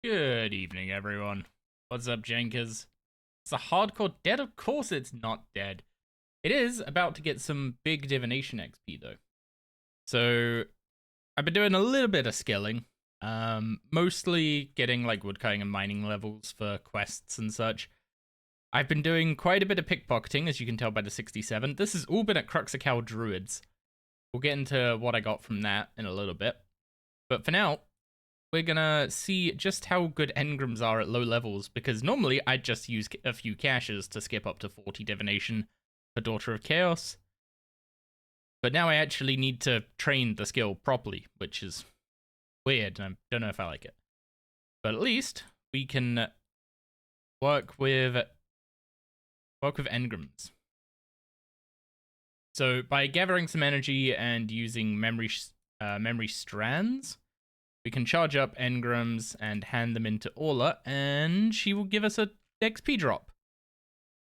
Good evening, everyone. What's up, Jenkins? It's a hardcore dead? Of course it's not dead. It is about to get some big divination XP, though. So, I've been doing a little bit of skilling. Mostly getting, like, woodcutting and mining levels for quests and such. I've been doing quite a bit of pickpocketing, as you can tell by the 67. This has all been at Cruxacal Druids. We'll get into what I got from that in a little bit. But for now, we're gonna see just how good engrams are at low levels, because normally I'd just use a few caches to skip up to 40 divination for Daughter of Chaos. But now I actually need to train the skill properly, which is weird, and I don't know if I like it. But at least we can work with engrams. So by gathering some energy and using memory strands, we can charge up engrams and hand them into Orla, and she will give us a XP drop,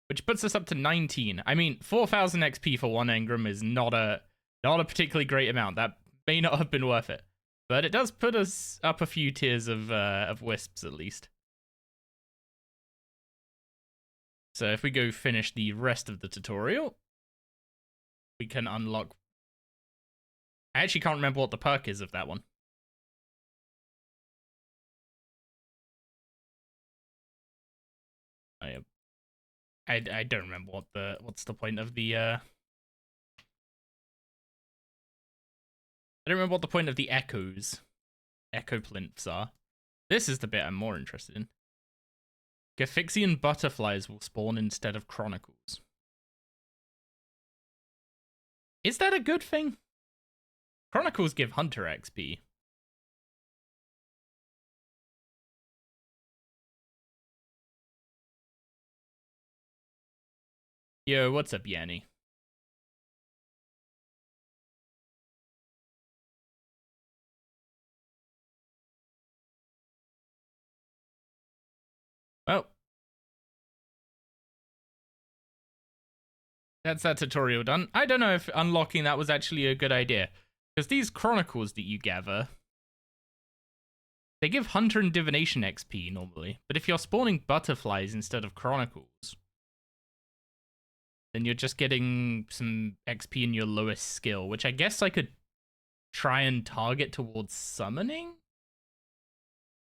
which puts us up to 19. I mean, 4,000 XP for one engram is not a particularly great amount. That may not have been worth it, but it does put us up a few tiers of wisps at least. So if we go finish the rest of the tutorial, we can unlock. I actually can't remember what the perk is of that one. I don't remember what's the point of the I don't remember what the point of the echo plinths are. This is the bit I'm more interested in. Gaphixian butterflies will spawn instead of chronicles. Is that a good thing? Chronicles give hunter XP. Yo, what's up, Yanni? Well, that's that tutorial done. I don't know if unlocking that was actually a good idea, because these chronicles that you gather, they give hunter and divination XP normally, but if you're spawning butterflies instead of chronicles, then you're just getting some XP in your lowest skill, which I guess I could try and target towards summoning?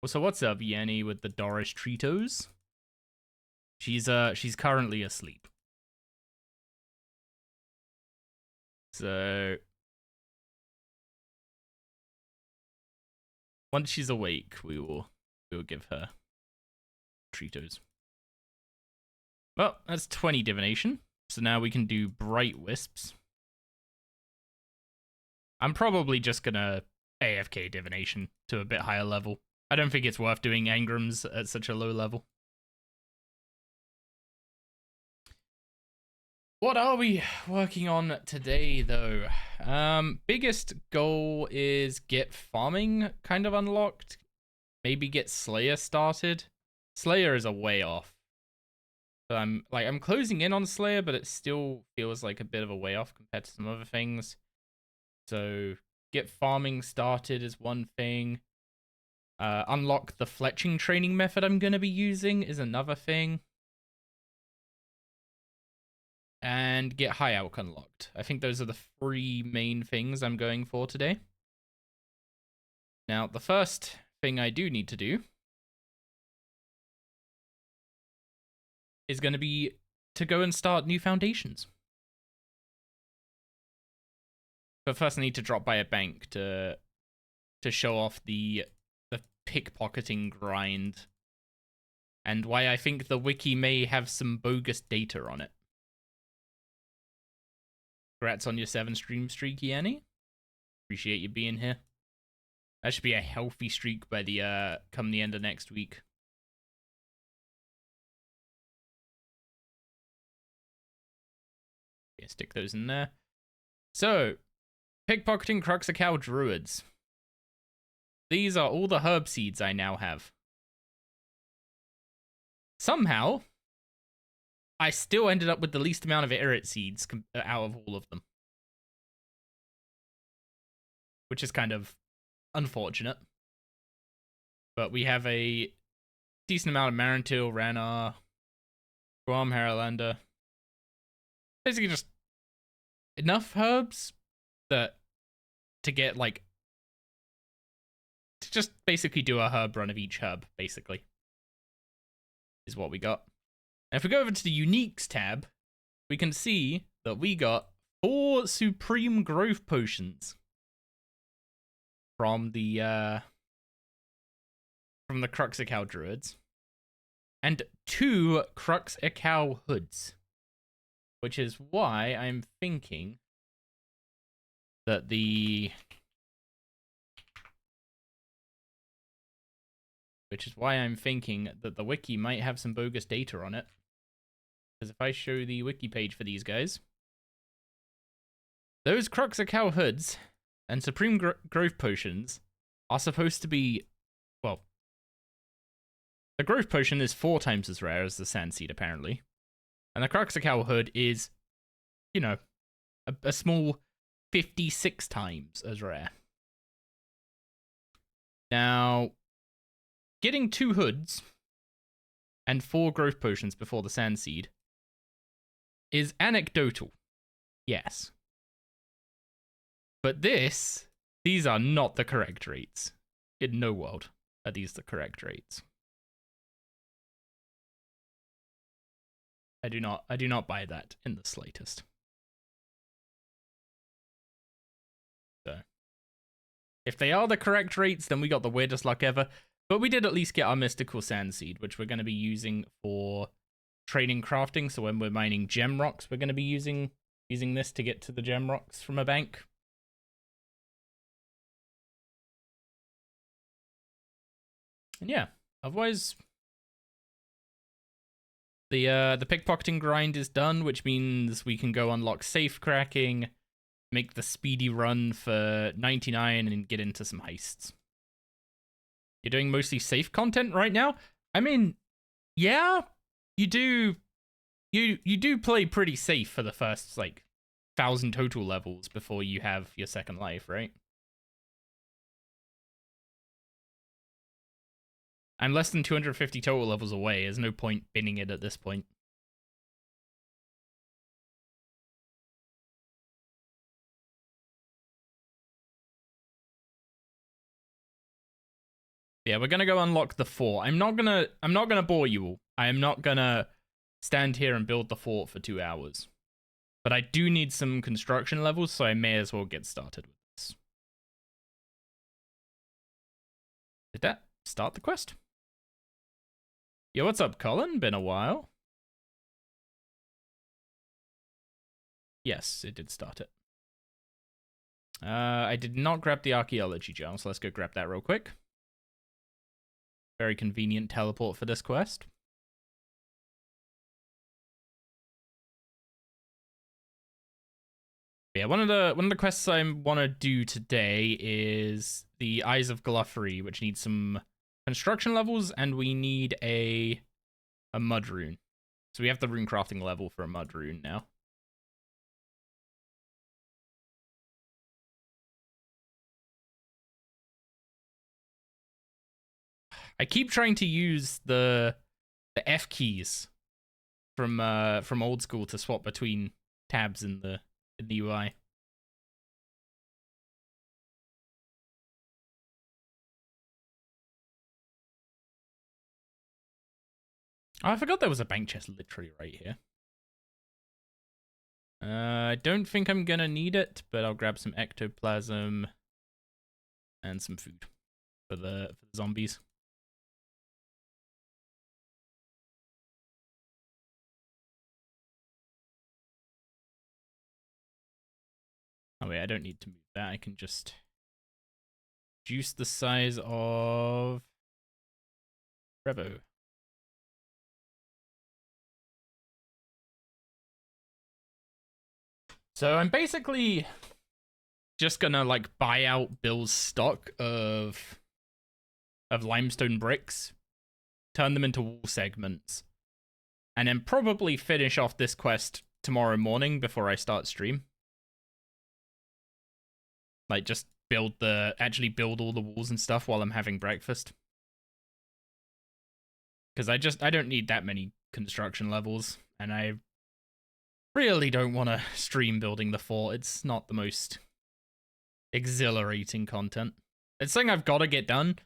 So what's up, Yanni, with the Doris Tritos? She's currently asleep. So once she's awake, we will give her Tritos. Well, that's 20 divination. So now we can do bright wisps. I'm probably just gonna AFK divination to a bit higher level. I don't think it's worth doing engrams at such a low level. What are we working on today, though? Biggest goal is get farming kind of unlocked. Maybe get Slayer started. Slayer is a way off. But I'm closing in on Slayer, but it still feels like a bit of a way off compared to some other things. So get farming started is one thing. Unlock the fletching training method I'm going to be using is another thing. And get high alch unlocked. I think those are the three main things I'm going for today. Now, the first thing I do need to do is going to be to go and start new foundations. But first I need to drop by a bank to show off the pickpocketing grind and why I think the wiki may have some bogus data on it. Congrats on your 7 stream streak, Yanni. Appreciate you being here. That should be a healthy streak by the come the end of next week. Yeah, stick those in there. So, pickpocketing Cruxacal Druids. These are all the herb seeds I now have. Somehow, I still ended up with the least amount of Irrit seeds out of all of them. Which is kind of unfortunate. but we have a decent amount of Marantil, Ranar, Guam, Haralander. Basically just enough herbs that to get like to just basically do a herb run of each herb, basically. Is what we got. And if we go over to the uniques tab, we can see that we got 4 supreme growth potions from the Cruxicale druids and 2 Cruxicale hoods, which is why I'm thinking that the wiki might have some bogus data on it. Because if I show the wiki page for these guys, those Cruxicale hoods and supreme growth potions are supposed to be, well, the growth potion is 4 times as rare as the sand seed, apparently. And the Cruxicale hood is, you know, a small 56 times as rare. Now, getting 2 hoods and 4 growth potions before the sand seed is anecdotal. Yes. But these are not the correct rates. In no world are these the correct rates. I do not buy that in the slightest. So, if they are the correct rates, then we got the weirdest luck ever. But we did at least get our mystical sand seed, which we're going to be using for training crafting. So when we're mining gem rocks, we're going to be using this to get to the gem rocks from a bank. And yeah, otherwise, the pickpocketing grind is done, which means we can go unlock safe cracking, make the speedy run for 99, and get into some heists. You're doing mostly safe content right now? I mean, yeah, you do play pretty safe for the first, like, 1,000 total levels before you have your second life, right? I'm less than 250 total levels away. There's no point binning it at this point. Yeah, we're gonna go unlock the fort. I'm not gonna bore you all. I am not gonna stand here and build the fort for 2 hours. But I do need some construction levels, so I may as well get started with this. Did that start the quest? Yo, what's up, Colin? Been a while. Yes, it did start it. I did not grab the archaeology gem, so let's go grab that real quick. Very convenient teleport for this quest. Yeah, one of the quests I want to do today is the Eyes of Gluffery, which needs some construction levels, and we need a mud rune. So we have the rune crafting level for a mud rune now. I keep trying to use the F keys from old school to swap between tabs in the UI. Oh, I forgot there was a bank chest literally right here. I don't think I'm gonna need it, but I'll grab some ectoplasm and some food for the zombies. Oh wait, I don't need to move that. I can just reduce the size of Revo. So I'm basically just gonna like buy out Bill's stock of limestone bricks, turn them into wall segments, and then probably finish off this quest tomorrow morning before I start stream. Like just actually build all the walls and stuff while I'm having breakfast. Because I don't need that many construction levels, and I really don't want to stream building the fort. It's not the most exhilarating content. It's something I've got to get done,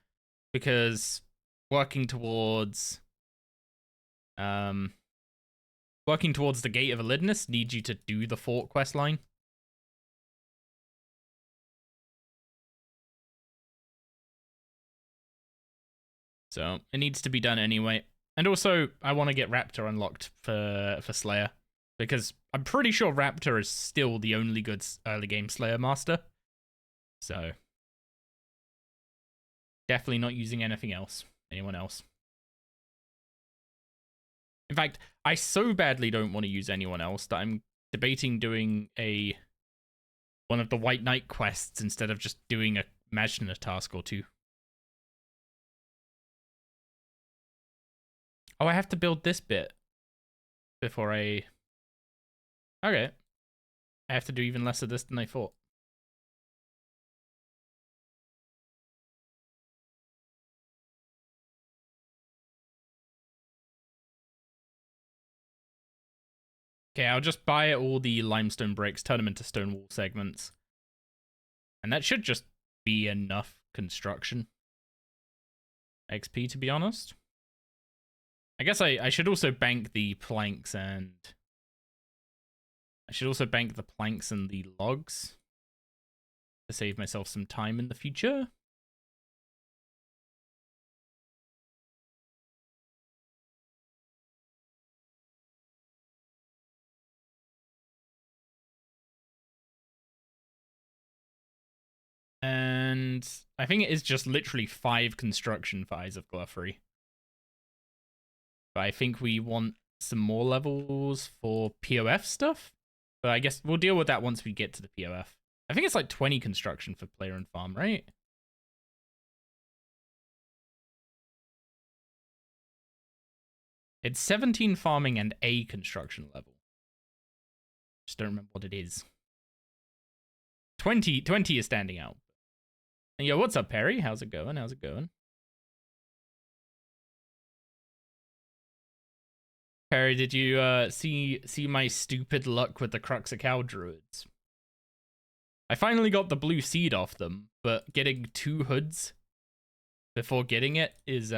because working towards the Gate of Elidness needs you to do the fort quest line. So it needs to be done anyway. And also, I want to get Raptor unlocked for Slayer, because I'm pretty sure Raptor is still the only good early game Slayer master. So definitely not using anything else. Anyone else? In fact, I so badly don't want to use anyone else that I'm debating doing one of the White Knight quests instead of just doing imagine a task or two. Oh, I have to build this bit before I... Okay. I have to do even less of this than I thought. Okay, I'll just buy all the limestone bricks, turn them into stone wall segments. And that should just be enough construction XP, to be honest. I guess I should also bank the planks and... I should also bank the planks and the logs to save myself some time in the future. And I think it is just literally 5 construction for Eyes of Gluffery. But I think we want some more levels for POF stuff. But I guess we'll deal with that once we get to the POF. I think it's like 20 construction for player and farm, right? It's 17 farming and a construction level. Just don't remember what it is. 20 is standing out. And yo, what's up, Perry? How's it going? How's it going? Perry, did you see my stupid luck with the Cruxacow druids? I finally got the blue seed off them, but getting 2 hoods before getting it is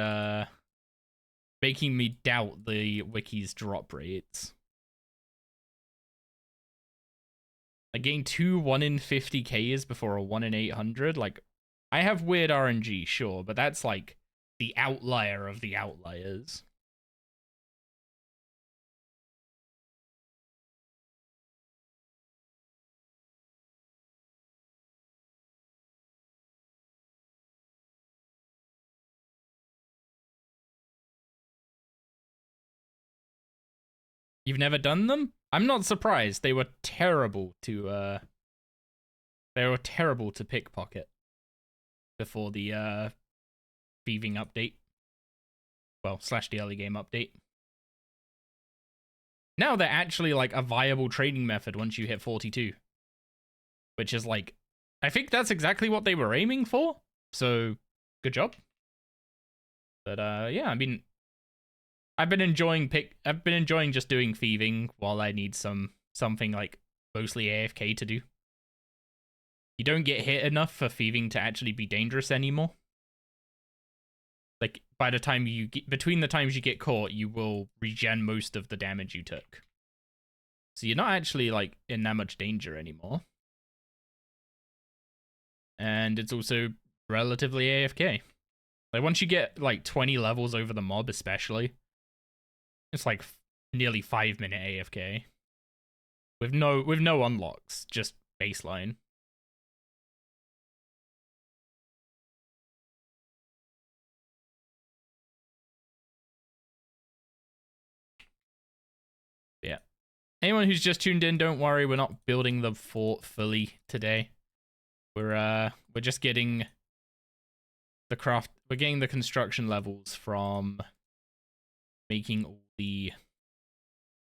making me doubt the wiki's drop rates. Like getting 2 1 in 50Ks before a 1 in 800, like I have weird RNG, sure, but that's like the outlier of the outliers. You've never done them? I'm not surprised. They were terrible to pickpocket before the thieving update. Well, / the early game update. Now they're actually like a viable trading method once you hit 42. Which is like, I think that's exactly what they were aiming for. So, good job. But yeah, I mean, I've been enjoying just doing thieving while I need something like mostly AFK to do. You don't get hit enough for thieving to actually be dangerous anymore. Like by the time between the times you get caught, you will regen most of the damage you took. So you're not actually like in that much danger anymore. And it's also relatively AFK. Like once you get like 20 levels over the mob especially, it's like nearly 5-minute AFK. With no unlocks, just baseline. Yeah. Anyone who's just tuned in, don't worry, we're not building the fort fully today. We're just getting we're getting the construction levels from making all the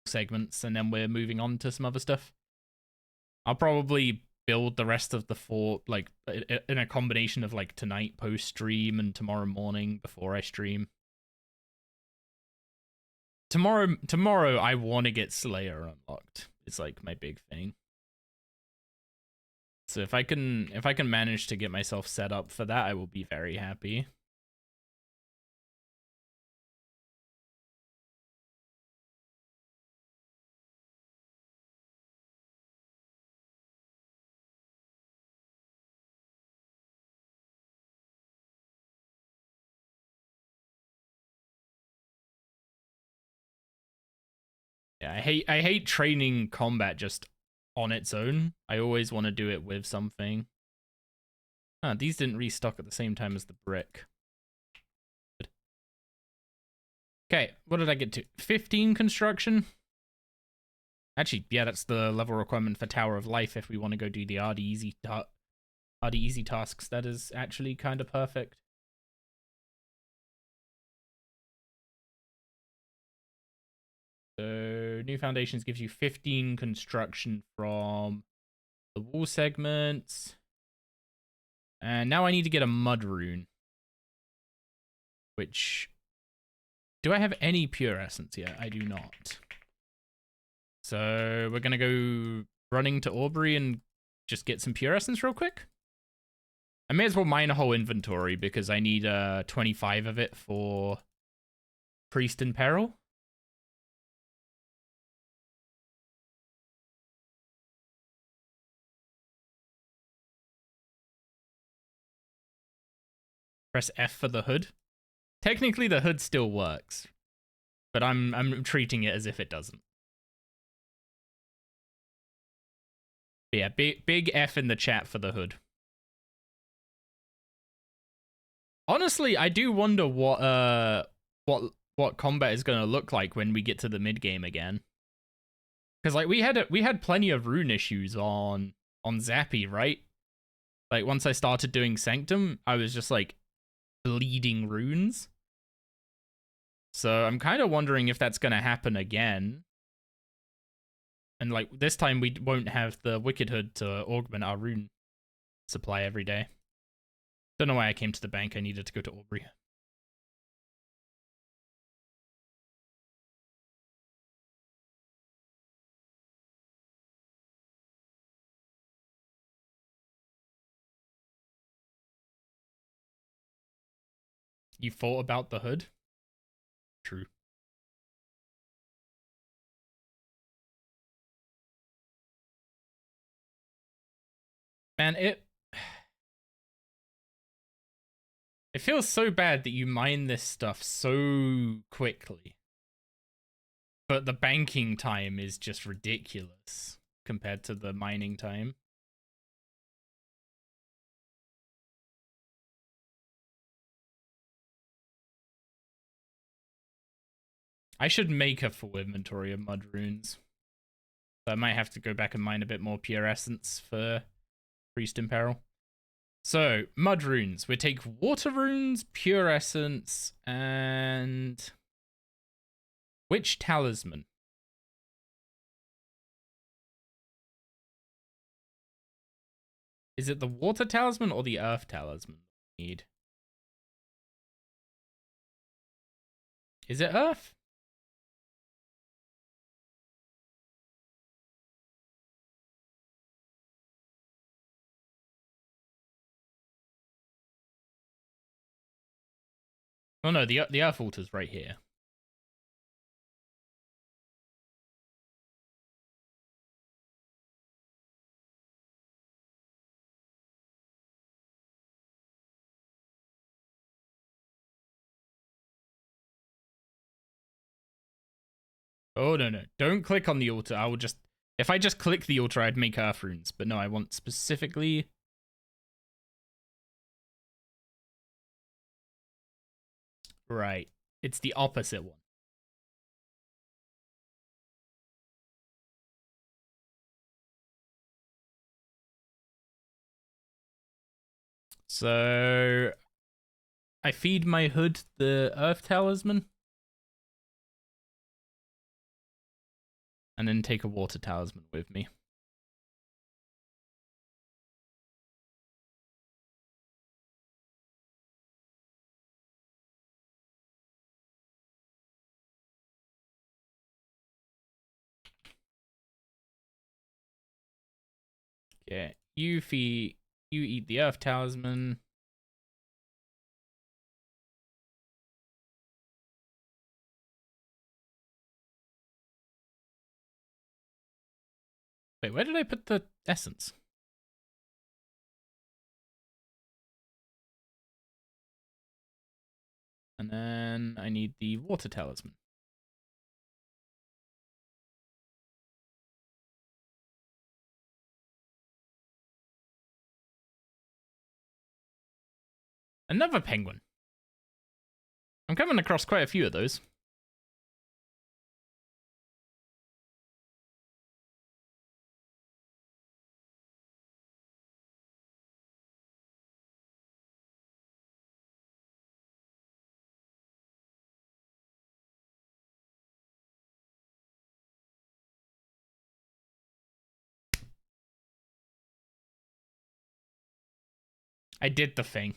segments, and then we're moving on to some other stuff. I'll probably build the rest of the fort like in a combination of like tonight post stream and tomorrow morning before I stream. tomorrow I want to get Slayer unlocked. It's like my big thing. So if I can manage to get myself set up for that, I will be very happy. Yeah, I hate training combat just on its own. I always want to do it with something. Ah, these didn't restock at the same time as the brick. Good. Okay, what did I get to? 15 construction? Actually, yeah, that's the level requirement for Tower of Life if we want to go do the RD easy tasks. That is actually kind of perfect. So, new foundations gives you 15 construction from the wall segments. And now I need to get a mud rune. Which... Do I have any pure essence yet? I do not. So, we're going to go running to Aubrey and just get some pure essence real quick. I may as well mine a whole inventory because I need 25 of it for Priest in Peril. Press F for the hood. Technically, the hood still works, but I'm treating it as if it doesn't. But yeah, big F in the chat for the hood. Honestly, I do wonder what combat is going to look like when we get to the mid game again. Because like we had plenty of rune issues on Zappy, right? Like once I started doing Sanctum, I was just like bleeding runes. So I'm kind of wondering if that's going to happen again. And like this time we won't have the Wicked Hood to augment our rune supply every day. Don't know why I came to the bank. I needed to go to Aubrey. You thought about the hood? True. Man, it feels so bad that you mine this stuff so quickly. But the banking time is just ridiculous compared to the mining time. I should make a full inventory of mud runes. So I might have to go back and mine a bit more pure essence for Priest in Peril. So, mud runes. We take water runes, pure essence, and... Which talisman? Is it the water talisman or the earth talisman we need? Is it earth? Oh no, the earth altar's right here. Oh no, no. Don't click on the altar. I will just... If I just click the altar, I'd make earth runes. But no, I want specifically... Right. It's the opposite one. So... I feed my hood the earth talisman. And then take a water talisman with me. Yeah, you eat the Earth Talisman. Wait, where did I put the essence? And then I need the Water Talisman. Another penguin. I'm coming across quite a few of those. I did the thing.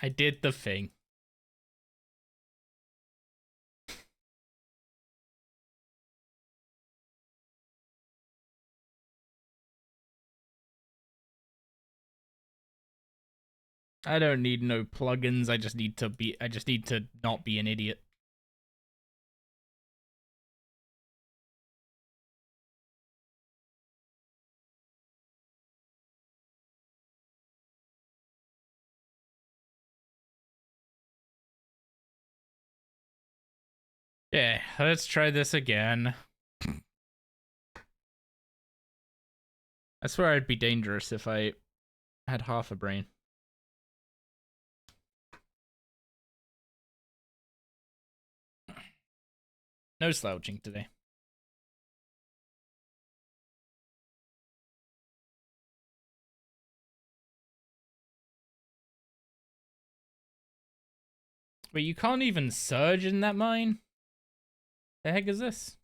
I did the thing. I don't need no plugins. I just need to not be an idiot. Yeah, let's try this again. I swear I'd be dangerous if I had half a brain. No slouching today. Wait, you can't even surge in that mine? The heck is this?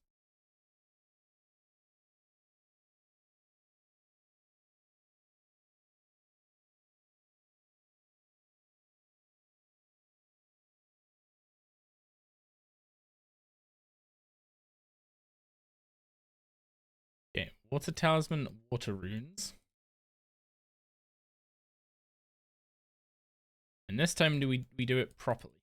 Okay, Water Talisman, Water Runes. And this time we do it properly.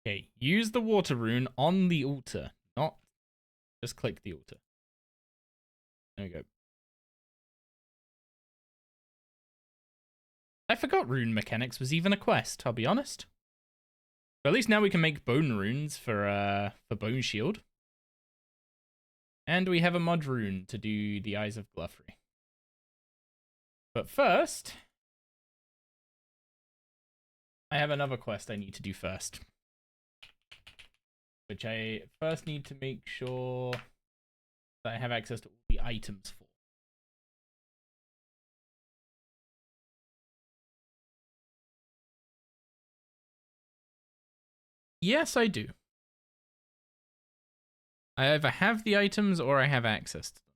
Okay, use the water rune on the altar, not just click the altar. There we go. I forgot rune mechanics was even a quest, I'll be honest. But at least now we can make bone runes for Bone Shield. And we have a mod rune to do the Eyes of Gluffery. But first, I have another quest I need to do first. Which I first need to make sure that I have access to all the items for. Yes, I do. I either have the items or I have access to them.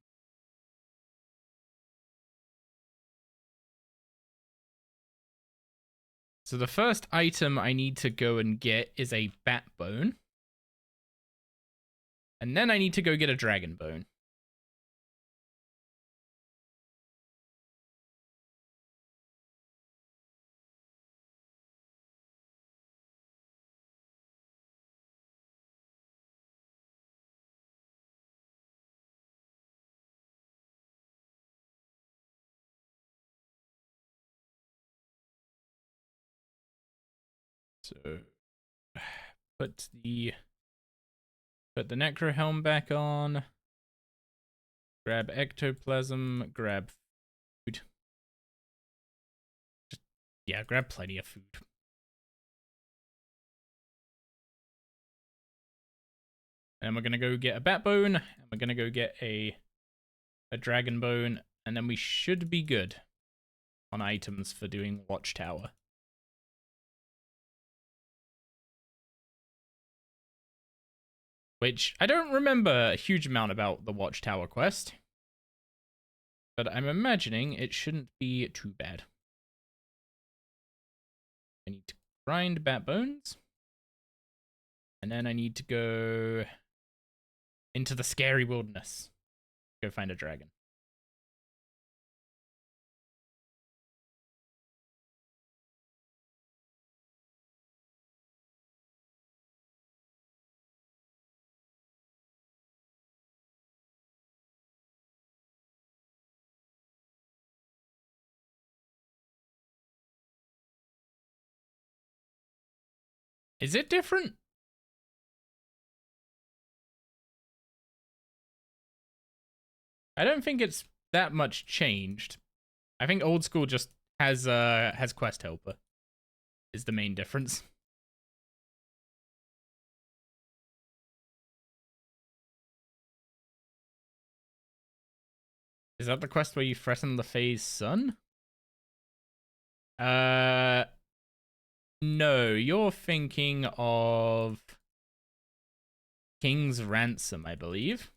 So the first item I need to go and get is a bat bone. And then I need to go get a dragon bone. So put the necro helm back on. Grab ectoplasm, grab food. Yeah, grab plenty of food. And we're gonna go get a bat bone, and we're gonna go get a dragon bone, And then we should be good on items for doing Watchtower. Which, I don't remember a huge amount about the Watchtower quest. But I'm imagining it shouldn't be too bad. I need to grind bat bones. And then I need to go into the scary wilderness. Go find a dragon. Is it different? I don't think it's that much changed. I think old school just has quest helper is the main difference. Is that the quest where you threaten the Fae's son? No, you're thinking of King's Ransom, I believe.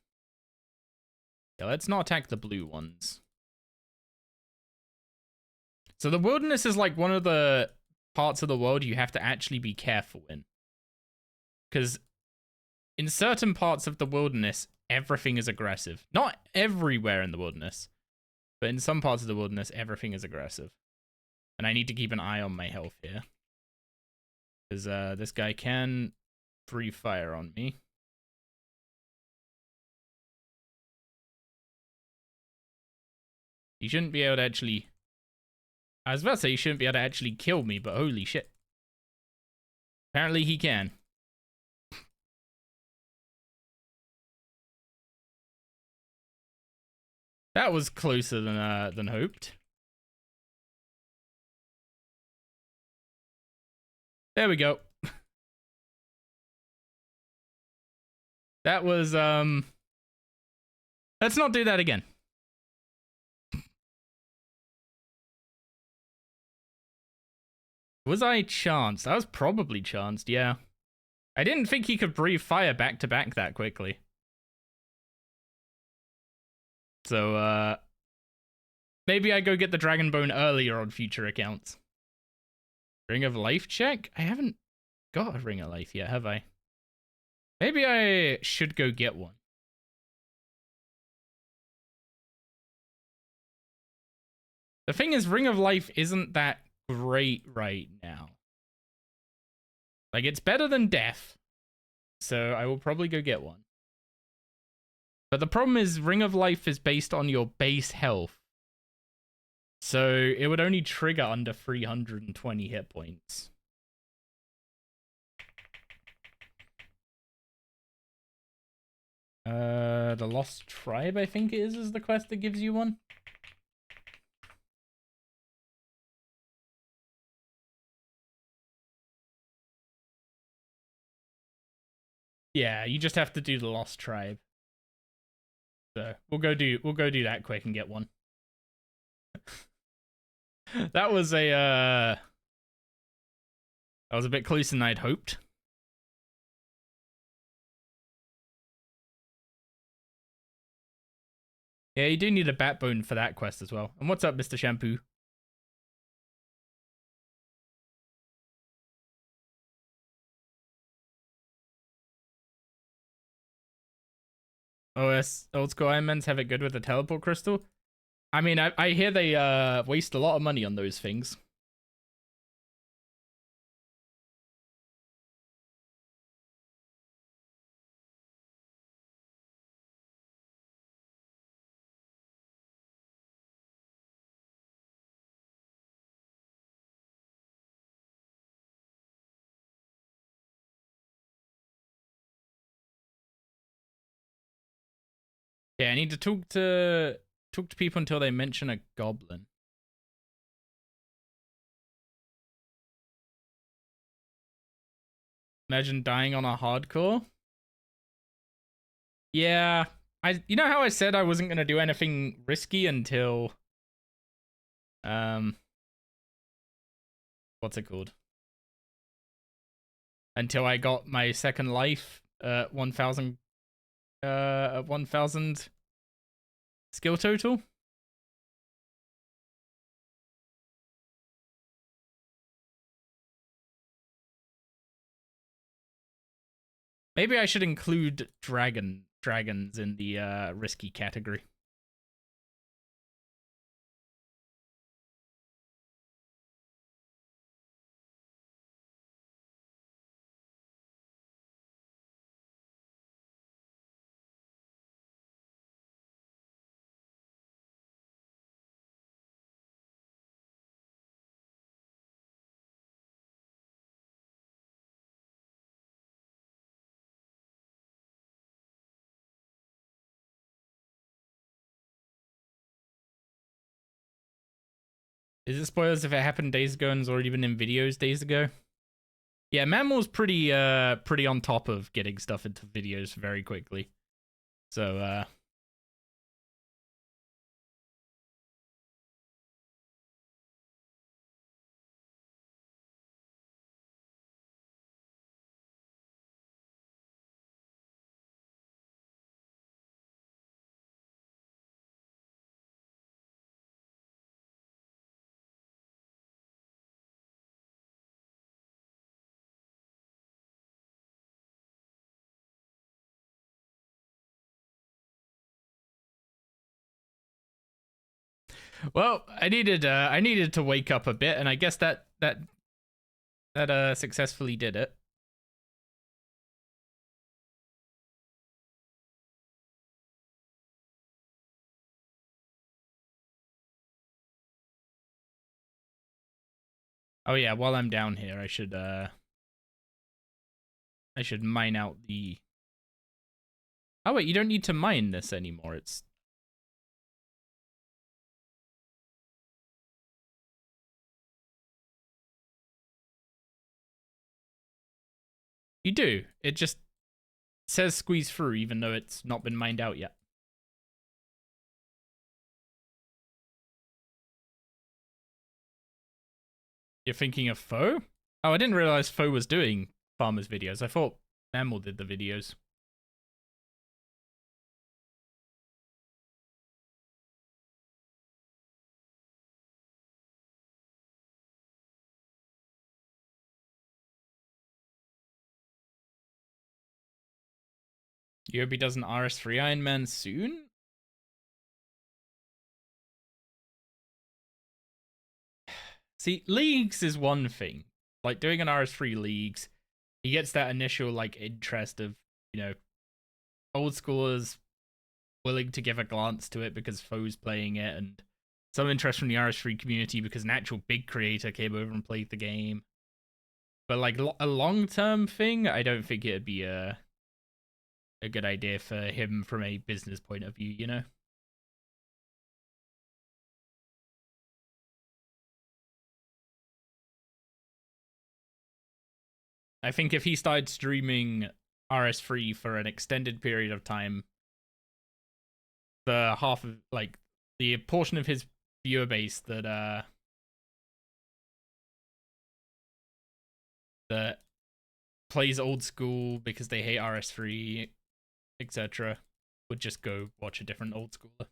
Yeah, let's not attack the blue ones. So the wilderness is like one of the parts of the world you have to actually be careful in. Because in certain parts of the wilderness, everything is aggressive. Not everywhere in the wilderness, but in some parts of the wilderness, everything is aggressive. And I need to keep an eye on my health here. Because this guy can free fire on me. He shouldn't be able to actually... I was about to say he shouldn't be able to actually kill me, but holy shit. Apparently he can. That was closer than hoped. There we go. That was, let's not do that again. Was I chanced? I was probably chanced, yeah. I didn't think he could breathe fire back to back that quickly. So, maybe I go get the Dragon Bone earlier on future accounts. Ring of Life check? I haven't got a Ring of Life yet, have I? Maybe I should go get one. The thing is, Ring of Life isn't that great right now. Like, it's better than death. So I will probably go get one. But the problem is, Ring of Life is based on your base health. So it would only trigger under 320 hit points. The Lost Tribe, I think it is the quest that gives you one. Yeah, you just have to do the Lost Tribe. So we'll go do that quick and get one. That was a bit closer than I'd hoped. Yeah, you do need a backbone for that quest as well. And what's up, Mr. Shampoo? OS Old School Ironmans have it good with the teleport crystal. I mean, I hear they waste a lot of money on those things. Yeah, I need to talk to people until they mention a goblin. Imagine dying on a hardcore. Yeah, you know how I said I wasn't gonna do anything risky until what's it called? Until I got my second life, 1,000 1,000 skill total. Maybe I should include dragons in the risky category. Is it spoilers if it happened days ago and has already been in videos days ago? Yeah, Mammal's pretty on top of getting stuff into videos very quickly. So well, I needed to wake up a bit, and I guess that successfully did it. Oh yeah, while I'm down here, I should mine out the. Oh wait, you don't need to mine this anymore. It's you do. It just says squeeze through, even though it's not been mined out yet. You're thinking of Foe? Oh, I didn't realize Foe was doing farmers videos. I thought Mammal did the videos. Yobi does an RS3 Ironman soon? See, leagues is one thing. Like doing an RS3 leagues, he gets that initial like interest of, you know, old schoolers willing to give a glance to it because Foe's playing it, and some interest from the RS3 community because an actual big creator came over and played the game. But like a long-term thing, I don't think it'd be a good idea for him from a business point of view, you know? I think if he started streaming RS3 for an extended period of time, the half of like the portion of his viewer base that plays old school because they hate RS3, etc., would just go watch a different old schooler.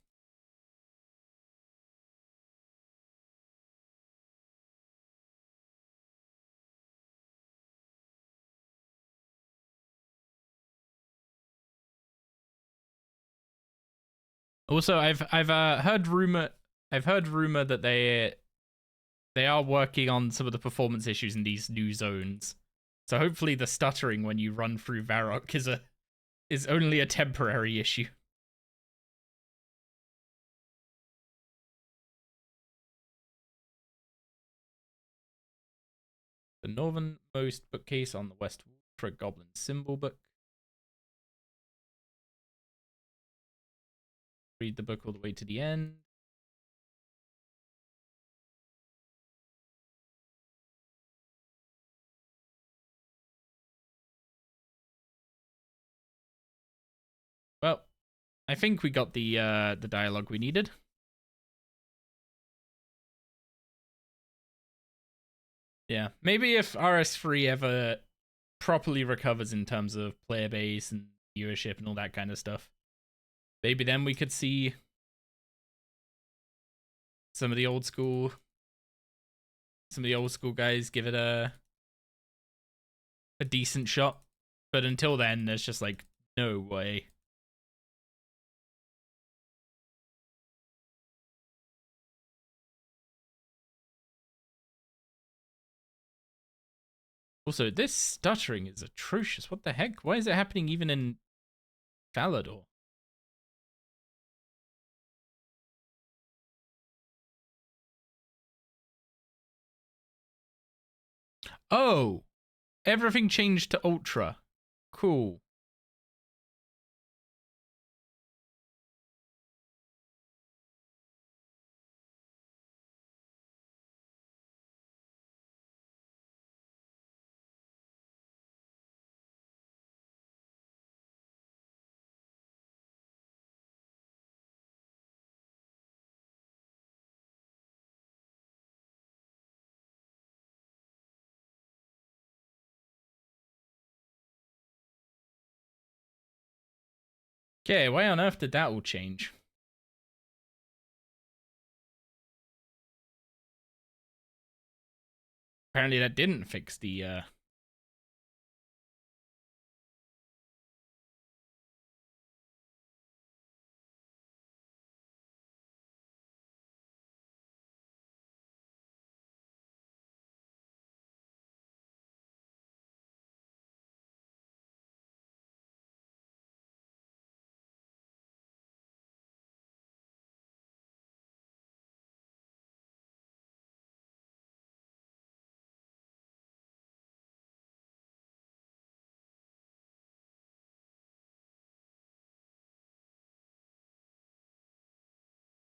Also, I've heard rumor that they are working on some of the performance issues in these new zones. So hopefully the stuttering when you run through Varrock is only a temporary issue. The northernmost bookcase on the west wall for a goblin symbol book. Read the book all the way to the end. Well, I think we got the dialogue we needed. Yeah, maybe if RS3 ever properly recovers in terms of player base and viewership and all that kind of stuff, maybe then we could see some of the old school guys give it a decent shot. But until then, there's just like no way. Also, this stuttering is atrocious. What the heck? Why is it happening even in Falador? Oh, everything changed to Ultra. Cool. Okay, why on earth did that all change? Apparently that didn't fix the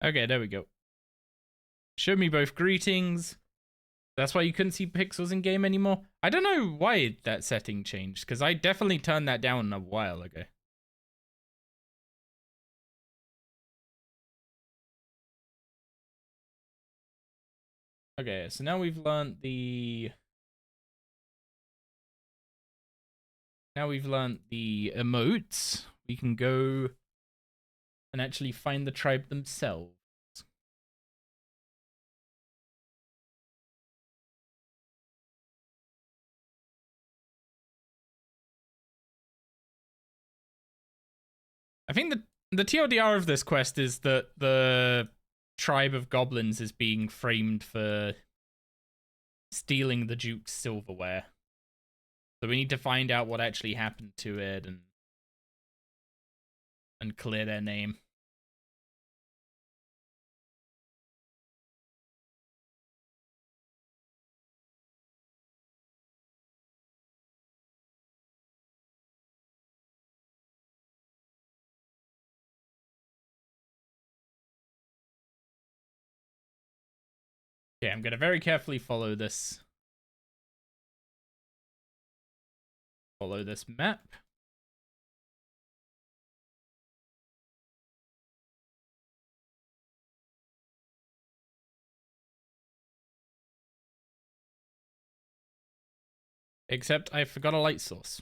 Okay, there we go. Show me both greetings. That's why you couldn't see pixels in game anymore. I don't know why that setting changed, because I definitely turned that down a while ago. Okay, so now we've learned the emotes. We can go and actually find the tribe themselves. I think the TLDR of this quest is that the tribe of goblins is being framed for stealing the Duke's silverware. So we need to find out what actually happened to it and clear their name. Okay, I'm gonna very carefully follow this map. Except I forgot a light source.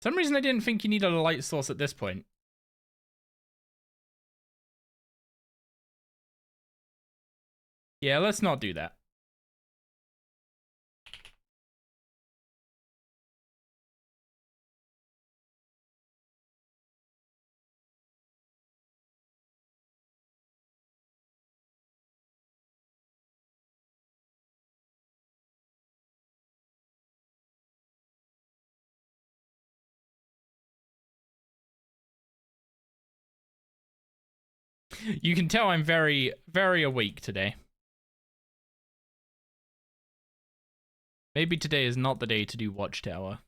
For some reason I didn't think you needed a light source at this point. Yeah, let's not do that. You can tell I'm very, very awake today. Maybe today is not the day to do Watchtower.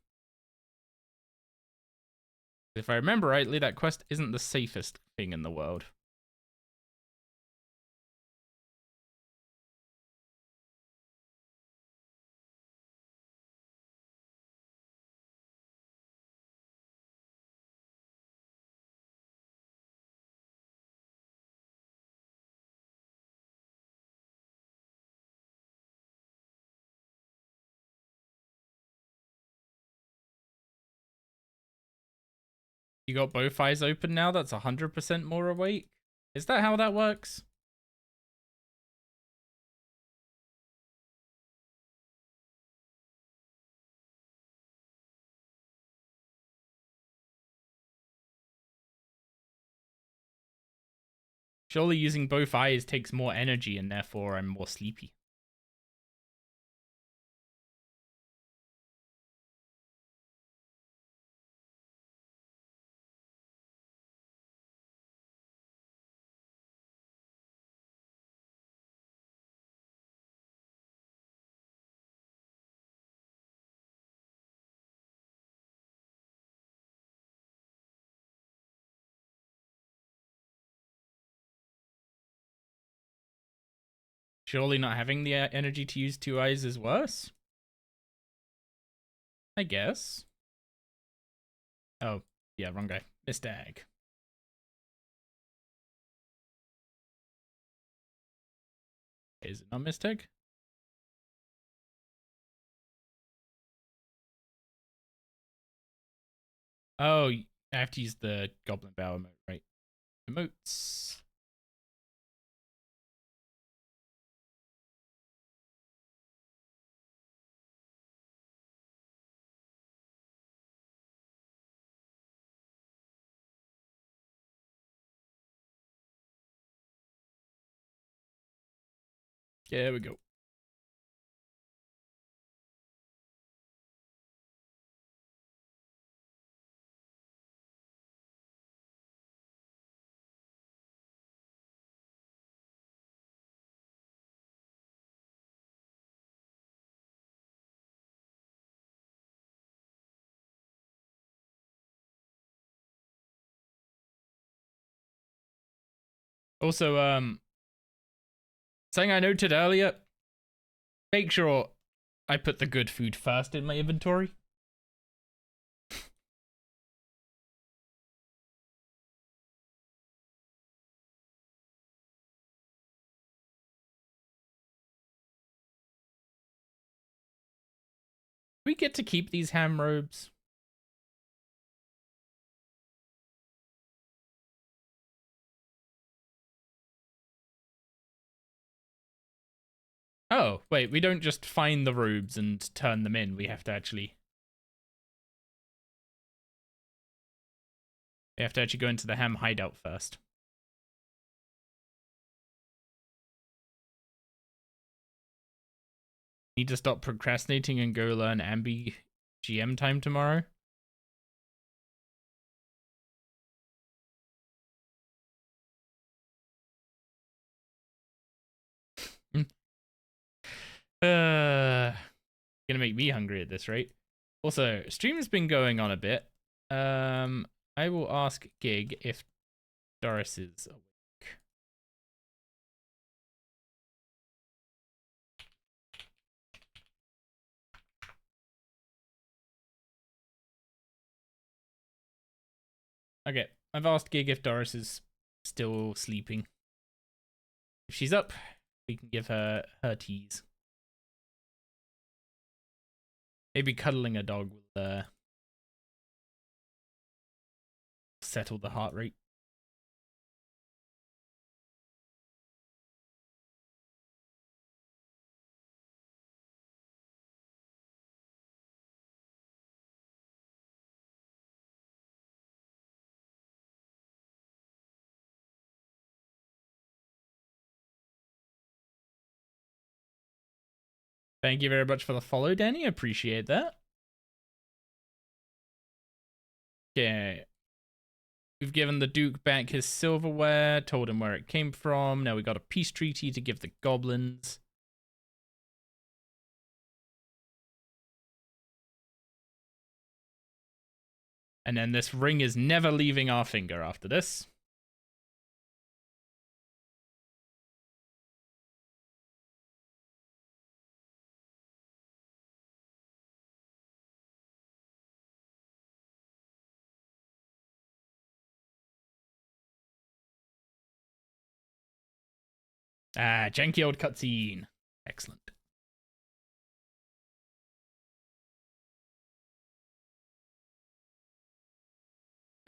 If I remember rightly, that quest isn't the safest thing in the world. You got both eyes open now? That's 100% more awake? Is that how that works? Surely using both eyes takes more energy and therefore I'm more sleepy. Surely not having the energy to use two eyes is worse? I guess. Oh, yeah, wrong guy. Mr. Egg. Is it not Mr. Egg? Oh, I have to use the Goblin Bow emote, right? Emotes. There we go. Also, something I noted earlier, make sure I put the good food first in my inventory. We get to keep these ham robes. Oh, wait, we don't just find the robes and turn them in. We have to actually... We have to actually go into the ham hideout first. Need to stop procrastinating and go learn Ambi GM time tomorrow. Gonna make me hungry at this rate. Also, stream's been going on a bit. I will ask Gig if Doris is awake. Okay, I've asked Gig if Doris is still sleeping. If she's up, we can give her her teas. Maybe cuddling a dog will settle the heart rate. Thank you very much for the follow, Danny. Appreciate that. Okay. We've given the Duke back his silverware, told him where it came from. Now we got a peace treaty to give the goblins. And then this ring is never leaving our finger after this. Ah, janky old cutscene. Excellent.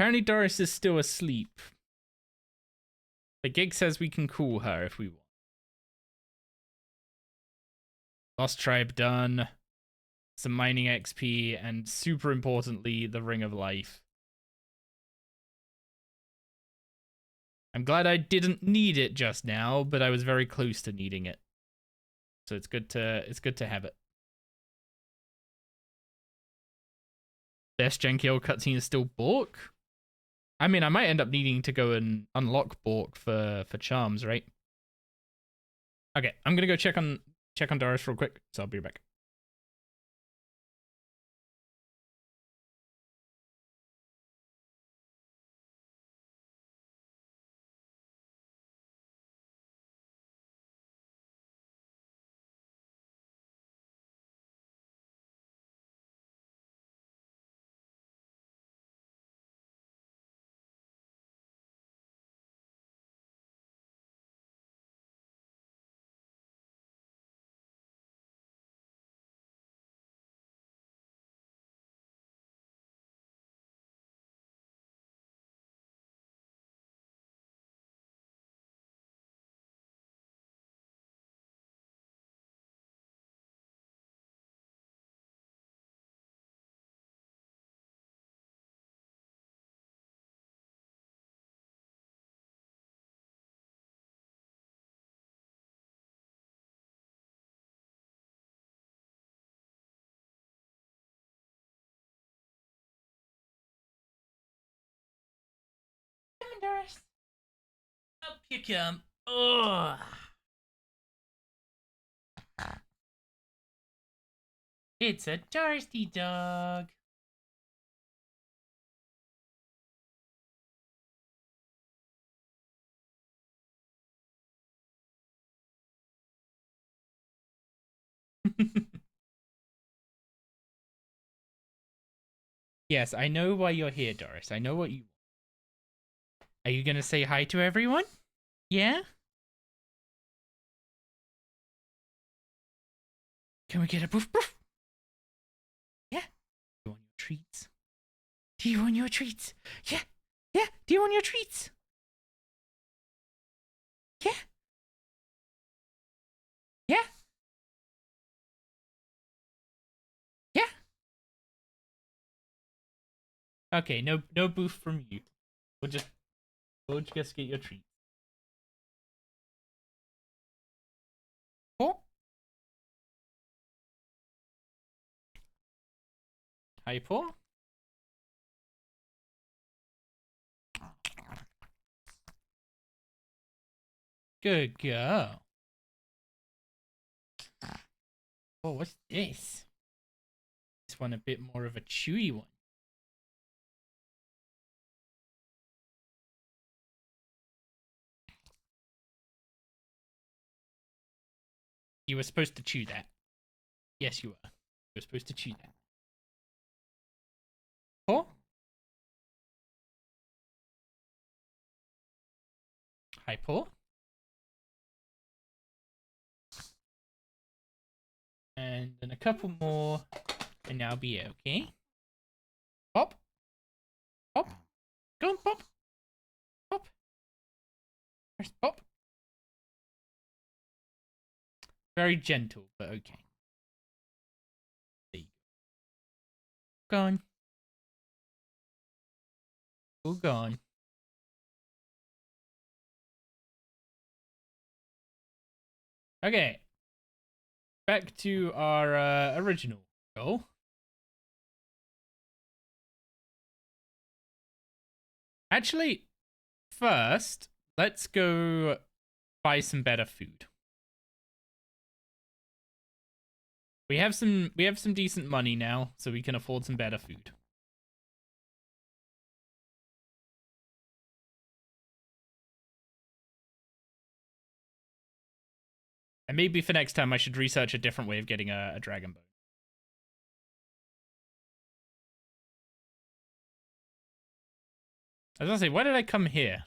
Apparently Doris is still asleep. The gig says we can call her if we want. Lost Tribe done. Some mining XP, and super importantly, the Ring of Life. I'm glad I didn't need it just now, but I was very close to needing it. So it's good to have it. Best Jankiel cutscene is still Bork. I mean, I might end up needing to go and unlock Bork for charms, right? Okay, I'm gonna go check on Doris real quick, so I'll be back. Doris. Up you come. Ugh. It's a thirsty dog. Yes, I know why you're here, Doris. I know what you... Are you gonna say hi to everyone? Yeah? Can we get a boof boof? Yeah. Do you want your treats? Do you want your treats? Yeah. Yeah. Do you want your treats? Yeah. Yeah. Yeah. Okay, no boof from you. We'll just get your treats. Oh. Hi, Paul. Good girl. Oh, what's this? This one a bit more of a chewy one. You were supposed to chew that. Yes, you were. You were supposed to chew that. Oh? Hi, Paul. And then a couple more, and I'll be okay. Pop. Pop. Go on, Pop. Pop. Where's Pop? Very gentle, but okay. There you go. Gone. All gone. Okay. Back to our original goal. Actually, first, let's go buy some better food. We have some decent money now, so we can afford some better food. And maybe for next time I should research a different way of getting a dragon bone. I was gonna say, why did I come here?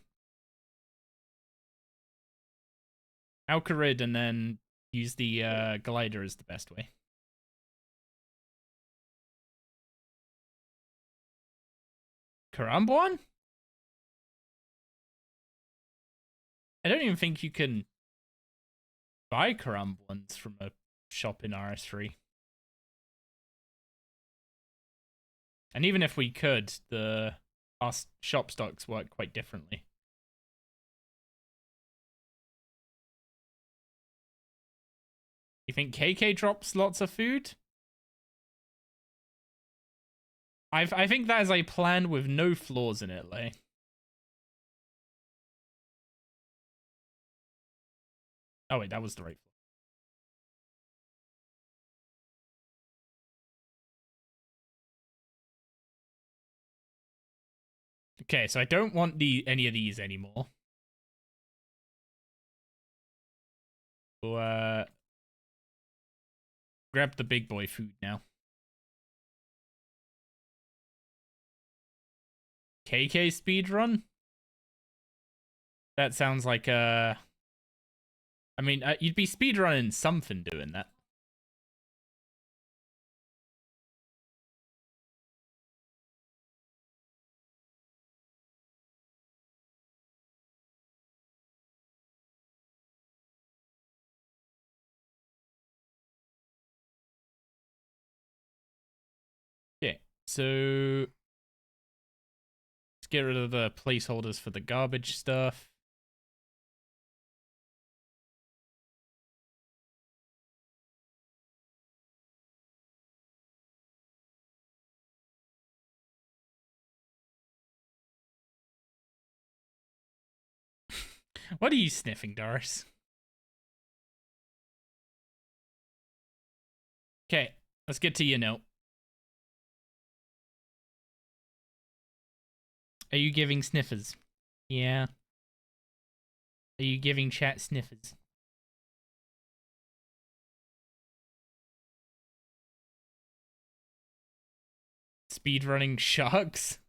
Alcarid and then use the glider is the best way. Karambwan? I don't even think you can buy Karambwans from a shop in RS3. And even if we could, our shop stocks work quite differently. You think KK drops lots of food? I think that is a plan with no flaws in it, Lay. Oh wait, that was the right flaw. Okay, so I don't want any of these anymore. So, grab the big boy food now. KK speedrun? That sounds like I mean, you'd be speedrunning something doing that. Okay, so let's get rid of the placeholders for the garbage stuff. What are you sniffing, Doris? Okay, let's get to you now. Are you giving sniffers? Yeah. Are you giving chat sniffers? Speedrunning sharks?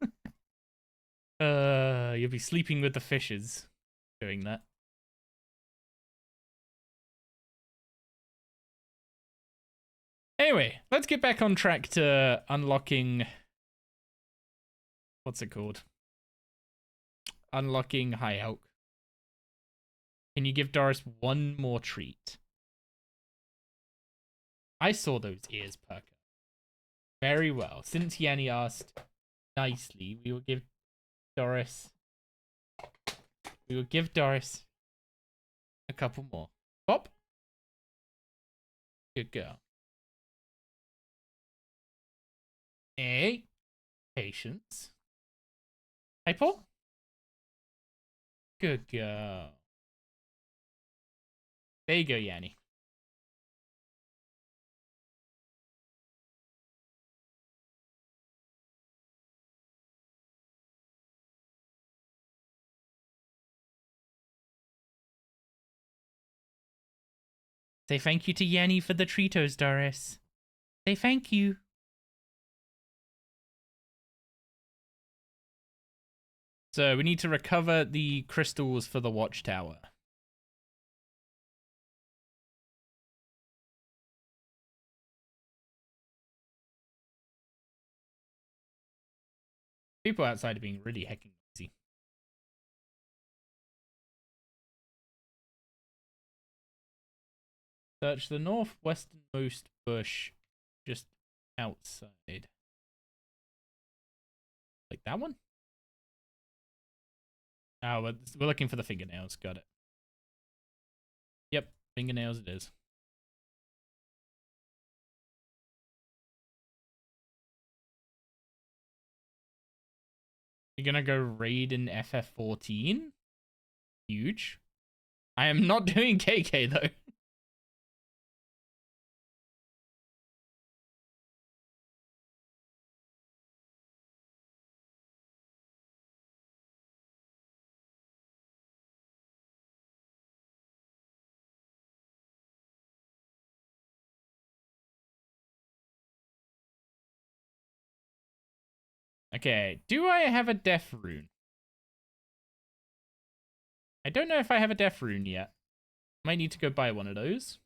You'll be sleeping with the fishes doing that. Anyway, let's get back on track to unlocking... What's it called? Unlocking High Elk. Can you give Doris one more treat? I saw those ears perk up. Very well. Since Yanni asked nicely, we will give Doris... We will give Doris a couple more. Pop. Good girl. A. Patience. Hey, Paul. Good girl. There you go, Yanni. Say thank you to Yanni for the Tritos, Doris. Say thank you. So we need to recover the crystals for the watchtower. People outside are being really hecking noisy. Search the northwesternmost bush just outside. Like that one? Oh, we're looking for the fingernails. Got it. Yep, fingernails it is. You're gonna go raid in FF14? Huge. I am not doing KK though. Okay, do I have a death rune? I don't know if I have a death rune yet. Might need to go buy one of those.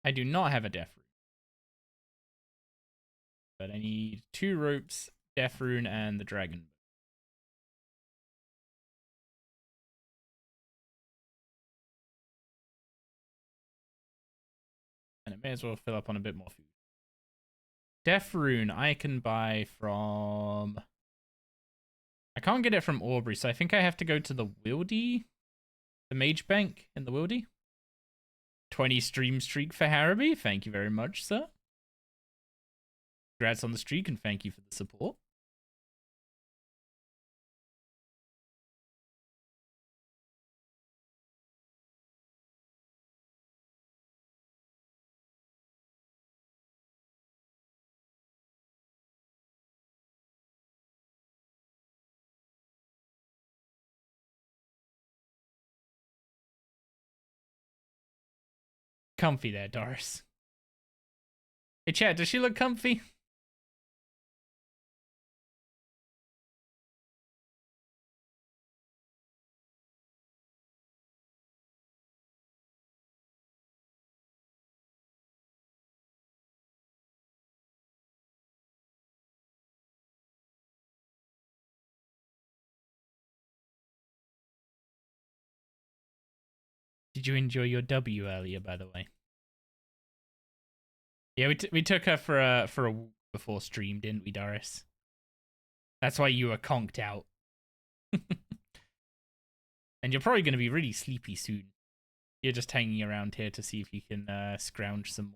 I do not have a death rune. But I need 2 ropes, death rune, and the dragon. And it may as well fill up on a bit more food. Death rune I can buy from... I can't get it from Aubrey, so I think I have to go to the Wildy. The Mage Bank in the Wildy. 20 stream streak for Haraby. Thank you very much, sir. Congrats on the streak and thank you for the support. Comfy there, Doris. Hey, chat, does she look comfy? Did you enjoy your W earlier, by the way? Yeah, we took her for a walk before stream, didn't we, Doris? That's why you were conked out. And you're probably going to be really sleepy soon. You're just hanging around here to see if you can scrounge some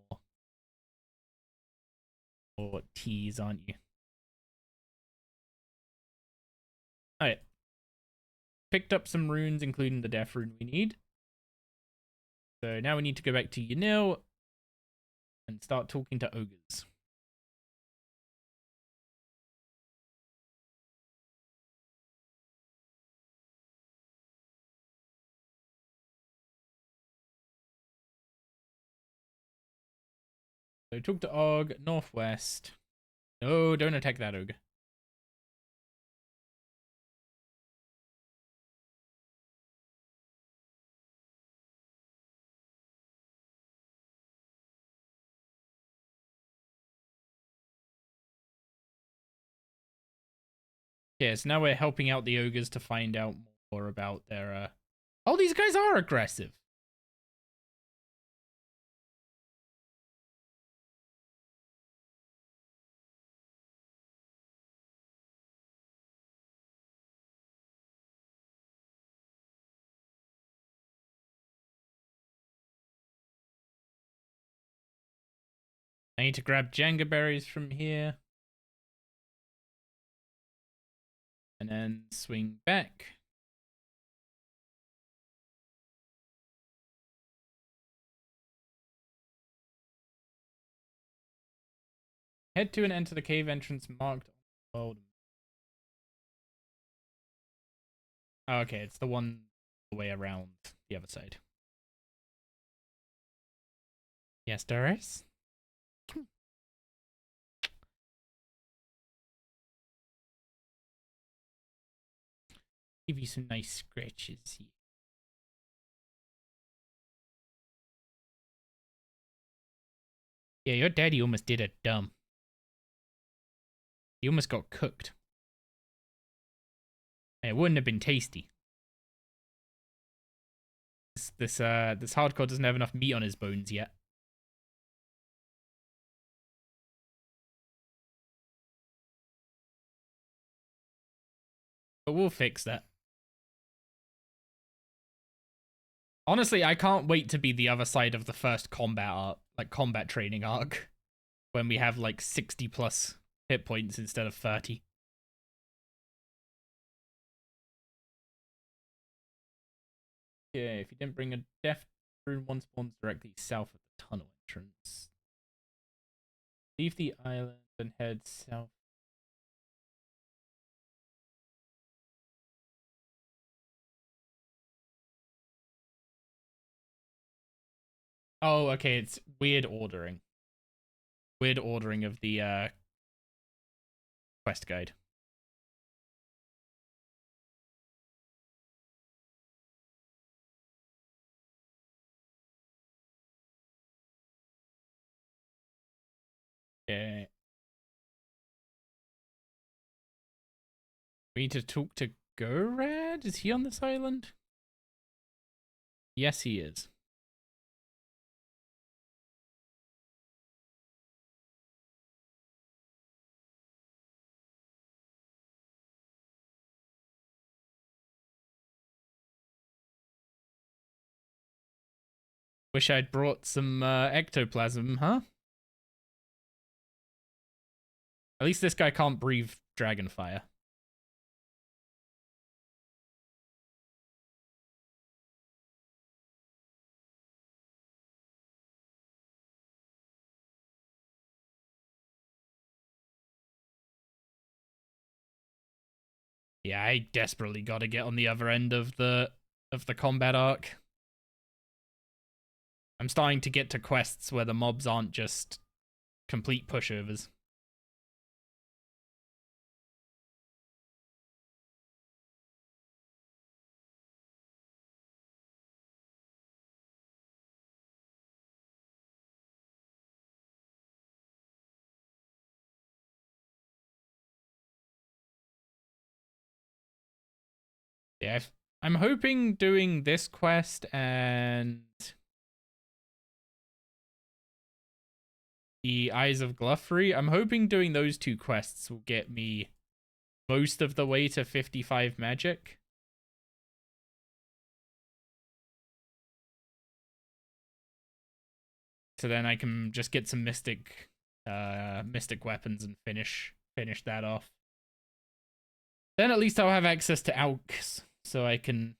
more teas, aren't you? Alright. Picked up some runes, including the death rune we need. So now we need to go back to Yanil and start talking to ogres. So talk to Og, northwest. No, don't attack that ogre. Yeah, so now we're helping out the ogres to find out more about their... Oh, these guys are aggressive. I need to grab Jenga berries from here. And then swing back. Head to and enter the cave entrance marked on the world. Oh, okay, it's the one the way around the other side. Yes, Doris? Give you some nice scratches here. Yeah, your daddy almost did it dumb. He almost got cooked. It wouldn't have been tasty. This hardcore doesn't have enough meat on his bones yet. But we'll fix that. Honestly, I can't wait to be the other side of the first combat arc, like combat training arc, when we have like 60 plus hit points instead of 30. Yeah, if you didn't bring a death rune, one spawns directly south of the tunnel entrance. Leave the island and head south. Oh, okay, it's weird ordering. Weird ordering of the quest guide. Okay. We need to talk to Gorad? Is he on this island? Yes, he is. Wish I'd brought some ectoplasm, huh? At least this guy can't breathe dragon fire. Yeah, I desperately gotta get on the other end of the combat arc. I'm starting to get to quests where the mobs aren't just complete pushovers. Yeah, I'm hoping doing this quest and the Eyes of Gluffrey, I'm hoping doing those two quests will get me most of the way to 55 magic. So then I can just get some mystic weapons and finish that off. Then at least I'll have access to alks, so I can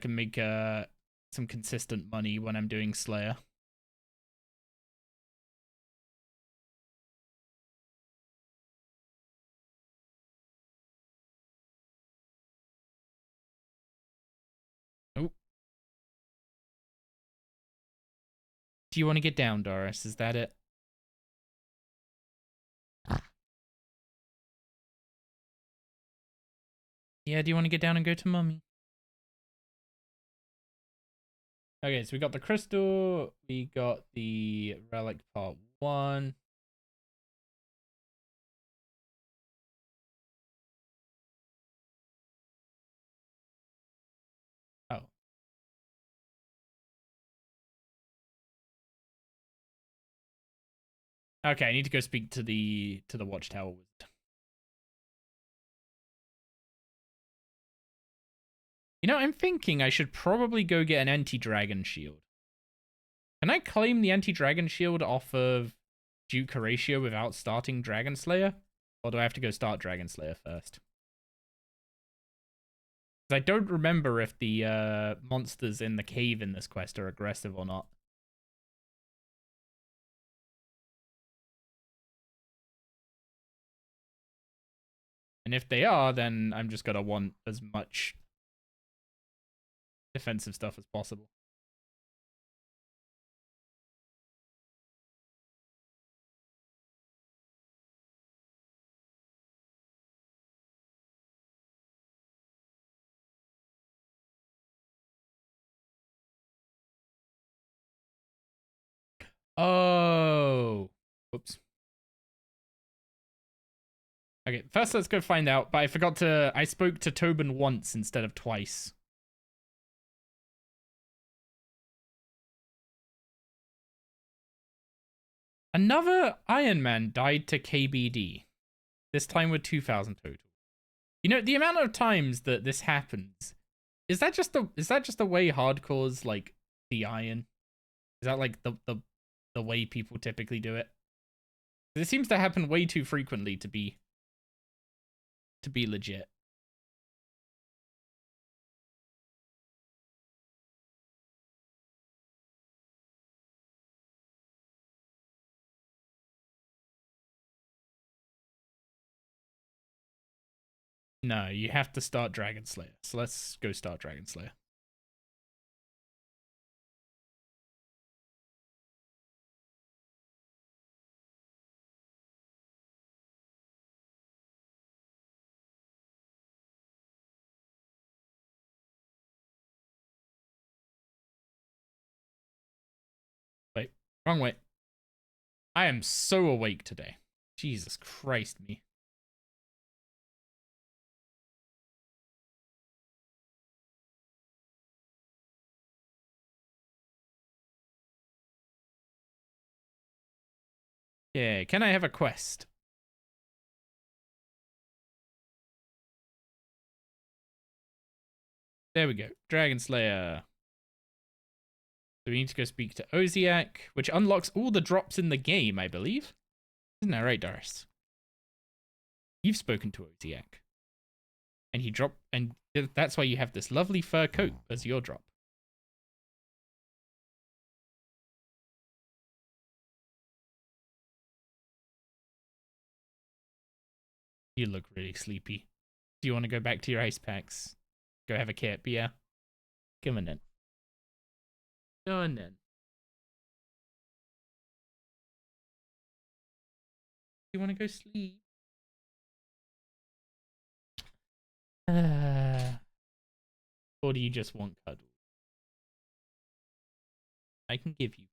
make some consistent money when I'm doing Slayer. Oh. Do you want to get down, Doris? Is that it? Yeah, do you want to get down and go to mummy? Okay, so we got the crystal, we got the relic part 1. Oh. Okay, I need to go speak to the watchtower wizard. You know, I'm thinking I should probably go get an anti-dragon shield. Can I claim the anti-dragon shield off of Duke Horatio without starting Dragon Slayer? Or do I have to go start Dragon Slayer first? I don't remember if the monsters in the cave in this quest are aggressive or not. And if they are, then I'm just gonna want as much defensive stuff as possible. Oh. Oops. Okay, first let's go find out, but I spoke to Tobin once instead of twice. Another Ironman died to KBD. This time with 2,000 total. You know, the amount of times that this happens, is that just the way hardcore's like the iron? Is that like the way people typically do it? It seems to happen way too frequently to be legit. No, you have to start Dragon Slayer. So let's go start Dragon Slayer. Wait, wrong way. I am so awake today. Jesus Christ me. Yeah, can I have a quest? There we go. Dragon Slayer. So we need to go speak to Oziak, which unlocks all the drops in the game, I believe. Isn't that right, Doris? You've spoken to Oziak. And he dropped, and that's why you have this lovely fur coat as your drop. You look really sleepy. Do you want to go back to your ice packs? Go have a kip, yeah? Come on then. Go on then. You want to go sleep? Or do you just want cuddle? I can give you.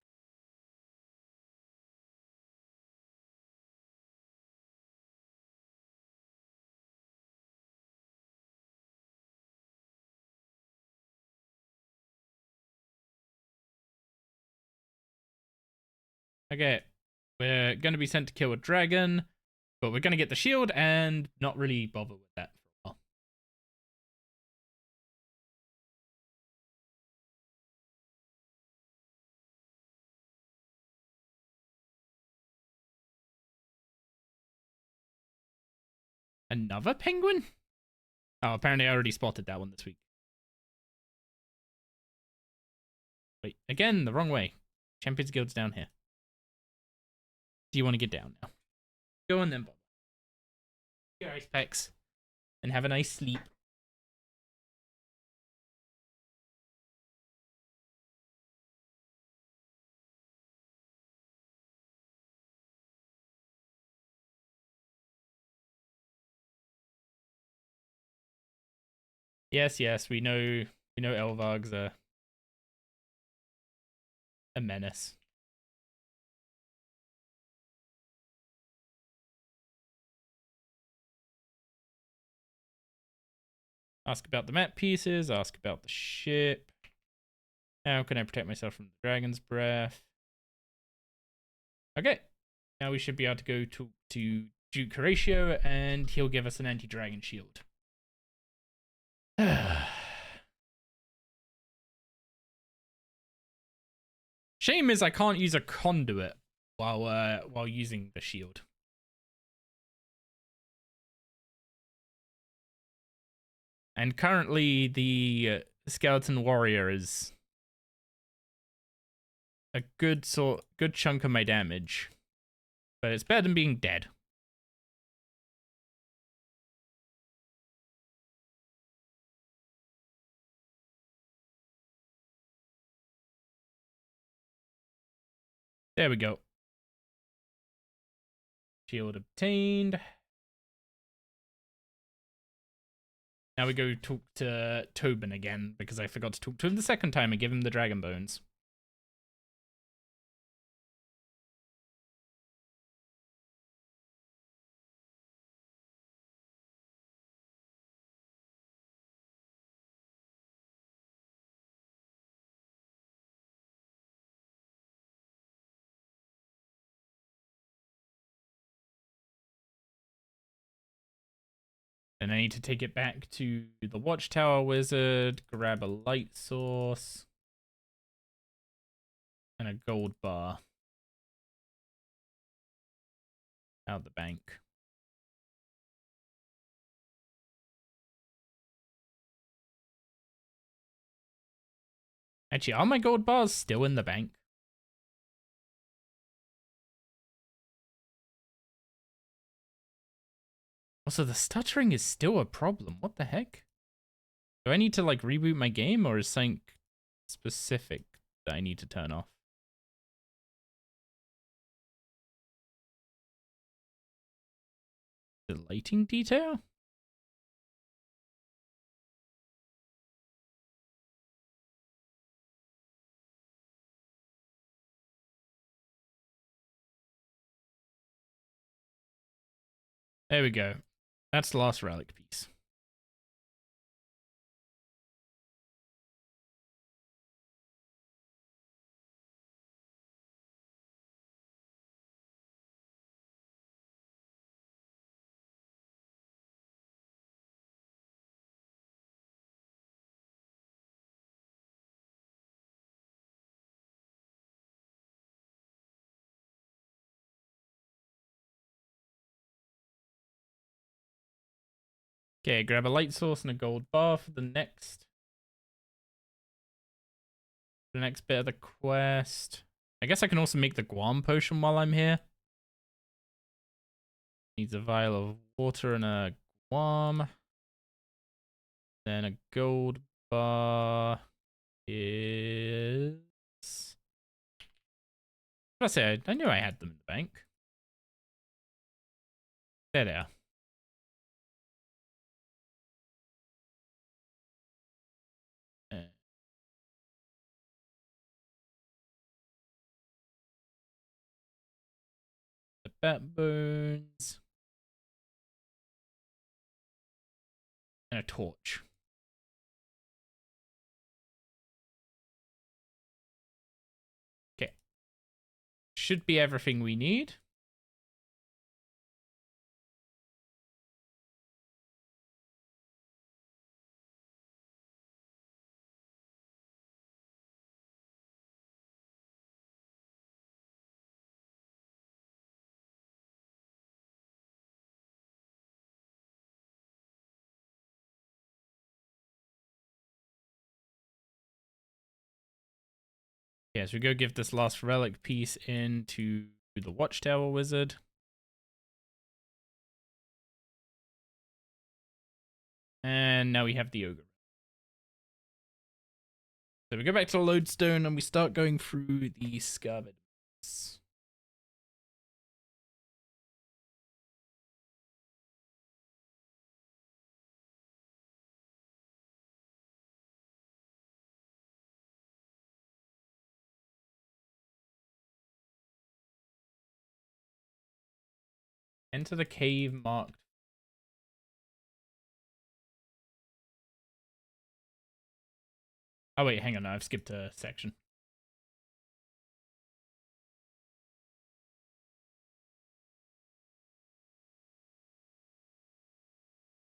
Okay, we're going to be sent to kill a dragon, but we're going to get the shield and not really bother with that for a while. Another penguin? Oh, apparently I already spotted that one this week. Wait, again, the wrong way. Champions Guild's down here. Do you want to get down now? Go on then, Bob. Your ice packs and have a nice sleep. Yes, we know Elvarg's a menace. Ask about the map pieces, ask about the ship. How can I protect myself from the dragon's breath? Okay. Now we should be able to go to Duke Horatio and he'll give us an anti-dragon shield. Shame is I can't use a conduit while using the shield. And currently the skeleton warrior is a good chunk of my damage. But it's better than being dead. There we go. Shield obtained. Now we go talk to Tobin again, because I forgot to talk to him the second time and give him the dragon bones. Then I need to take it back to the Watchtower Wizard, grab a light source, and a gold bar out the bank. Actually, are my gold bars still in the bank? Also, the stuttering is still a problem. What the heck? Do I need to, like, reboot my game, or is something specific that I need to turn off? The lighting detail? There we go. That's the last relic piece. Okay, grab a light source and a gold bar for the next bit of the quest. I guess I can also make the Guam potion while I'm here. Needs a vial of water and a Guam. Then a gold bar is... What did I say? I knew I had them in the bank. There they are. The bat bones. And a torch. Okay. Should be everything we need. Yeah, so we go give this last relic piece into the Watchtower Wizard. And now we have the Ogre. So we go back to the Lodestone and we start going through the Scarvid. Enter the cave marked. Oh wait, hang on, I've skipped a section.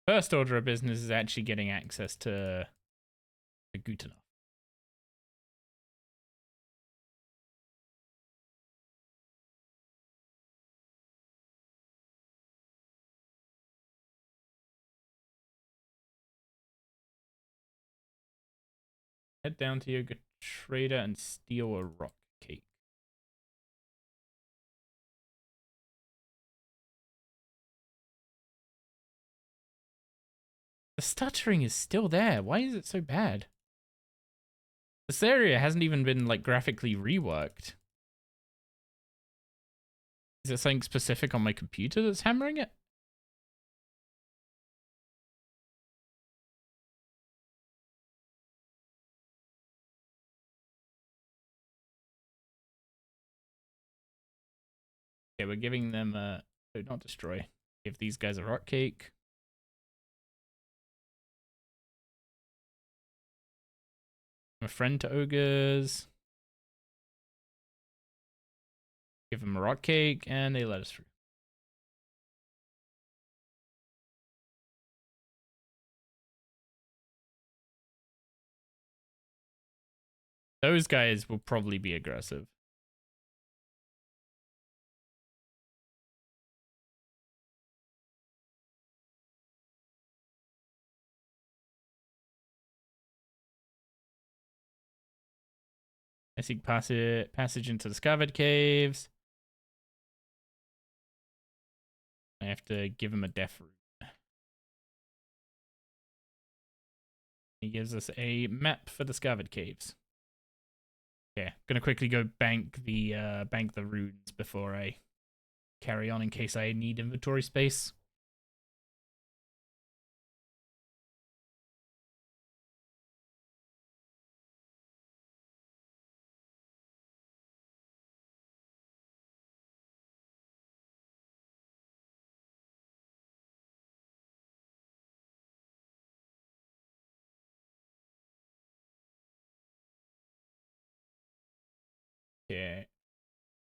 First order of business is actually getting access to Gutenov. Head down to Yoga Trader and steal a rock cake. The stuttering is still there. Why is it so bad? This area hasn't even been like graphically reworked. Is it something specific on my computer that's hammering it? Okay, we're giving them do not destroy. Give these guys a rock cake. I'm a friend to ogres. Give them a rock cake, and they let us through. Those guys will probably be aggressive. I seek passage into the Scavid Caves. I have to give him a death route. He gives us a map for the Scavid Caves. Yeah, gonna quickly go bank the runes before I carry on in case I need inventory space.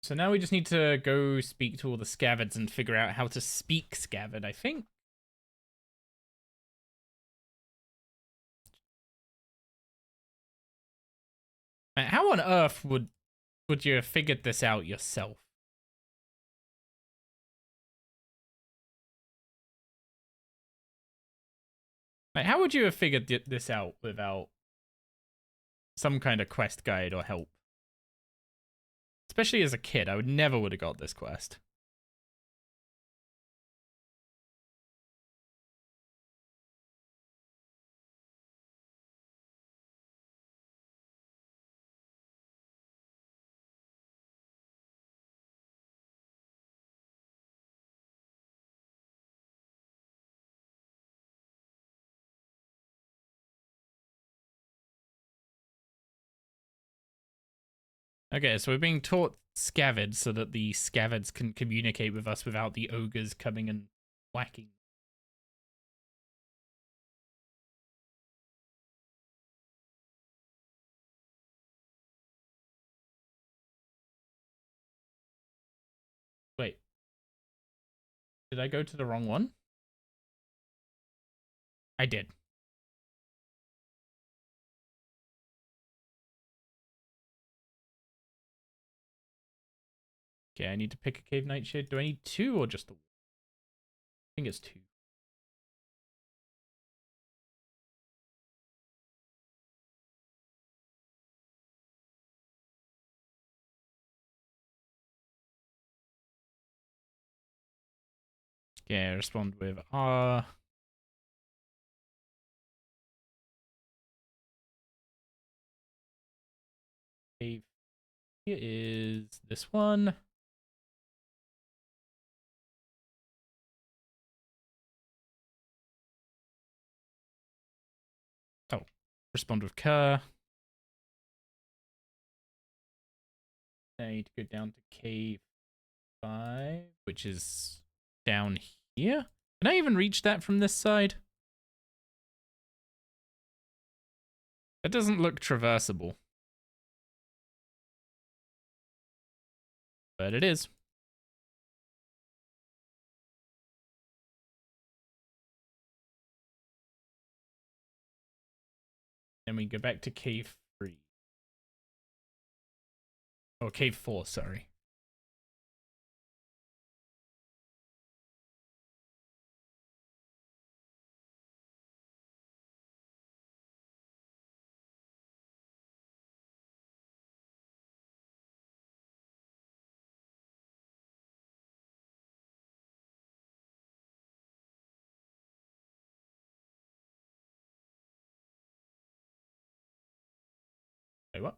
So now we just need to go speak to all the scavards and figure out how to speak scavard, I think. How on earth would you have figured this out yourself? Like, how would you have figured this out without some kind of quest guide or help? Especially as a kid, I never would have got this quest. Okay, so we're being taught scavard so that the scavards can communicate with us without the ogres coming and whacking. Wait. Did I go to the wrong one? I did. Okay, I need to pick a cave nightshade. Do I need two or just the one? I think it's two. Okay, respond with R. Cave. Here is this one. Oh, respond with Kerr. I need to go down to cave 5, which is down here. Can I even reach that from this side? That doesn't look traversable. But it is. Then we go back to cave 3. Oh, cave 4, sorry. Wait, what?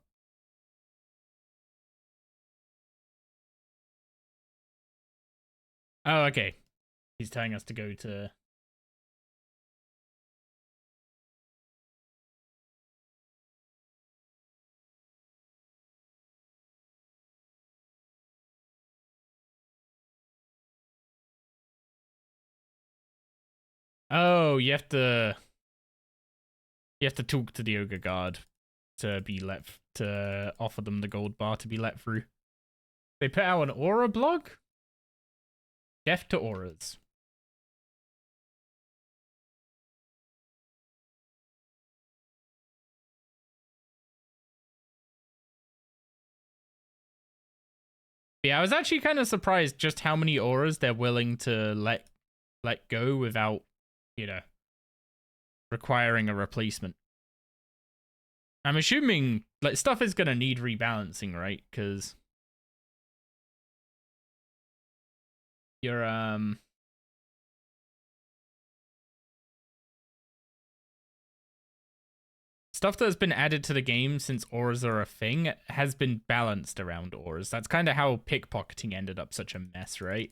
Oh, okay. He's telling us to go to... Oh, you have to... You have to talk to the ogre guard to be let... to offer them the gold bar to be let through. They put out an aura blog? Death to auras. Yeah, I was actually kind of surprised just how many auras they're willing to let go without, you know, requiring a replacement. I'm assuming like stuff is gonna need rebalancing, right? Because you're stuff that's been added to the game since auras are a thing has been balanced around auras. That's kind of how pickpocketing ended up such a mess, right?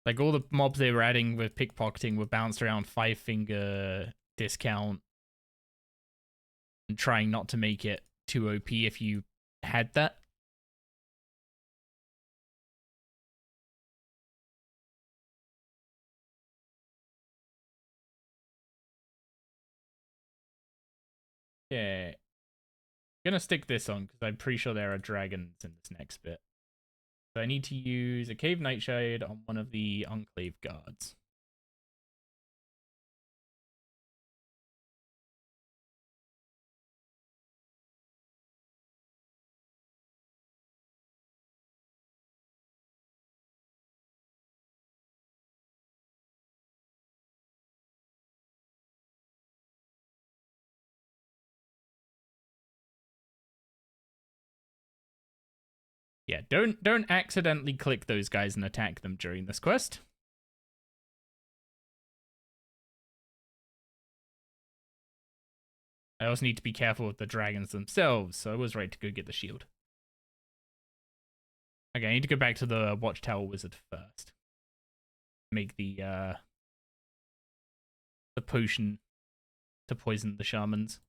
Like all the mobs they were adding with pickpocketing were balanced around 5-finger discount and trying not to make it too OP if you had that. Yeah. gonna stick this on because I'm pretty sure there are dragons in this next bit. So I need to use a cave nightshade on one of the enclave guards. Yeah, don't accidentally click those guys and attack them during this quest. I also need to be careful with the dragons themselves, so I was right to go get the shield. Okay, I need to go back to the Watchtower Wizard first. Make the potion to poison the shamans.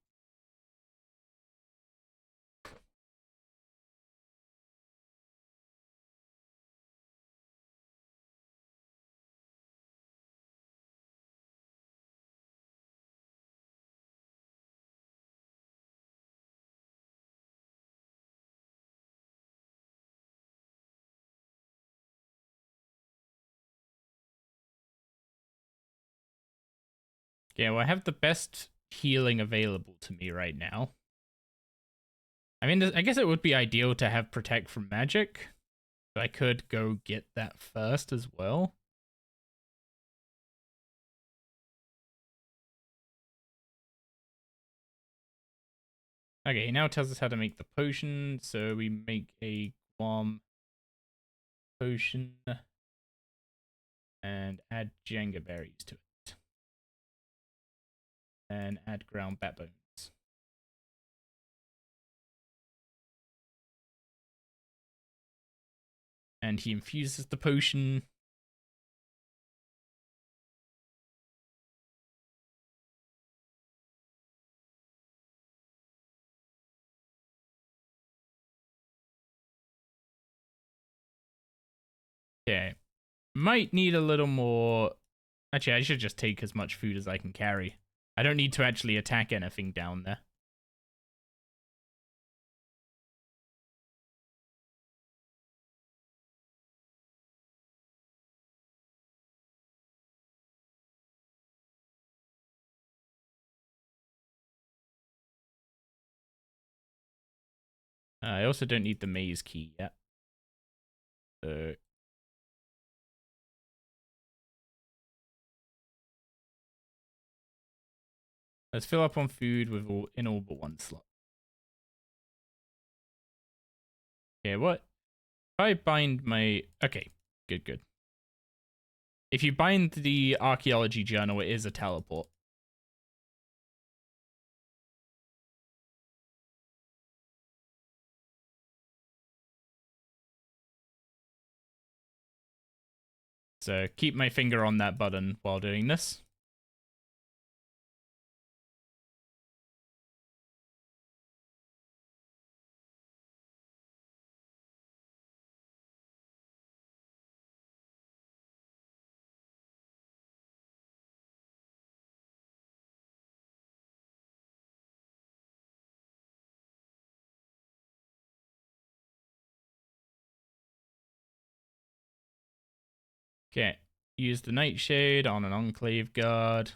Yeah, well, I have the best healing available to me right now. I mean, I guess it would be ideal to have Protect from Magic. So I could go get that first as well. Okay, he now tells us how to make the potion. So we make a Guam potion and add Jenga berries to it. And add ground backbones. And he infuses the potion. Okay. Might need a little more. Actually, I should just take as much food as I can carry. I don't need to actually attack anything down there. I also don't need the maze key yet. So let's fill up on food with in all but one slot. Okay, what? If I bind my... Okay, good. If you bind the archaeology journal, it is a teleport. So keep my finger on that button while doing this. Okay, use the nightshade on an enclave guard.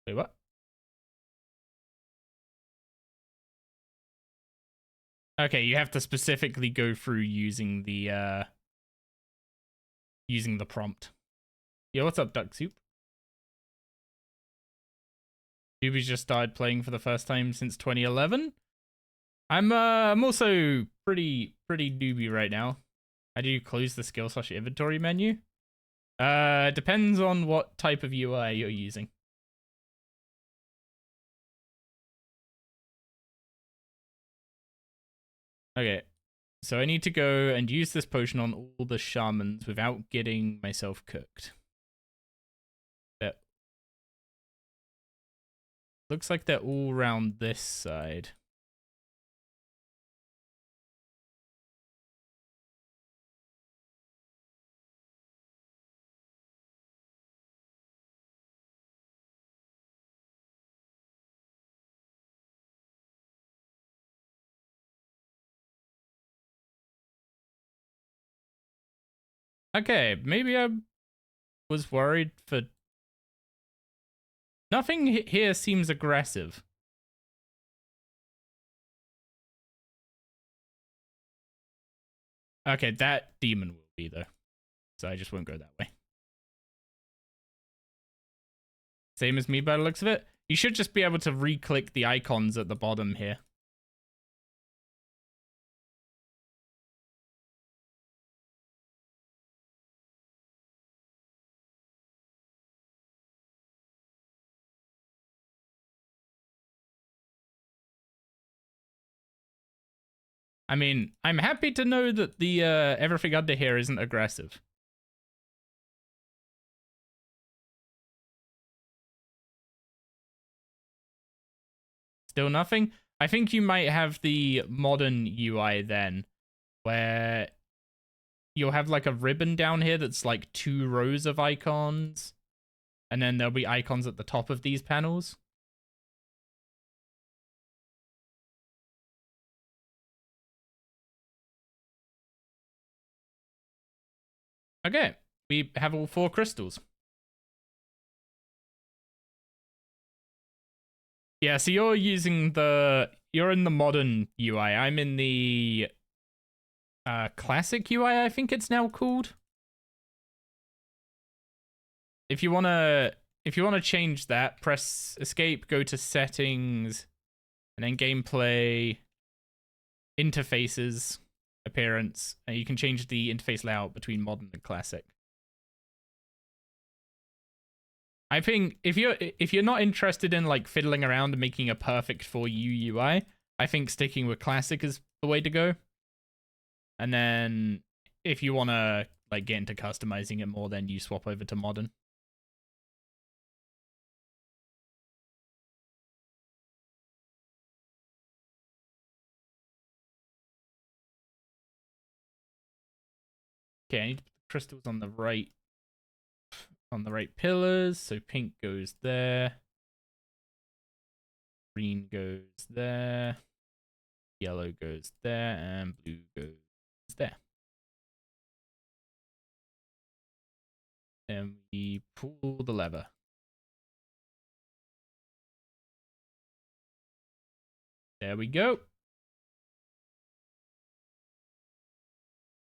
Wait, what? Okay, you have to specifically go through using the prompt. Yeah, what's up, Duck Soup? Doobie's just started playing for the first time since 2011. I'm also pretty doobie right now. How do you close the skill / inventory menu? Depends on what type of UI you're using. Okay, so I need to go and use this potion on all the shamans without getting myself cooked. That looks like they're all around this side. Okay, maybe I was worried for... Nothing here seems aggressive. Okay, that demon will be, though. So I just won't go that way. Same as me by the looks of it. You should just be able to re-click the icons at the bottom here. I mean, I'm happy to know that the everything under here isn't aggressive. Still nothing? I think you might have the modern UI then, where you'll have like a ribbon down here that's like 2 rows of icons, and then there'll be icons at the top of these panels. Okay, we have all 4 crystals. Yeah, so you're using you're in the modern UI. I'm in the classic UI, I think it's now called. If you wanna change that, press escape, go to settings, and then gameplay, interfaces, appearance, and you can change the interface layout between modern and classic. I think if you're not interested in like fiddling around and making a perfect for you UI, I think sticking with classic is the way to go. And then if you want to like get into customizing it more, then you swap over to modern. Okay, I need to put the crystals on the right pillars. So pink goes there. Green goes there. Yellow goes there, and blue goes there. Then we pull the lever. There we go.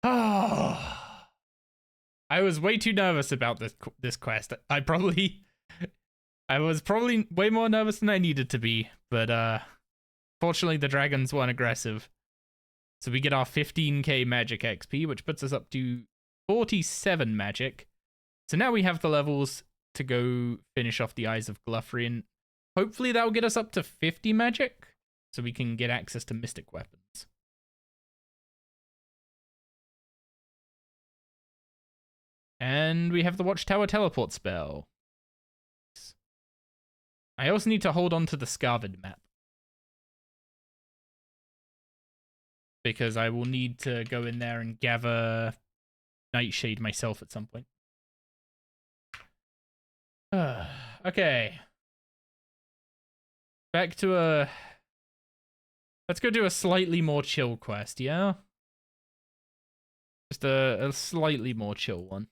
Oh, I was way too nervous about this quest. I was probably way more nervous than I needed to be, but fortunately the dragons weren't aggressive. So we get our 15k magic XP, which puts us up to 47 magic. So now we have the levels to go finish off the Eyes of Glufrian. Hopefully that will get us up to 50 magic, so we can get access to mystic weapons. And we have the Watchtower teleport spell. I also need to hold on to the Scarvid map, because I will need to go in there and gather Nightshade myself at some point. Okay. Back to a... Let's go do a slightly more chill quest, yeah? Just a slightly more chill one.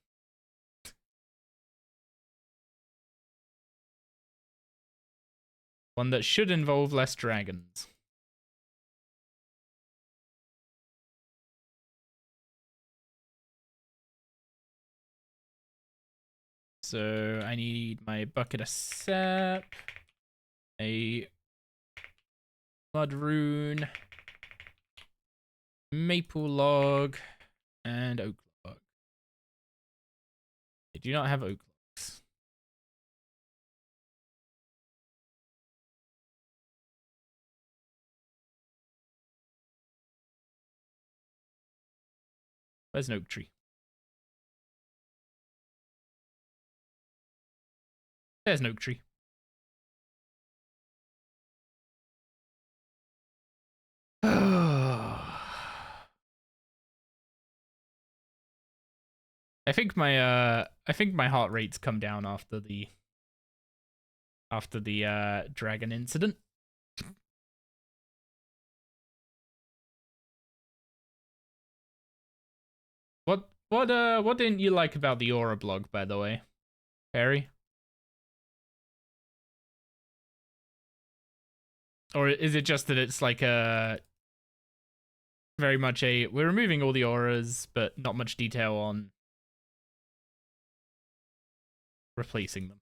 One that should involve less dragons. So I need my bucket of sap, a mud rune, maple log, and oak log. I do not have oak logs. Where's an oak tree? There's an oak tree. I think my heart rate's come down after the dragon incident. what didn't you like about the Aura blog, by the way, Perry? Or is it just that it's like a very much a we're removing all the auras, but not much detail on replacing them?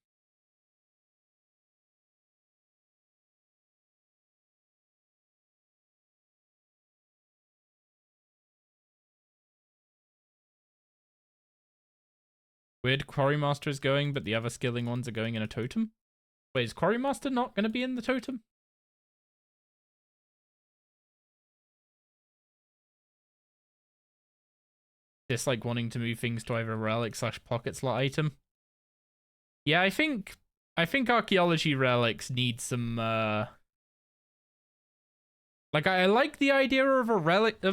Weird, Quarry Master is going, but the other skilling ones are going in a totem? Wait, is Quarry Master not going to be in the totem? Just like wanting to move things to either relic / pocket slot item. Yeah, I think archaeology relics need some like I like the idea of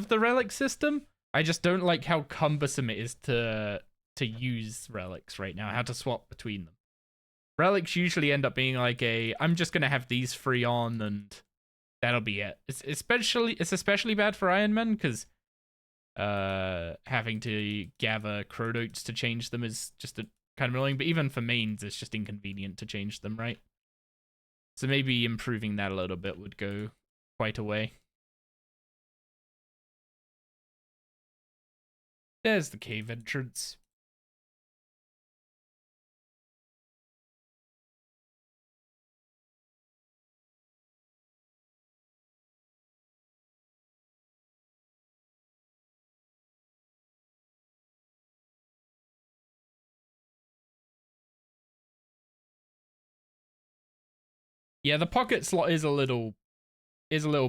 the relic system. I just don't like how cumbersome it is to use relics right now, how to swap between them. Relics usually end up being like I'm just gonna have these free on and that'll be it. It's especially bad for Ironman because having to gather chronotes to change them is just kind of annoying, but even for mains it's just inconvenient to change them, right? So maybe improving that a little bit would go quite a way. There's the cave entrance. Yeah, the pocket slot is a little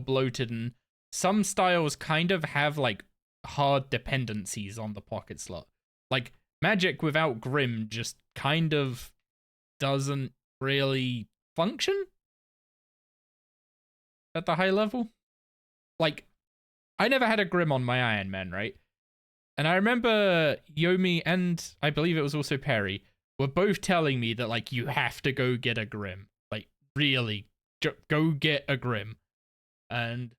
bloated, and some styles kind of have like hard dependencies on the pocket slot. Like magic without Grim just kind of doesn't really function at the high level. Like I never had a Grim on my Iron Man, right? And I remember Yomi and I believe it was also Perry were both telling me that like you have to go get a Grim. Like really go get a Grim. And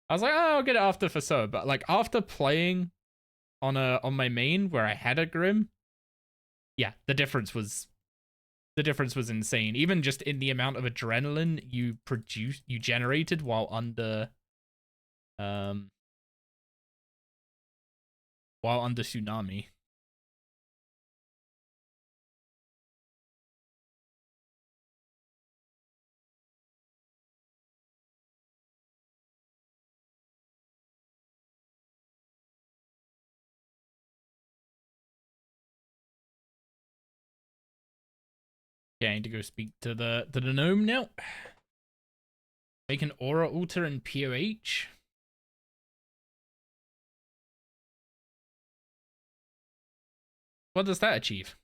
I was like, oh, I'll get it after for so. But like after playing on my main where I had a Grim, yeah, the difference was insane. Even just in the amount of adrenaline you generated while under Tsunami. Yeah, I need to go speak to the gnome now. Make an aura altar in POH. What does that achieve?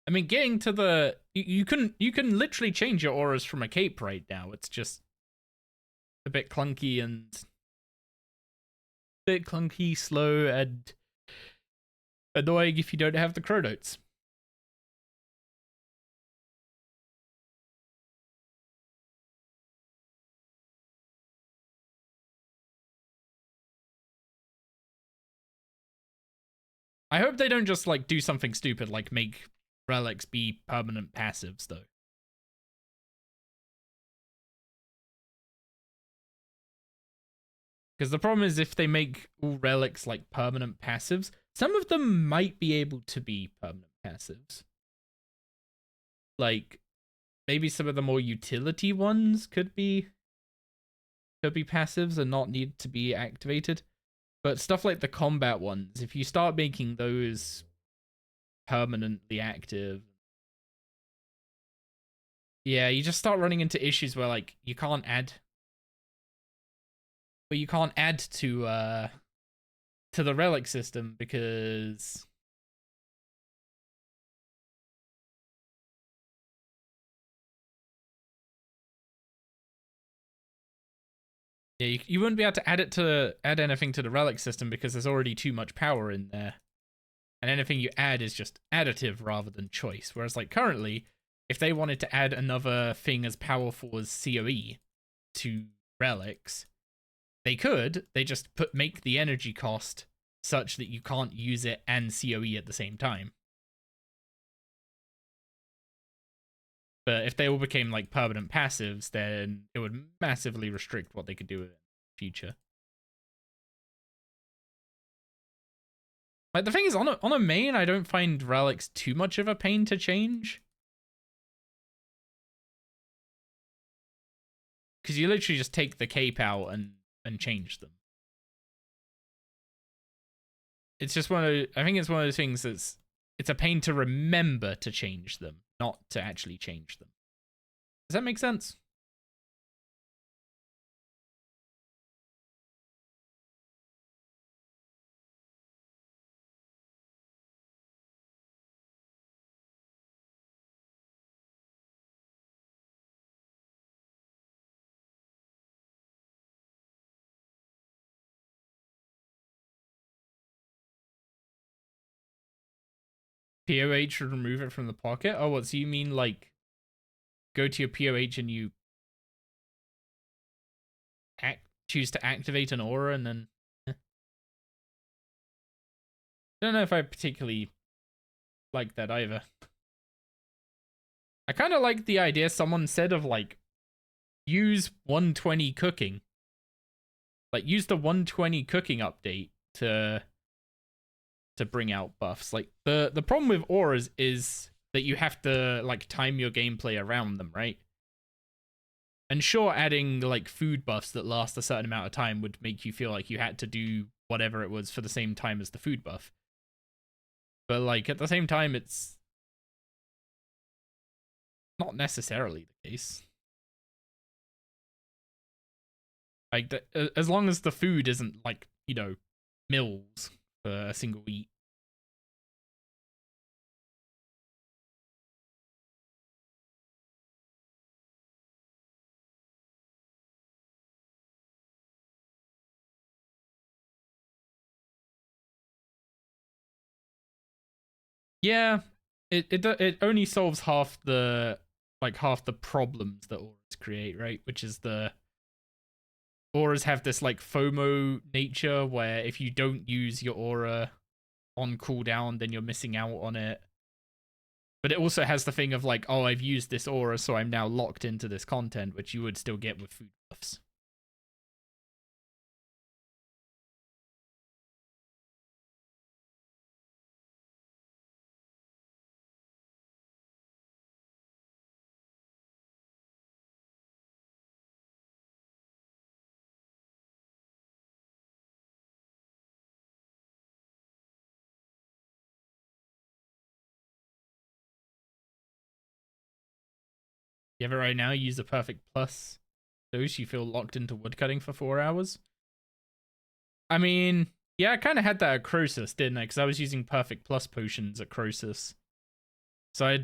I mean, getting to the you can literally change your auras from a cape right now. It's just a bit clunky slow, and annoying if you don't have the chronotes. I hope they don't just like do something stupid like make relics be permanent passives though. Because the problem is if they make all relics like permanent passives, some of them might be able to be permanent passives. Like maybe some of the more utility ones could be passives and not need to be activated. But stuff like the combat ones, if you start making those permanently active, yeah, you just start running into issues where like you can't add to the relic system because yeah, you wouldn't be able to add anything to the relic system because there's already too much power in there. And anything you add is just additive rather than choice. Whereas like currently, if they wanted to add another thing as powerful as COE to relics, they could. They just make the energy cost such that you can't use it and COE at the same time. But if they all became like permanent passives, then it would massively restrict what they could do in the future. Like the thing is, on a main, I don't find relics too much of a pain to change. Because you literally just take the cape out and change them. It's just I think it's one of those things that's, it's a pain to remember to change them, not to actually change them. Does that make sense? POH would remove it from the pocket? Oh, what, so you mean like go to your POH and you choose to activate an aura and then... I don't know if I particularly like that either. I kind of like the idea someone said of like, use 120 cooking. Like, use the 120 cooking update to bring out buffs. Like, the problem with auras is that you have to like time your gameplay around them, right? And sure, adding like food buffs that last a certain amount of time would make you feel like you had to do whatever it was for the same time as the food buff. But like at the same time, it's not necessarily the case. Like, as long as the food isn't like, you know, mils for a single eat. Yeah, it only solves half the problems that auras create, right? Which is the auras have this like FOMO nature where if you don't use your aura on cooldown, then you're missing out on it. But it also has the thing of like, oh, I've used this aura, so I'm now locked into this content, which you would still get with food buffs. You ever right now use the perfect plus dose, you feel locked into woodcutting for 4 hours? I mean, yeah, I kind of had that at Croesus, didn't I? Because I was using perfect plus potions at Croesus. So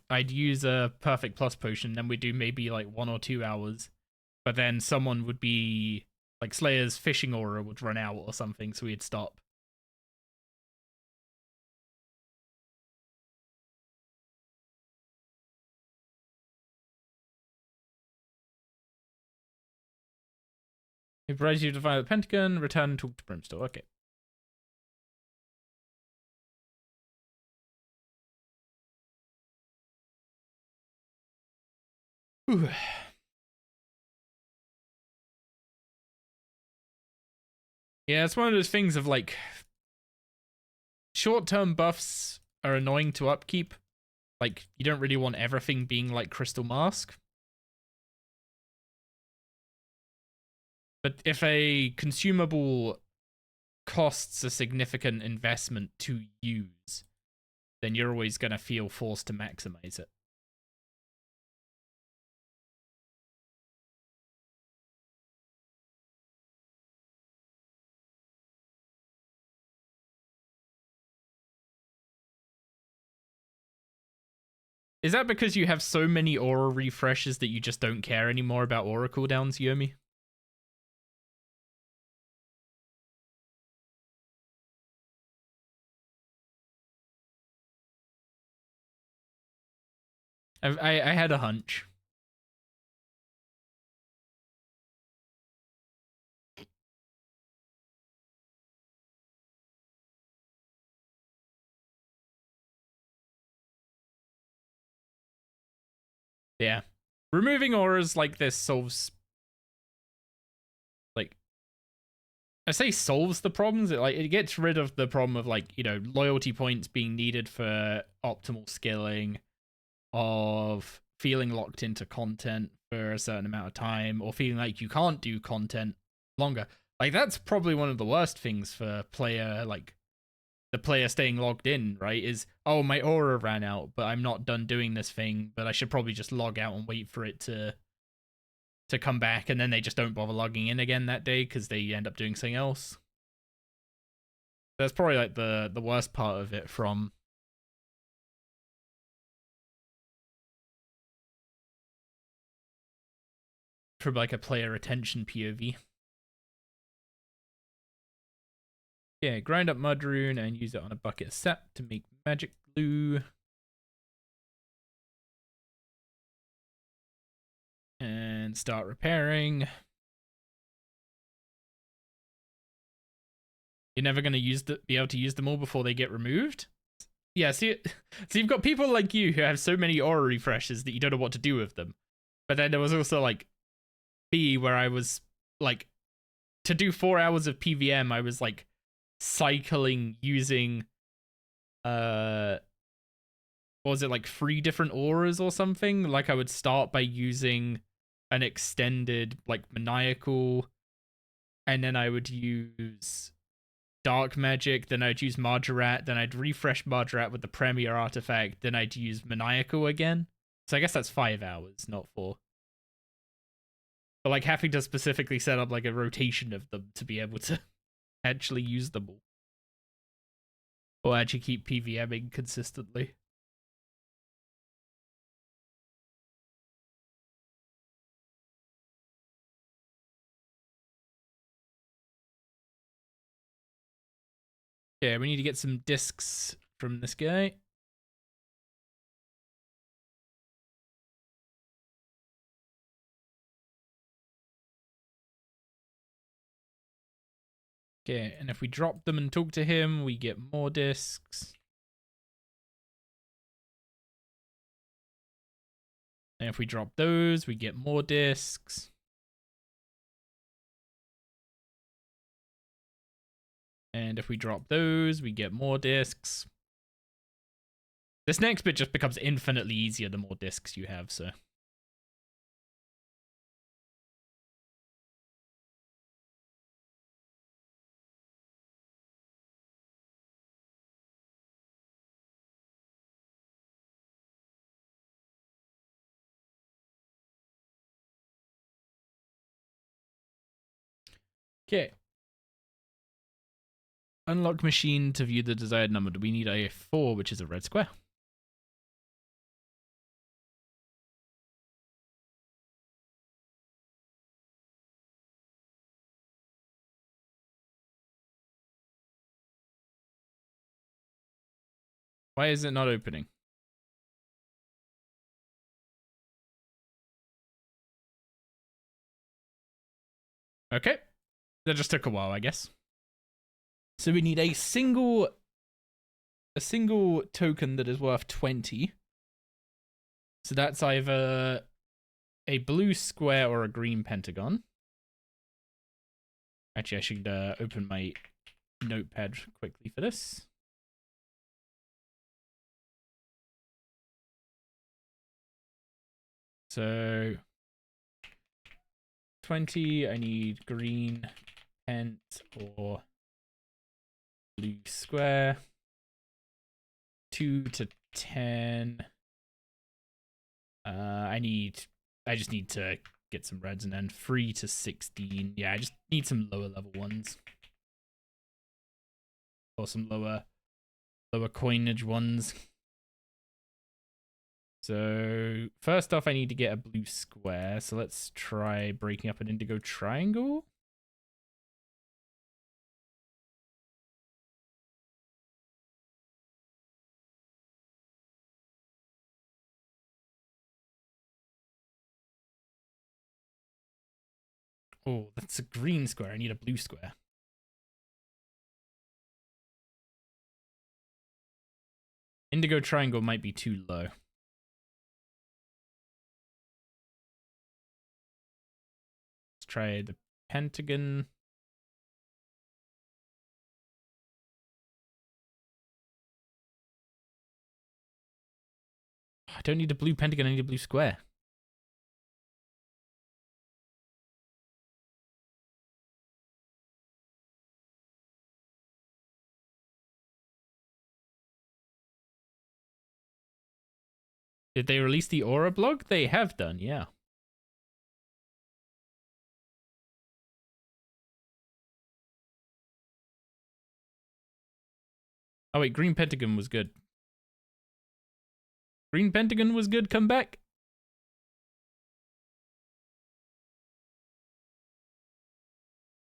I'd use a perfect plus potion, then we'd do maybe like 1 or 2 hours. But then someone would be like Slayer's fishing aura would run out or something, so we'd stop. It provides you to fire the Pentagon, return and talk to Brimstone. Okay. Ooh. Yeah, it's one of those things of like, short-term buffs are annoying to upkeep. Like, you don't really want everything being like Crystal Mask. But if a consumable costs a significant investment to use, then you're always going to feel forced to maximize it. Is that because you have so many aura refreshes that you just don't care anymore about aura cooldowns, Yomi? I had a hunch. Yeah. Removing auras like this solves, like, I say solves the problems. It gets rid of the problem of, like, you know, loyalty points being needed for optimal skilling, of feeling locked into content for a certain amount of time, or feeling like you can't do content longer. Like, that's probably one of the worst things for player, like, the player staying logged in, right? Is, oh, my aura ran out, but I'm not done doing this thing, but I should probably just log out and wait for it to come back, and then they just don't bother logging in again that day because they end up doing something else. That's probably like the worst part of it from like a player retention POV. Yeah, grind up mud rune and use it on a bucket sap to make magic glue. And start repairing. You're never going to be able to use them all before they get removed? Yeah, see, so you've got people like you who have so many aura refreshes that you don't know what to do with them. But then there was also, like, B, where I was, like, to do 4 hours of PVM, I was, like, cycling using, what was it, like 3 different auras or something? Like, I would start by using an extended, like, maniacal, and then I would use dark magic, then I'd use Margaret, then I'd refresh Margaret with the premier artifact, then I'd use maniacal again. So I guess that's 5 hours, not 4. But, like, having to specifically set up, like, a rotation of them to be able to actually use them all. Or actually keep PVMing consistently. Yeah, we need to get some discs from this guy. Okay, and if we drop them and talk to him, we get more discs. And if we drop those, we get more discs. And if we drop those, we get more discs. This next bit just becomes infinitely easier the more discs you have, so. Okay. Unlock machine to view the desired number. Do we need a 4, which is a red square? Why is it not opening? Okay. That just took a while, I guess. So we need a single token that is worth 20. So that's either a blue square or a green pentagon. Actually, I should open my notepad quickly for this. So 20, I need green pent or blue square. 2 to 10. I just need to get some reds, and then 3 to 16. Yeah, I just need some lower level ones. Or some lower coinage ones. So first off, I need to get a blue square. So let's try breaking up an indigo triangle. Oh, that's a green square. I need a blue square. Indigo triangle might be too low. Let's try the pentagon. I don't need a blue pentagon, I need a blue square. Did they release the Aura blog? They have done, yeah. Oh wait, Green Pentagon was good. Green Pentagon was good, come back.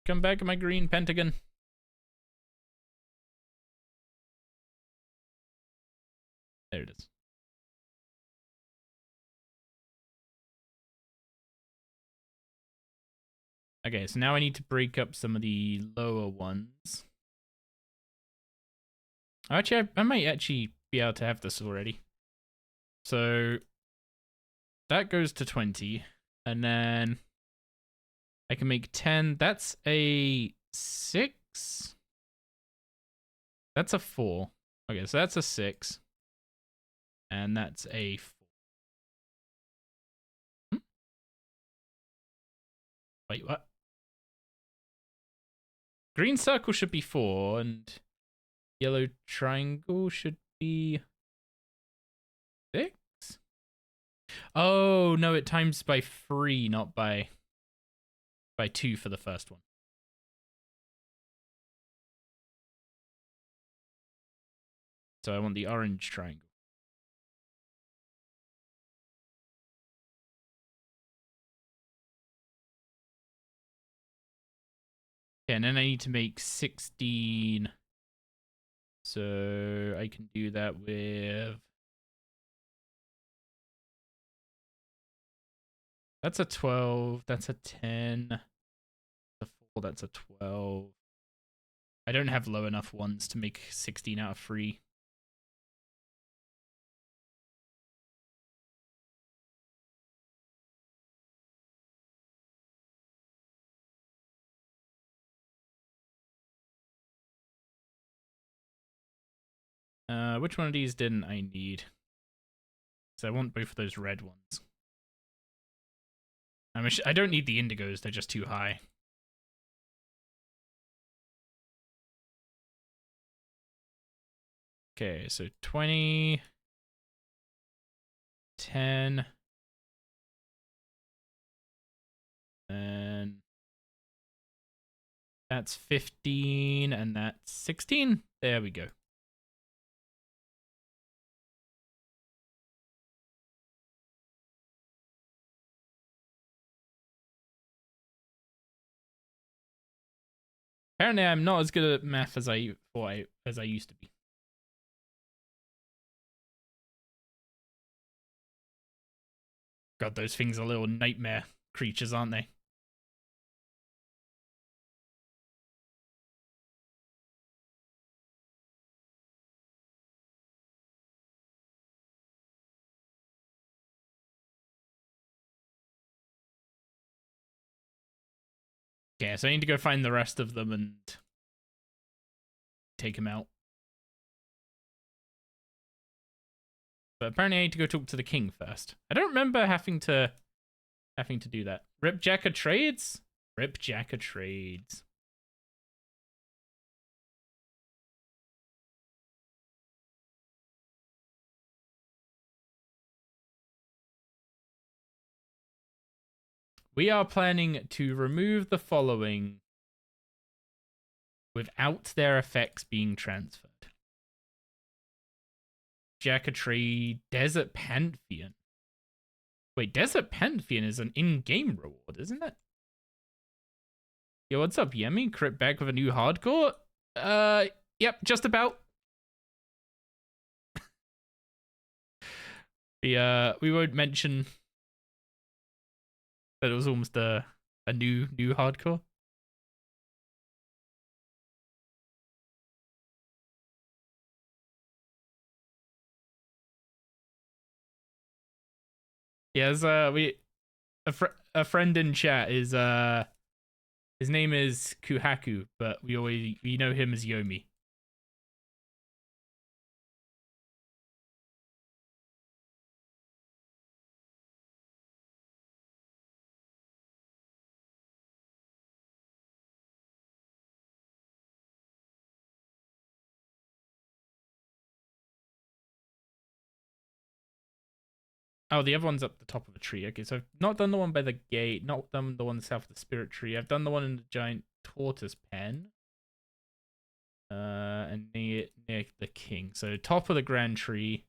Come back, my Green Pentagon. There it is. Okay, so now I need to break up some of the lower ones. Actually, I might actually be able to have this already. So that goes to 20, and then I can make 10. That's a 6. That's a 4. Okay, so that's a 6. And that's a 4. Wait, what? Green circle should be 4, and yellow triangle should be 6? Oh, no, it times by 3, not by 2 for the first one. So I want the orange triangle. Okay, and then I need to make 16. So I can do that with... That's a 12. That's a 10. A 4. That's a 12. I don't have low enough ones to make 16 out of 3. Which one of these didn't I need? So I want both of those red ones. I don't need the indigos, they're just too high. Okay, so 20, 10, and that's 15, and that's 16. There we go. Apparently, I'm not as good at math as I thought as I used to be. God, those things are little nightmare creatures, aren't they? Okay, so I need to go find the rest of them and take them out. But apparently I need to go talk to the king first. I don't remember having to do that. Ripjacker trades? Ripjacker trades. We are planning to remove the following without their effects being transferred. Jacker trade, Desert Pantheon. Wait, Desert Pantheon is an in-game reward, isn't it? Yo, what's up, Yemi? Crit back with a new hardcore? Yep, just about. We won't mention that it was almost a new hardcore. Yeah, a friend in chat is his name is Kuhaku, but we know him as Yomi. Oh, the other one's up the top of a tree. Okay, so I've not done the one by the gate, not done the one south of the spirit tree. I've done the one in the giant tortoise pen. And near the king. So top of the grand tree.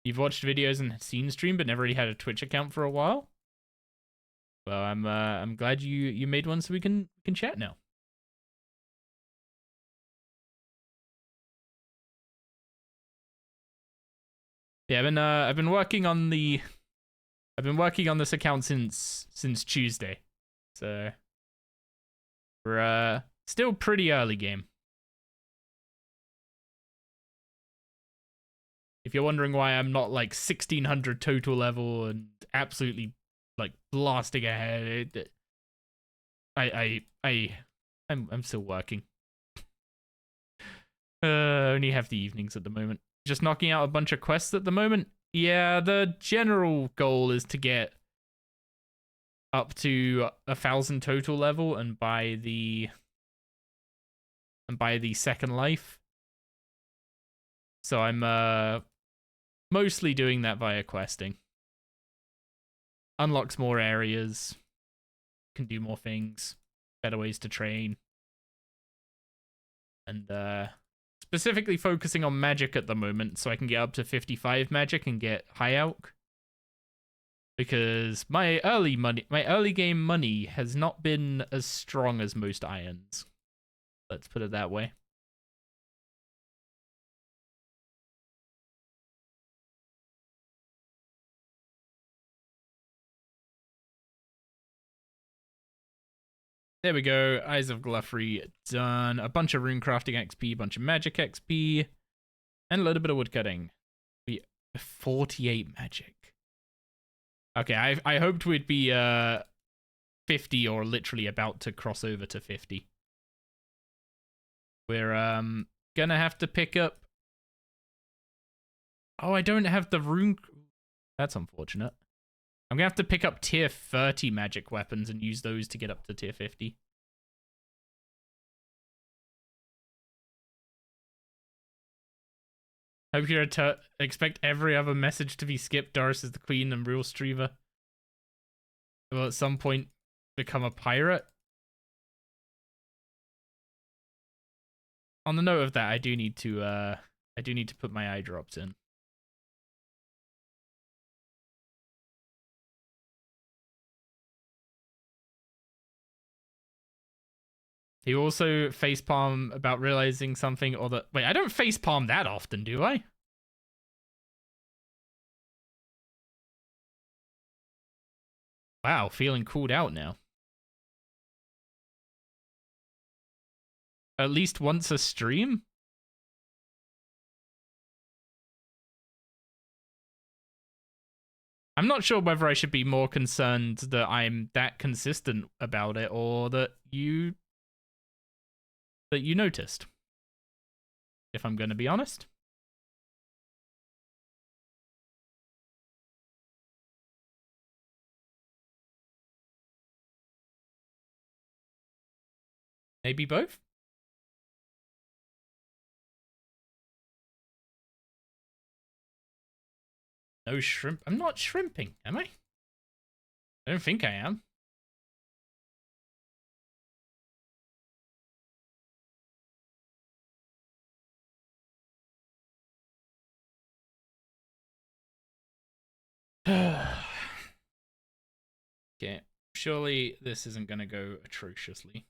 You've watched videos and seen stream, but never really had a Twitch account for a while. Well, I'm glad you made one so we can chat now. Yeah, I've been working on this account since Tuesday. So we're still pretty early game. If you're wondering why I'm not like 1600 total level and absolutely like blasting ahead, I'm still working. Only have the evenings at the moment. Just knocking out a bunch of quests at the moment. Yeah, the general goal is to get up to 1,000 total level and buy the second life. So I'm mostly doing that via questing. Unlocks more areas, can do more things, better ways to train. And specifically focusing on magic at the moment so I can get up to 55 magic and get high elk. Because my early game money has not been as strong as most irons. Let's put it that way. There we go. Eyes of Gluffrey done. A bunch of runecrafting XP, a bunch of magic XP, and a little bit of woodcutting. 48 magic. Okay, I hoped we'd be 50 or literally about to cross over to 50. We're gonna have to pick up. Oh, I don't have the rune. That's unfortunate. I'm gonna have to pick up tier 30 magic weapons and use those to get up to tier 50. Hope you expect every other message to be skipped. Doris is the queen and real Streaver will at some point become a pirate. On the note of that, I do need to put my eye drops in. He also facepalm about realizing something or that. Wait, I don't facepalm that often, do I? Wow, feeling cooled out now. At least once a stream? I'm not sure whether I should be more concerned that I'm that consistent about it or that you noticed. If I'm going to be honest. Maybe both? No shrimp. I'm not shrimping, am I? I don't think I am. Okay. Surely this isn't going to go atrociously.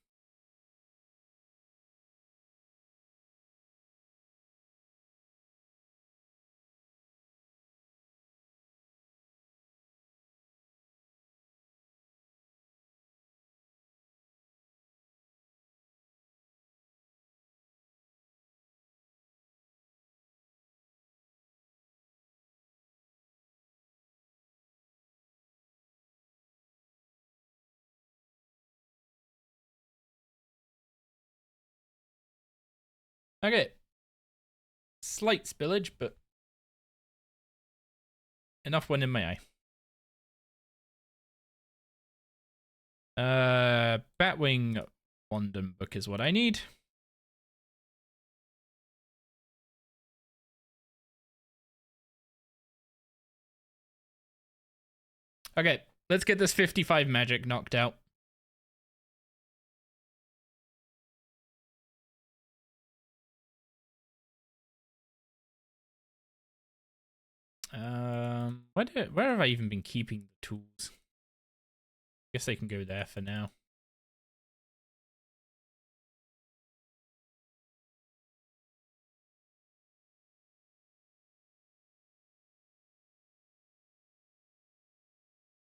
Okay. Slight spillage, but enough went in my eye. Batwing Wandom book is what I need. Okay, let's get this 55 magic knocked out. Where have I even been keeping the tools? Guess they can go there for now.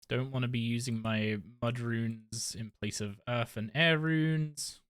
Don't want to be using my mud runes in place of earth and air runes.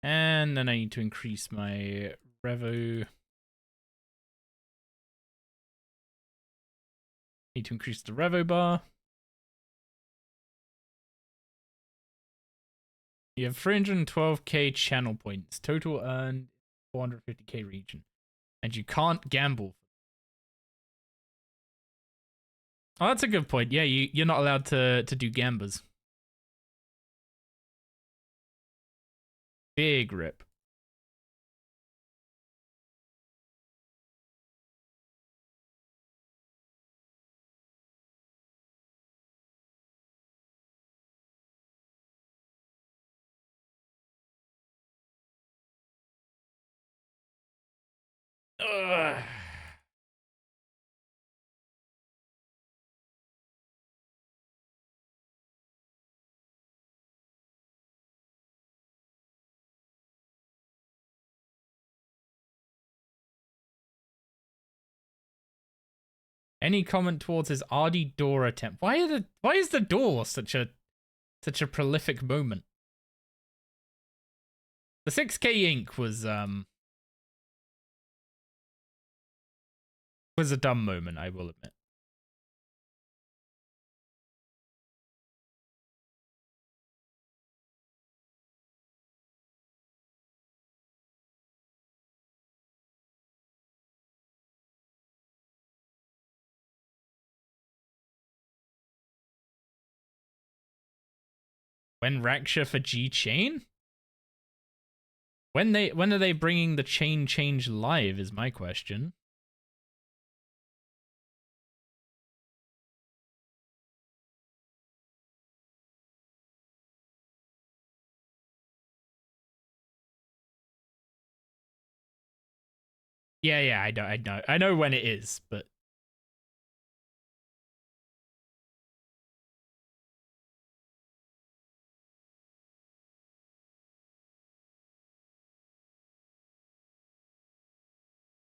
And then I need to increase my Revo. Need to increase the Revo bar. You have 312k channel points. Total earned 450k region. And you can't gamble. Oh, that's a good point. Yeah, you're not allowed to do gambas. Big rip. Ugh. Any comment towards his RD door attempt? Why is the door such a prolific moment? The 6k ink was a dumb moment, I will admit. When Raksha for G Chain? When are they bringing the chain change live is my question. Yeah, I know when it is, but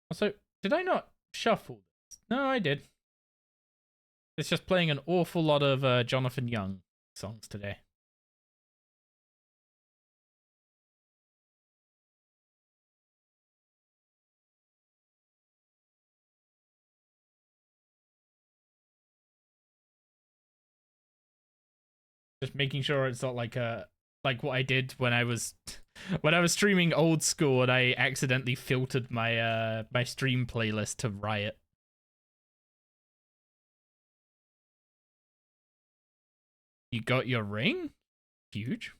also, did I not shuffle this? No, I did. It's just playing an awful lot of Jonathan Young songs today. Just making sure it's not like what I did when I was streaming old school and I accidentally filtered my my stream playlist to Riot. You got your ring? Huge.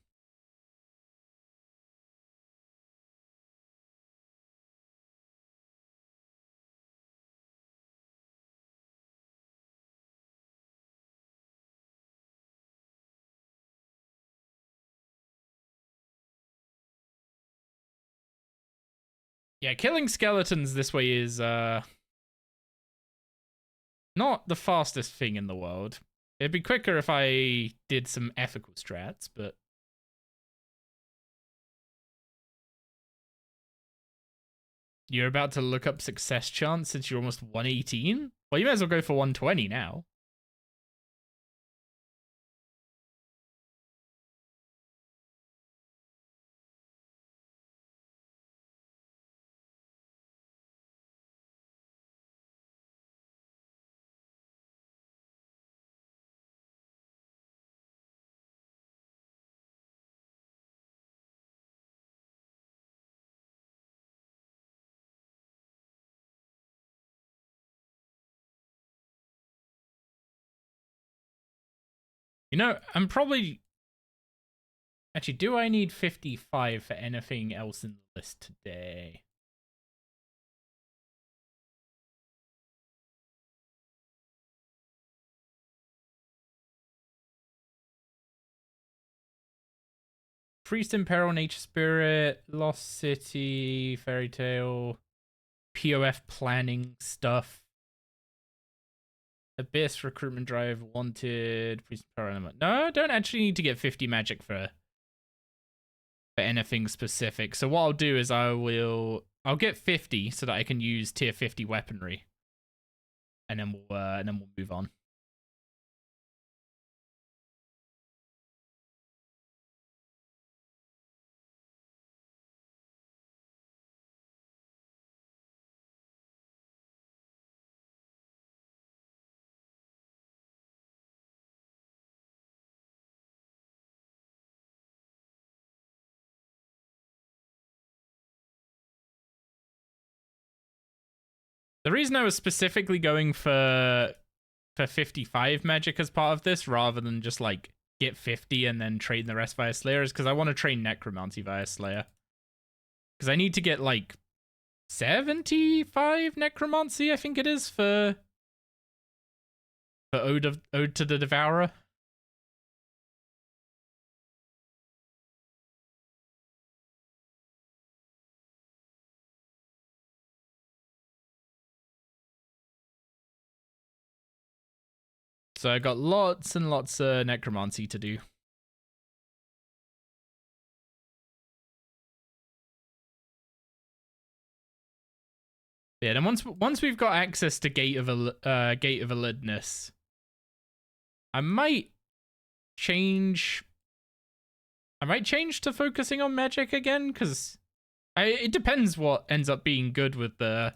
Yeah, killing skeletons this way is not the fastest thing in the world. It'd be quicker if I did some ethical strats, but you're about to look up success chance since you're almost 118? Well, you might as well go for 120 now. You know, I'm probably... Actually, do I need 55 for anything else in the list today? Priest in Peril, Nature Spirit, Lost City, Fairy Tale, POF planning stuff. Abyss, Recruitment Drive, Wanted, Priest in Peril Element. No, I don't actually need to get 50 magic for anything specific. So what I'll do is I'll get 50 so that I can use tier 50 weaponry. And then we'll move on. The reason I was specifically going for 55 magic as part of this, rather than just like get 50 and then train the rest via Slayer, is because I want to train Necromancy via Slayer. Because I need to get like 75 Necromancy, I think it is, for Ode to the Devourer. So I got lots and lots of Necromancy to do. Yeah, then once we've got access to Gate of Elidness, I might change to focusing on magic again, because it depends what ends up being good with the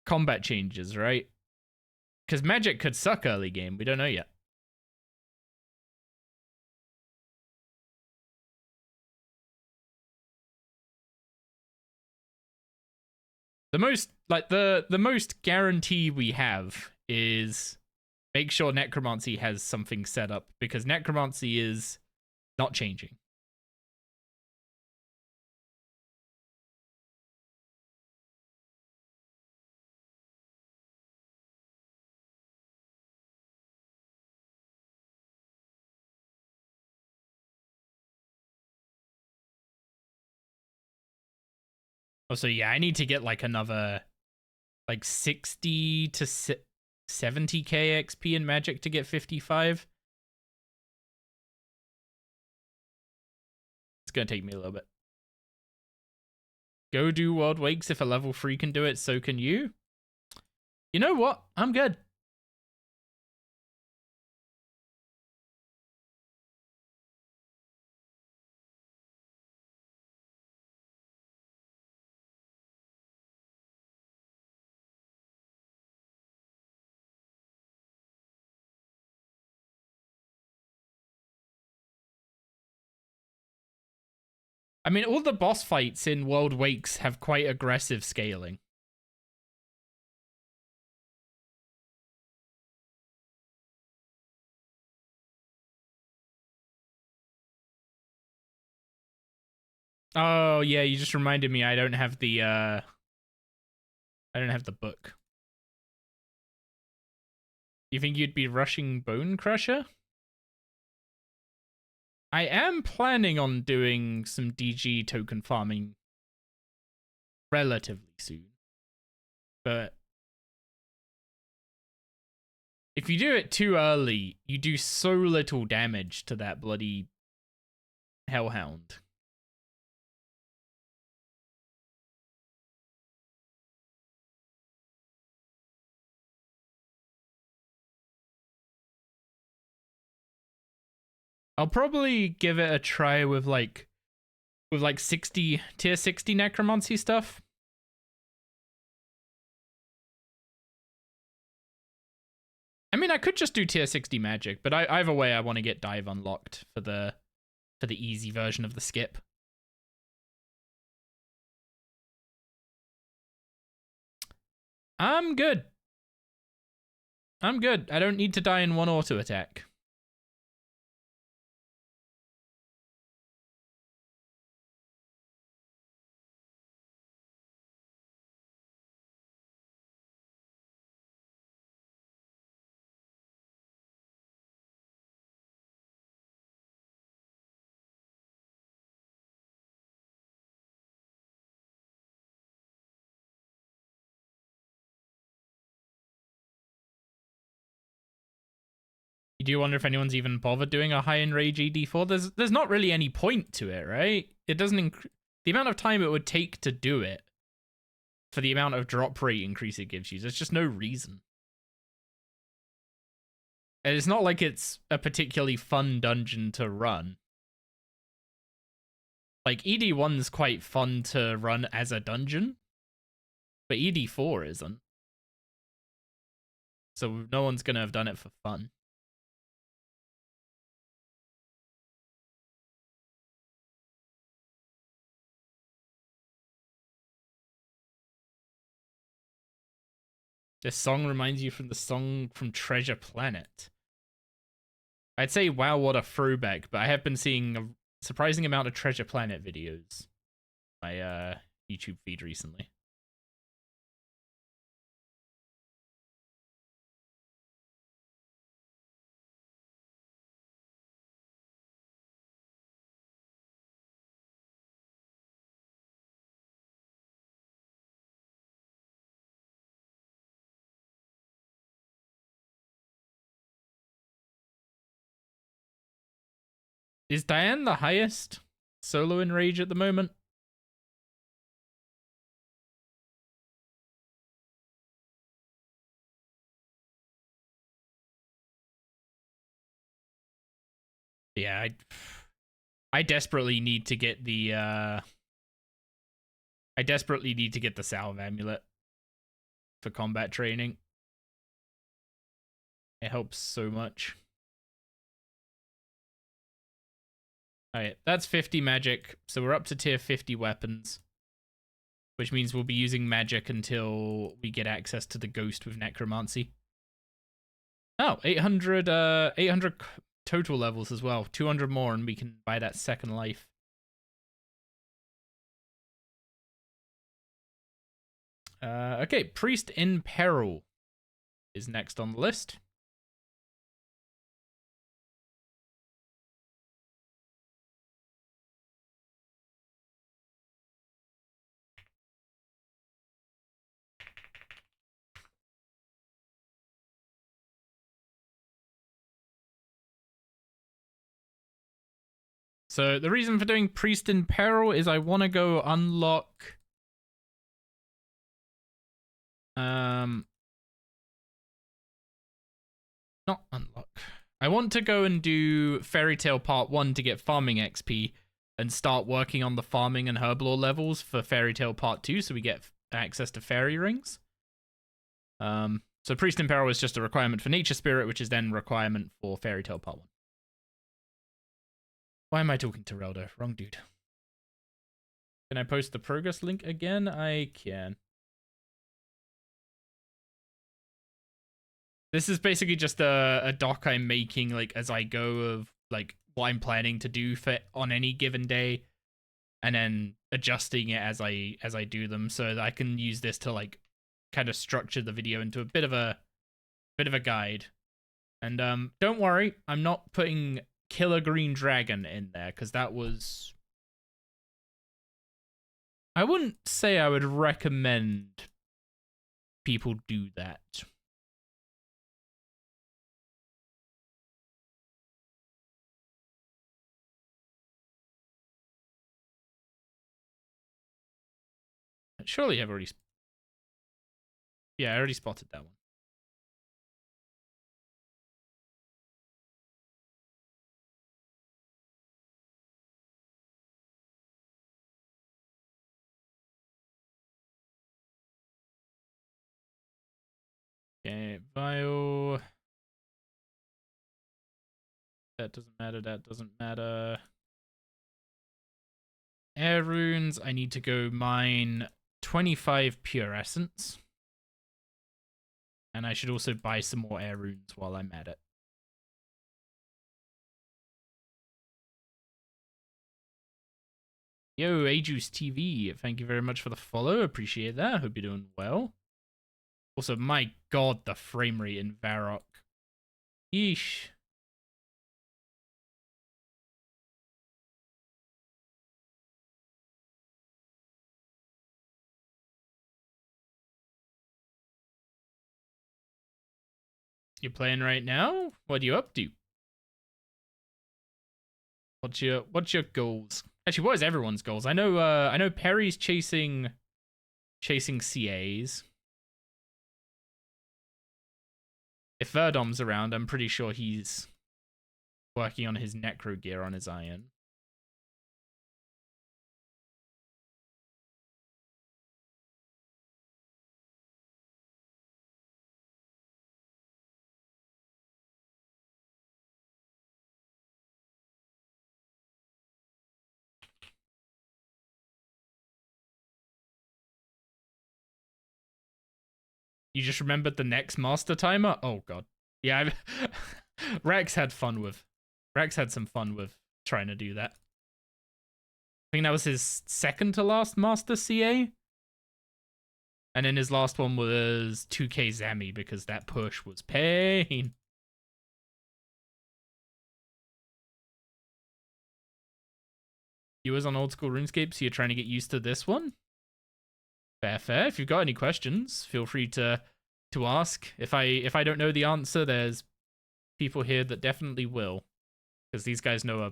combat changes, right? Because magic could suck early game. We don't know yet. The most guarantee we have is make sure Necromancy has something set up, because Necromancy is not changing. Also, yeah, I need to get like another like 60 to 70k XP in magic to get 55. It's gonna take me a little bit. Go do World Wakes. If a level 3 can do it, so can you. You know what? I'm good. I mean, all the boss fights in World Wakes have quite aggressive scaling. Oh, yeah, you just reminded me I don't have the book. You think you'd be rushing Bone Crusher? I am planning on doing some DG token farming relatively soon. But if you do it too early, you do so little damage to that bloody Hellhound. I'll probably give it a try with like 60 tier 60 necromancy stuff. I mean, I could just do tier 60 magic, but either way, I want to get dive unlocked for the easy version of the skip. I'm good. I'm good. I don't need to die in one auto attack. You do wonder if anyone's even bothered doing a high enrage ED4? There's not really any point to it, right? It doesn't the amount of time it would take to do it for the amount of drop rate increase it gives you. There's just no reason. And it's not like it's a particularly fun dungeon to run. Like, ED1's quite fun to run as a dungeon, but ED4 isn't. So no one's gonna have done it for fun. This song reminds you from the song from Treasure Planet. I'd say, wow, what a throwback, but I have been seeing a surprising amount of Treasure Planet videos on my YouTube feed recently. Is Diane the highest solo in Rage at the moment? Yeah, I desperately need to get the Salve Amulet for combat training. It helps so much. Alright, that's 50 magic, so we're up to tier 50 weapons, which means we'll be using magic until we get access to the ghost with necromancy. Oh, 800 total levels as well. 200 more and we can buy that second life. Okay, Priest in Peril is next on the list. So the reason for doing Priest in Peril is I want to go unlock not unlock. I want to go and do Fairy Tale Part 1 to get farming XP and start working on the farming and herblore levels for Fairy Tale Part 2 so we get access to fairy rings. So Priest in Peril is just a requirement for Nature Spirit, which is then a requirement for Fairy Tale Part 1. Why am I talking to Reldo? Wrong dude. Can I post the progress link again? I can. This is basically just a doc I'm making like as I go of like what I'm planning to do for on any given day, and then adjusting it as I do them, so that I can use this to like kind of structure the video into a bit of a guide. And don't worry, I'm not putting Killer Green Dragon in there because that was, I wouldn't say I would recommend people do that. Surely I've already... Yeah, I already spotted that one. Okay, Vile. That doesn't matter, that doesn't matter. Air runes, I need to go mine 25 pure essence. And I should also buy some more air runes while I'm at it. Yo, Ajuice TV, thank you very much for the follow. Appreciate that. Hope you're doing well. Also, my god, the frame rate in Varrock. Yeesh. You playing right now? What are you up to? What's your goals? Actually, what is everyone's goals? I know Perry's chasing CAs. If Verdom's around, I'm pretty sure he's working on his necro gear on his iron. You just remembered the next master timer? Oh god. Yeah, Rex had some fun with trying to do that. I think that was his second to last master CA. And then his last one was 2K Zami because that push was pain. You was on old school RuneScape, so you're trying to get used to this one? Fair. If you've got any questions, feel free to ask. If I don't know the answer, there's people here that definitely will, because these guys know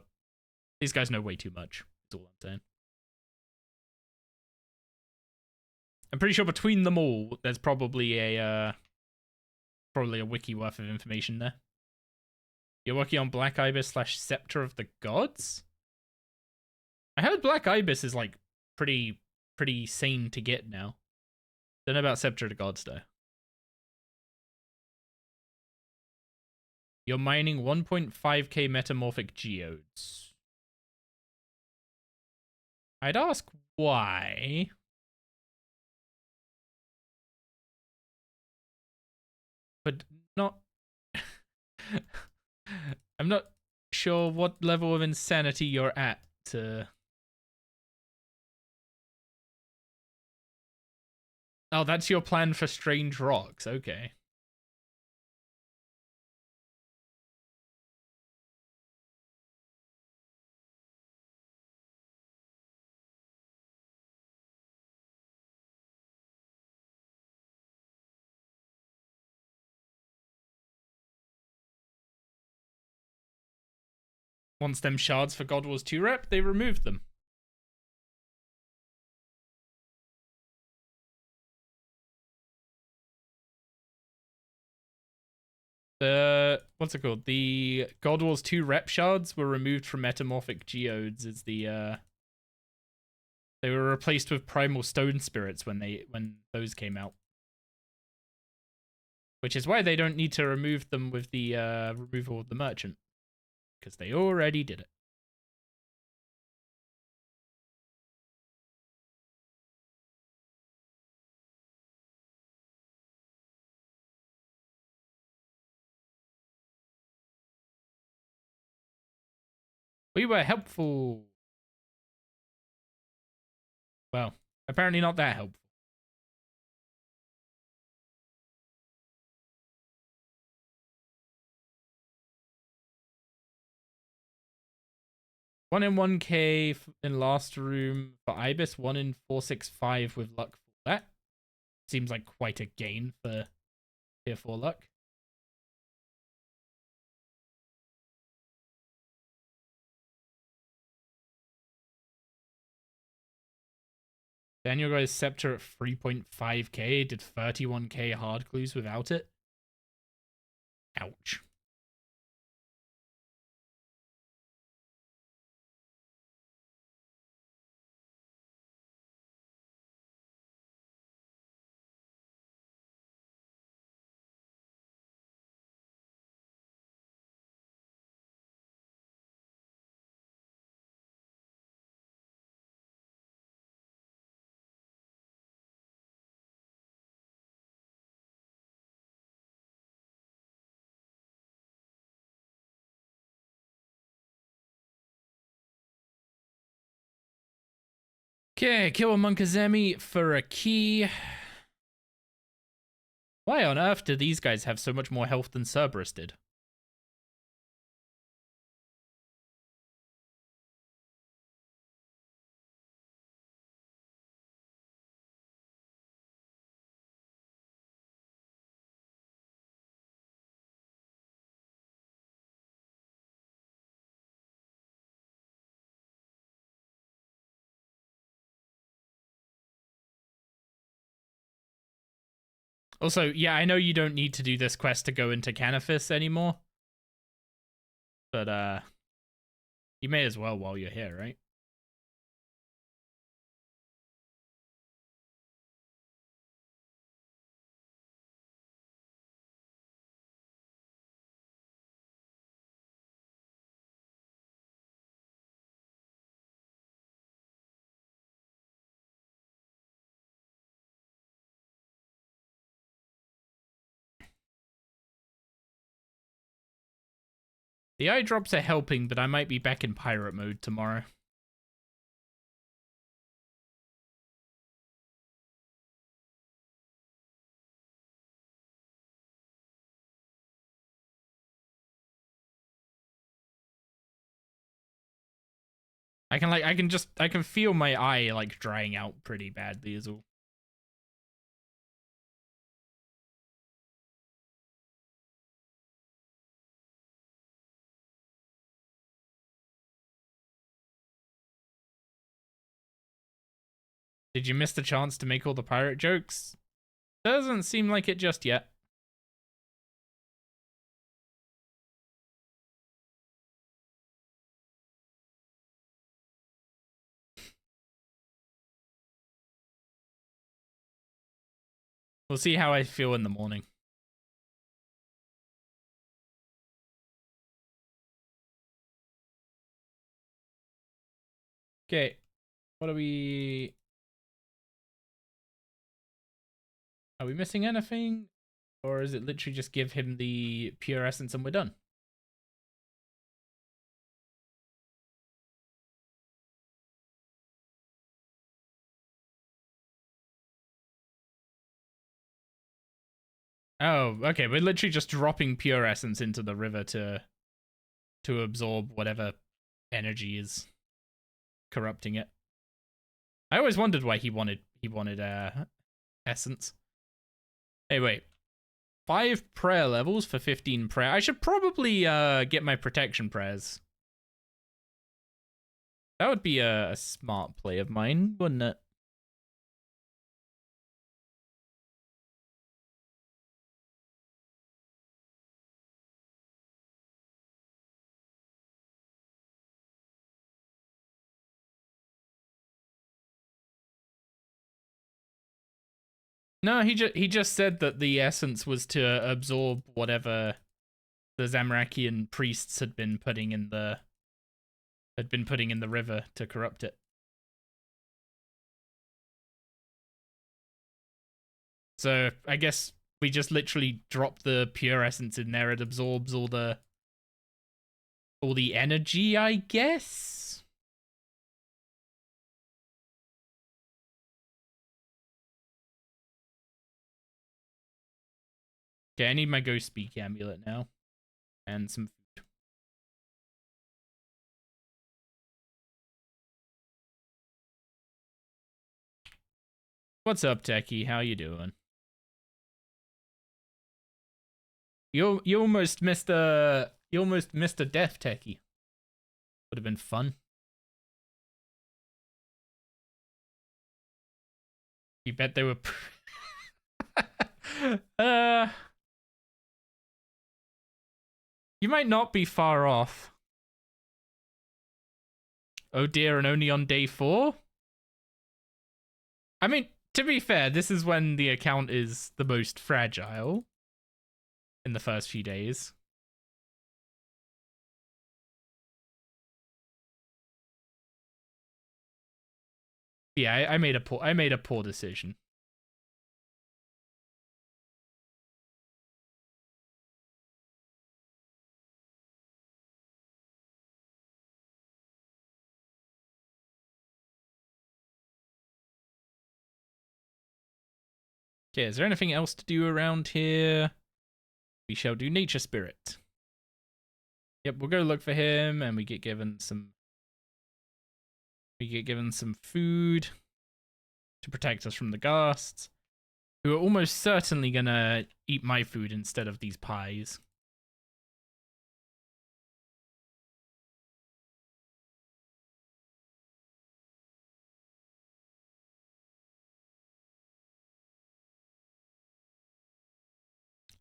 way too much. That's all I'm saying. I'm pretty sure between them all, there's probably a wiki worth of information there. You're working on Black Ibis / Scepter of the Gods? I heard Black Ibis is like pretty sane to get now. Don't know about Scepter of the Gods though. You're mining 1.5k metamorphic geodes. I'd ask why. But not... I'm not sure what level of insanity you're at to... Oh, that's your plan for strange rocks. Okay. Once them shards for God Wars 2 rep, they removed them. What's it called? The God Wars 2 rep shards were removed from metamorphic geodes as the they were replaced with primal stone spirits when those came out. Which is why they don't need to remove them with the removal of the merchant. Because they already did it. We were helpful. Well, apparently not that helpful. One in 1k in last room for Ibis, 1 in 465 with luck for that. Seems like quite a gain for tier 4 luck. Daniel got his scepter at 3.5k, did 31k hard clues without it. Ouch. Okay, kill a Monkazemi for a key. Why on earth do these guys have so much more health than Cerberus did? Also, yeah, I know you don't need to do this quest to go into Canifis anymore. But, you may as well while you're here, right? The eye drops are helping, but I might be back in pirate mode tomorrow. I can feel my eye like drying out pretty badly as well. Did you miss the chance to make all the pirate jokes? Doesn't seem like it just yet. We'll see how I feel in the morning. Okay, what are we... Are we missing anything? Or is it literally just give him the pure essence and we're done? Oh, okay, we're literally just dropping pure essence into the river to absorb whatever energy is corrupting it. I always wondered why he wanted essence. Hey, wait. 5 prayer levels for 15 prayer. I should probably get my protection prayers. That would be a smart play of mine, wouldn't it? No, he just said that the essence was to absorb whatever the Zamorakian priests had been putting in the river to corrupt it. So I guess we just literally drop the pure essence in there. It absorbs all the energy, I guess. Okay, I need my Ghost Speak amulet now. And some food. What's up, Techie? How you doing? You almost missed a death, Techie. Would have been fun. You bet they were. You might not be far off. Oh dear, and only on day 4? I mean, to be fair, this is when the account is the most fragile. In the first few days. Yeah, I made a poor decision. Okay, is there anything else to do around here? We shall do Nature Spirit. Yep, we'll go look for him, and we get given some. We get given some food to protect us from the ghasts, who are almost certainly gonna eat my food instead of these pies.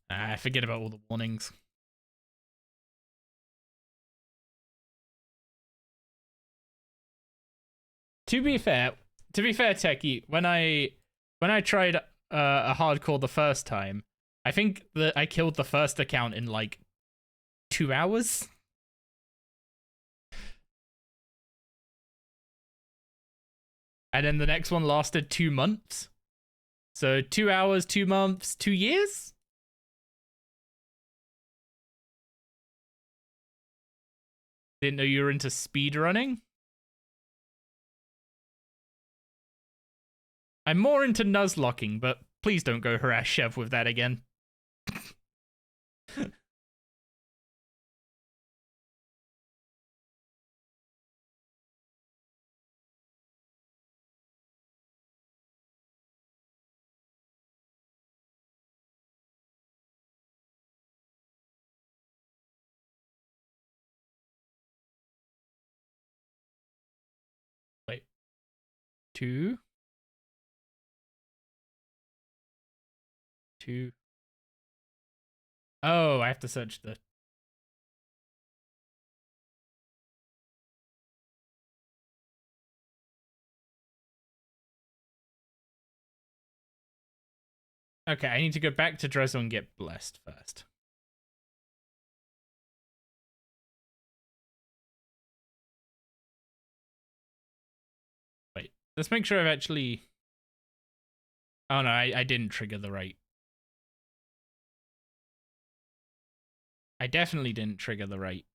I forget about all the warnings. To be fair, Techie, when I tried a hardcore the first time, I think that I killed the first account in like 2 hours. And then the next one lasted 2 months. So 2 hours, 2 months, 2 years? Didn't know you were into speed running. I'm more into nuzlocking, but please don't go harass Chev with that again. Wait. 2. 2. Oh, I have to search the... Okay, I need to go back to Dresel and get blessed first. Wait, let's make sure I've actually... Oh no, I didn't trigger the right... I definitely didn't trigger the right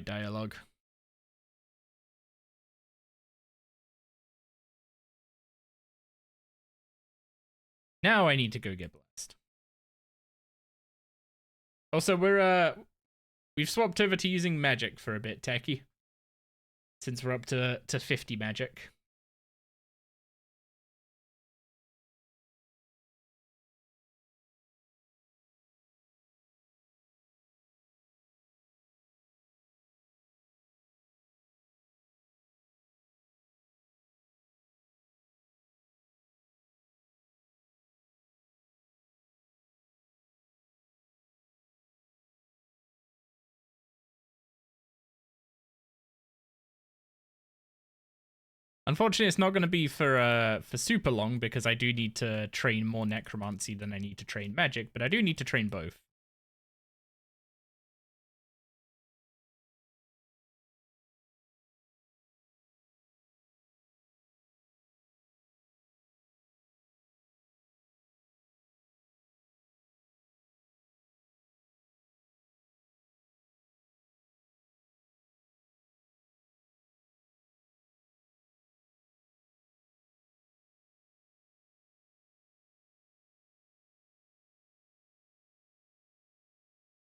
dialogue. Now I need to go get blessed. Also, we've swapped over to using magic for a bit, Techie. Since we're up to 50 magic. Unfortunately, it's not going to be for super long because I do need to train more necromancy than I need to train magic, but I do need to train both.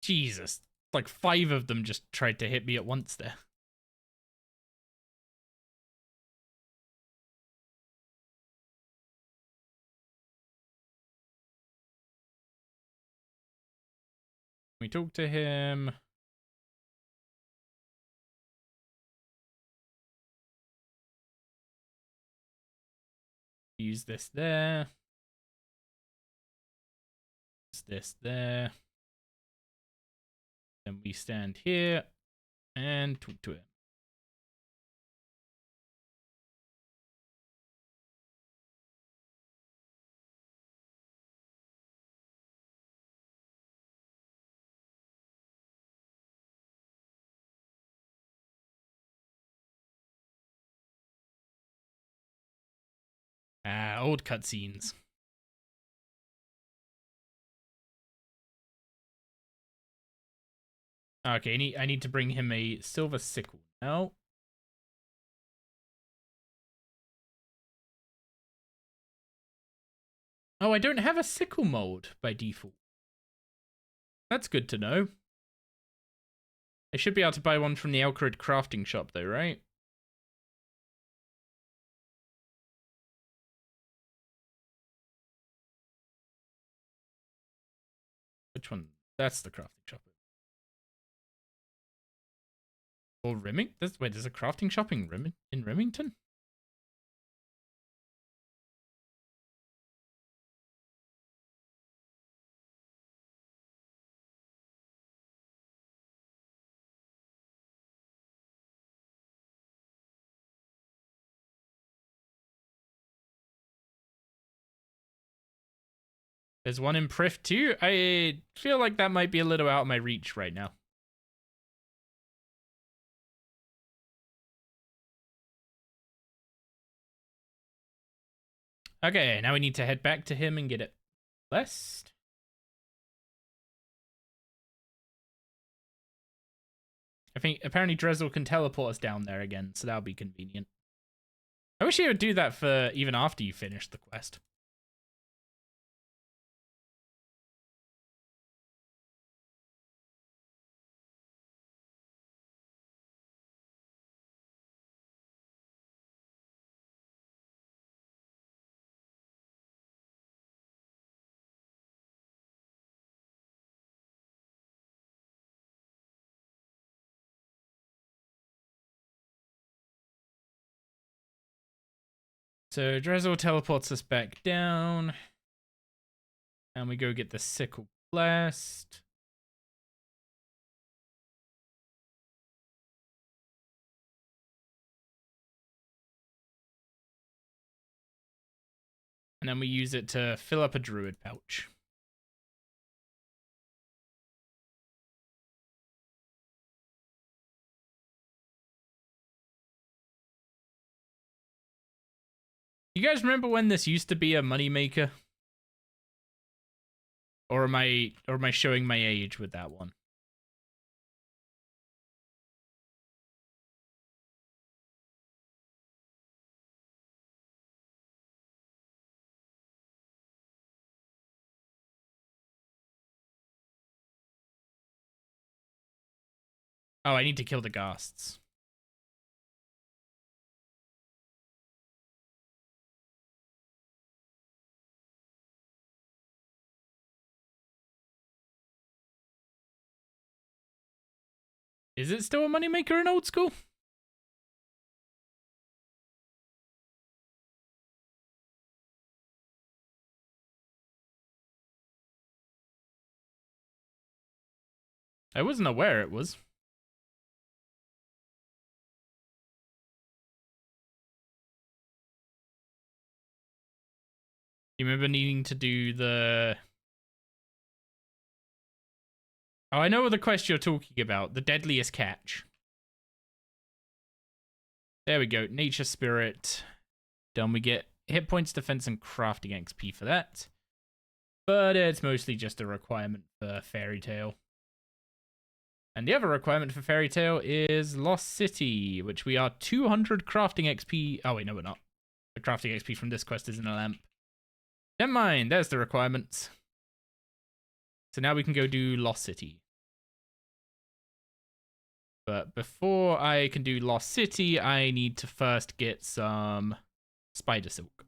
Jesus, like 5 of them just tried to hit me at once there. We talk to him. Use this there. Use this there. Then we stand here and talk to him. Old cutscenes. Okay, I need to bring him a silver sickle now. Oh, I don't have a sickle mold by default. That's good to know. I should be able to buy one from the Elkrid crafting shop though, right? Which one? That's the crafting shop. Or Wait, there's a crafting shop in Remington? There's one in Prif too? I feel like that might be a little out of my reach right now. Okay, now we need to head back to him and get it blessed. I think apparently Drizzle can teleport us down there again, so that'll be convenient. I wish he would do that for even after you finish the quest. So Drizzle teleports us back down. And we go get the sickle blessed. And then we use it to fill up a druid pouch. You guys remember when this used to be a moneymaker? Or am I showing my age with that one? Oh, I need to kill the ghasts. Is it still a moneymaker in old school? I wasn't aware it was. You remember needing to do the... Oh, I know what the quest you're talking about. The deadliest catch. There we go. Nature Spirit. Done. We get hit points, defense, and crafting XP for that. But it's mostly just a requirement for Fairy Tale. And the other requirement for Fairy Tale is Lost City, which we are 200 crafting XP. Oh, wait, no, we're not. The crafting XP from this quest isn't a lamp. Never mind, there's the requirements. So now we can go do Lost City. But before I can do Lost City, I need to first get some spider silk.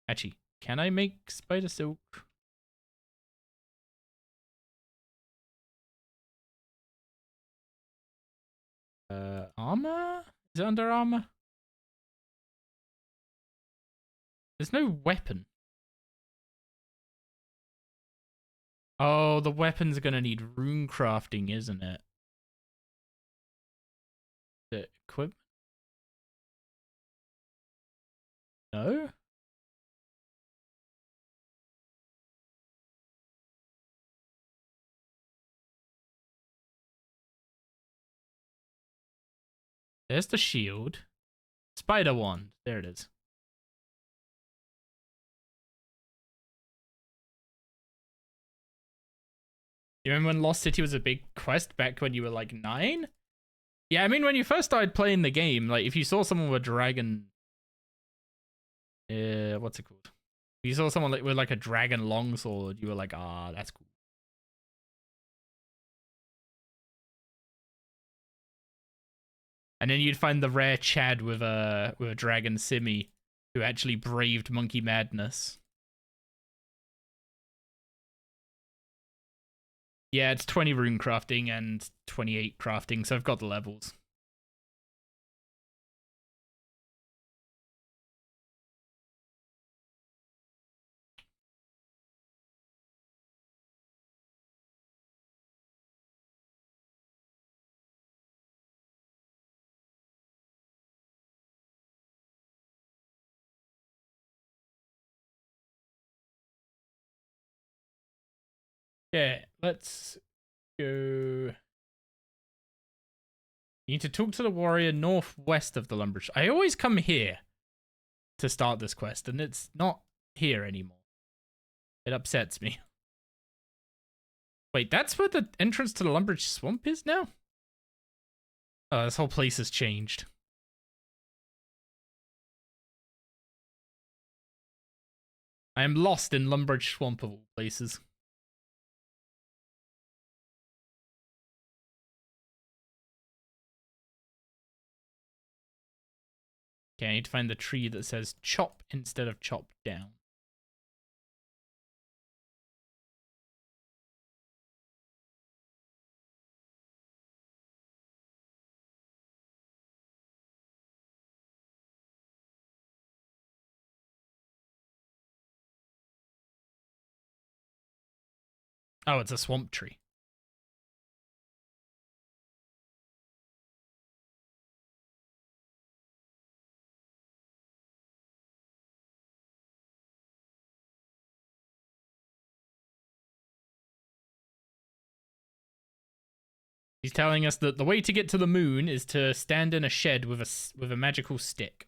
Actually, can I make spider silk? Armor? Is it under armor? There's no weapon. Oh, the weapon's gonna need rune crafting, isn't it? The equipment? No? There's the shield. Spider wand. There it is. You remember when Lost City was a big quest back when you were like 9? Yeah, I mean, when you first started playing the game, like, if you saw someone with a dragon... what's it called? You saw someone with like a dragon longsword, you were like, ah, that's cool. And then you'd find the rare Chad with a dragon Simi who actually braved monkey madness. Yeah, it's 20 rune crafting and 28 crafting, so I've got the levels. Yeah, let's go. You need to talk to the warrior northwest of the Lumberjack. I always come here to start this quest, and it's not here anymore. It upsets me. Wait, that's where the entrance to the Lumberjack Swamp is now? Oh, this whole place has changed. I am lost in Lumberjack Swamp of all places. Okay, I need to find the tree that says chop instead of chop down. Oh, it's a swamp tree. He's telling us that the way to get to the moon is to stand in a shed with a magical stick.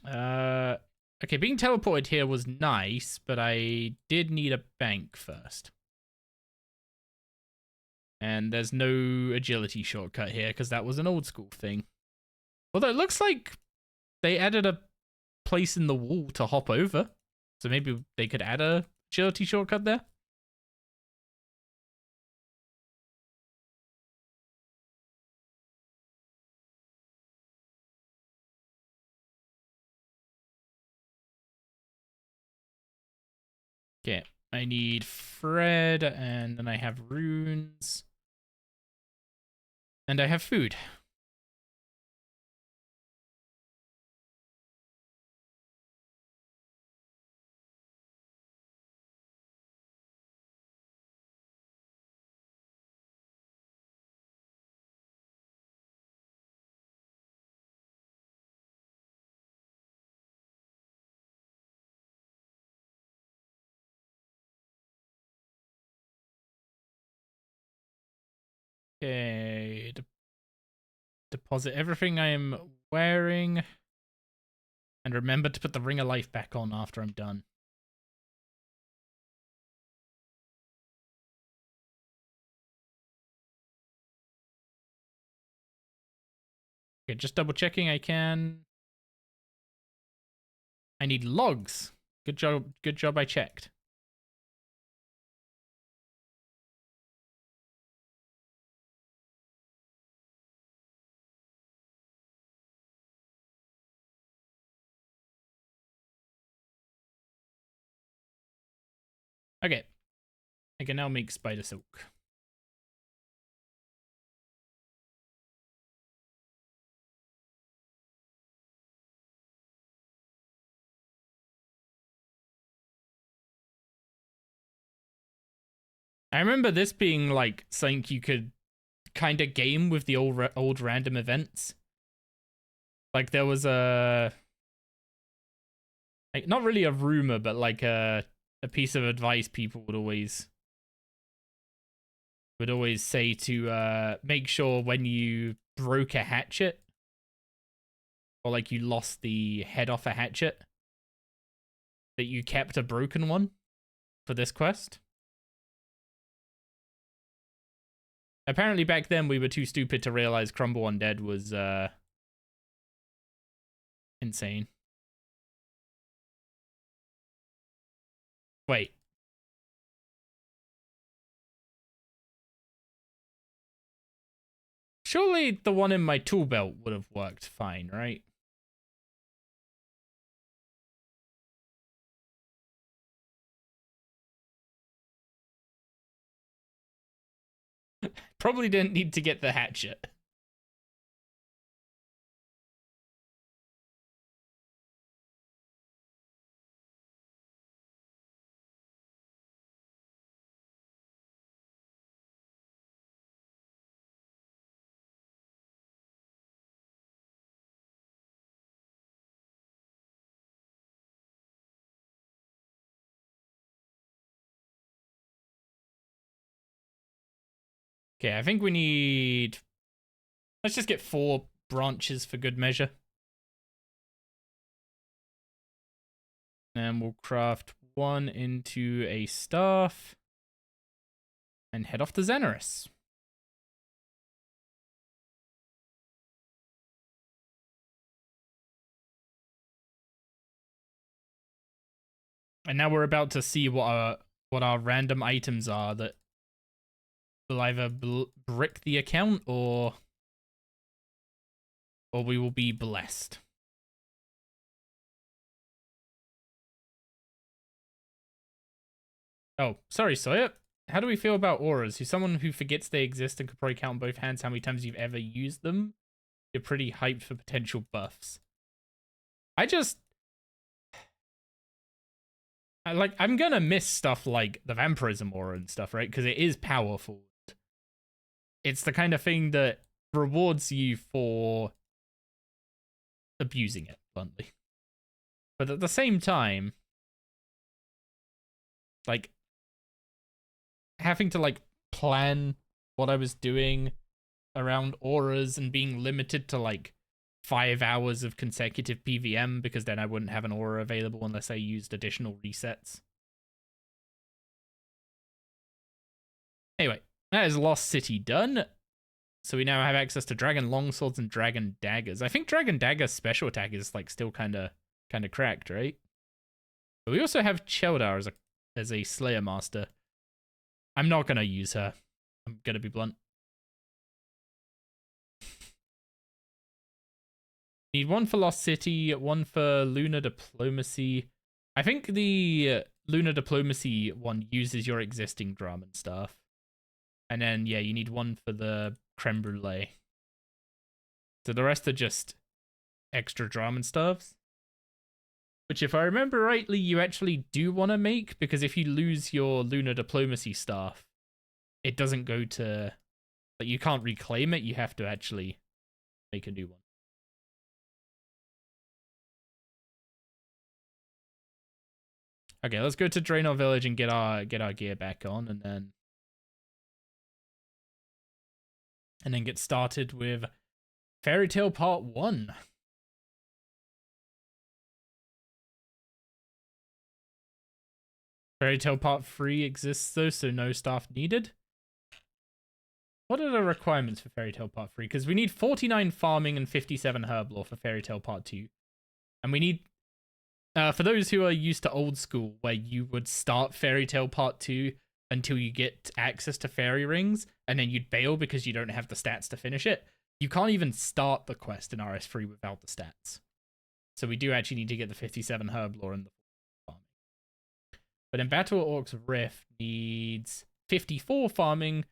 Okay, being teleported here was nice, but I did need a bank first. And there's no agility shortcut here because that was an old school thing. Although it looks like they added a place in the wall to hop over. So maybe they could add a agility shortcut there. Okay, I need Fred, and then I have runes. And I have food. Okay, deposit everything I am wearing. And remember to put the Ring of Life back on after I'm done. Okay, just double checking I can. I need logs. Good job I checked. Okay. I can now make spider silk. I remember this being like something you could kind of game with the old random events. Like there was a like not really a rumor, but like a piece of advice people would always say to make sure when you broke a hatchet or like you lost the head off a hatchet that you kept a broken one for this quest. Apparently back then we were too stupid to realize Crumble Undead was insane. Wait. Surely the one in my tool belt would have worked fine, right? Probably didn't need to get the hatchet. Okay, I think we need... Let's just get 4 branches for good measure. And we'll craft 1 into a staff. And head off to Xenorus. And now we're about to see what our random items are that will either brick the account or we will be blessed. Oh, sorry, Sawyer. How do we feel about auras? You're someone who forgets they exist and could probably count on both hands how many times you've ever used them. You're pretty hyped for potential buffs. I'm gonna miss stuff like the vampirism aura and stuff, right? Because it is powerful. It's the kind of thing that rewards you for abusing it, bluntly. But at the same time, like, having to, like, plan what I was doing around auras and being limited to, like, 5 hours of consecutive PVM, because then I wouldn't have an aura available unless I used additional resets. Anyway, that is Lost City done. So we now have access to Dragon Longswords and Dragon Daggers. I think Dragon Dagger's special attack is, like, still kind of cracked, right? But we also have Cheldar as a Slayer Master. I'm not gonna use her. I'm gonna be blunt. Need 1 for Lost City, 1 for Lunar Diplomacy. I think the Lunar Diplomacy one uses your existing drum and stuff. And then, yeah, you need 1 for the Creme Brulee. So the rest are just extra drum and stuffs. Which, if I remember rightly, you actually do want to make, because if you lose your Lunar Diplomacy staff, it doesn't go to... Like, you can't reclaim it, you have to actually make a new one. Okay, let's go to Draenor Village and get our gear back on, and then get started with Fairy Tail Part 1. Fairy Tail Part 3 exists though, so no staff needed. What are the requirements for Fairy Tail Part 3? Because we need 49 farming and 57 herblore for Fairy Tail Part 2. And we need... for those who are used to old school, where you would start Fairy Tail Part 2 until you get access to fairy rings, and then you'd bail because you don't have the stats to finish it, you can't even start the quest in RS3 without the stats. So we do actually need to get the 57 herblore and the farming. But in Battle Orcs Rift needs 54 farming,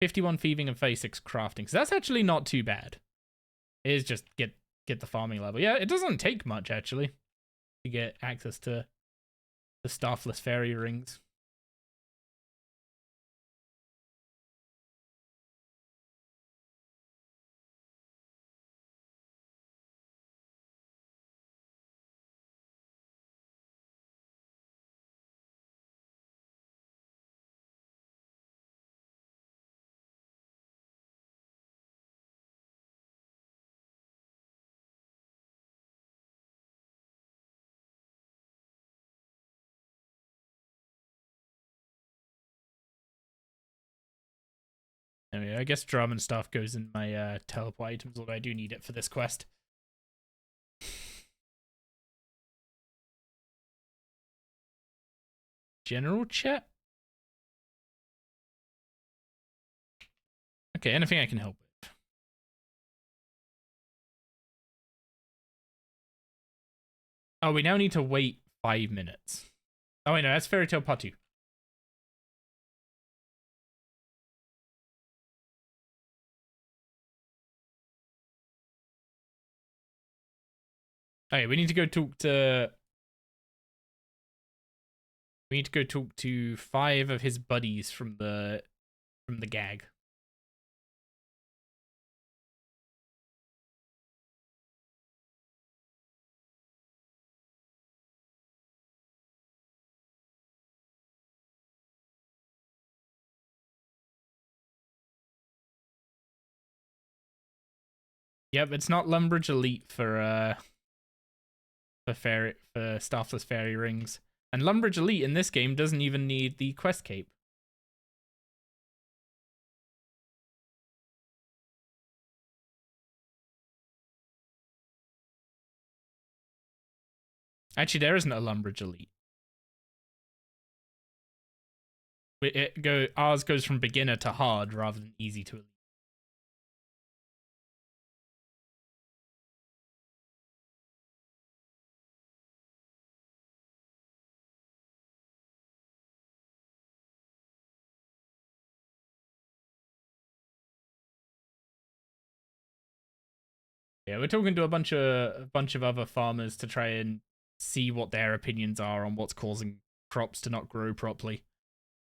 51 thieving, and 36 crafting. So that's actually not too bad. It is just get the farming level. Yeah, it doesn't take much, actually, to get access to the staffless fairy rings. Anyway, I guess drum and stuff goes in my teleport items, although I do need it for this quest. general chat? Okay, anything I can help with. Oh, we now need to wait 5 minutes. Oh, wait, no, that's Fairy Tale Part 2. Okay, we need to go talk to... We need to go talk to 5 of his buddies from the gag. Yep, it's not Lumbridge Elite for Staffless Fairy Rings. And Lumbridge Elite in this game doesn't even need the quest cape. Actually, there isn't a Lumbridge Elite. Ours goes from beginner to hard rather than easy to elite. Yeah, we're talking to a bunch of other farmers to try and see what their opinions are on what's causing crops to not grow properly.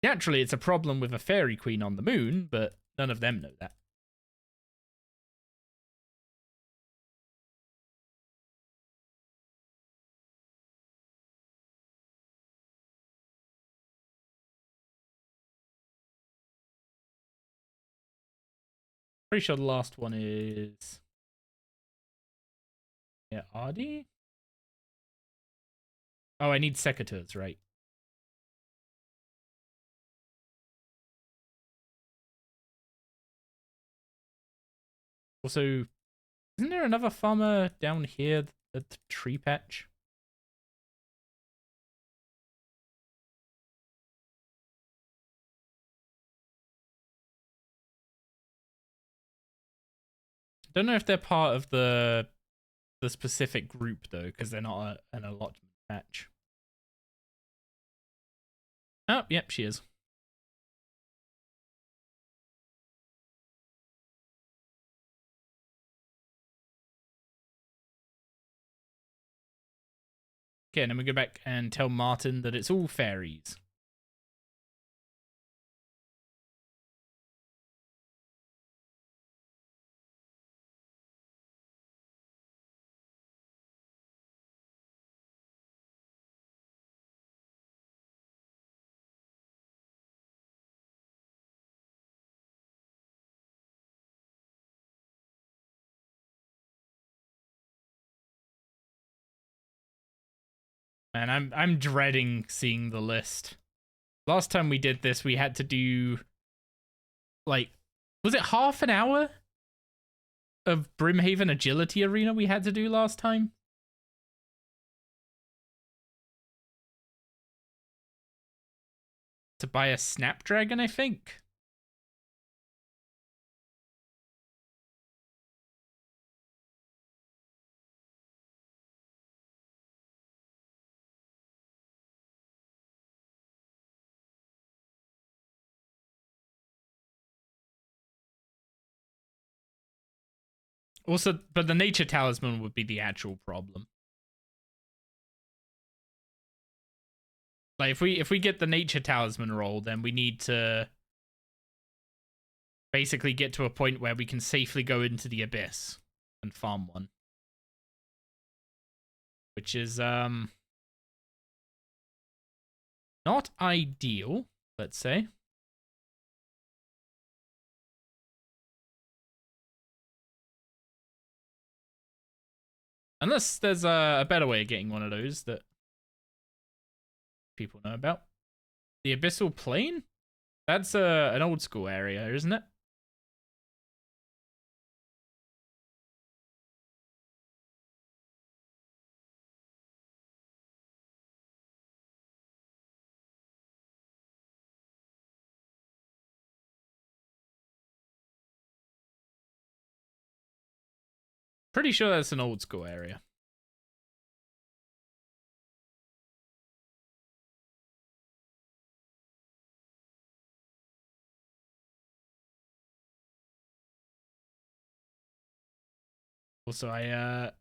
Naturally, it's a problem with a fairy queen on the moon, but none of them know that. Pretty sure the last one is... Yeah, Ardi? Oh, I need secateurs, right. Also, isn't there another farmer down here at the tree patch? I don't know if they're part of the specific group, though, because they're not an allotment patch. Oh, yep, she is. Okay, and then we go back and tell Martin that it's all fairies. Man, I'm dreading seeing the list. Last time we did this, we had to do, like, was it half an hour of Brimhaven Agility Arena we had to do last time? To buy a Snapdragon, I think? Also, but the Nature Talisman would be the actual problem. Like, if we get the Nature Talisman roll, then we need to basically get to a point where we can safely go into the Abyss and farm one. Which is, not ideal, let's say. Unless there's a better way of getting one of those that people know about. The Abyssal Plain? That's an old school area, isn't it? Pretty sure that's an old school area. Also, I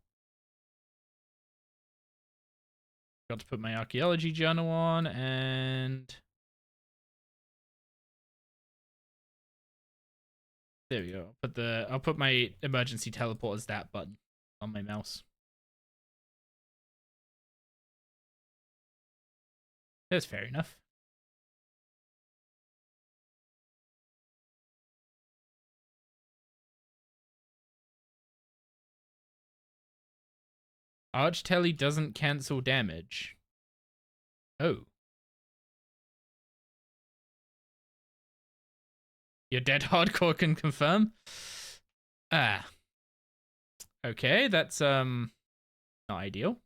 got to put my archaeology journal on, and there we go. I'll put my emergency teleport as that button on my mouse. That's fair enough. Arch Telly doesn't cancel damage. Oh. Your dead hardcore can confirm? Ah. Okay, that's not ideal.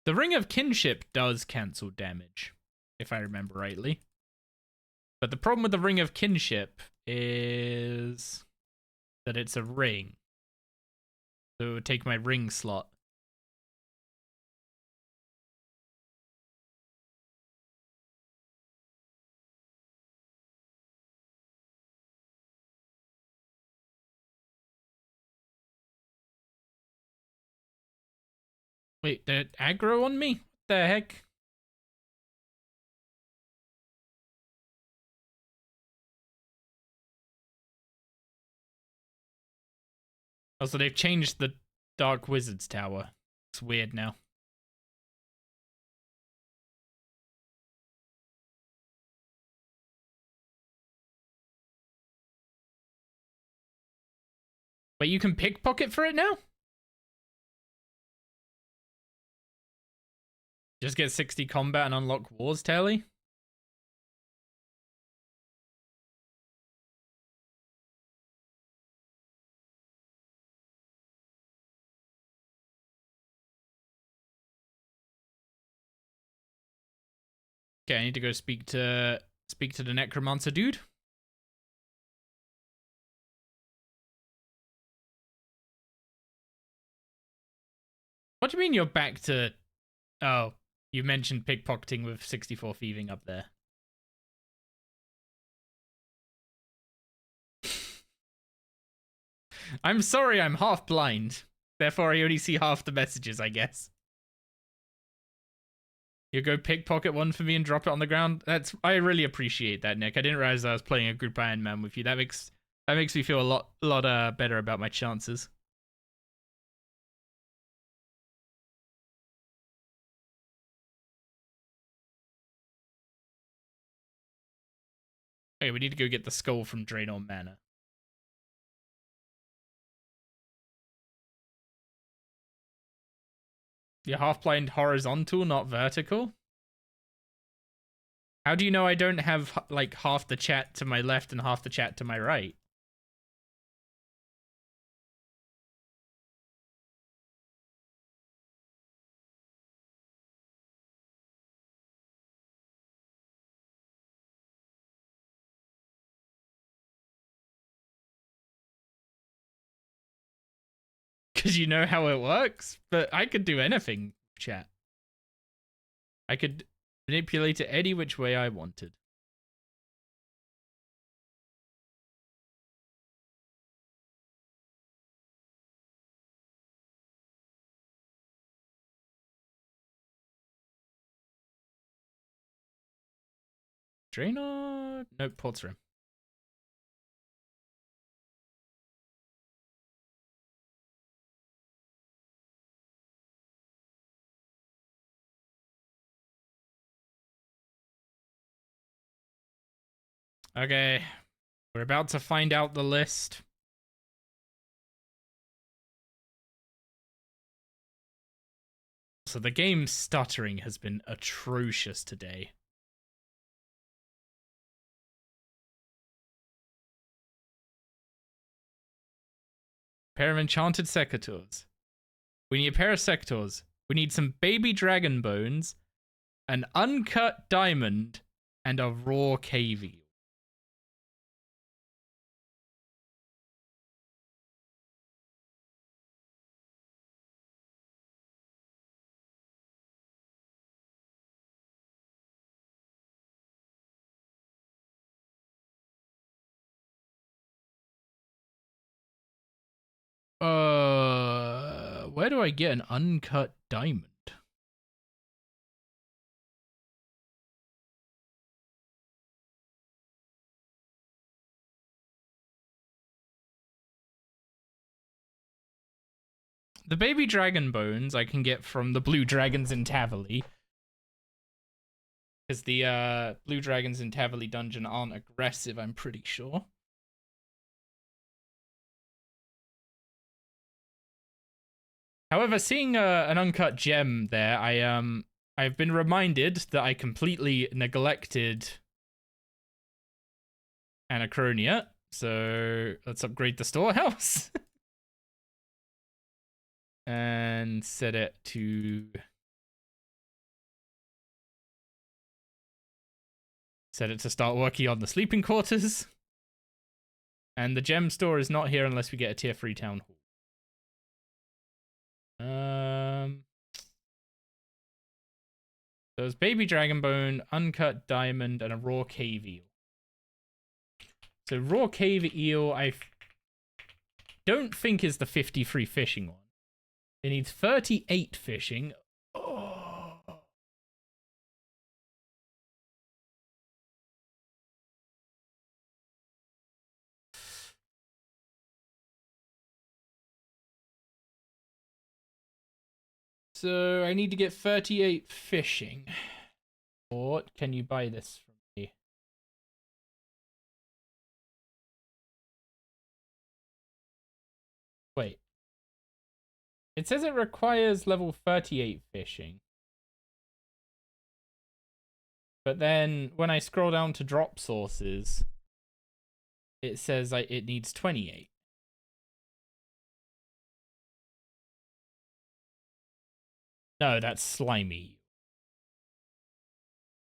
The Ring of Kinship does cancel damage, if I remember rightly. But the problem with the Ring of Kinship is that it's a ring. So it would take my ring slot. Wait, they're aggro on me? What the heck? Also, they've changed the Dark Wizard's Tower. It's weird now. Wait, you can pickpocket for it now? Just get 60 combat and unlock Wars Tally? Okay, I need to go speak to the necromancer dude. What do you mean you're back to... Oh, you mentioned pickpocketing with 64 thieving up there. I'm sorry, I'm half blind. Therefore, I only see half the messages, I guess. You go pickpocket one for me and drop it on the ground. I really appreciate that, Nick. I didn't realize I was playing a group Ironman with you. That makes me feel a lot better about my chances. Okay, we need to go get the skull from Draenor Manor. You're half blind horizontal, not vertical? How do you know I don't have, like, half the chat to my left and half the chat to my right? Because you know how it works? But I could do anything, chat. I could manipulate it any which way I wanted. Draenor? Nope, Port's room. Okay, we're about to find out the list. So the game's stuttering has been atrocious today. Pair of enchanted secateurs. We need a pair of secateurs. We need some baby dragon bones, an uncut diamond, and a raw cave eel. Where do I get an uncut diamond? The baby dragon bones I can get from the blue dragons in Tavali. Because the blue dragons in Tavali dungeon aren't aggressive, I'm pretty sure. However, seeing an uncut gem there, I've been reminded that I completely neglected Anachronia. So let's upgrade the storehouse. And set it to start working on the sleeping quarters. And the gem store is not here unless we get a tier 3 town hall. There's baby dragon bone, uncut diamond, and a raw cave eel. So raw cave eel, I don't think is the 53 fishing one. It needs 38 fishing. Oh. So I need to get 38 fishing. Or can you buy this from me? Wait. It says it requires level 38 fishing. But then when I scroll down to drop sources, it says it needs 28. No, that's slimy.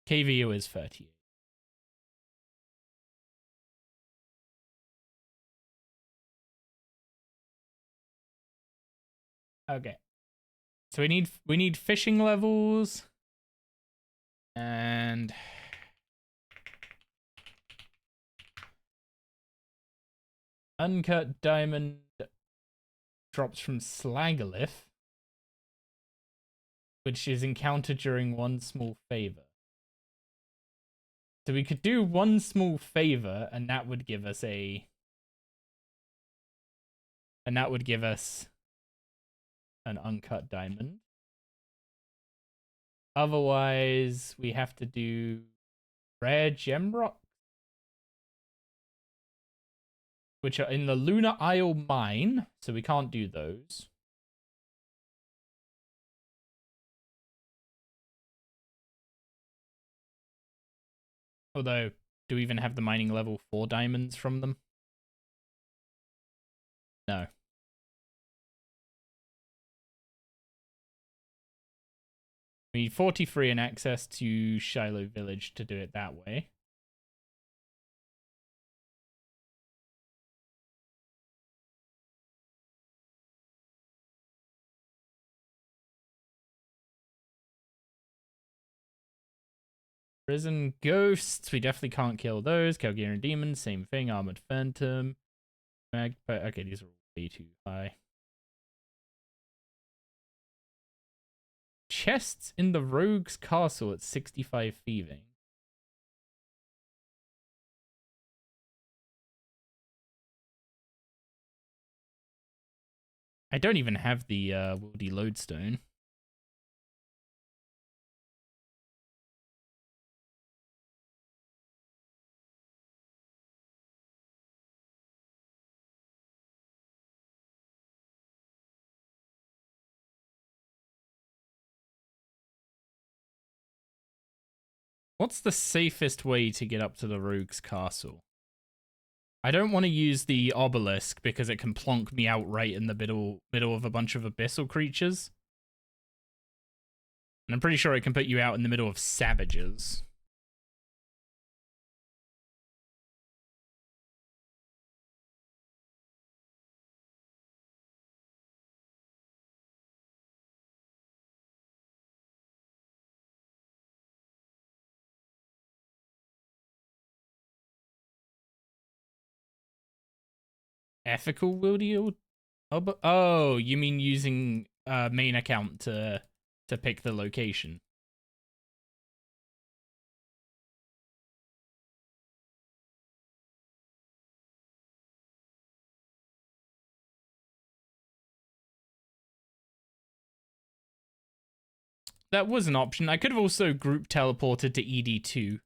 KVO is 38. Okay. So we need fishing levels and uncut diamond drops from Slagolith, which is encountered during one small favor. So we could do one small favor, and that would give us an uncut diamond. Otherwise, we have to do rare gem rock, which are in the Lunar Isle mine, so we can't do those. Although, do we even have the mining level 4 diamonds from them? No. We need 43 and access to Shiloh Village to do it that way. Prison Ghosts, we definitely can't kill those. Calgarian Demons, same thing. Armored Phantom. Magpie. Okay, these are way too high. Chests in the Rogue's Castle at 65 thieving. I don't even have the Woody Lodestone. What's the safest way to get up to the rogue's castle? I don't want to use the obelisk because it can plonk me out right in the middle of a bunch of abyssal creatures. And I'm pretty sure it can put you out in the middle of savages. Ethical wieldy? Oh, you mean using main account to pick the location? That was an option. I could have also group teleported to ED2.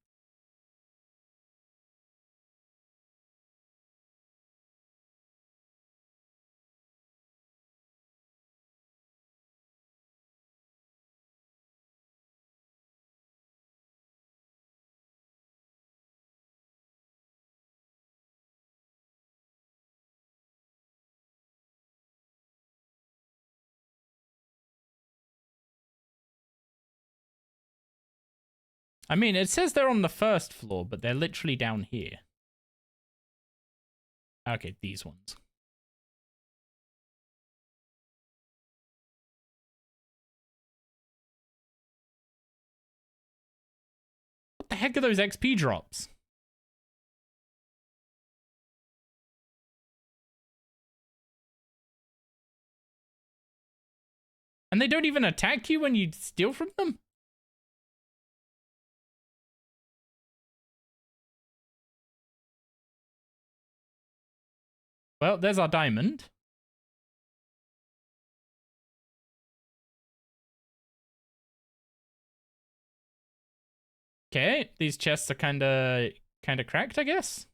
I mean, it says they're on the first floor, but they're literally down here. Okay, these ones. What the heck are those XP drops? And they don't even attack you when you steal from them? Well, there's our diamond. Okay, these chests are kind of cracked, I guess.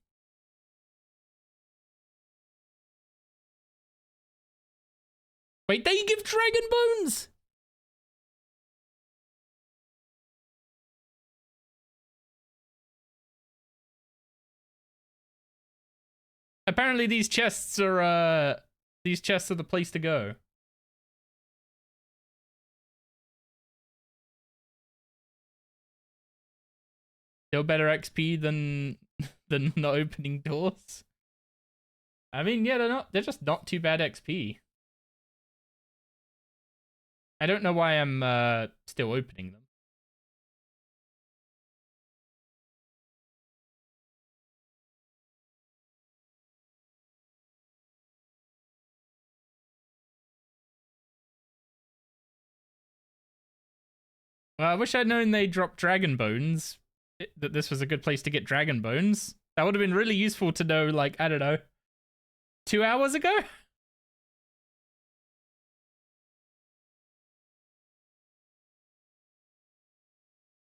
Wait, they give dragon bones. Apparently these chests are the place to go. Still better XP than not opening doors. I mean, yeah, they're just not too bad XP. I don't know why I'm still opening them. Well, I wish I'd known they dropped dragon bones. That this was a good place to get dragon bones. That would have been really useful to know, like, I don't know, 2 hours ago?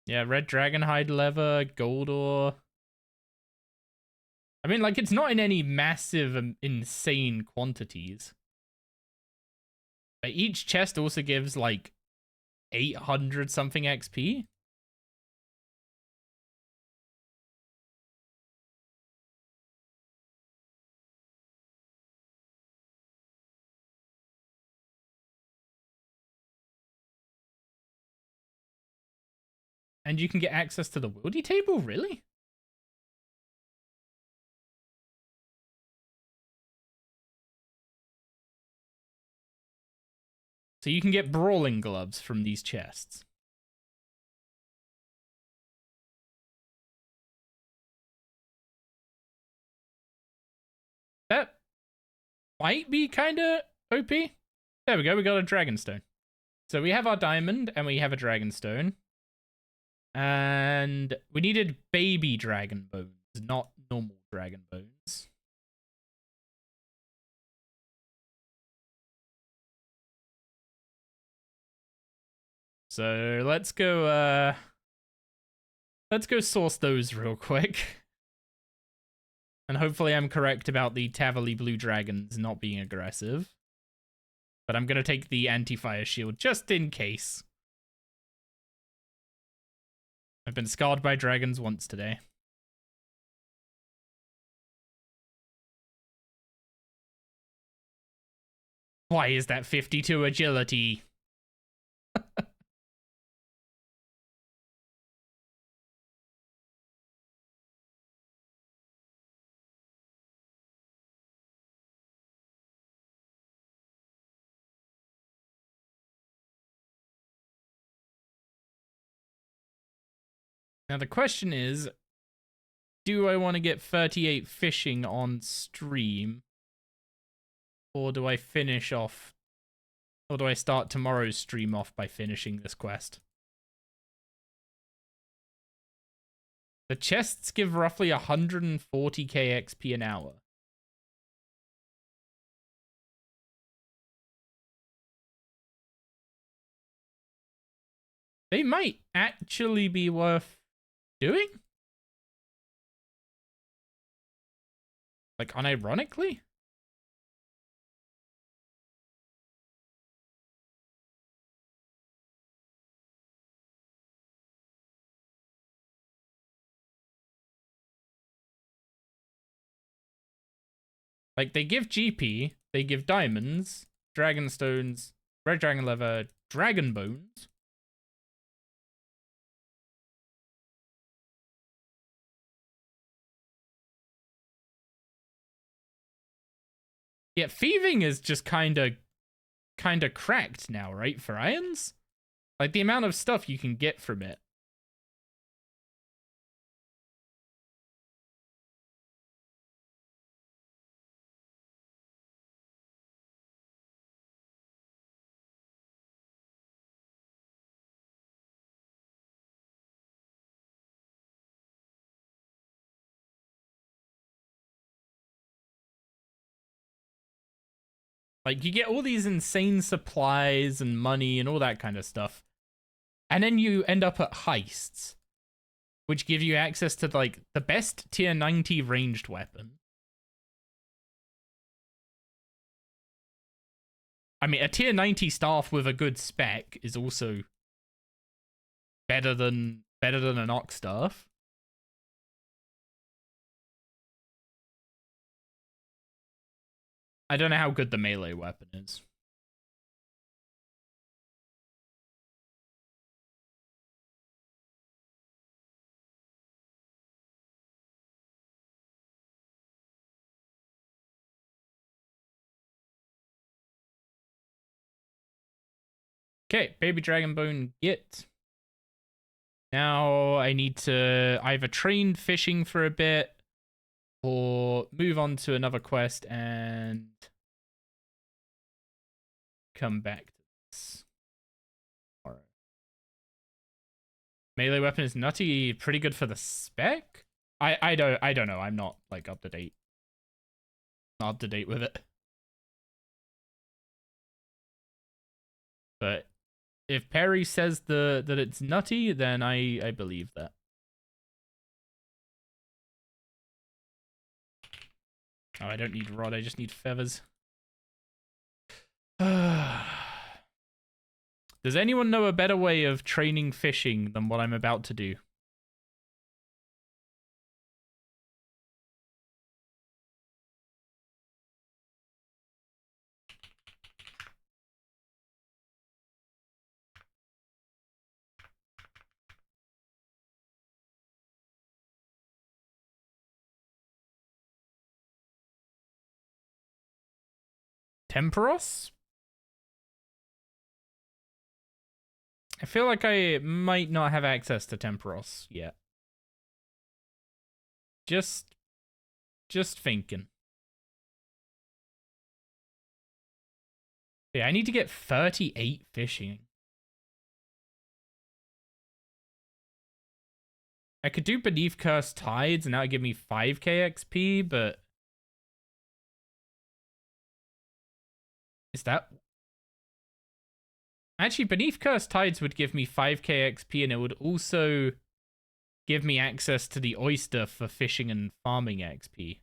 Yeah, red dragon hide leather, gold ore. I mean, like, it's not in any massive, insane quantities. But each chest also gives, like, 800 something XP. And you can get access to the wieldy table? Really? So you can get brawling gloves from these chests. That might be kind of OP. There we go, we got a dragonstone. So we have our diamond, and we have a dragonstone. And we needed baby dragon bones, not normal dragon bones. So let's go source those real quick. And hopefully I'm correct about the Tavali blue dragons not being aggressive. But I'm gonna take the anti-fire shield just in case. I've been scarred by dragons once today. Why is that 52 agility? Now the question is, do I want to get 38 fishing on stream? Or do I finish off... Or do I start tomorrow's stream off by finishing this quest? The chests give roughly 140k XP an hour. They might actually be worth doing? Like, unironically? Like, they give GP, they give diamonds, dragon stones, red dragon leather, dragon bones. Yeah, thieving is just kind of cracked now, right, for irons? Like, the amount of stuff you can get from it. Like, you get all these insane supplies and money and all that kind of stuff. And then you end up at heists, which give you access to, like, the best tier 90 ranged weapon. I mean, a tier 90 staff with a good spec is also better than an ox staff. I don't know how good the melee weapon is. Okay, baby dragon bone get. Now I need to either train fishing for a bit or move on to another quest and come back to this. Alright. Melee weapon is nutty, pretty good for the spec? I don't know. I'm not like up to date. Not up to date with it. But if Perry says that it's nutty, then I believe that. Oh, I don't need rod, I just need feathers. Does anyone know a better way of training fishing than what I'm about to do? Temperos? I feel like I might not have access to Temperos yet. Just thinking. Yeah, I need to get 38 fishing. I could do Beneath Cursed Tides and that would give me 5k XP, but... Is that... Actually, Beneath Cursed Tides would give me 5k XP and it would also give me access to the oyster for fishing and farming XP.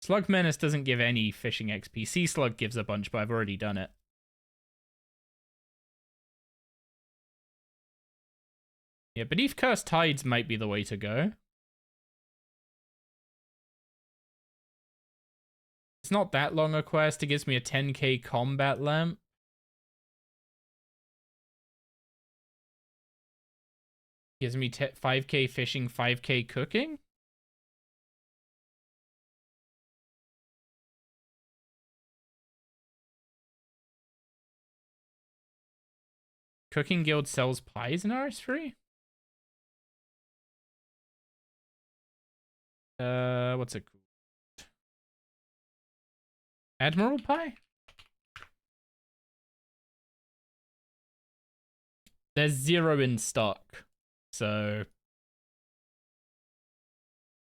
Slug Menace doesn't give any fishing XP. Sea Slug gives a bunch, but I've already done it. Yeah, Beneath Cursed Tides might be the way to go. It's not that long a quest. It gives me a 10k combat lamp. Gives me 5k fishing, 5k cooking. Cooking Guild sells pies in RS3? What's it called? Admiral Pie? There's 0 in stock. So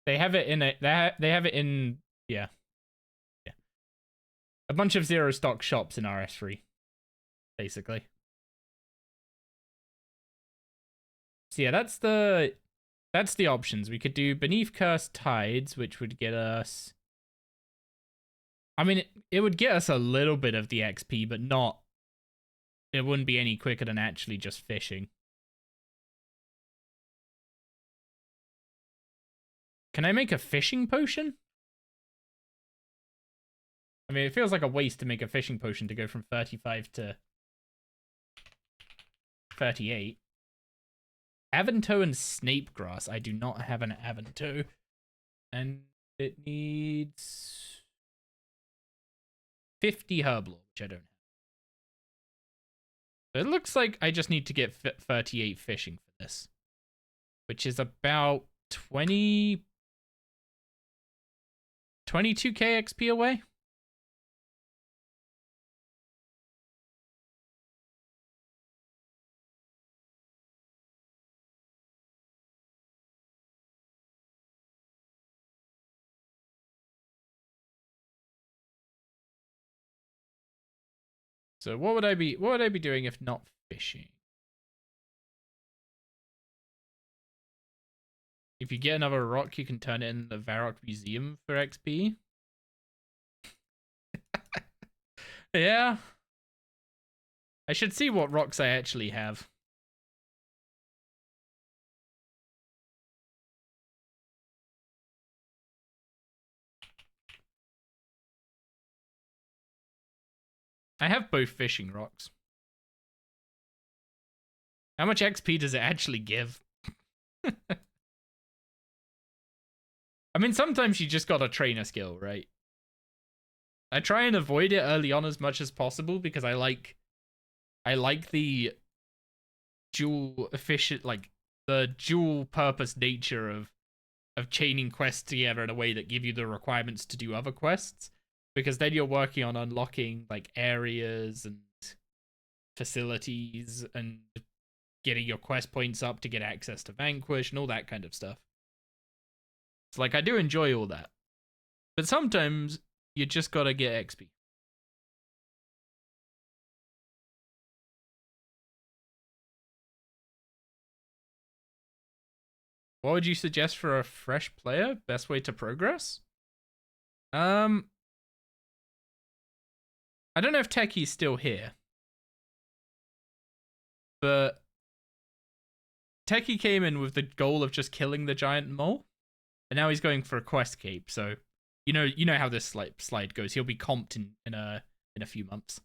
they have it in they have it in yeah. A bunch of 0 stock shops in RS3 basically. So yeah, that's the options. We could do Beneath Cursed Tides, which would get us, I mean, it would get us a little bit of the XP, but not, it wouldn't be any quicker than actually just fishing. Can I make a fishing potion? I mean, it feels like a waste to make a fishing potion to go from 35 to 38. Avantoe and Snapegrass. I do not have an Avantoe. And it needs 50 Herblore, which I don't have. It looks like I just need to get 38 fishing for this, which is about 22k XP away. So what would I be doing if not fishing? If you get another rock, you can turn it in the Varrock Museum for XP. Yeah. I should see what rocks I actually have. I have both fishing rocks. How much XP does it actually give? I mean, sometimes you just gotta train a skill, right? I try and avoid it early on as much as possible because I like the dual efficient, like the dual purpose nature of chaining quests together in a way that give you the requirements to do other quests, because then you're working on unlocking like areas and facilities and getting your quest points up to get access to Vanquish and all that kind of stuff. So like I do enjoy all that, but sometimes you just gotta get XP. What would you suggest for a fresh player? Best way to progress? I don't know if Techie's still here, but Techie came in with the goal of just killing the giant mole, and now he's going for a quest cape. So you know how this slide goes. He'll be comped in a few months.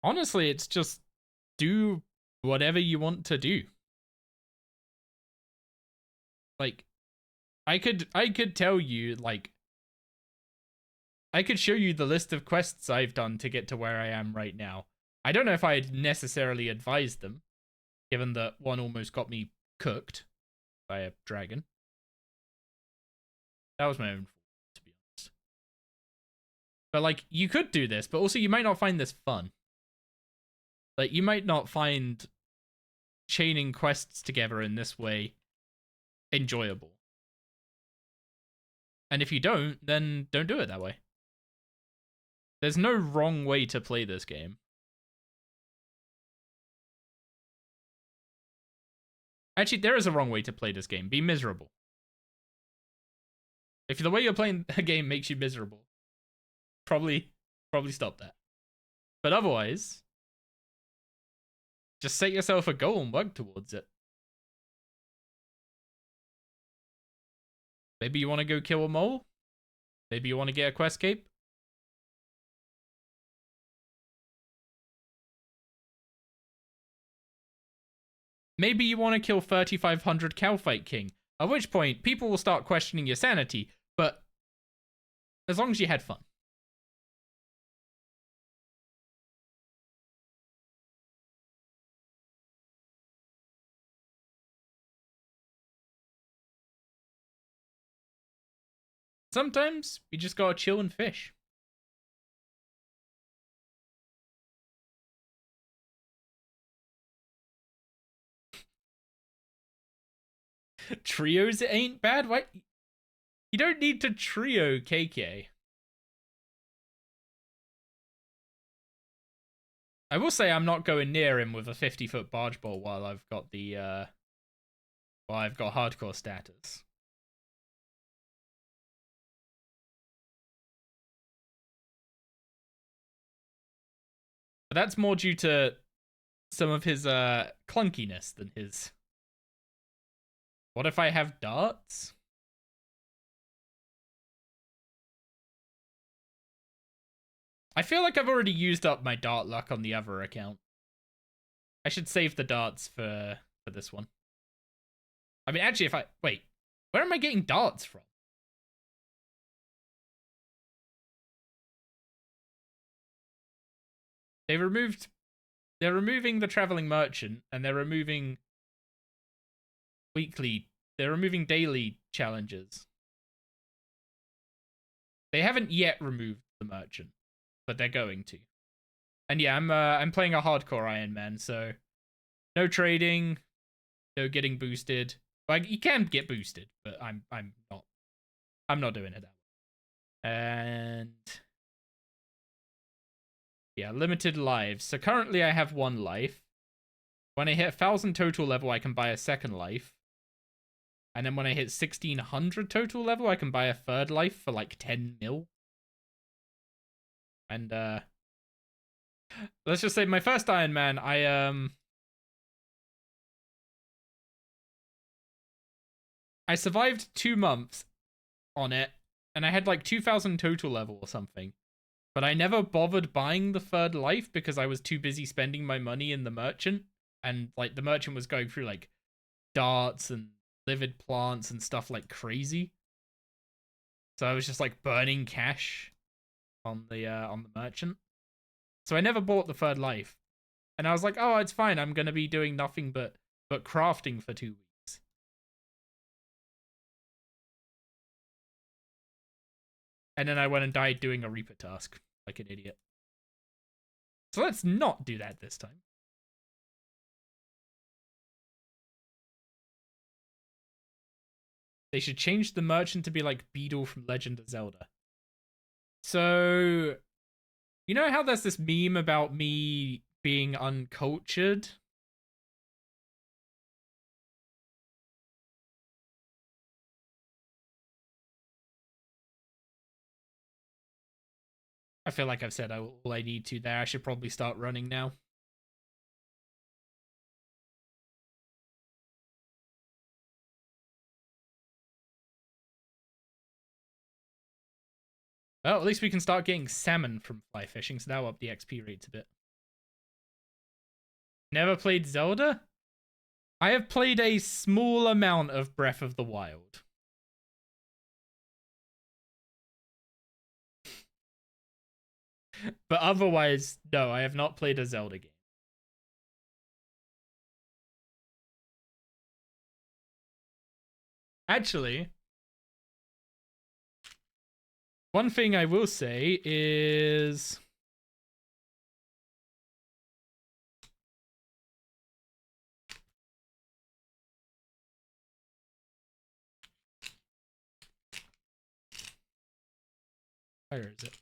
Honestly, it's just do whatever you want to do. Like, I could tell you, like, I could show you the list of quests I've done to get to where I am right now. I don't know if I'd necessarily advise them, given that one almost got me cooked by a dragon. That was my own fault, to be honest. But, like, you could do this, but also you might not find this fun. Like, you might not find chaining quests together in this way enjoyable. And if you don't, then don't do it that way. There's no wrong way to play this game. Actually, there is a wrong way to play this game. Be miserable. If the way you're playing a game makes you miserable, probably probably stop that. But otherwise, just set yourself a goal and work towards it. Maybe you want to go kill a mole. Maybe you want to get a quest cape. Maybe you want to kill 3,500 Cowfight King. At which point, people will start questioning your sanity. But as long as you had fun. Sometimes you just gotta chill and fish. Trios ain't bad. Why? You don't need to trio KK. I will say I'm not going near him with a 50-foot barge bolt while I've got the while I've got hardcore status. But that's more due to some of his clunkiness than his. What if I have darts? I feel like I've already used up my dart luck on the other account. I should save the darts for this one. I mean, actually, if I... Wait. Where am I getting darts from? They're removing the traveling merchant, and they're removing they're removing daily challenges. They haven't yet removed the merchant, but they're going to. And yeah, I'm playing a hardcore Ironman, so no trading, no getting boosted. Like, you can get boosted, but I'm not doing it that way. And yeah, limited lives. So currently I have 1 life. When I hit 1,000 total level, I can buy a 2nd life. And then when I hit 1,600 total level, I can buy a 3rd life for like 10 mil. And let's just say my first Iron Man, I survived 2 months on it, and I had like 2,000 total level or something. But I never bothered buying the 3rd life because I was too busy spending my money in the merchant. And like the merchant was going through like darts and livid plants and stuff like crazy. So I was just like burning cash on the merchant. So I never bought the 3rd life. And I was like, oh, it's fine. I'm gonna be doing nothing but crafting for 2 weeks. And then I went and died doing a Reaper task like an idiot. So let's not do that this time. They should change the merchant to be like Beedle from Legend of Zelda. So, you know how there's this meme about me being uncultured? I feel like I've said all I need to there. I should probably start running now. Well, at least we can start getting salmon from fly fishing, so that'll up the XP rates a bit. Never played Zelda? I have played a small amount of Breath of the Wild. But otherwise, no, I have not played a Zelda game. Actually, one thing I will say is... Where is it?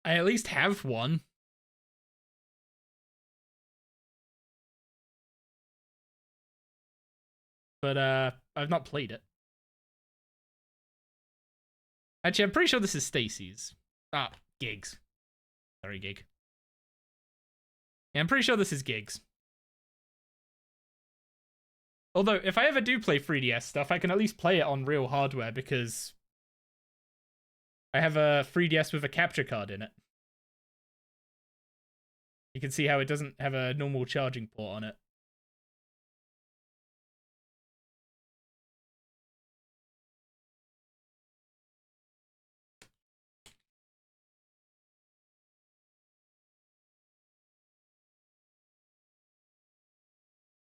I at least have one. but I've not played it. Actually, I'm pretty sure this is Stacy's. Ah, Gigs. Sorry, Gig. Yeah, I'm pretty sure this is Gigs. Although, if I ever do play 3DS stuff, I can at least play it on real hardware because I have a 3DS with a capture card in it. You can see how it doesn't have a normal charging port on it.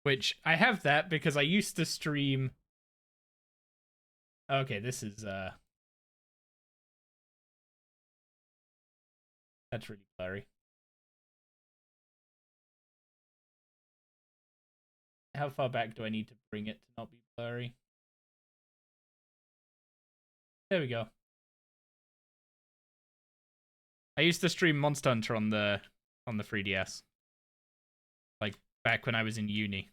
Which, I have that because I used to stream... Okay, this is, that's really blurry. How far back do I need to bring it to not be blurry? There we go. I used to stream Monster Hunter on the 3DS. Like, back when I was in uni.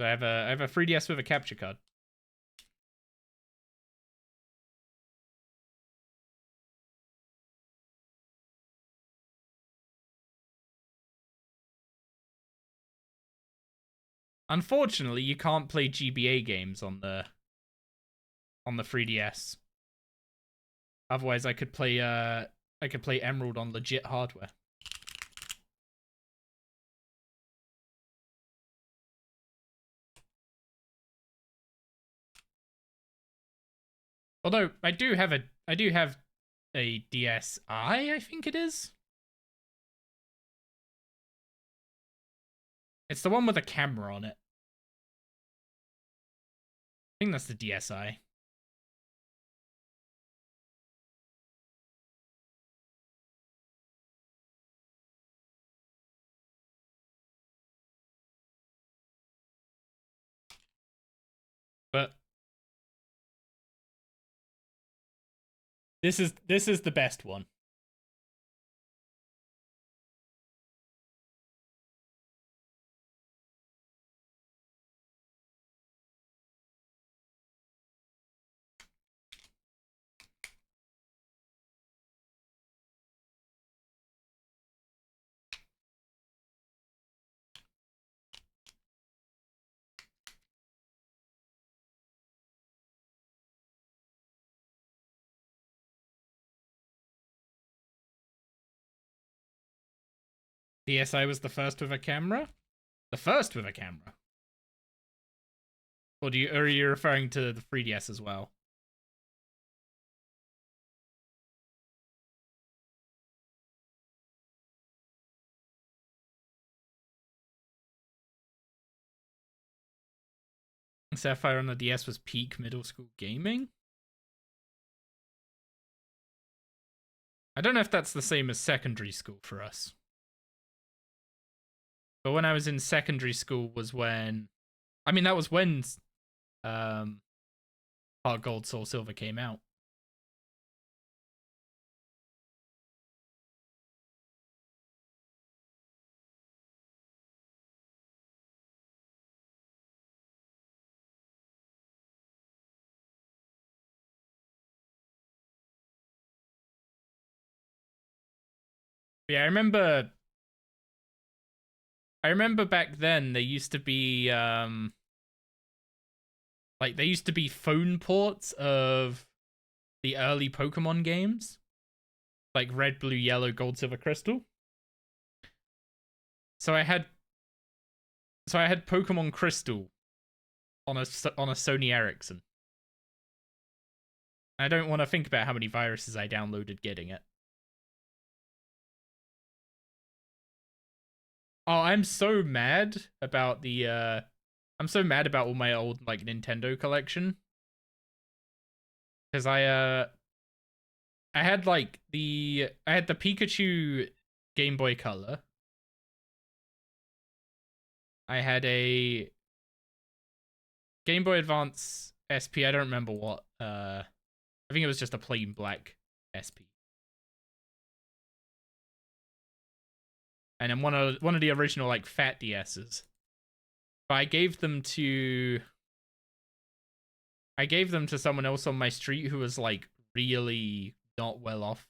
So I have a 3DS with a capture card. Unfortunately, you can't play GBA games on the 3DS. Otherwise, I could play Emerald on legit hardware. Although I do have a DSi, I think it is. It's the one with a camera on it. I think that's the DSi. But this is the best one. DSi was the first with a camera? The first with a camera? Or are you referring to the 3DS as well? Sapphire on the DS was peak middle school gaming? I don't know if that's the same as secondary school for us. But when I was in secondary school was when... I mean, that was when Heart Gold, Soul Silver came out. Yeah, I remember back then there used to be like there used to be phone ports of the early Pokemon games. Like Red, Blue, Yellow, Gold, Silver, Crystal. So I had Pokemon Crystal on a Sony Ericsson. I don't want to think about how many viruses I downloaded getting it. Oh, I'm so mad about the I'm so mad about all my old like Nintendo collection. Cuz I had like the Pikachu Game Boy Color. I had a Game Boy Advance SP, I don't remember what. I think it was just a plain black SP. and then one of the original like fat DSs. But I gave them to someone else on my street who was like really not well off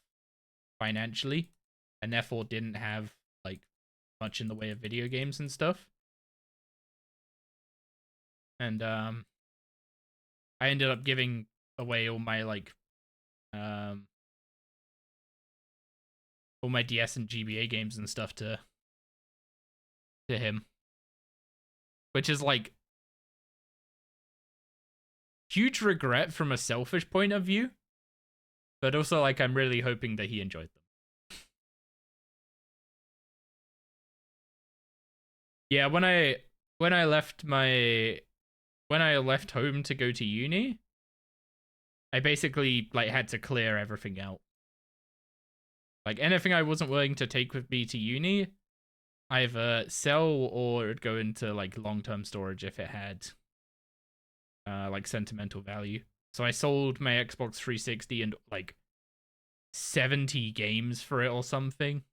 financially, and therefore didn't have like much in the way of video games and stuff. And I ended up giving away all my like all my DS and GBA games and stuff to him, which is like huge regret from a selfish point of view, but also like I'm really hoping that he enjoyed them. Yeah, when I left home to go to uni, I basically like had to clear everything out. Like anything I wasn't willing to take with me to uni, either sell or it'd go into like long-term storage if it had like sentimental value. So I sold my Xbox 360 and like 70 games for it or something.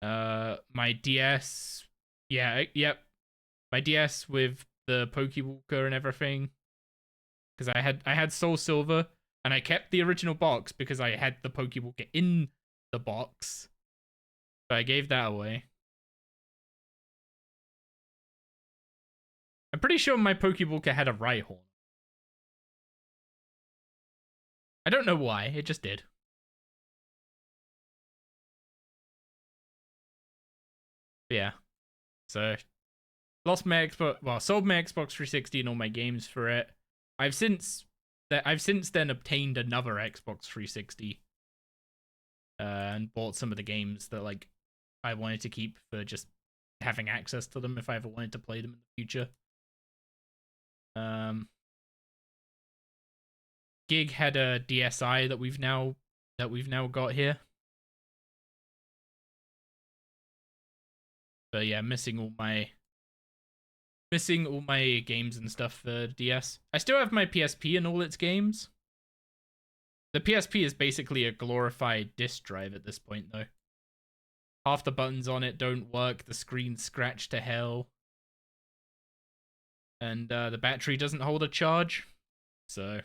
My DS, yep. My DS with the Pokewalker and everything. Because I had Soul Silver and I kept the original box because I had the Pokewalker in the box. But I gave that away. I'm pretty sure my Pokewalker had a Rhyhorn. I don't know why, it just did. But yeah. So lost my Xbox, well, sold my Xbox 360 and all my games for it. I've since then obtained another Xbox 360 and bought some of the games that like I wanted to keep for just having access to them if I ever wanted to play them in the future. Gig had a DSi that we've now got here. But yeah, missing all my games and stuff for DS. I still have my PSP and all its games. The PSP is basically a glorified disk drive at this point, though. Half the buttons on it don't work, the screen's scratched to hell. And the battery doesn't hold a charge. So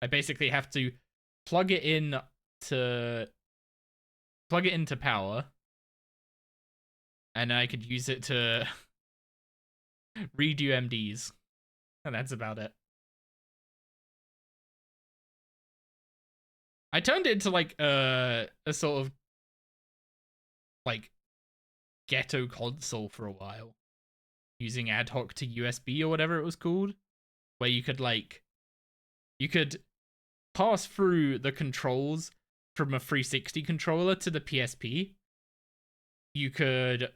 I basically have to plug it into power. And I could use it to redo MDs. And that's about it. I turned it into like a sort of like ghetto console for a while, using ad hoc to USB or whatever it was called, where you could pass through the controls from a 360 controller to the PSP. You could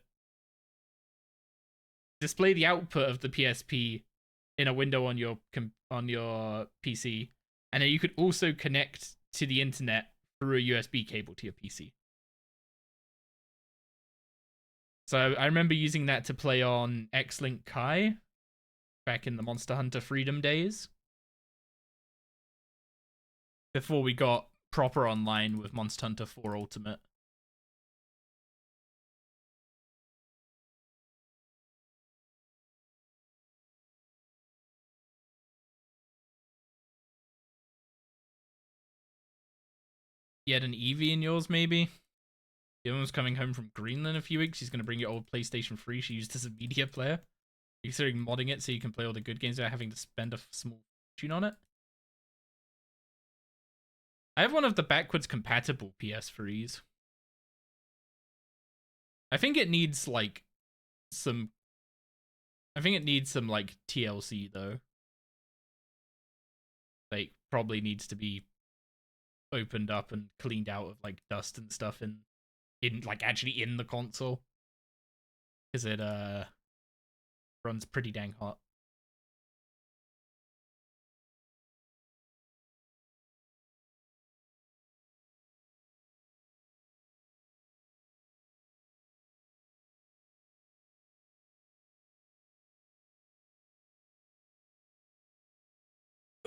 display the output of the PSP in a window on your PC, and then you could also connect to the internet through a USB cable to your PC. So I remember using that to play on X-Link Kai back in the Monster Hunter Freedom days, before we got proper online with Monster Hunter 4 Ultimate. You had an Eevee in yours, maybe? The other one's coming home from Greenland in a few weeks. She's going to bring your old PlayStation 3 she used as a media player. You're considering modding it so you can play all the good games without having to spend a small fortune on it? I have one of the backwards compatible PS3s. I think it needs like some like TLC though. Like probably needs to be opened up and cleaned out of like dust and stuff in like actually in the console, because it runs pretty dang hot.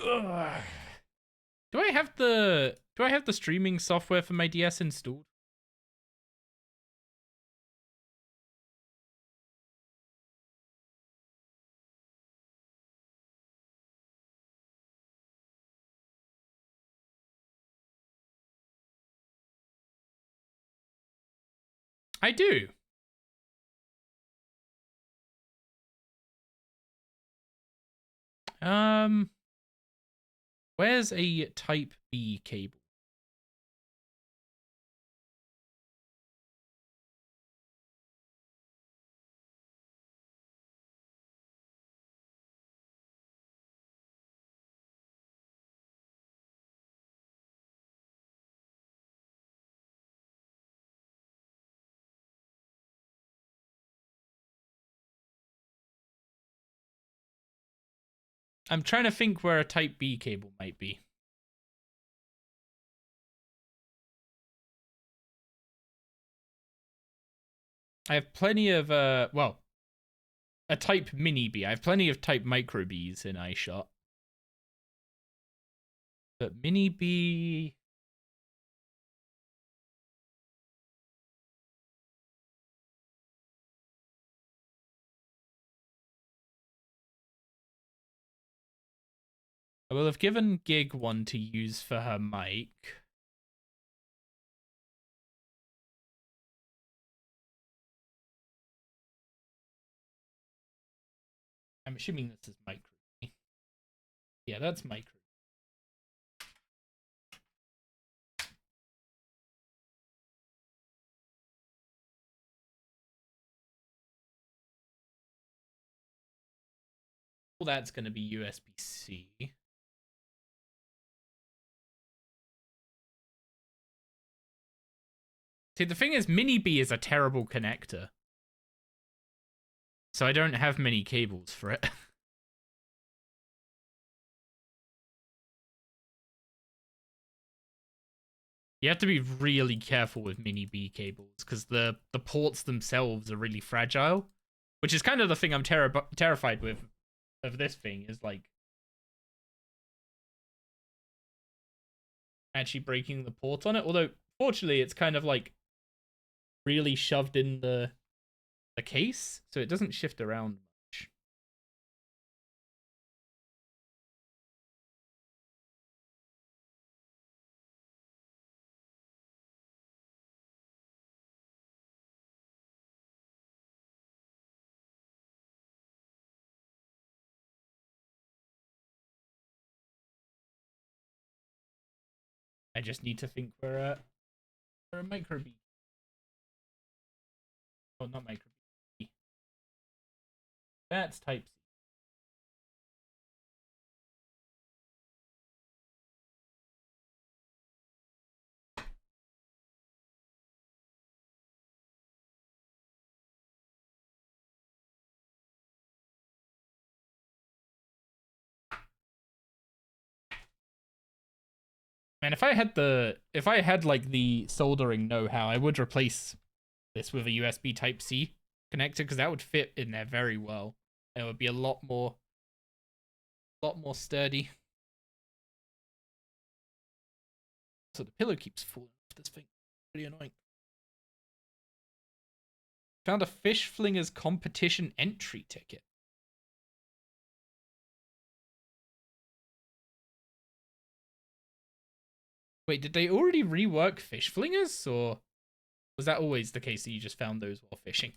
Ugh. Do I have the streaming software for my DS installed? I do. Where's a Type B cable? I'm trying to think where a Type B cable might be. I have plenty of, well, a Type Mini B. I have plenty of Type Micro Bs in iShot. But Mini B... I will have given Gig one to use for her mic. I'm assuming this is micro. Yeah, that's micro. Well, that's going to be USB-C. See, the thing is, Mini B is a terrible connector. So I don't have many cables for it. You have to be really careful with Mini B cables, because the ports themselves are really fragile. Which is kind of the thing I'm terrified with of this thing, is like actually breaking the port on it. Although, fortunately, it's kind of like really shoved in the case, so it doesn't shift around much. I just need to think where a micro B. Oh, not micro B. That's Type C. Man, if I had like the soldering know-how, I would replace this with a USB Type C connector, because that would fit in there very well. It would be a lot more sturdy. So the pillow keeps falling off this thing. Pretty annoying. Found a Fish Flingers competition entry ticket. Wait, did they already rework Fish Flingers, or was that always the case that you just found those while fishing?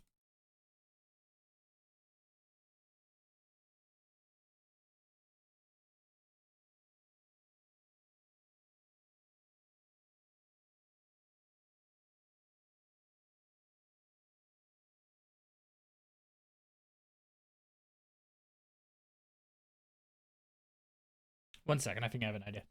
One second, I think I have an idea.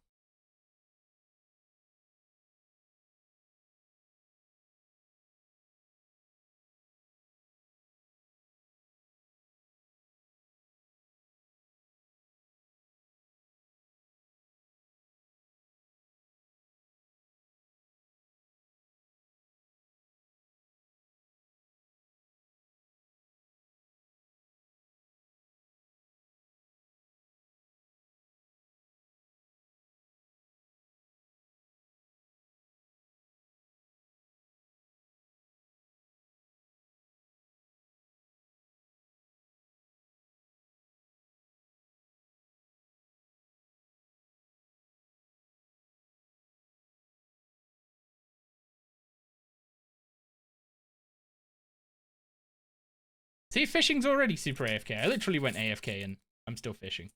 See, fishing's already super AFK. I literally went AFK and I'm still fishing.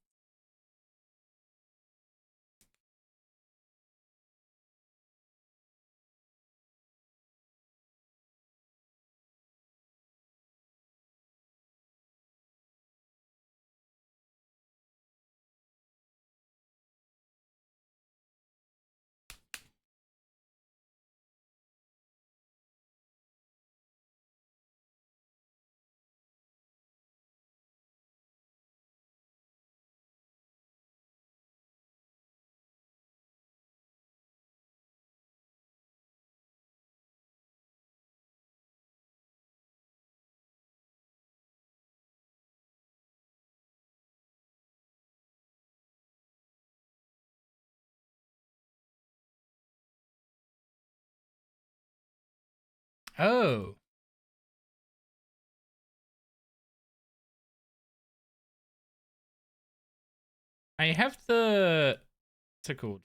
Oh. I have the... What's it called?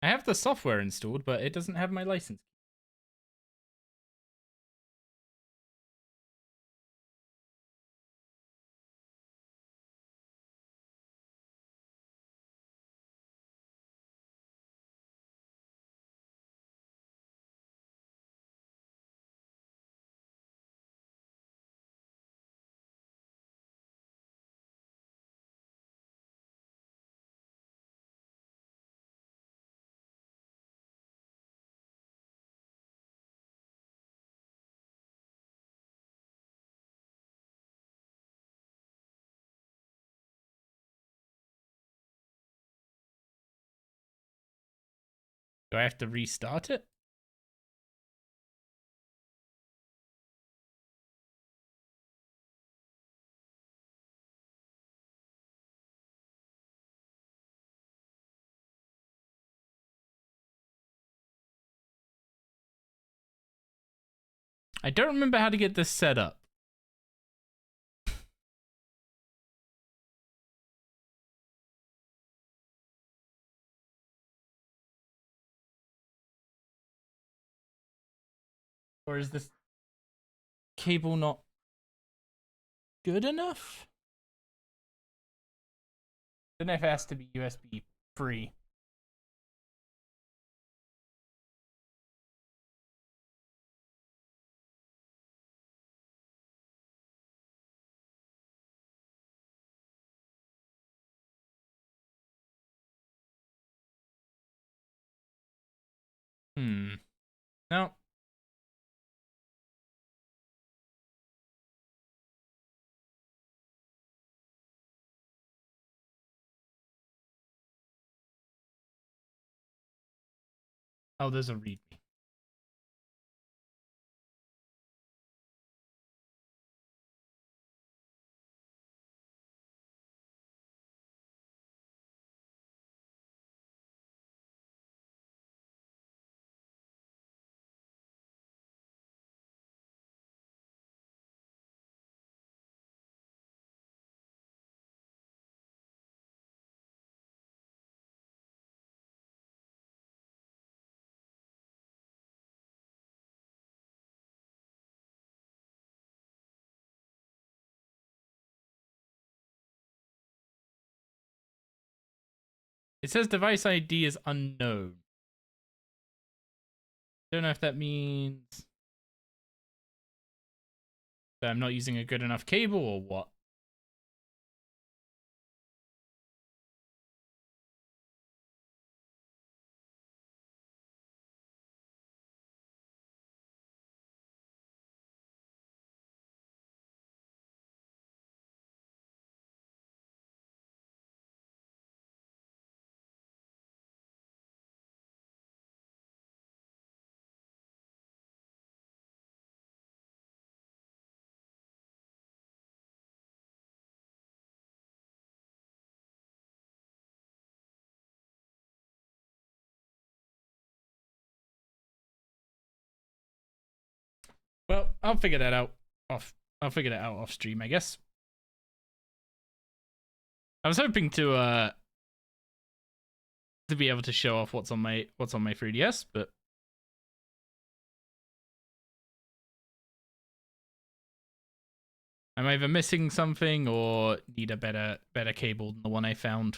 I have the software installed, but it doesn't have my license. Do I have to restart it? I don't remember how to get this set up. Or is this cable not good enough? Don't know if it has to be USB free. No. Oh, there's a readme. It says device ID is unknown. Don't know if that means that I'm not using a good enough cable or what. Well, I'll figure that out I'll figure that out off stream, I guess. I was hoping to be able to show off what's on my 3DS, but I'm either missing something or need a better cable than the one I found.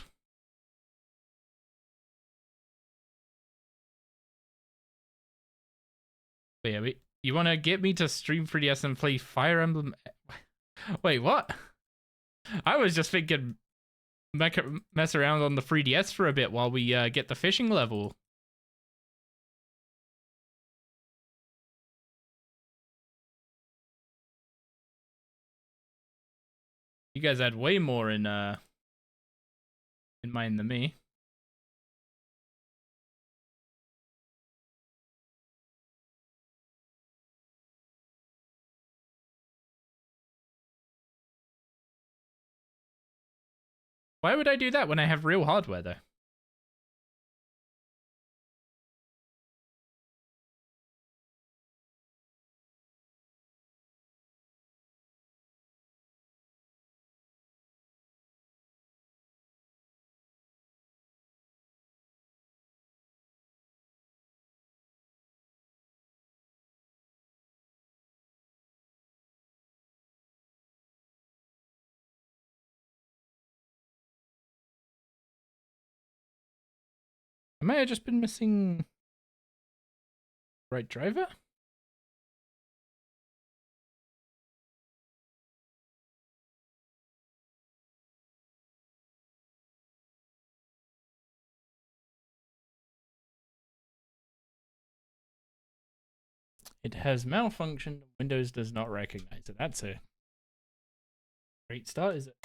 But yeah, you want to get me to stream 3DS and play Fire Emblem? Wait, what? I was just thinking mess around on the 3DS for a bit while we get the fishing level. You guys had way more in mind than me. Why would I do that when I have real hardware, though? I might have just been missing right driver? It has malfunctioned. Windows does not recognize it. That's a great start, is it?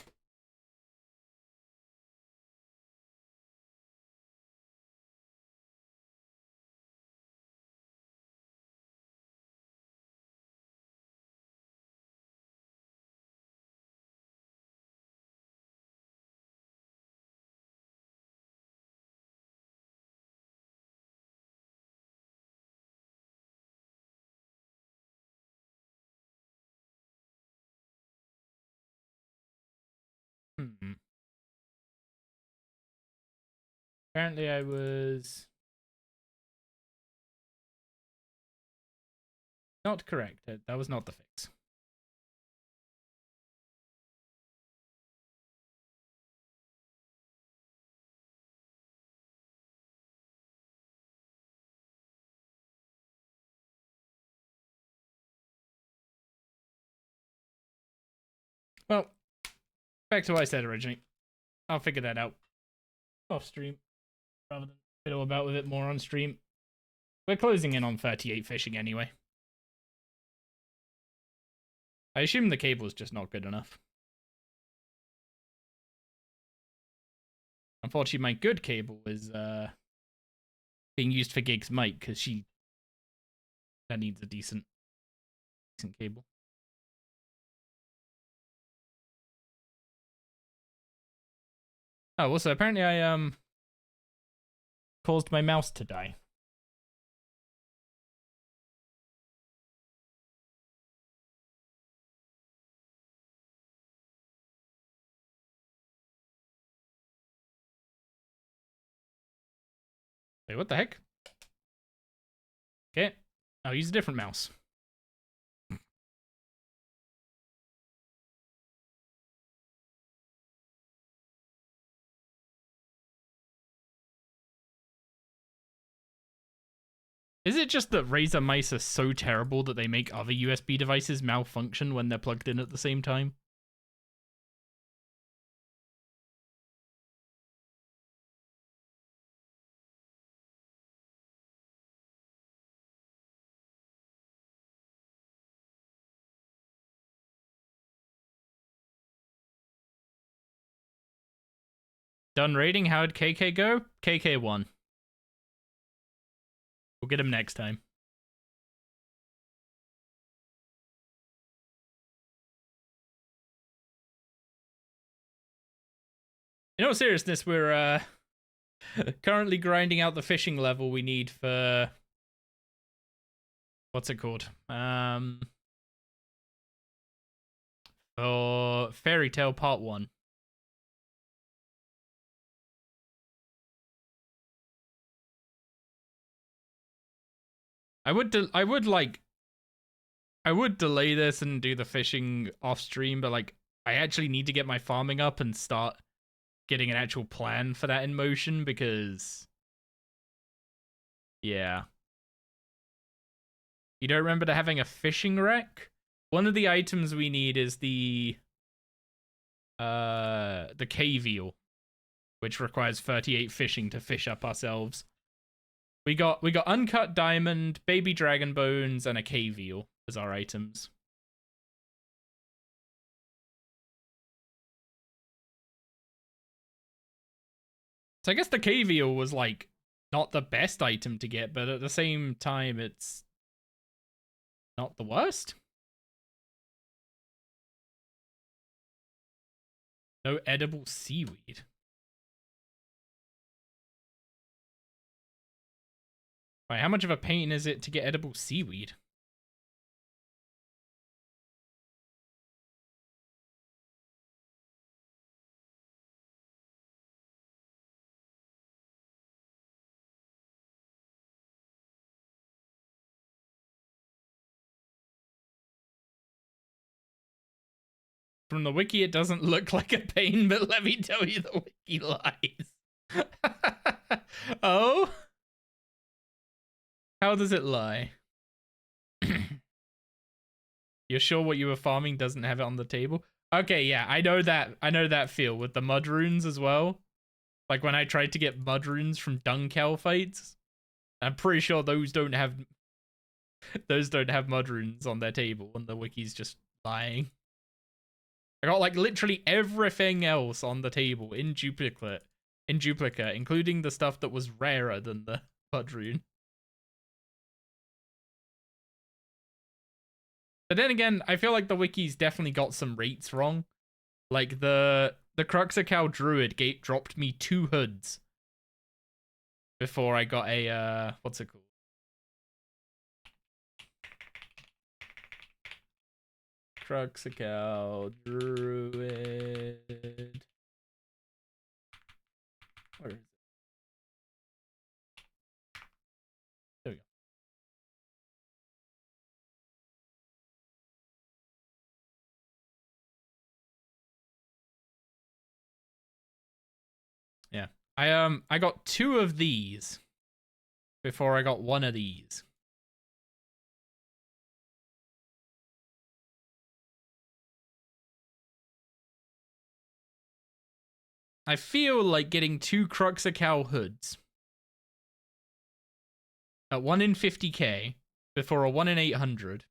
Apparently I was not correct. That was not the fix. Well, back to what I said originally. I'll figure that out off stream rather than fiddle about with it more on stream. We're closing in on 38 fishing anyway. I assume the cable's just not good enough. Unfortunately, my good cable is being used for Gig's mic because that needs a decent cable. Oh, also apparently I caused my mouse to die. Wait, what the heck? Okay, I'll use a different mouse. Is it just that Razer mice are so terrible that they make other USB devices malfunction when they're plugged in at the same time? Done raiding? How'd KK go? KK won. We'll get him next time. In all seriousness, we're currently grinding out the fishing level we need for what's it called? For Fairy Tale Part 1. I would like I would delay this and do the fishing off stream, but like I actually need to get my farming up and start getting an actual plan for that in motion because yeah. You don't remember having a fishing wreck? One of the items we need is the cave eel, which requires 38 fishing to fish up ourselves. We got uncut diamond, baby dragon bones, and a cave eel as our items. So I guess the cave eel was like not the best item to get, but at the same time it's not the worst. No edible seaweed. Right, how much of a pain is it to get edible seaweed? From the wiki, it doesn't look like a pain, but let me tell you, the wiki lies. Oh? How does it lie? You're sure what you were farming doesn't have it on the table? Okay, yeah, I know that feel with the mud runes as well. Like when I tried to get mud runes from dung cow fights, I'm pretty sure those don't have mud runes on their table, and the wiki's just lying. I got like literally everything else on the table in duplicate, including the stuff that was rarer than the mud rune. But then again, I feel like the wiki's definitely got some rates wrong. Like the Cruxacow Druid gate dropped me 2 hoods before I got a what's it called? Cruxacow Druid. Where is it? There we go. Yeah. I got 2 of these before I got 1 of these. I feel like getting 2 Cruxacow hoods at 1 in 50k before a 1 in 800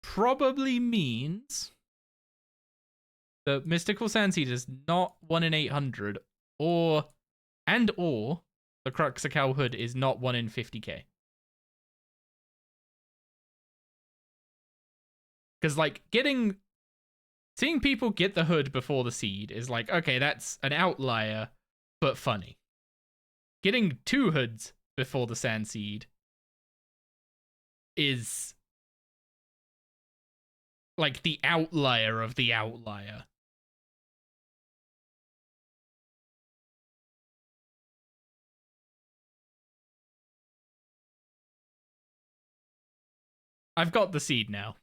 probably means that Mystical Sandseed is not 1 in 800 or the Cruxacow hood is not 1 in 50k. Because like seeing people get the hood before the seed is like, okay, that's an outlier, but funny. Getting 2 hoods before the sand seed is like the outlier of the outlier. I've got the seed now.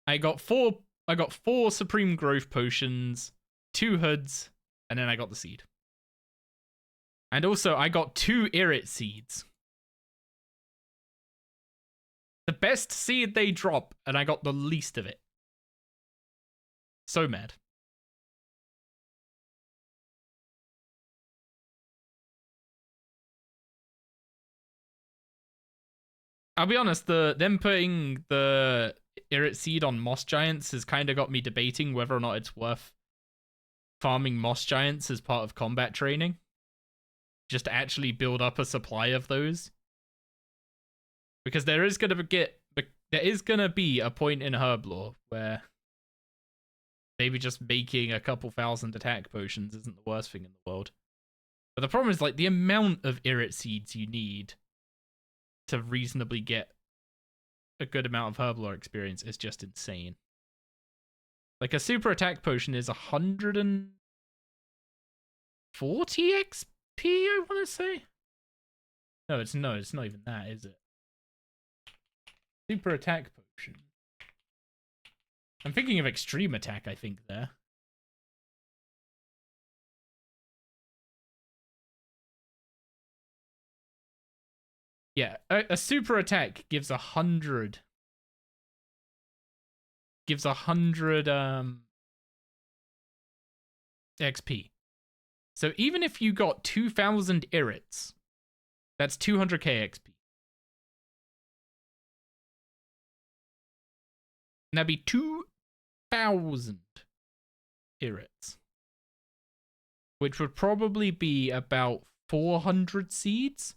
I got 4 Supreme Growth Potions, 2 hoods, and then I got the seed. And also, I got 2 Irrit Seeds. The best seed they drop, and I got the least of it. So mad. I'll be honest, them putting the Irrit Seed on Moss Giants has kind of got me debating whether or not it's worth farming Moss Giants as part of combat training. Just to actually build up a supply of those. Because there is going to be a point in Herblore where maybe just making a couple thousand attack potions isn't the worst thing in the world. But the problem is like the amount of Irrit Seeds you need to reasonably get a good amount of Herblore experience is just insane. Like a super attack potion is 140 XP, I want to say. No, it's not even that, is it? Super attack potion. I'm thinking of extreme attack, I think, there. Yeah, a super attack gives 100. Gives 100 XP. So even if you got 2,000 irits, that's 200k XP. And that'd be 2,000 irits. Which would probably be about 400 seeds.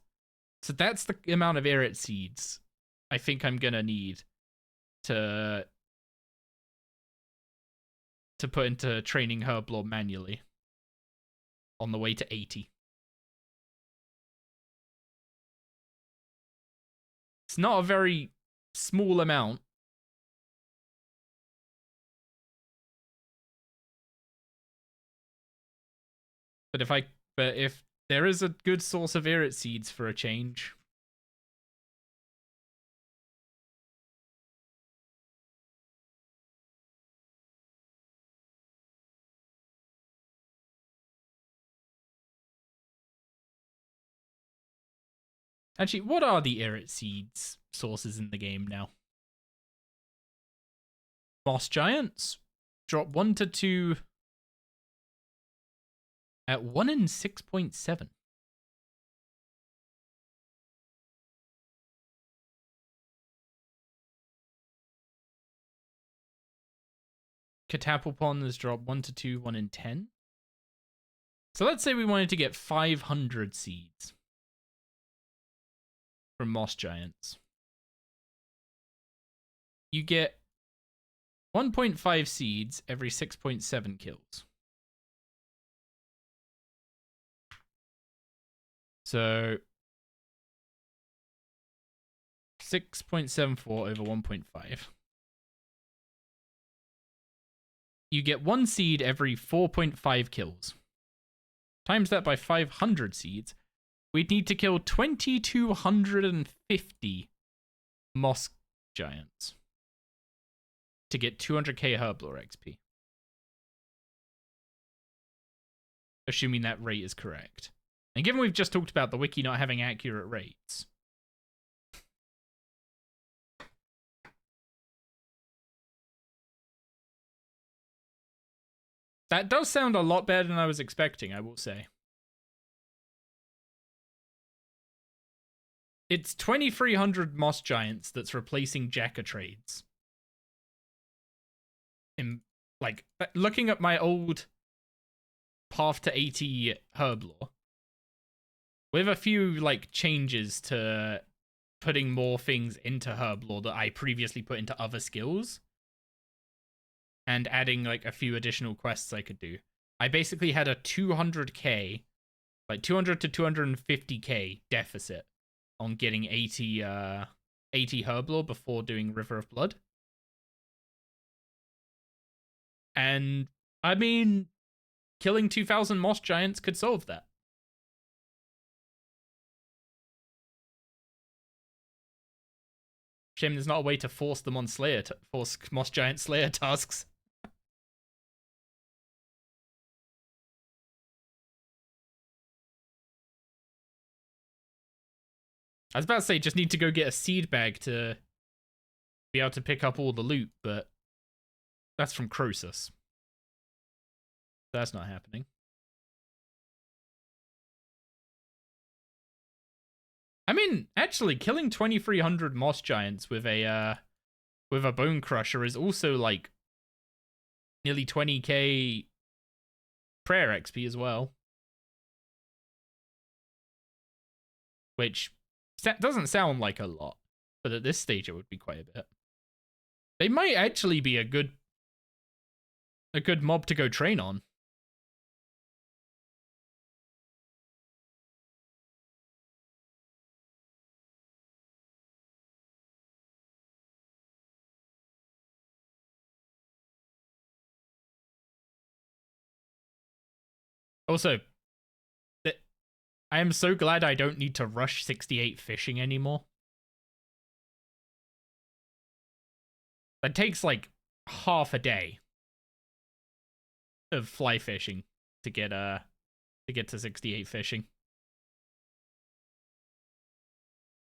So that's the amount of irit seeds I think I'm gonna need to put into training Herblore manually on the way to 80. It's not a very small amount. But if there is a good source of irit seeds for a change. Actually, what are the irit seeds sources in the game now? Moss Giants drop 1 to 2 at 1 in 6.7. Catapulpon has dropped 1 to 2, 1 in 10. So let's say we wanted to get 500 seeds from Moss Giants. You get 1.5 seeds every 6.7 kills. So 6.74 over 1.5. You get 1 seed every 4.5 kills. Times that by 500 seeds, we'd need to kill 2,250 Moss Giants to get 200k Herblore XP. Assuming that rate is correct. And given we've just talked about the wiki not having accurate rates, that does sound a lot better than I was expecting, I will say. It's 2,300 Moss Giants that's replacing Jacker trades. In, like, looking at my old path to 80 Herblore, with a few, like, changes to putting more things into Herblore that I previously put into other skills, and adding, like, a few additional quests I could do, I basically had a 200k, like 200 to 250k deficit on getting 80 Herblore before doing River of Blood. And, I mean, killing 2,000 Moss Giants could solve that. Shame there's not a way to force them on force Moss Giant Slayer tasks. I was about to say, just need to go get a seed bag to be able to pick up all the loot, but that's from Croesus. That's not happening. I mean, actually, killing 2,300 Moss Giants with a Bone Crusher is also, like, nearly 20k prayer XP as well. Which doesn't sound like a lot, but at this stage it would be quite a bit. They might actually be a good mob to go train on. Also, I am so glad I don't need to rush 68 fishing anymore. That takes like half a day of fly fishing to get to 68 fishing.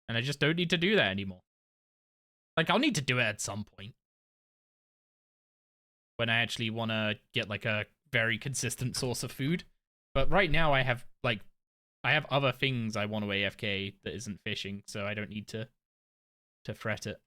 And I just don't need to do that anymore. Like, I'll need to do it at some point. When I actually want to get, like, a very consistent source of food. But right now I have, like, I have other things I want to AFK that isn't fishing, so I don't need to fret it.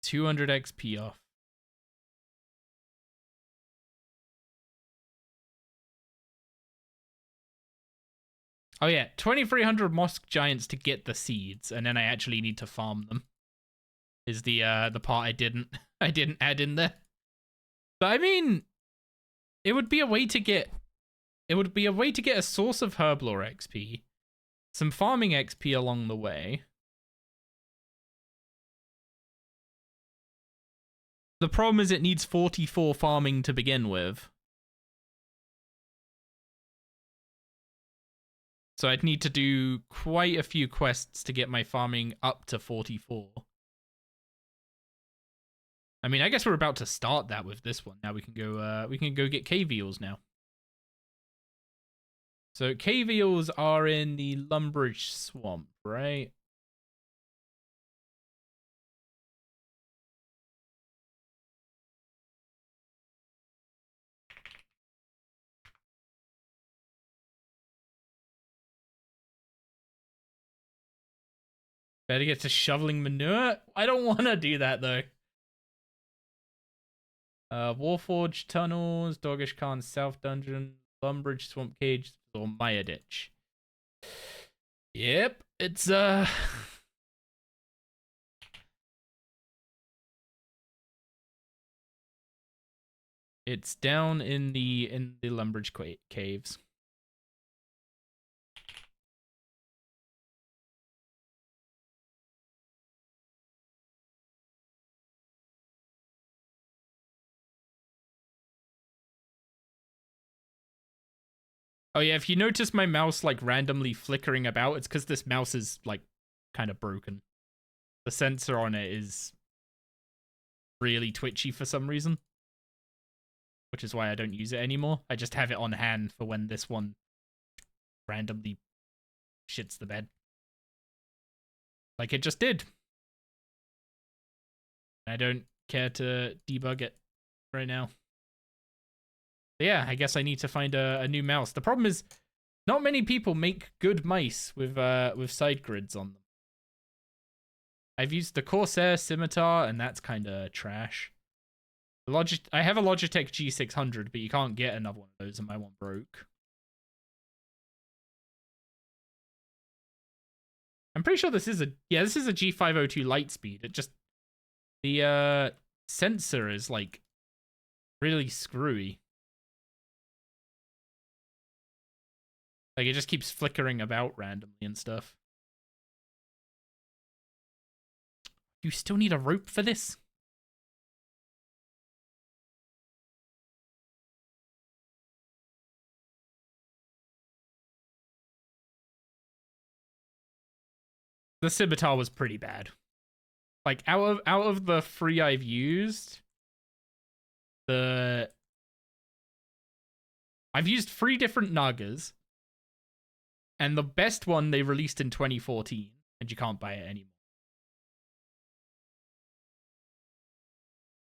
$200 XP off. Oh yeah, 2,300 Mosque Giants to get the seeds, and then I actually need to farm them. Is the part I didn't add in there. But I mean, it would be a way to get a source of Herblore XP, some farming XP along the way. The problem is it needs 44 farming to begin with. So I'd need to do quite a few quests to get my farming up to 44. I mean, I guess we're about to start that with this one. Now we can go get cave eels now. So cave eels are in the Lumbridge Swamp, right? Better get to shoveling manure. I don't want to do that though. Warforge tunnels, Doggish Khan South Dungeon, Lumbridge Swamp Cage, or Maya Ditch. Yep, it's it's down in the Lumbridge caves. Oh yeah, if you notice my mouse like randomly flickering about, it's because this mouse is like kind of broken. The sensor on it is really twitchy for some reason, which is why I don't use it anymore. I just have it on hand for when this one randomly shits the bed. Like it just did. I don't care to debug it right now. But yeah, I guess I need to find a new mouse. The problem is, not many people make good mice with side grids on them. I've used the Corsair Scimitar, and that's kind of trash. I have a Logitech G600, but you can't get another one of those, and my one broke. I'm pretty sure this is a G502 Lightspeed. It just the sensor is like really screwy. Like, it just keeps flickering about randomly and stuff. You still need a rope for this? The Scimitar was pretty bad. Like, out of the 3 I've used, I've used 3 different Nagas. And the best one they released in 2014, and you can't buy it anymore.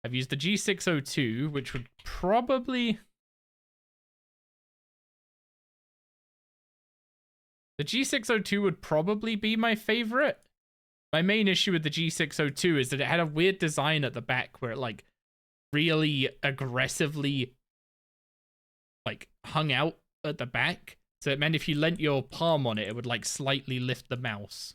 I've used the G602, which would probably... The G602 would probably be my favorite. My main issue with the G602 is that it had a weird design at the back where it, like, really aggressively like hung out at the back. So it meant if you leant your palm on it, it would like slightly lift the mouse.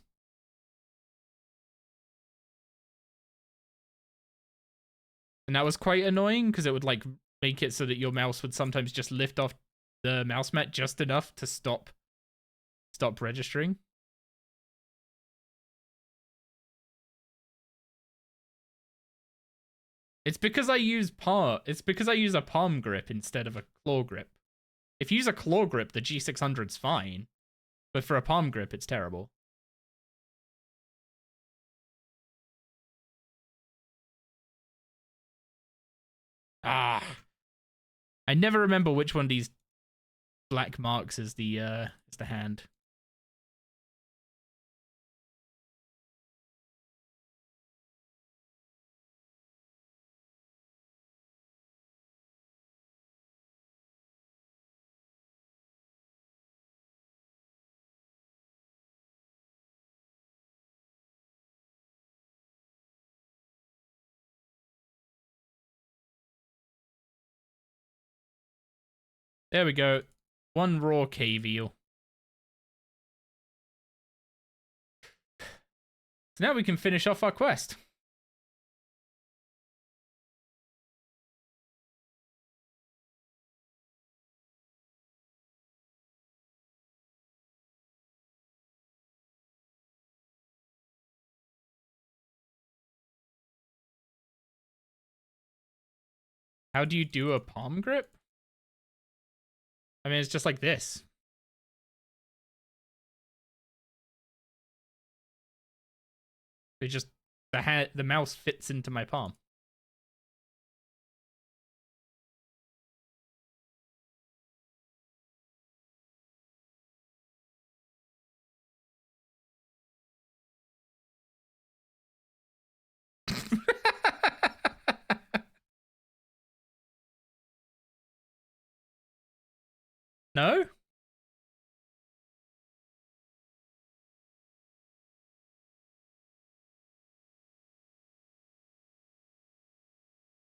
And that was quite annoying because it would like make it so that your mouse would sometimes just lift off the mouse mat just enough to stop registering. It's because I use a palm grip instead of a claw grip. If you use a claw grip, the G600's fine, but for a palm grip, it's terrible. Ah, I never remember which one of these black marks is the hand. There we go. One raw cave eel. So now we can finish off our quest. How do you do a palm grip? I mean, it's just like this. It just the mouse fits into my palm. No?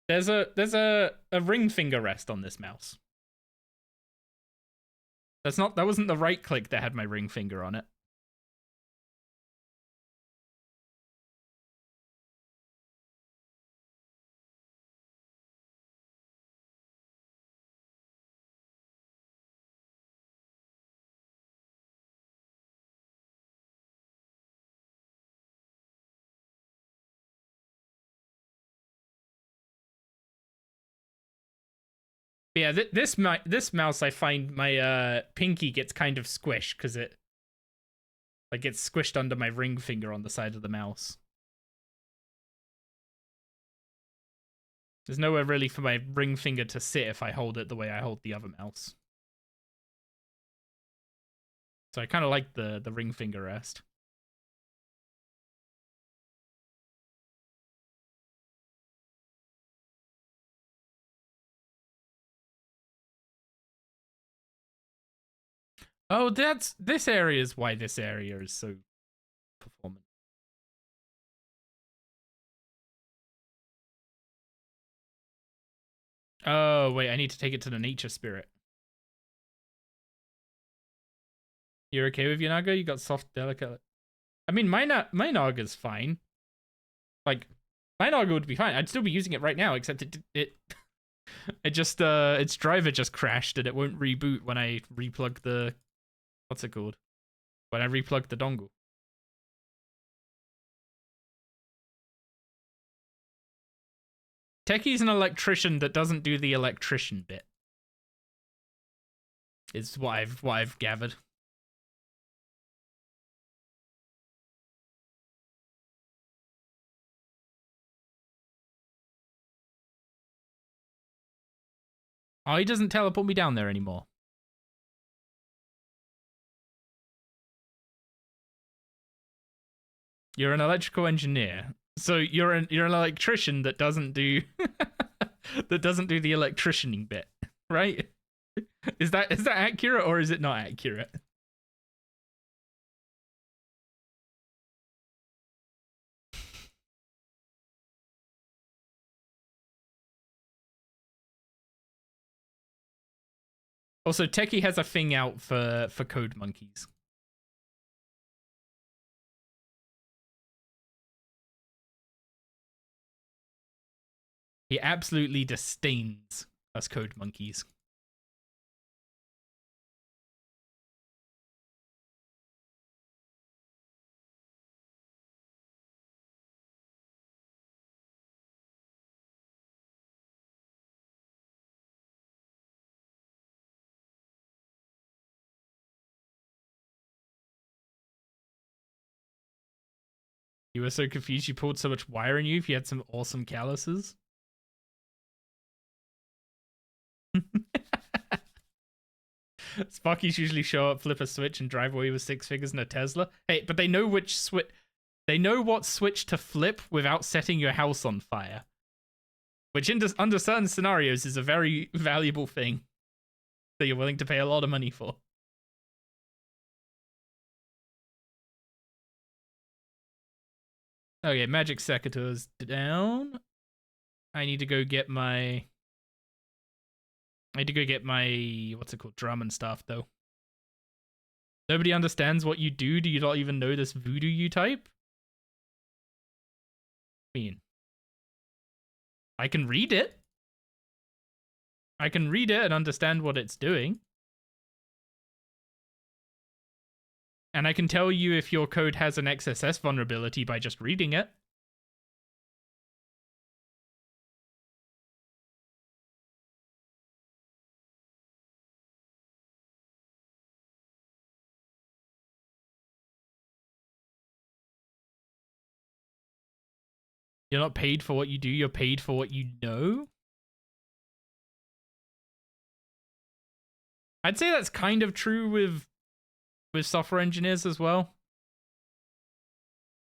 There's a ring finger rest on this mouse. That wasn't the right click that had my ring finger on it. But yeah, this mouse, I find my pinky gets kind of squished because it like gets squished under my ring finger on the side of the mouse. There's nowhere really for my ring finger to sit if I hold it the way I hold the other mouse. So I kind of like the ring finger rest. Oh, this area is why this area is so performant. Oh, wait, I need to take it to the nature spirit. You're okay with your Naga? You got soft, delicate. I mean, my Naga's fine. Like, my Naga would be fine. I'd still be using it right now, except it just its driver just crashed and it won't reboot when I replug the what's it called? When I replug the dongle. Techie's an electrician that doesn't do the electrician bit. Is what I've gathered. Oh, he doesn't teleport me down there anymore. You're an electrical engineer. So you're an electrician that doesn't do that doesn't do the electricianing bit, right? Is that accurate or is it not accurate? Also, Techie has a thing out for code monkeys. He absolutely disdains us code monkeys. You were so confused you pulled so much wire in you if you had some awesome calluses. Sparkies usually show up, flip a switch, and drive away with 6 figures in a Tesla. Hey, but they know which switch. They know what switch to flip without setting your house on fire. Which, under certain scenarios, is a very valuable thing that you're willing to pay a lot of money for. Okay, Magic Secator's down. I need to go get my... what's it called? Drum and stuff, though. Nobody understands what you do. Do you not even know this voodoo you type? I mean, I can read it. I can read it and understand what it's doing. And I can tell you if your code has an XSS vulnerability by just reading it. You're not paid for what you do, you're paid for what you know? I'd say that's kind of true with software engineers as well.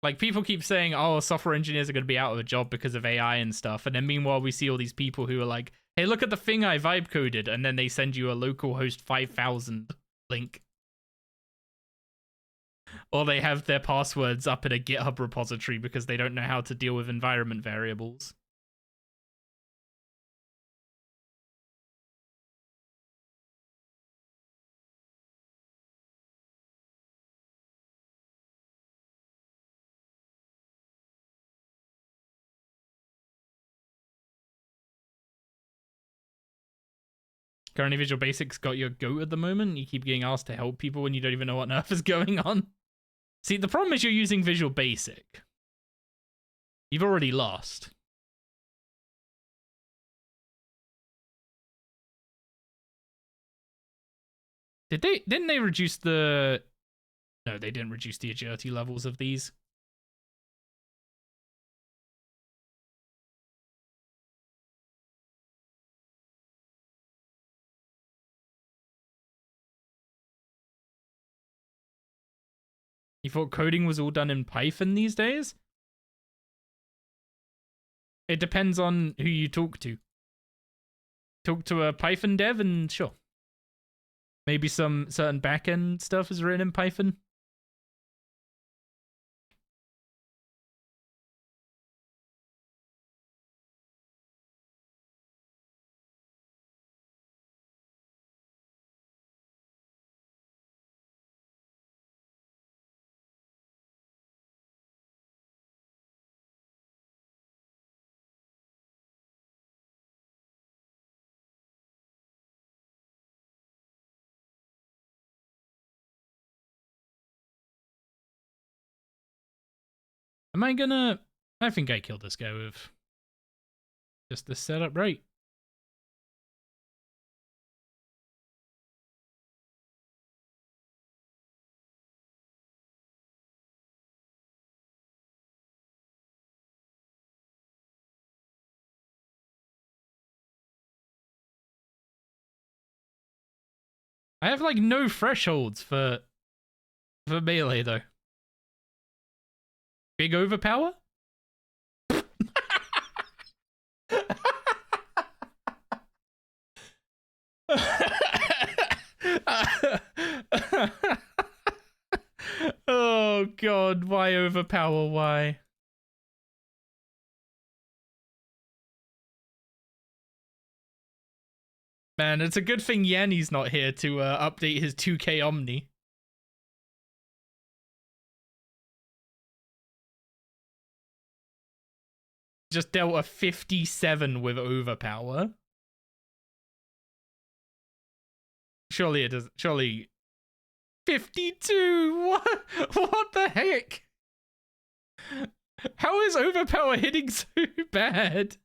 Like, people keep saying, oh, software engineers are going to be out of a job because of AI and stuff. And then meanwhile, we see all these people who are like, hey, look at the thing I vibe coded. And then they send you a localhost 5000 link. Or they have their passwords up in a GitHub repository because they don't know how to deal with environment variables. Currently, Visual Basic's got your goat at the moment. You keep getting asked to help people when you don't even know what on earth is going on. See, the problem is you're using Visual Basic. You've already lost. Didn't they reduce the... No, they didn't reduce the agility levels of these. You thought coding was all done in Python these days? It depends on who you talk to. Talk to a Python dev and sure. Maybe some certain backend stuff is written in Python. Am I gonna... I think I killed this guy with just the setup right. I have like no thresholds for melee though. Big overpower? Oh god, why overpower? Why? Man, it's a good thing Yanni's not here to update his 2K Omni. Just dealt a 57 with overpower. Surely it does. Surely 52. What the heck? How is overpower hitting so bad?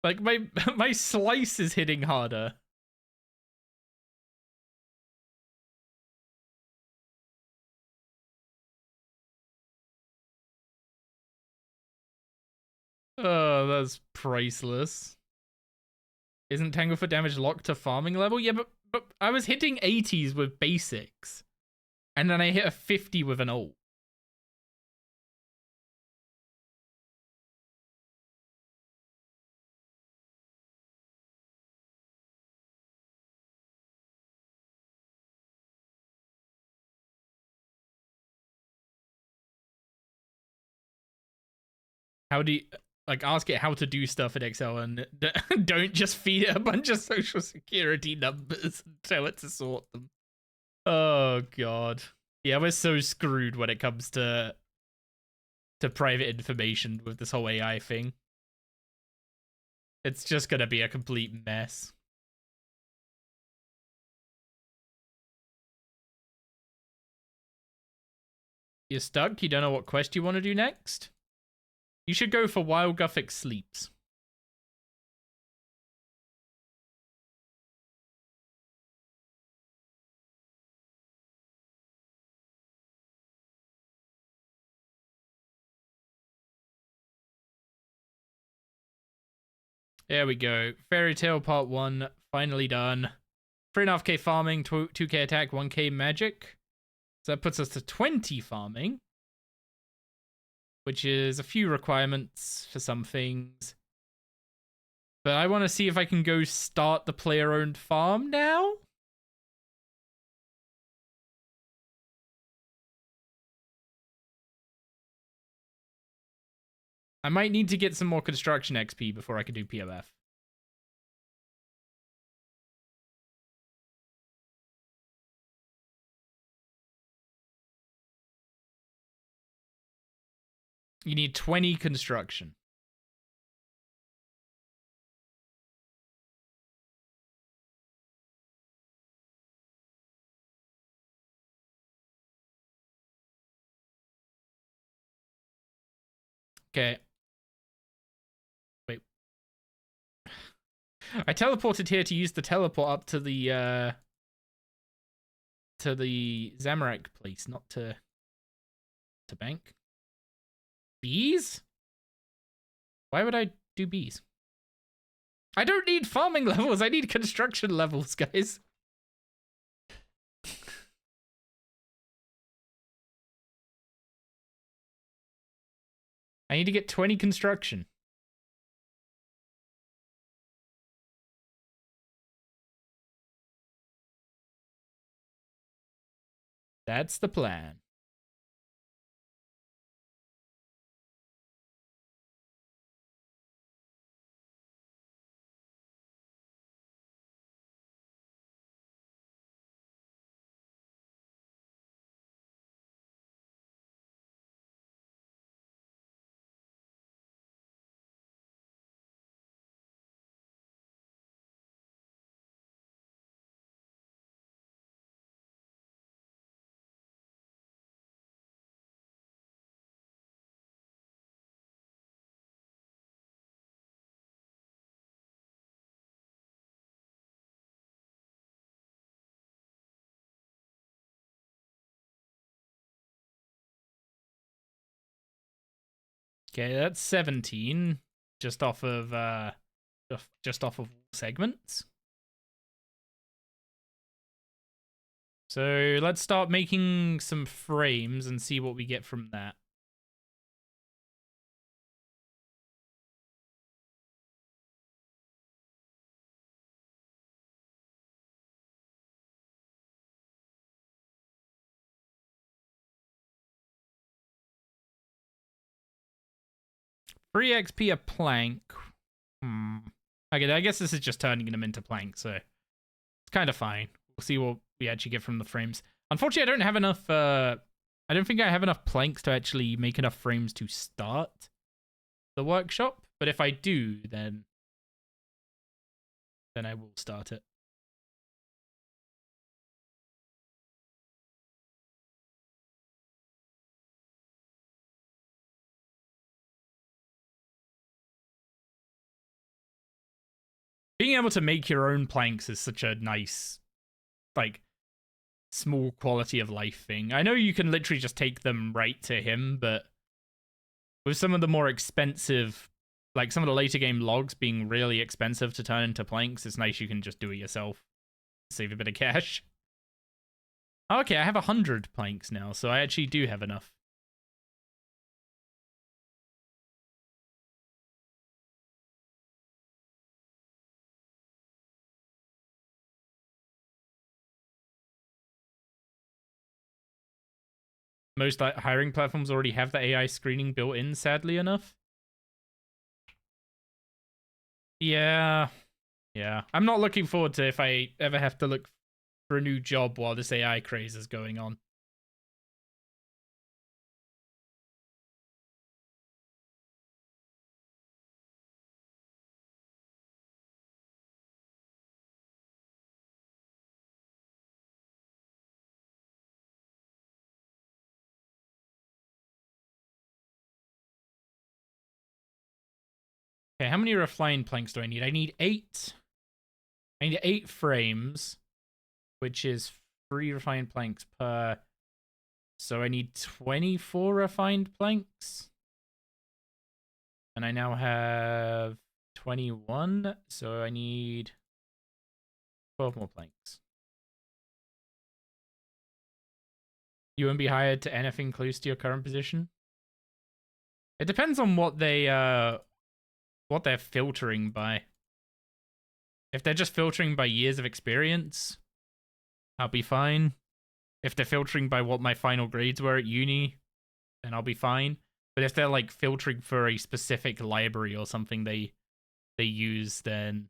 Like my slice is hitting harder. Oh, that's priceless. Isn't Tanglefoot damage locked to farming level? Yeah, but I was hitting 80s with basics. And then I hit a 50 with an ult. How do you, like, ask it how to do stuff in Excel and don't just feed it a bunch of social security numbers and tell it to sort them. Oh, God. Yeah, we're so screwed when it comes to private information with this whole AI thing. It's just gonna be a complete mess. You're stuck? You don't know what quest you want to do next? You should go for While Guthic Sleeps. There we go. Fairy Tale Part 1, finally done. 3.5k farming, 2k attack, 1k magic. So that puts us to 20 farming, which is a few requirements for some things. But I want to see if I can go start the player-owned farm now. I might need to get some more construction XP before I can do POF. You need 20 construction. Okay. Wait. I teleported here to use the teleport up to the Zamorak place, not to bank. Bees? Why would I do bees? I don't need farming levels. I need construction levels, guys. I need to get 20 construction. That's the plan. Okay, that's 17, just off of segments. So let's start making some frames and see what we get from that. Free XP a plank. Okay, I guess this is just turning them into planks, so it's kind of fine. We'll see what we actually get from the frames. Unfortunately, I don't have enough, I don't think I have enough planks to actually make enough frames to start the workshop, but if I do, then I will start it. Being able to make your own planks is such a nice, like, small quality of life thing. I know you can literally just take them right to him, but with some of the more expensive, like some of the later game logs being really expensive to turn into planks, it's nice you can just do it yourself. Save a bit of cash. Okay, I have 100 planks now, so I actually do have enough. Most hiring platforms already have the AI screening built in, sadly enough. Yeah. Yeah. I'm not looking forward to if I ever have to look for a new job while this AI craze is going on. Okay, how many refined planks do I need? I need 8. I need 8 frames, which is 3 refined planks per. So I need 24 refined planks. And I now have 21, so I need 12 more planks. You won't be hired to anything close to your current position? It depends on what they're filtering by. If they're just filtering by years of experience, I'll be fine. If they're filtering by what my final grades were at uni, then I'll be fine. But if they're like filtering for a specific library or something they use, then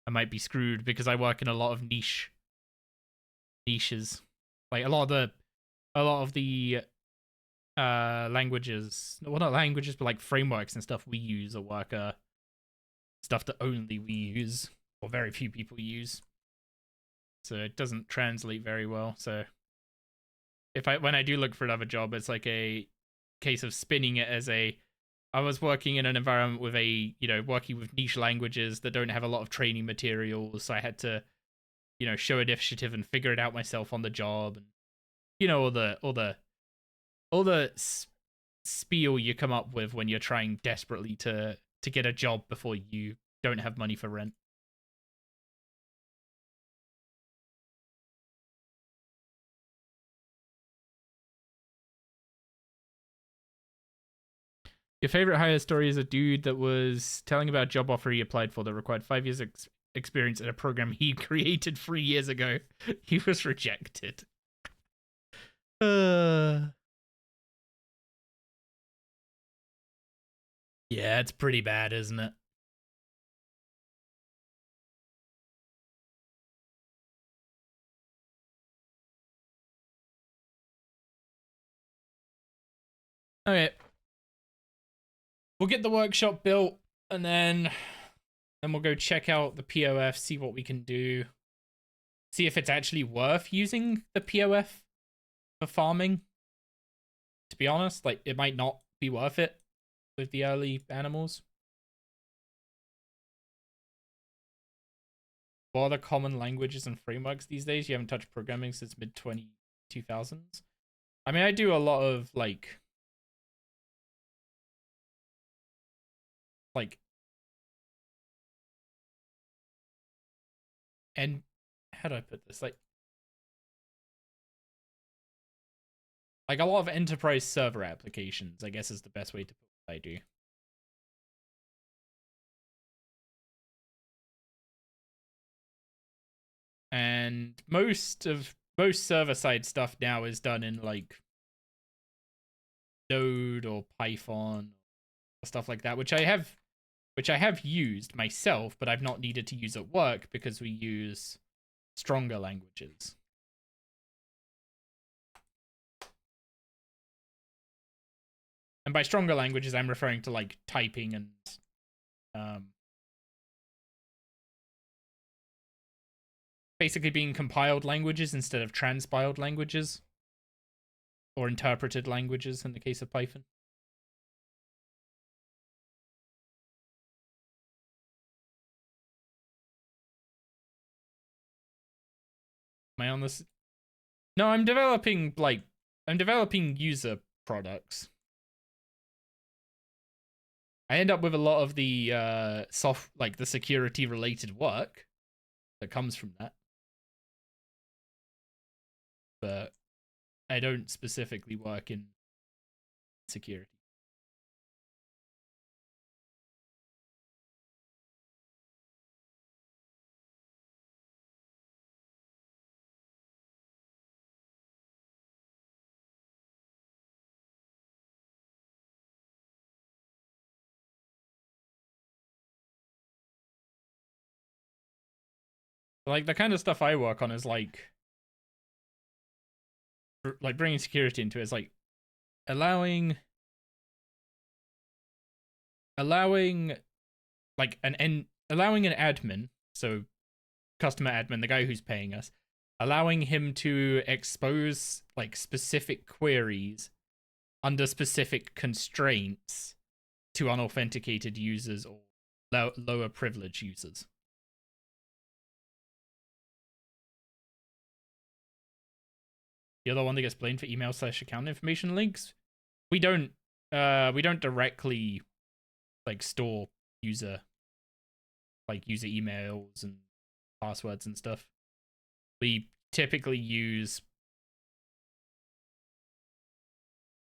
I might be screwed because I work in a lot of niches. Like a lot of the languages, well, not languages, but like frameworks and stuff we use at work are stuff that only we use or very few people use. So it doesn't translate very well. So when I do look for another job, it's like a case of spinning it as I was working in an environment with working with niche languages that don't have a lot of training materials. So I had to, show initiative and figure it out myself on the job. And, all the spiel you come up with when you're trying desperately to get a job before you don't have money for rent. Your favorite hire story is a dude that was telling about a job offer he applied for that required 5 years experience in a program he created 3 years ago. He was rejected. Yeah, it's pretty bad, isn't it? Okay. We'll get the workshop built, and then we'll go check out the POF, see what we can do. See if it's actually worth using the POF for farming. To be honest, like, it might not be worth it with the early animals. What are the common languages and frameworks these days? You haven't touched programming since mid-2000s. I mean, I do a lot of, like and how do I put this? Like a lot of enterprise server applications, I guess, is the best way to put what I do. And most server-side stuff now is done in like Node or Python, stuff like that, which I have used myself, but I've not needed to use at work because we use stronger languages. And by stronger languages, I'm referring to like typing and basically being compiled languages instead of transpiled languages, or interpreted languages in the case of Python. Am I on this? No, I'm developing user products. I end up with a lot of the the security related work that comes from that. But I don't specifically work in security. Like the kind of stuff I work on is like bringing security into it is like allowing like allowing an admin, so customer admin, the guy who's paying us, allowing him to expose like specific queries under specific constraints to unauthenticated users or lower privilege users. The other one that gets blamed for email/account information links. We don't directly like store user emails and passwords and stuff. We typically use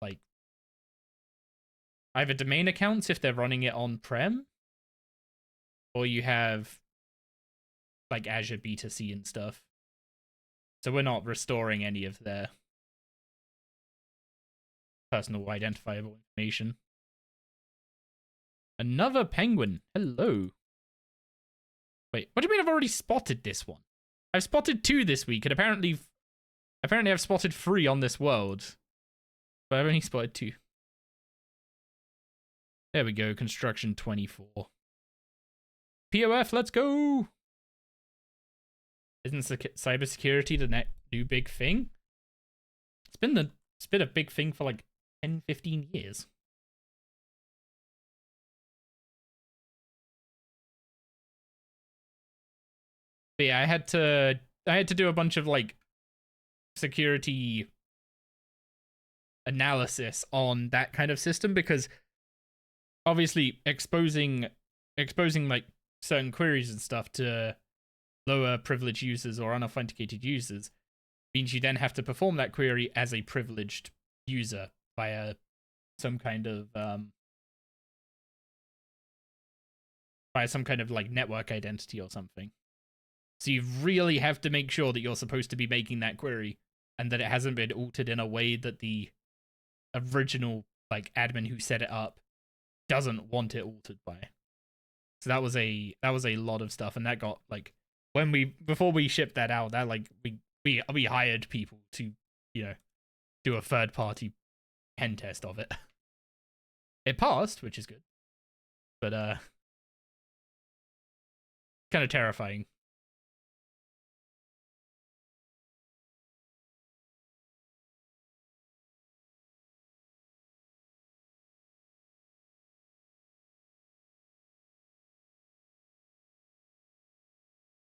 like either domain accounts if they're running it on-prem, or you have like Azure B2C and stuff. So we're not restoring any of their personal identifiable information. Another penguin. Hello. Wait, what do you mean I've already spotted this one? I've spotted 2 this week, and apparently I've spotted 3 on this world. But I've only spotted 2. There we go, construction 24. POF, let's go! Isn't cybersecurity the new big thing? It's been a big thing for like 10, 15 years. But yeah, I had to do a bunch of like security analysis on that kind of system, because obviously exposing like certain queries and stuff to lower privileged users or unauthenticated users means you then have to perform that query as a privileged user via some kind of like network identity or something. So you really have to make sure that you're supposed to be making that query and that it hasn't been altered in a way that the original like admin who set it up doesn't want it altered by. So that was a lot of stuff, and that got like before we shipped that out, that like we hired people to, you know, do a third party pen test of it. It passed, which is good. But kind of terrifying.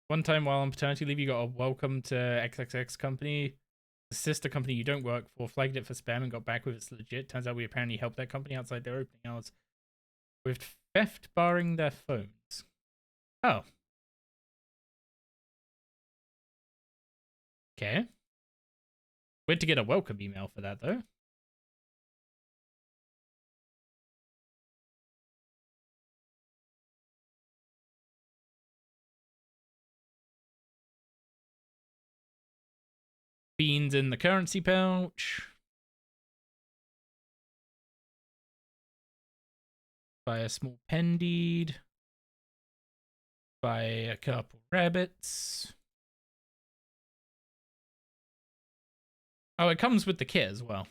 One time while on paternity leave, you got a welcome to XXX company. The sister company you don't work for flagged it for spam and got back with it's legit. Turns out we apparently helped that company outside their opening hours with theft barring their phones. Oh. Okay. Weird to get a welcome email for that, though. Beans in the currency pouch. Buy a small pen deed. Buy a couple rabbits. Oh, it comes with the kit as well.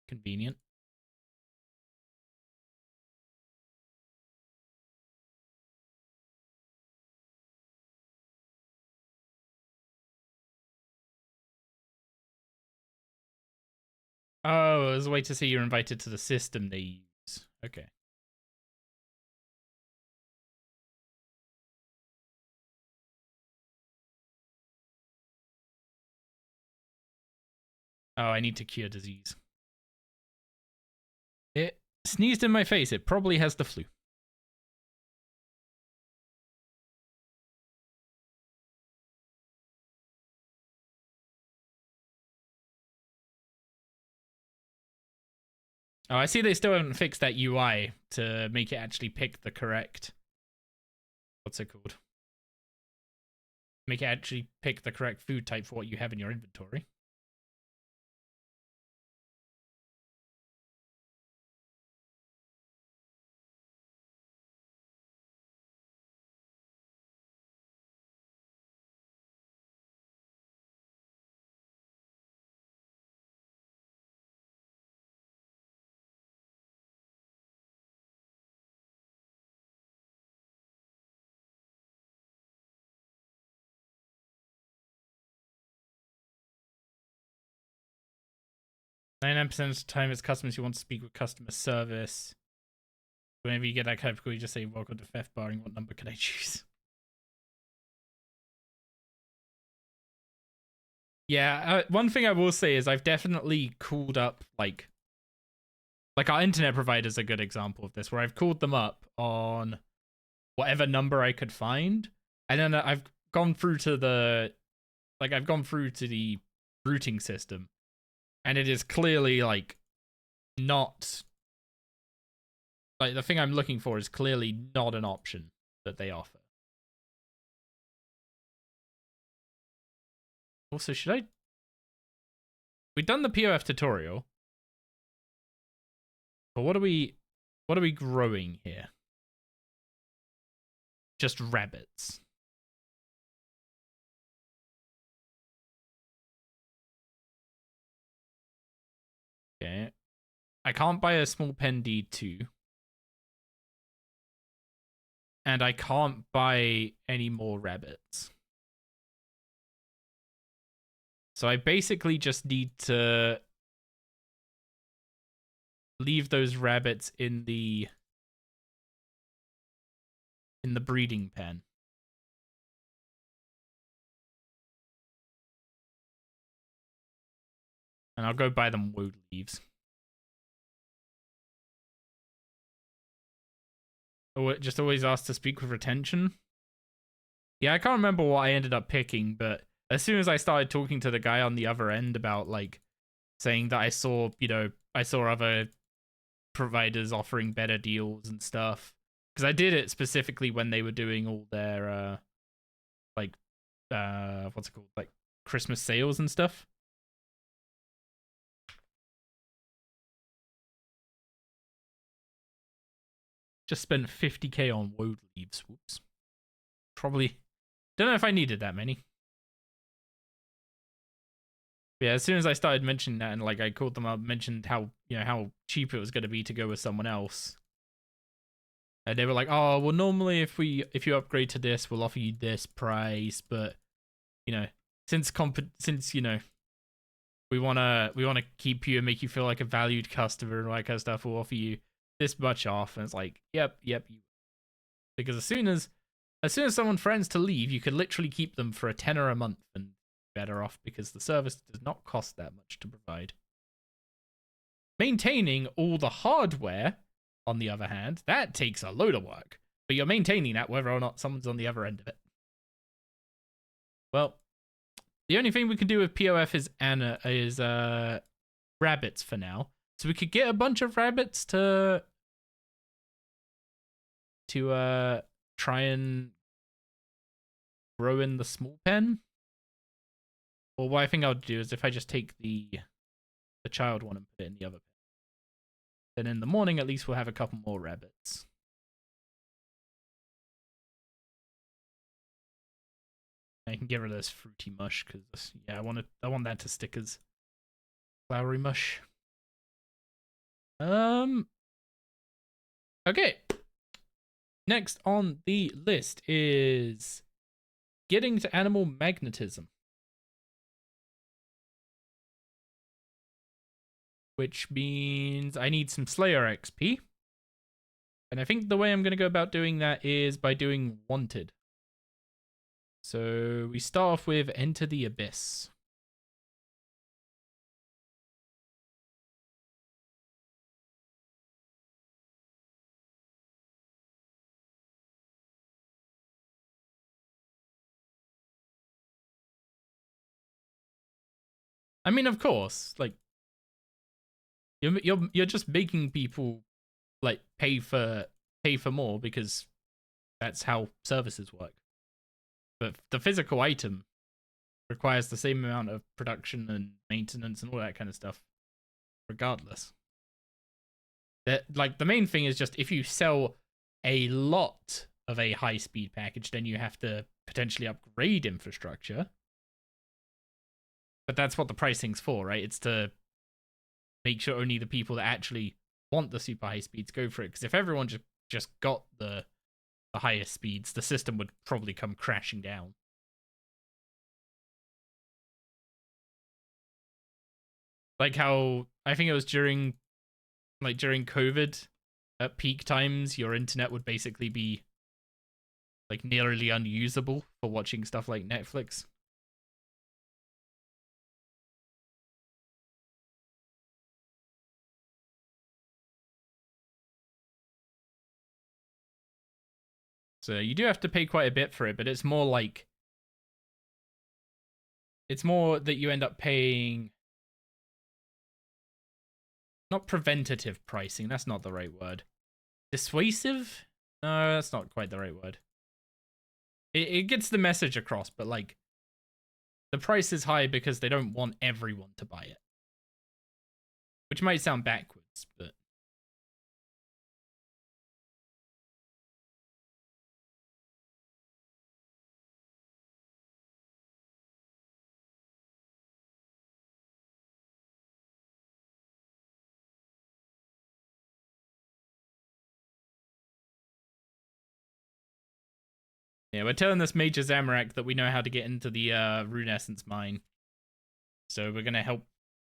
Convenient. Oh, there's a way to see you're invited to the system they use. Okay. Oh, I need to cure disease. It sneezed in my face. It probably has the flu. Oh, I see they still haven't fixed that UI to make it actually pick the correct... What's it called? Make it actually pick the correct food type for what you have in your inventory. %of the time it's customers who want to speak with customer service. Whenever you get that kind of call, you just say, welcome to Theft Barring. What number can I choose? Yeah, one thing I will say is I've definitely called up, like our internet provider is a good example of this, where I've called them up on whatever number I could find, and then I've gone through to the, I've gone through to the routing system, and it is clearly, like, not, like, the thing I'm looking for is clearly not an option that they offer. Also, should I... We've done the POF tutorial, but what are we growing here? Just rabbits. Okay. I can't buy a small pen deed too. And I can't buy any more rabbits. So I basically just need to leave those rabbits in the breeding pen. And I'll go buy them woad leaves. Oh, it just always asks to speak with retention. Yeah, I can't remember what I ended up picking, but as soon as I started talking to the guy on the other end about, like, saying that I saw, you know, I saw other providers offering better deals and stuff, because I did it specifically when they were doing all their what's it called, like Christmas sales and stuff. Just spent 50k on woad leaves. Whoops. Probably don't know if I needed that many. Yeah, as soon as I started mentioning that, and like I called them up, mentioned how, you know, how cheap it was going to be to go with someone else, and they were like, "Oh, well, normally if you upgrade to this, we'll offer you this price, but you know, since you know, we wanna keep you and make you feel like a valued customer and all that kind of stuff, we'll offer you this much off." And it's like, yep, because as soon as someone threatens to leave, you could literally keep them for a tenner a month and better off, because the service does not cost that much to provide. Maintaining all the hardware, on the other hand, that takes a load of work, but you're maintaining that whether or not someone's on the other end of it. Well, the only thing we can do with POF is rabbits for now. So we could get a bunch of rabbits to try and grow in the small pen. Well, what I think I'll do is if I just take the child one and put it in the other pen. Then in the morning, at least we'll have a couple more rabbits. I can get rid of this fruity mush because yeah, I want that to stick as flowery mush. Okay. Next on the list is getting to animal magnetism, which means I need some Slayer XP. And I think the way I'm going to go about doing that is by doing Wanted. So we start off with Enter the Abyss. I mean, of course, like you're just making people like pay for more because that's how services work. But the physical item requires the same amount of production and maintenance and all that kind of stuff, regardless. That like the main thing is just if you sell a lot of a high speed package, then you have to potentially upgrade infrastructure. But that's what the pricing's for, right? It's to make sure only the people that actually want the super high speeds go for it. Because if everyone just got the highest speeds, the system would probably come crashing down. Like how I think it was during COVID at peak times, your internet would basically be like nearly unusable for watching stuff like Netflix. So you do have to pay quite a bit for it, but it's more that you end up paying not preventative pricing, that's not the right word. Dissuasive? No, that's not quite the right word. It gets the message across, but like the price is high because they don't want everyone to buy it. Which might sound backwards, but yeah, we're telling this Major Zamorak that we know how to get into the Rune Essence mine. So we're gonna help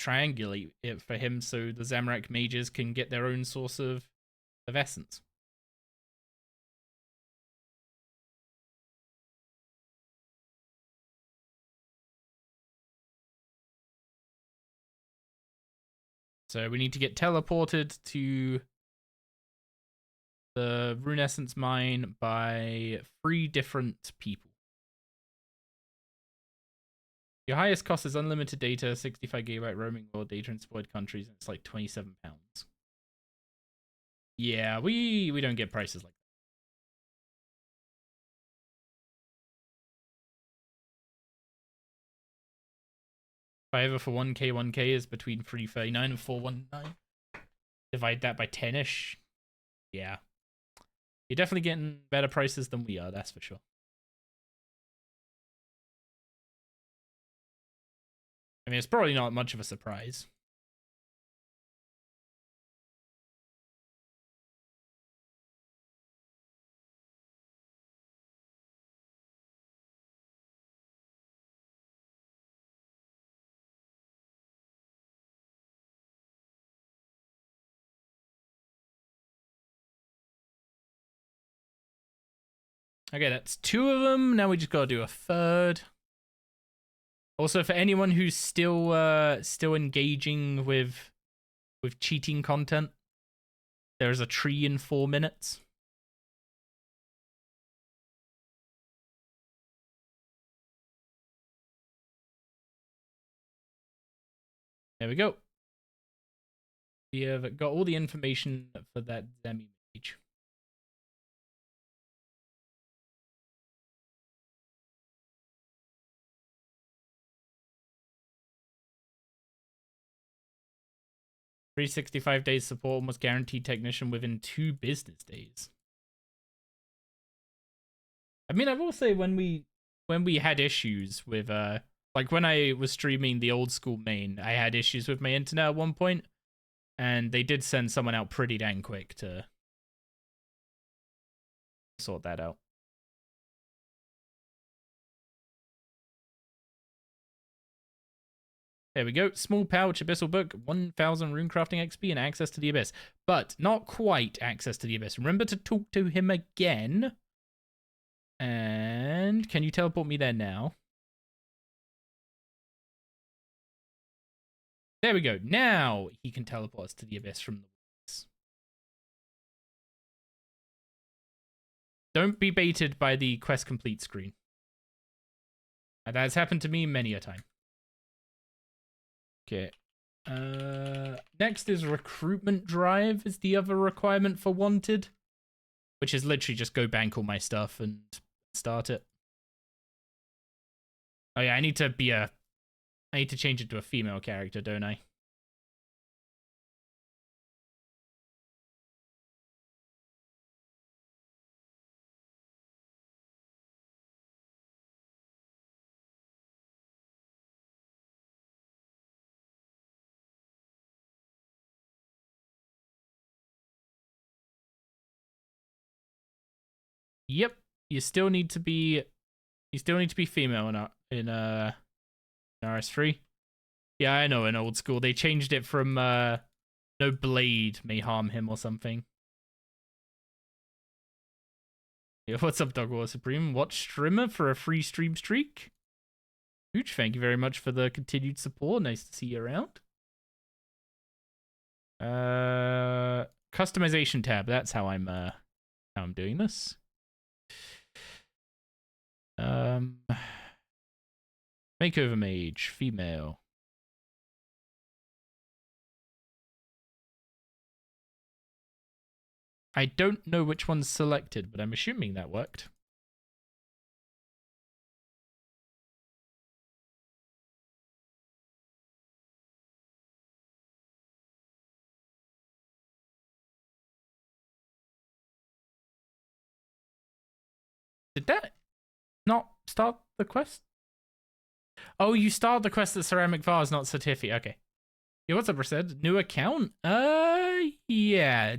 triangulate it for him so the Zamorak mages can get their own source of essence. So we need to get teleported to the Rune Essence mine by 3 different people. Your highest cost is unlimited data, 65 gigabyte roaming world data in supported countries, and it's like £27. Yeah, we don't get prices like that. Fiverr for 1k is between 339 and 419. Divide that by 10ish. Yeah. You're definitely getting better prices than we are, that's for sure. I mean, it's probably not much of a surprise. Okay, that's 2 of them. Now we just gotta do a third. Also, for anyone who's still engaging with cheating content, there's a tree in 4 minutes. There we go. We have got all the information for that Zemi mage. 365 days support, almost guaranteed technician within 2 business days. I mean, I will say when we had issues with like when I was streaming the old school main, I had issues with my internet at one point, and they did send someone out pretty dang quick to sort that out. There we go. Small pouch, Abyssal Book, 1000 runecrafting XP, and access to the Abyss. But not quite access to the Abyss. Remember to talk to him again. And can you teleport me there now? There we go. Now he can teleport us to the Abyss from the woods. Don't be baited by the quest complete screen. That has happened to me many a time. Okay. Next is recruitment drive is the other requirement for wanted, which is literally just go bank all my stuff and start it. Oh yeah, I need to change it to a female character, don't I? Yep, you still need to be female in RS3. Yeah, I know, in old school they changed it from no blade may harm him or something. Yeah, what's up, Dog War Supreme? Watch streamer for a free stream streak. Huge, thank you very much for the continued support. Nice to see you around. Customization tab. That's how I'm doing this. Makeover mage, female. I don't know which one's selected, but I'm assuming that worked. Did that not start the quest? Oh, you start the quest at Ceramic Vase, not Certifi. Okay. Yeah, what's up, Rased? New account? Yeah,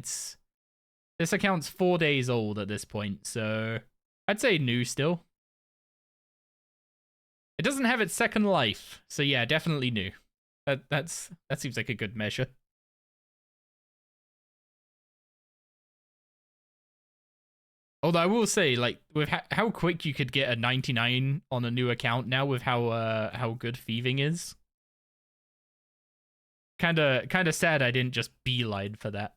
this account's 4 days old at this point, so I'd say new still. It doesn't have its second life, so yeah, definitely new. That seems like a good measure. Although I will say, like, with how quick you could get a 99 on a new account now, with how good thieving is, kind of sad I didn't just beeline for that.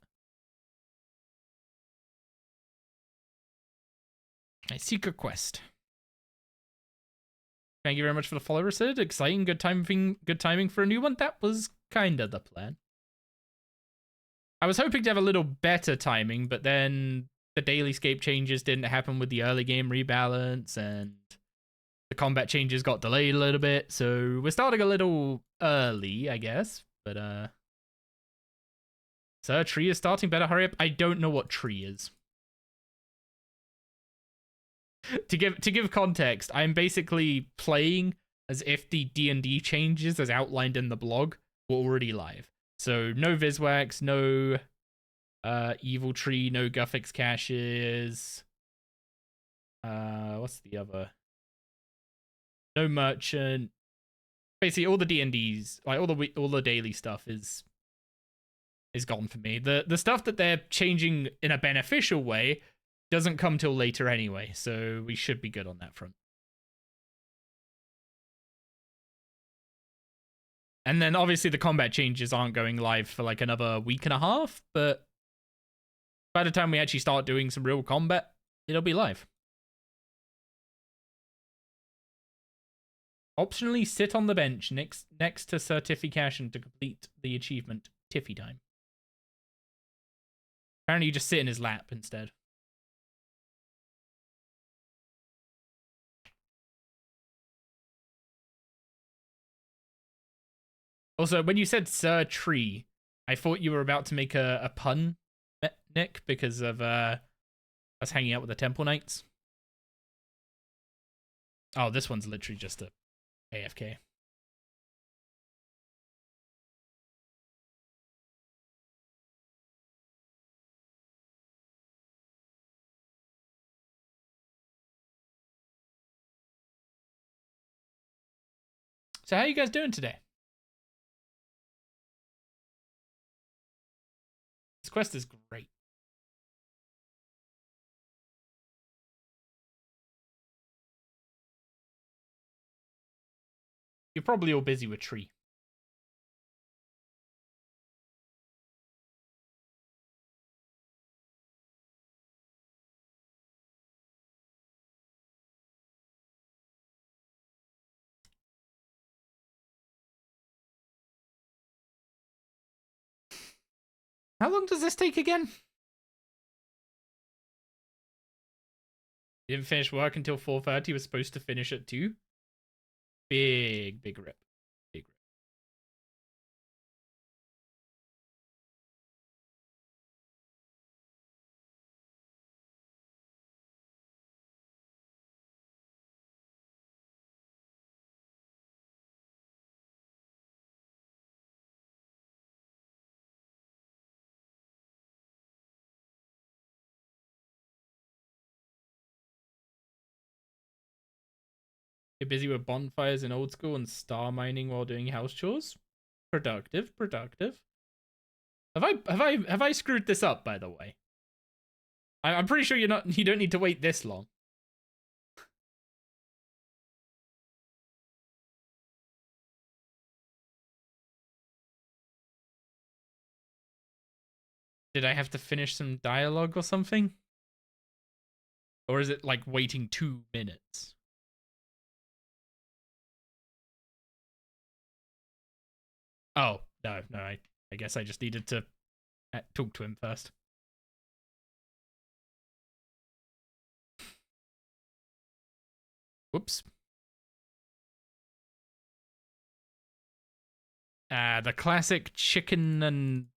A secret quest. Thank you very much for the follower, Sid. Exciting, good timing for a new one. That was kind of the plan. I was hoping to have a little better timing, but then the dailyscape changes didn't happen with the early game rebalance, and the combat changes got delayed a little bit, so we're starting a little early, I guess. But Sir, tree is starting. Better hurry up. I don't know what tree is. To give context, I'm basically playing as if the D&D changes as outlined in the blog were already live. So no Viswax, no Evil Tree, no Guffix caches. What's the other? No Merchant. Basically, all the D&Ds, like all the daily stuff is gone for me. The stuff that they're changing in a beneficial way doesn't come till later anyway, so we should be good on that front. And then obviously the combat changes aren't going live for like another week and a half, but by the time we actually start doing some real combat, it'll be live. Optionally, sit on the bench next to Certification to complete the achievement Tiffy time. Apparently you just sit in his lap instead. Also, when you said Sir Tree, I thought you were about to make a pun, Nick, because of us hanging out with the Temple Knights. Oh, this one's literally just a AFK. So how are you guys doing today? This quest is great. You're probably all busy with Tree. How long does this take again? Didn't finish work until 4:30. Was supposed to finish at 2. Big rip. Big rip. You're busy with bonfires in old school and star mining while doing house chores. Productive. Have I screwed this up, by the way? I'm pretty sure you don't need to wait this long. Did I have to finish some dialogue or something? Or is it like waiting 2 minutes? Oh, no, I guess I just needed to talk to him first. Whoops. The classic chicken and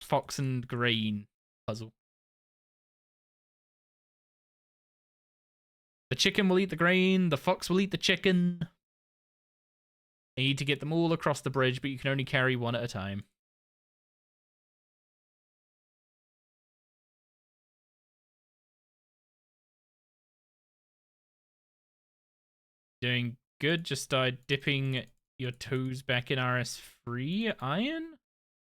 fox and grain puzzle. The chicken will eat the grain, the fox will eat the chicken. You need to get them all across the bridge, but you can only carry one at a time. Doing good. Just started dipping your toes back in RS3 Iron.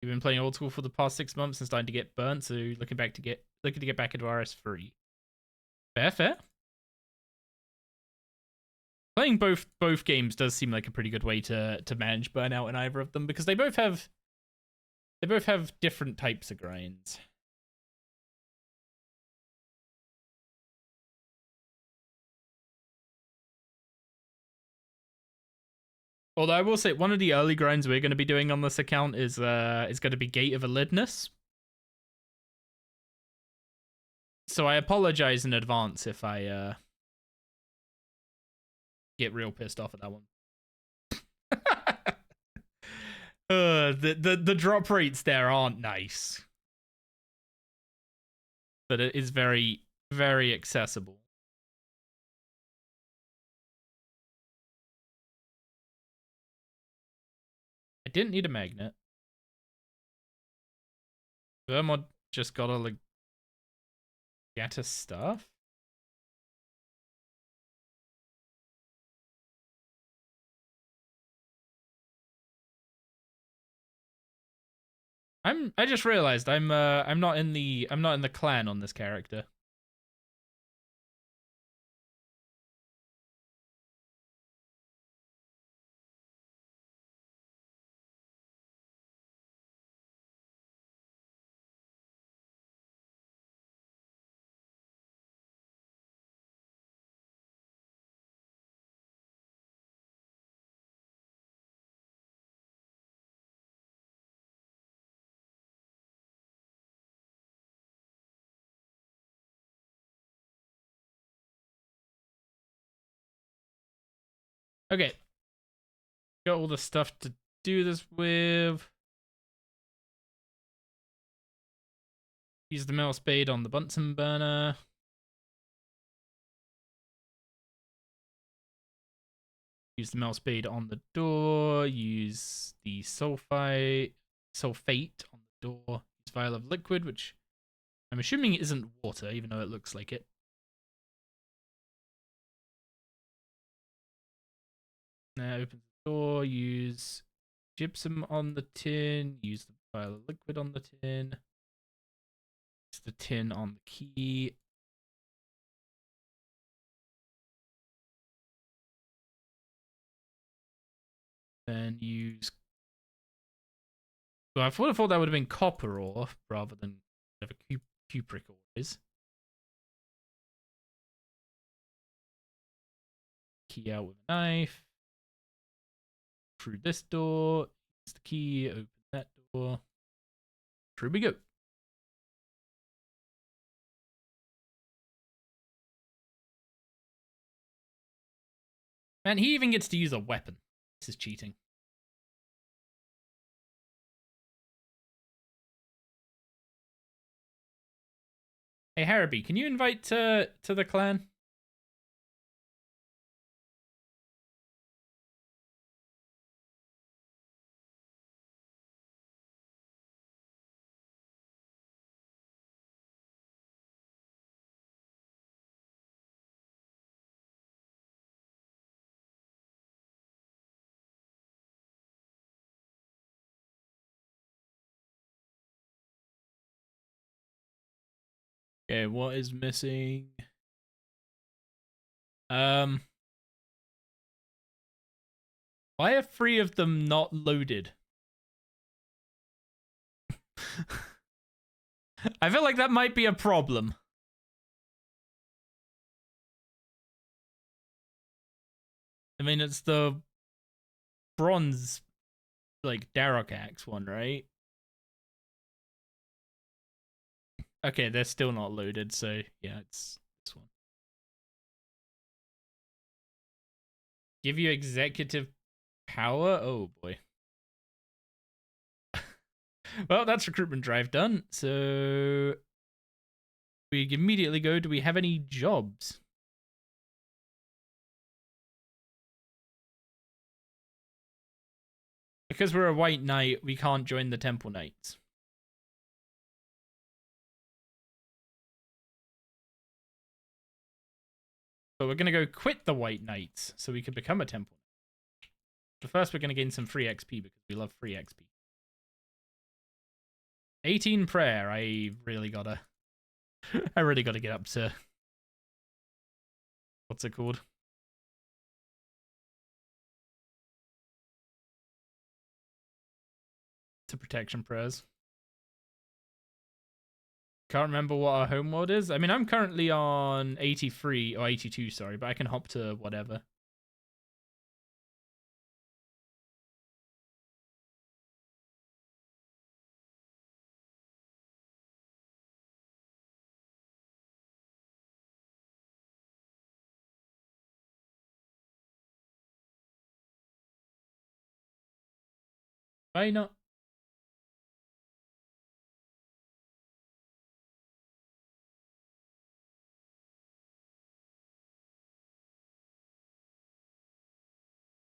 You've been playing old school for the past 6 months and starting to get burnt, so looking to get back into RS3. Fair. Playing both games does seem like a pretty good way to manage burnout in either of them, because they both have different types of grinds. Although I will say one of the early grinds we're going to be doing on this account is going to be Gate of Elidness. So I apologize in advance if I get real pissed off at that one. The drop rates there aren't nice, but it is very accessible. I didn't need a magnet. Vermod just got a Legatus stuff. I just realized I'm not in the clan on this character. Okay. Got all the stuff to do this with. Use the metal spade on the Bunsen burner. Use the metal spade on the door. Use the sulfate on the door. Use vial of liquid, which I'm assuming isn't water, even though it looks like it. Now open the door. Use gypsum on the tin. Use the vial of liquid on the tin. Use the tin on the key. Then use. Well, I would have thought that would have been copper ore rather than whatever cupric ore is. Key out with a knife. Through this door. Use the key. Open that door. Through we go. Man, he even gets to use a weapon. This is cheating. Hey, Harrowby, can you invite to the clan? Okay, what is missing? Why are 3 of them not loaded? I feel like that might be a problem. I mean, it's the bronze, like, Darok Axe one, right? Okay, they're still not loaded, so yeah, it's this one. Give you executive power? Oh boy. Well, that's recruitment drive done. So we immediately go, do we have any jobs? Because we're a white knight, we can't join the temple knights. But we're going to go quit the white knights so we can become a temple knight. But first we're going to gain some free XP because we love free XP. 18 prayer. I really gotta get up to, what's it called? To protection prayers. Can't remember what our home world is. I mean, I'm currently on 83 or 82, sorry, but I can hop to whatever. Why not?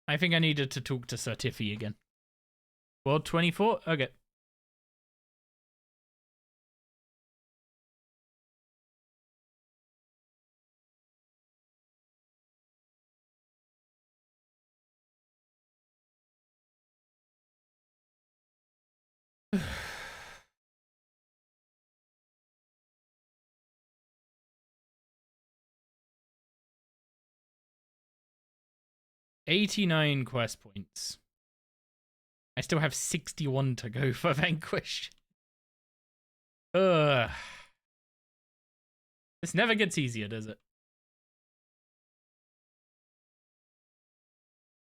I think I needed to talk to Sir Tiffy again. World 24? Okay. $89 quest points. I still have 61 to go for Vanquish. Ugh. This never gets easier, does it?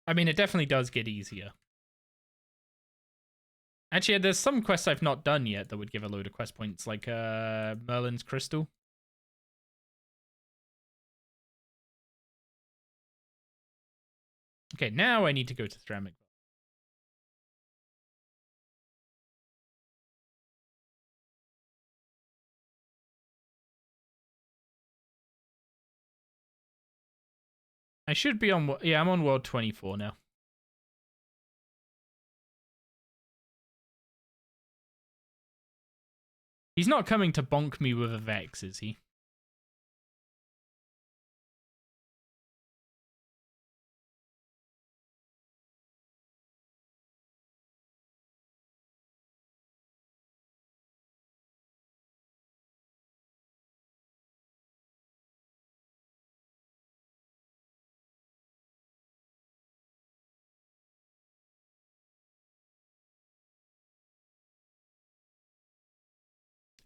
I mean, it definitely does get easier. Actually, there's some quests I've not done yet that would give a load of quest points, like Merlin's Crystal. Okay, now I need to go to Ceramic. I should be on... Yeah, I'm on World 24 now. He's not coming to bonk me with a Vex, is he?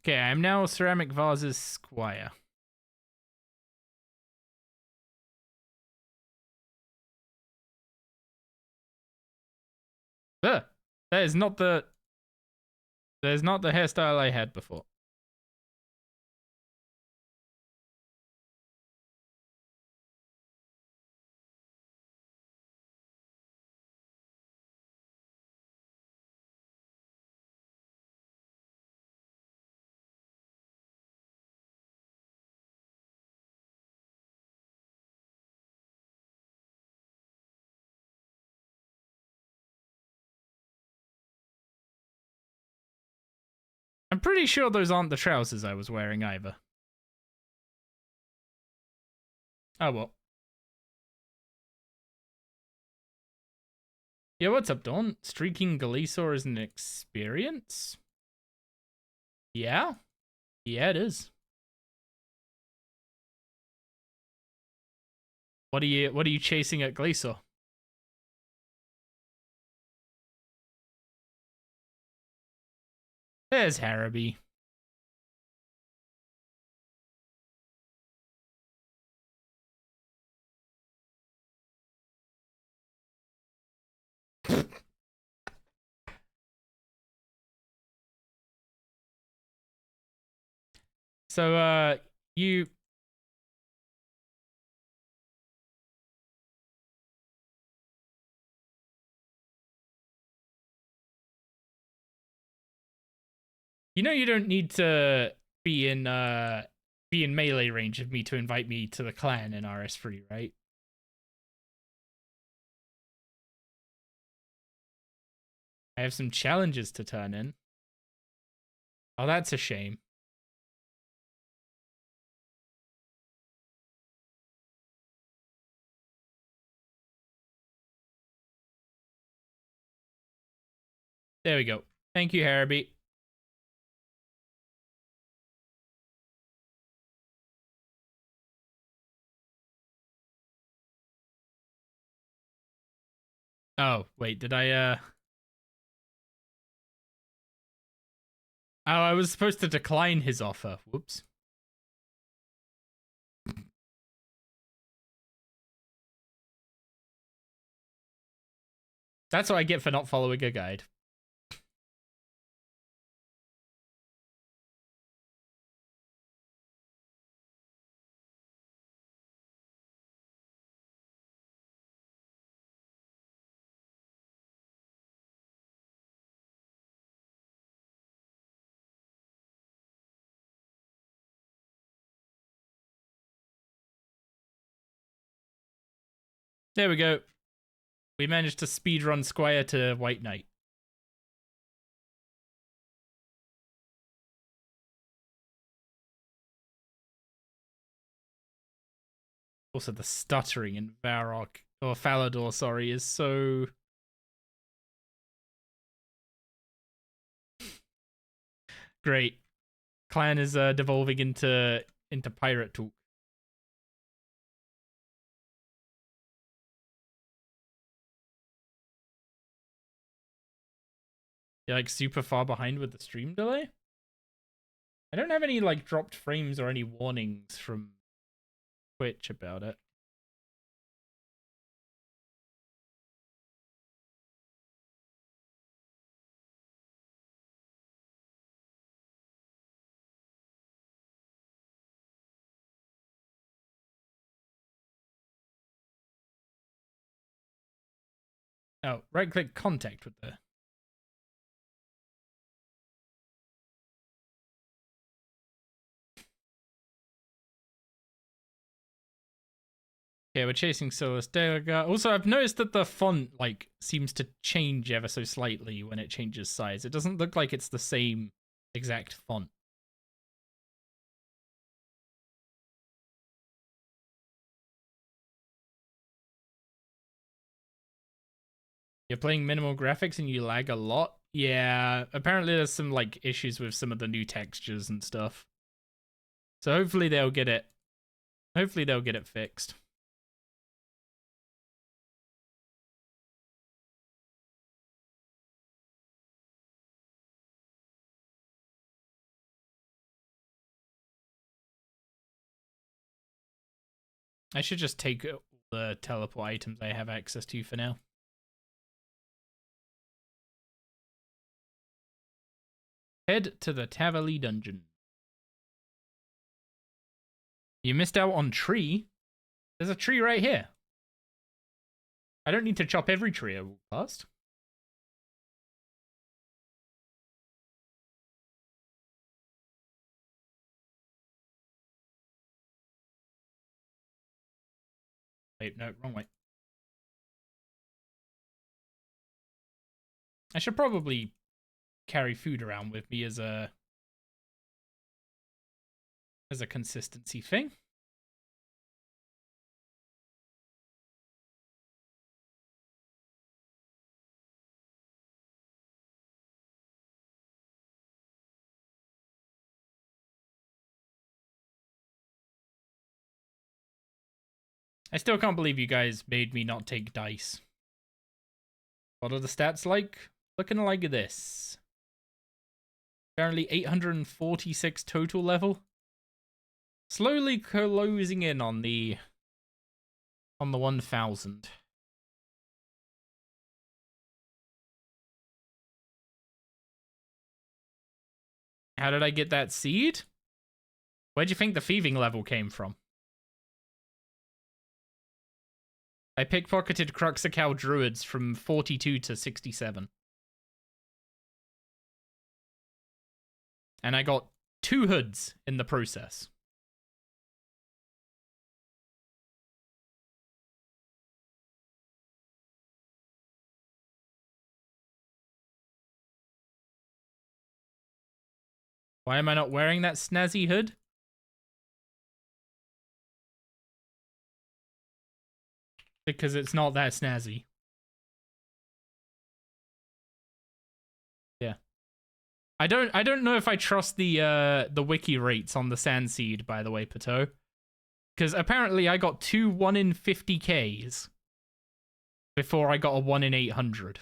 Okay, I'm now Ceramic Vase's squire. Ugh, that is not the... That is not the hairstyle I had before. I'm pretty sure those aren't the trousers I was wearing either. Oh well. Yeah, what's up, Dawn? Streaking Galesaur is an experience? Yeah? Yeah, it is. What are you chasing at Galesaur? There's Haraby. So, you... You know you don't need to be in melee range of me to invite me to the clan in RS3, right? I have some challenges to turn in. Oh, that's a shame. There we go. Thank you, Haraby. Oh, wait, did I, Oh, I was supposed to decline his offer. Whoops. That's what I get for not following a guide. There we go. We managed to speedrun Squire to White Knight. Also, the stuttering in Varrock, or Falador, sorry, is so... great. Clan is devolving into pirate talk. You're like super far behind with the stream delay? I don't have any like dropped frames or any warnings from Twitch about it. Oh, right click contact with the... Okay, we're chasing Solus Dega. Also, I've noticed that the font, like, seems to change ever so slightly when it changes size. It doesn't look like it's the same exact font. You're playing minimal graphics and you lag a lot? Yeah, apparently there's some, like, issues with some of the new textures and stuff. So hopefully they'll get it. Hopefully they'll get it fixed. I should just take the teleport items I have access to for now. Head to the Tavali dungeon. You missed out on tree? There's a tree right here. I don't need to chop every tree I walk past. Wait, no, wrong way. I should probably carry food around with me as a consistency thing. I still can't believe you guys made me not take dice. What are the stats like? Looking like this. Apparently 846 total level. Slowly closing in on the 1000. How did I get that seed? Where'd you think the thieving level came from? I pickpocketed Cruxacal druids from 42 to 67. And I got 2 hoods in the process. Why am I not wearing that snazzy hood? Because it's not that snazzy. Yeah. I don't know if I trust the wiki rates on the Sandseed, by the way, Pateau. Because apparently I got 2 1 in 50Ks before I got a 1 in 800.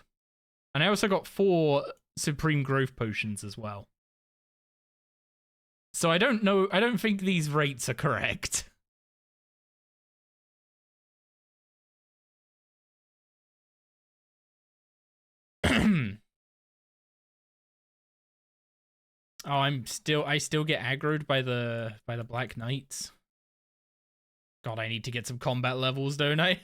And I also got 4 Supreme Growth Potions as well. So I don't know, I don't think these rates are correct. Oh, I still get aggroed by the Black Knights. God, I need to get some combat levels, don't I?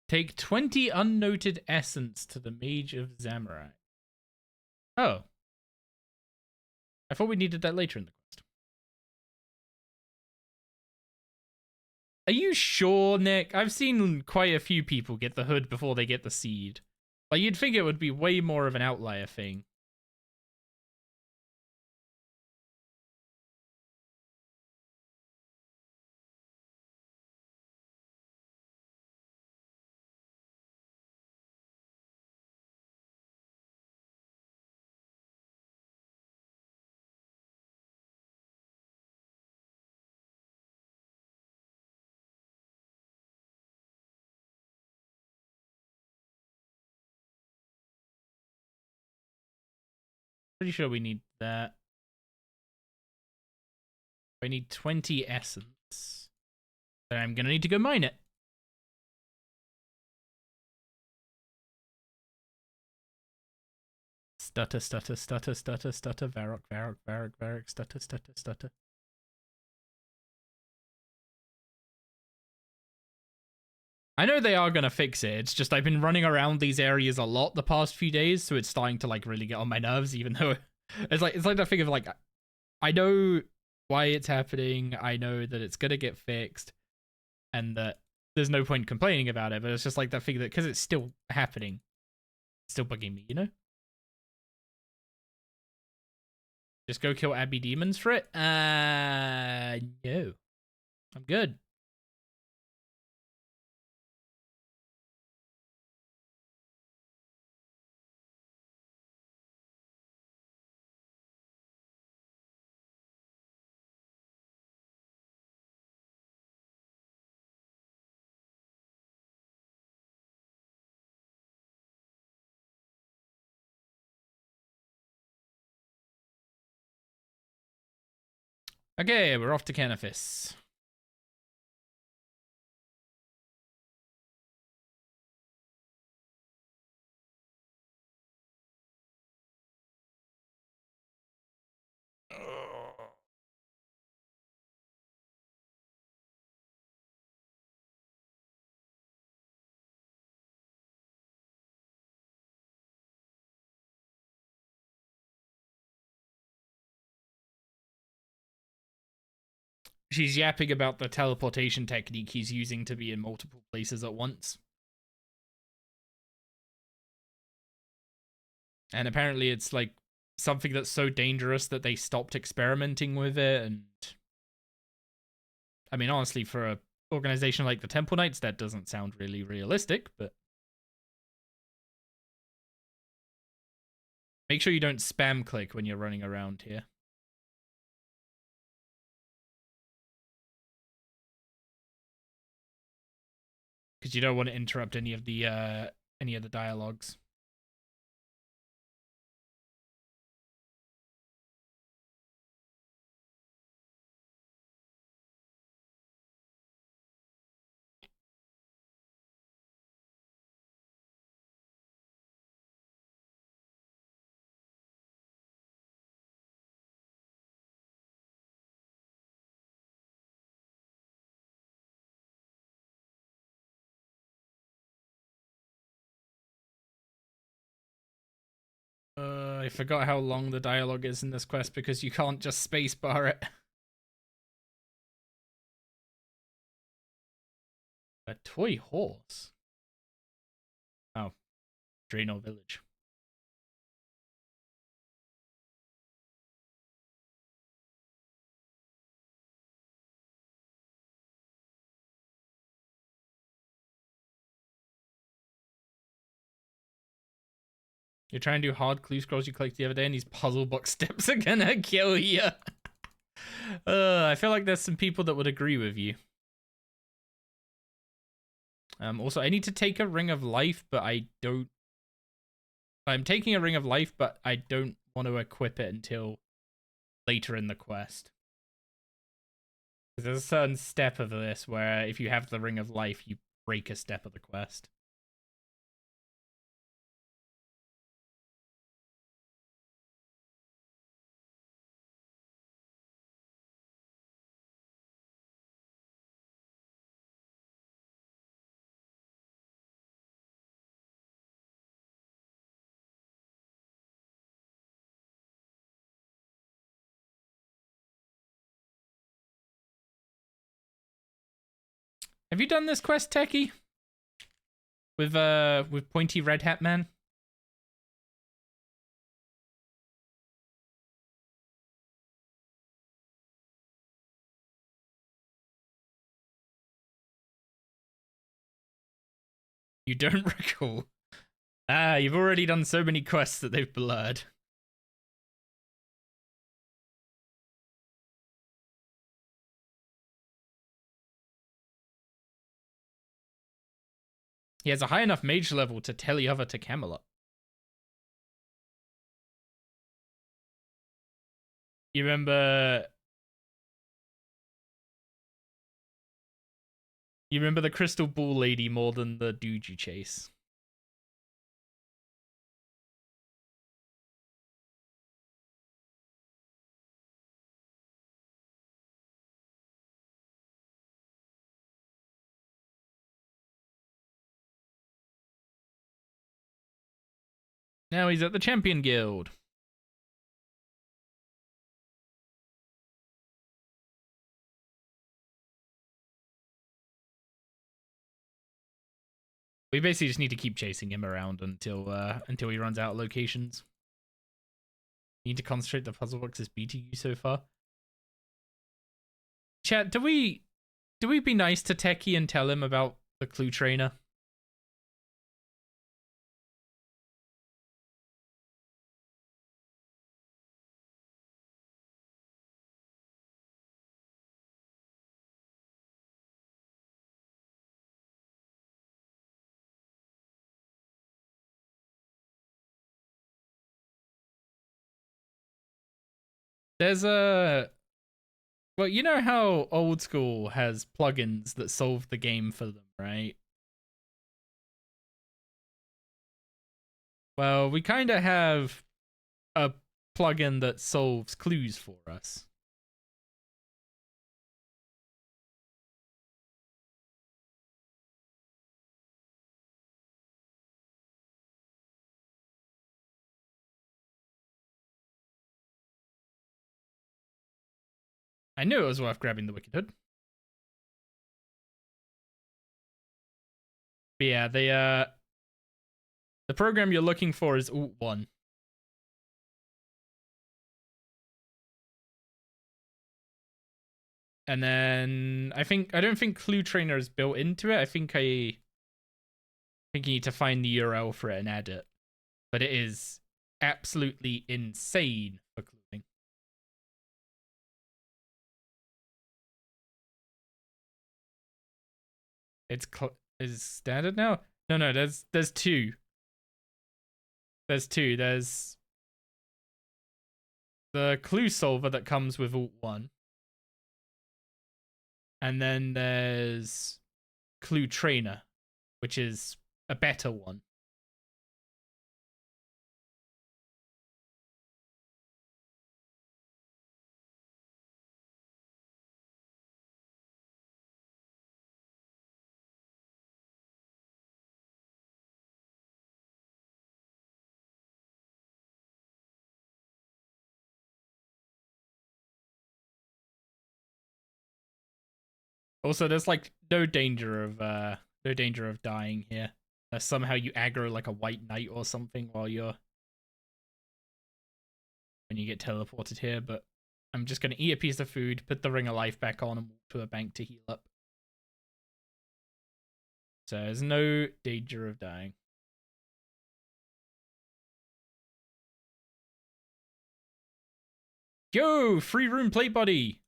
Take 20 unnoted essence to the Mage of Zamorak. Oh. I thought we needed that later in the quest. Are you sure, Nick? I've seen quite a few people get the hood before they get the seed. Like, you'd think it would be way more of an outlier thing. Pretty sure we need that. I need 20 essence. Then I'm gonna need to go mine it. Stutter, stutter, stutter, stutter, stutter, Varrock, Varrock, Varrock, Varrock, stutter, stutter, stutter. I know they are gonna fix it. It's just I've been running around these areas a lot the past few days, so it's starting to like really get on my nerves. Even though it's like that thing of like, I know why it's happening. I know that it's gonna get fixed, and that there's no point complaining about it. But it's just like that figure that because it's still happening, it's still bugging me. You know. Just go kill Abbey demons for it? No. I'm good. Okay, we're off to Canifis. She's yapping about the teleportation technique he's using to be in multiple places at once. And apparently it's like something that's so dangerous that they stopped experimenting with it. And I mean, honestly, for an organization like the Temple Knights, that doesn't sound really realistic, but make sure you don't spam click when you're running around here. Because you don't want to interrupt any of the dialogues. I forgot how long the dialogue is in this quest because you can't just spacebar it. A toy horse? Oh, Draenor Village. You're trying to do hard clue scrolls you clicked the other day, and these puzzle box steps are gonna kill you. I feel like there's some people that would agree with you. Also, I need to take a Ring of Life, but I don't. I'm taking a Ring of Life, but I don't want to equip it until later in the quest. There's a certain step of this where if you have the Ring of Life, you break a step of the quest. Have you done this quest, Techie? With Pointy Red Hat Man? You don't recall? Ah, you've already done so many quests that they've blurred. He has a high enough mage level to teleover to Camelot. You remember? You remember the crystal ball lady more than the dude you chase. Now he's at the Champion Guild. We basically just need to keep chasing him around until he runs out of locations. You need to concentrate the puzzle boxes BTU so far. Chat, do we be nice to Techie and tell him about the clue trainer? There's a... Well, you know how Old School has plugins that solve the game for them, right? Well, we kind of have a plugin that solves clues for us. I knew it was worth grabbing the Wicked Hood. But yeah, the program you're looking for is Alt 1. And then I don't think Clue Trainer is built into it. I think you need to find the URL for it and add it. But it is absolutely insane for cluing. Is standard now? No, there's two. There's two. There's the clue solver that comes with Alt 1. And then there's Clue Trainer, which is a better one. Also, there's like no danger of dying here. Unless somehow you aggro like a white knight or something when you get teleported here, but I'm just gonna eat a piece of food, put the ring of life back on, and walk to a bank to heal up. So there's no danger of dying. Yo, free room plate body.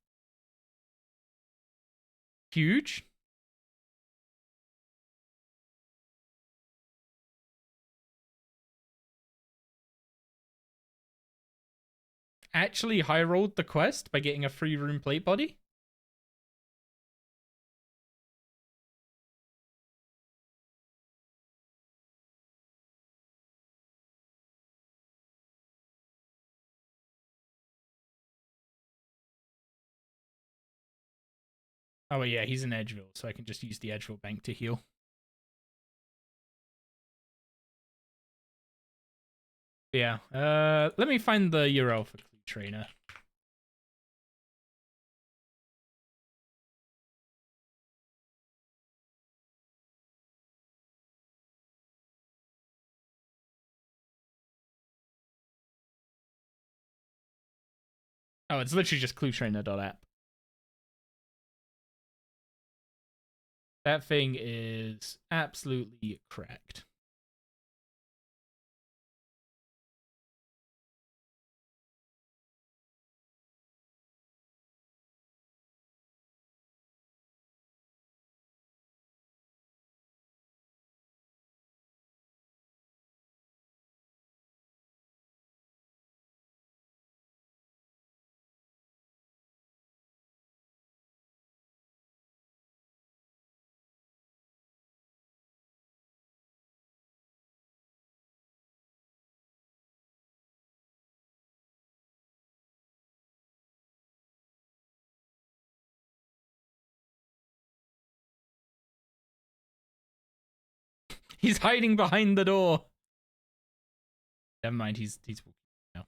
Huge. Actually high rolled the quest by getting a free room plate body. Oh yeah, he's in Edgeville, so I can just use the Edgeville bank to heal. Yeah. Let me find the URL for Clue Trainer. Oh, it's literally just cluetrainer.app. That thing is absolutely cracked. He's hiding behind the door. Never mind, he's walking now.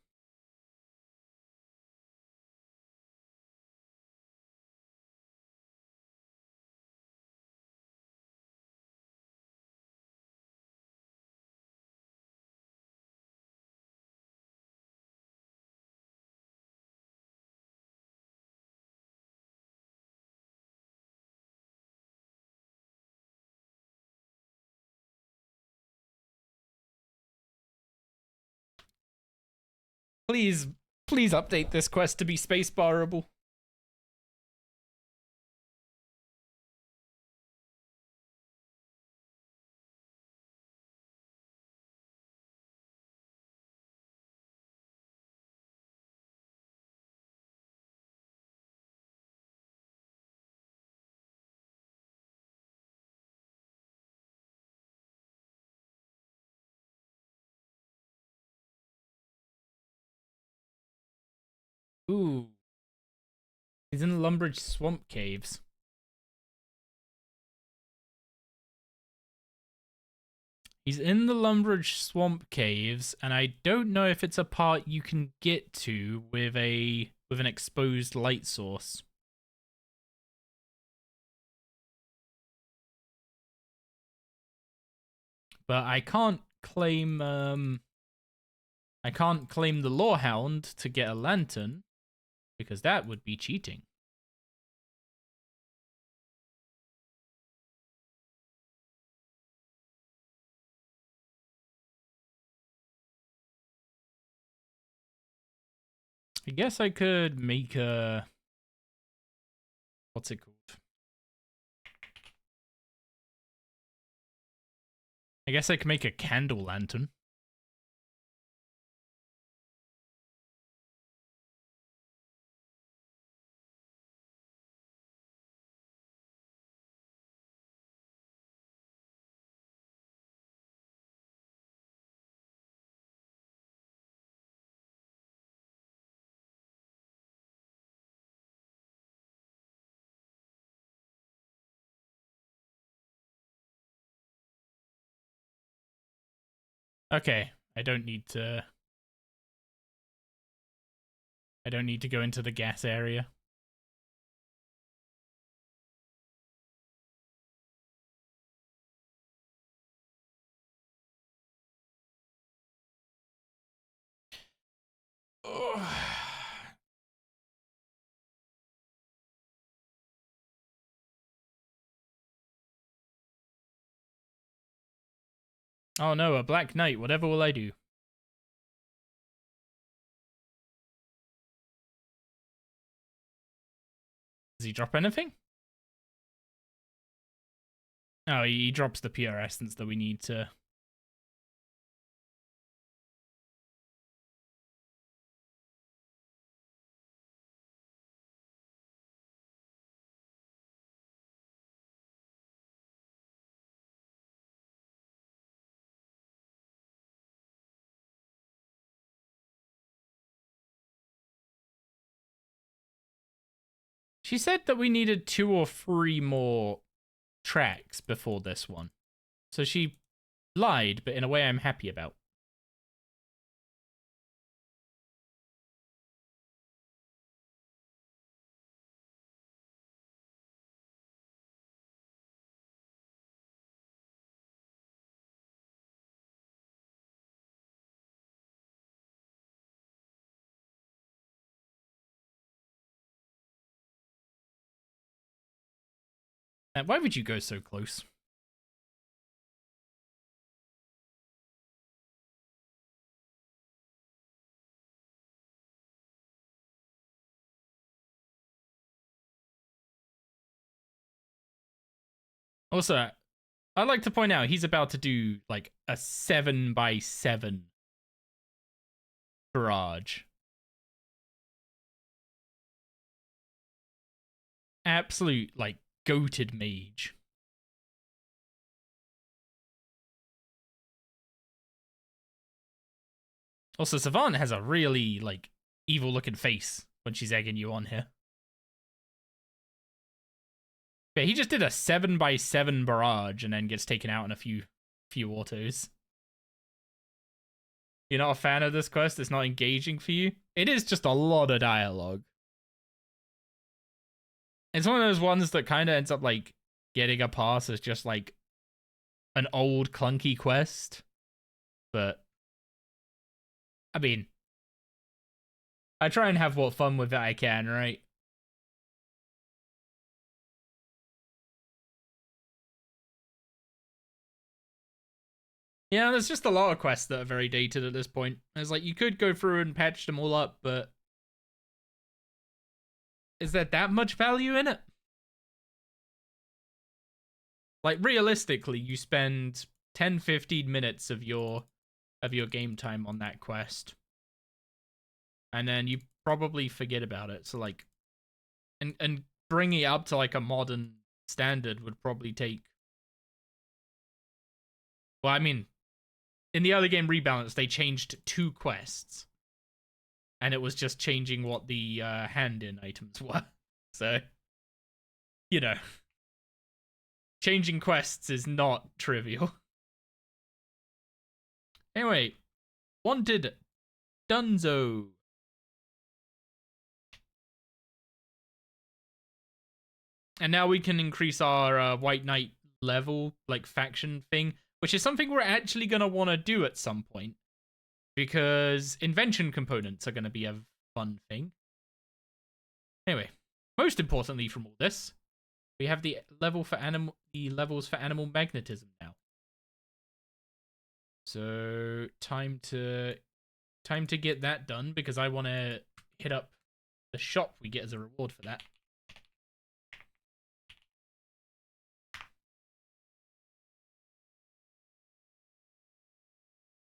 Please, please update this quest to be spacebarable. Ooh. He's in the Lumbridge Swamp Caves. He's in the Lumbridge Swamp Caves, and I don't know if it's a part you can get to with an exposed light source. But I can't claim the Lorehound to get a lantern, because that would be cheating. I guess I could make a... What's it called? I guess I could make a candle lantern. Okay, I don't need to go into the gas area. Oh no, a Black Knight. Whatever will I do? Does he drop anything? Oh, he drops the pure essence that we need to... She said that we needed 2 or 3 more tracks before this one. So she lied, but in a way I'm happy about. Why would you go so close? Also, I'd like to point out he's about to do like a 7x7 barrage. Absolute, like, goated mage. Also, Savant has a really, like, evil-looking face when she's egging you on here. Yeah, he just did a 7x7 barrage and then gets taken out in a few few autos. You're not a fan of this quest? It's not engaging for you? It is just a lot of dialogue. It's one of those ones that kind of ends up like getting a pass as just like an old clunky quest. But I mean, I try and have what fun with it I can, right? Yeah, there's just a lot of quests that are very dated at this point. It's like you could go through and patch them all up, but is there that much value in it? Like realistically, you spend 10-15 minutes of your game time on that quest. And then you probably forget about it. So like and bringing it up to like a modern standard would probably take, well, I mean, in the early game rebalance, they changed 2 quests. And it was just changing what the hand-in items were. So, you know, changing quests is not trivial. Anyway, wanted Dunzo. And now we can increase our White Knight level, like faction thing, which is something we're actually going to want to do at some point. Because invention components are going to be a fun thing. Anyway, most importantly from all this, we have the levels for animal magnetism now. So time to get that done because I want to hit up the shop we get as a reward for that.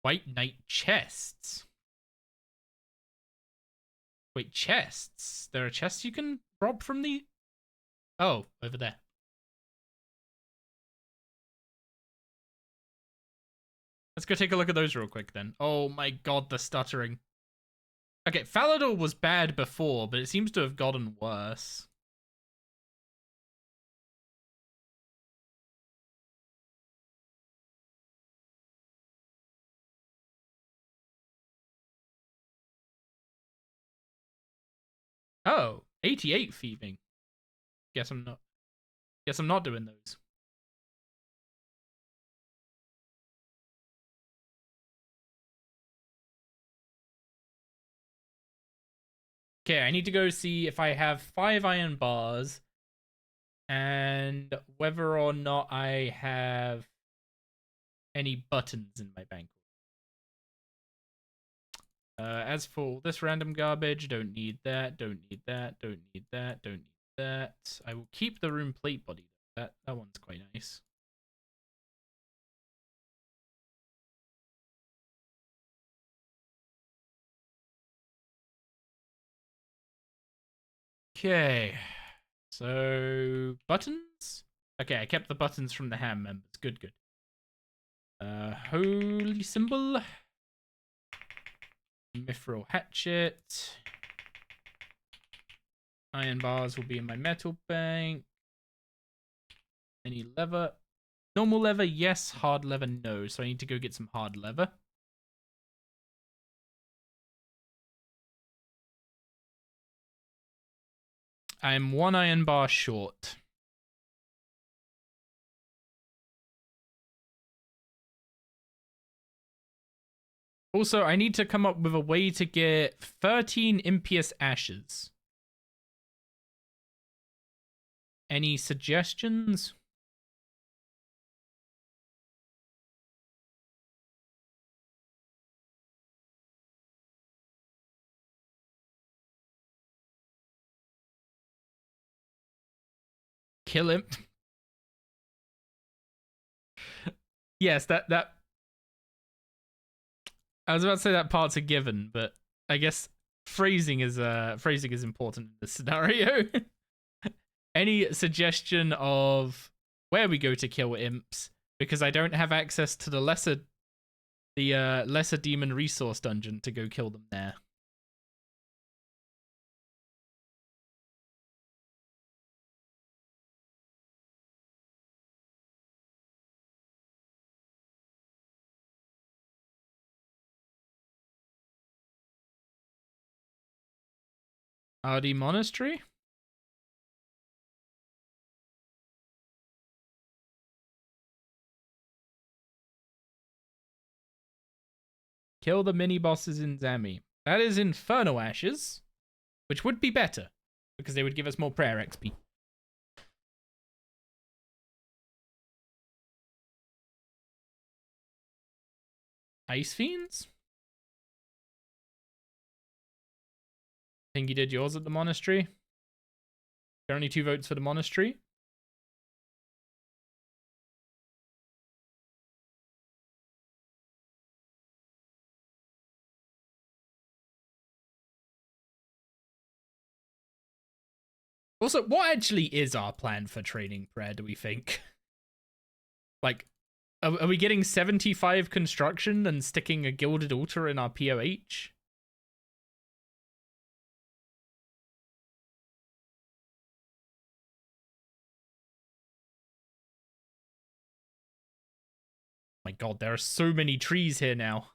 White Knight chests. Wait, chests? There are chests you can rob from the... Oh, over there. Let's go take a look at those real quick then. Oh my god, the stuttering. Okay, Falador was bad before, but it seems to have gotten worse. Oh, 88 thieving. Guess I'm not doing those. Okay, I need to go see if I have 5 iron bars and whether or not I have any buttons in my bank. As for this random garbage, don't need that, don't need that, don't need that, don't need that. I will keep the room plate body. That one's quite nice. Okay, so buttons. Okay, I kept the buttons from the ham members. Good, good. Holy symbol. Mithril hatchet. Iron bars will be in my metal bank. Any leather? Normal leather, yes. Hard leather, no. So I need to go get some hard leather. I'm 1 iron bar short. Also, I need to come up with a way to get 13 impious ashes. Any suggestions? Kill him. Yes, that I was about to say that part's a given, but I guess phrasing is important in this scenario. Any suggestion of where we go to kill imps? Because I don't have access to the lesser demon resource dungeon to go kill them there. RD Monastery? Kill the mini bosses in Zami. That is Inferno Ashes, which would be better because they would give us more prayer XP. Ice Fiends? I think you did yours at the monastery. There are only 2 votes for the monastery. Also, what actually is our plan for training prayer, do we think? Like, are we getting 75 construction and sticking a gilded altar in our POH? My god, there are so many trees here now.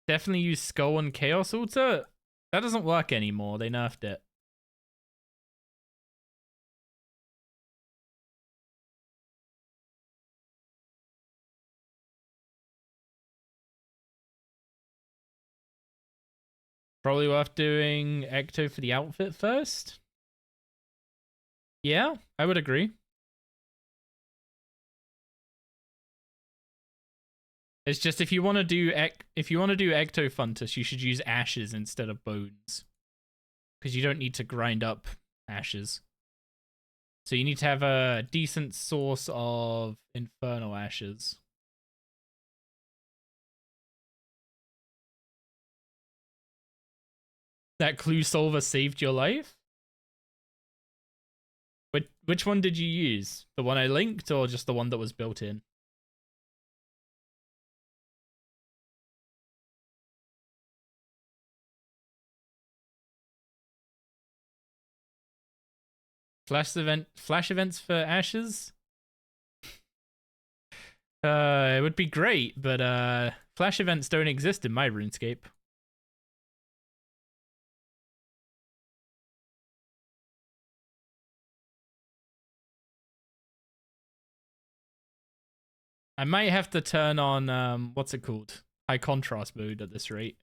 Definitely use Skull and Chaos Altar. That doesn't work anymore. They nerfed it. Probably worth doing Ecto for the outfit first. Yeah, I would agree. It's just if you want to do Ecto Funtus, you should use ashes instead of bones, because you don't need to grind up ashes. So you need to have a decent source of infernal ashes. That clue solver saved your life? Which one did you use? The one I linked or just the one that was built in? Flash events for ashes? It would be great, but flash events don't exist in my RuneScape. I might have to turn on what's it called? High contrast mode at this rate.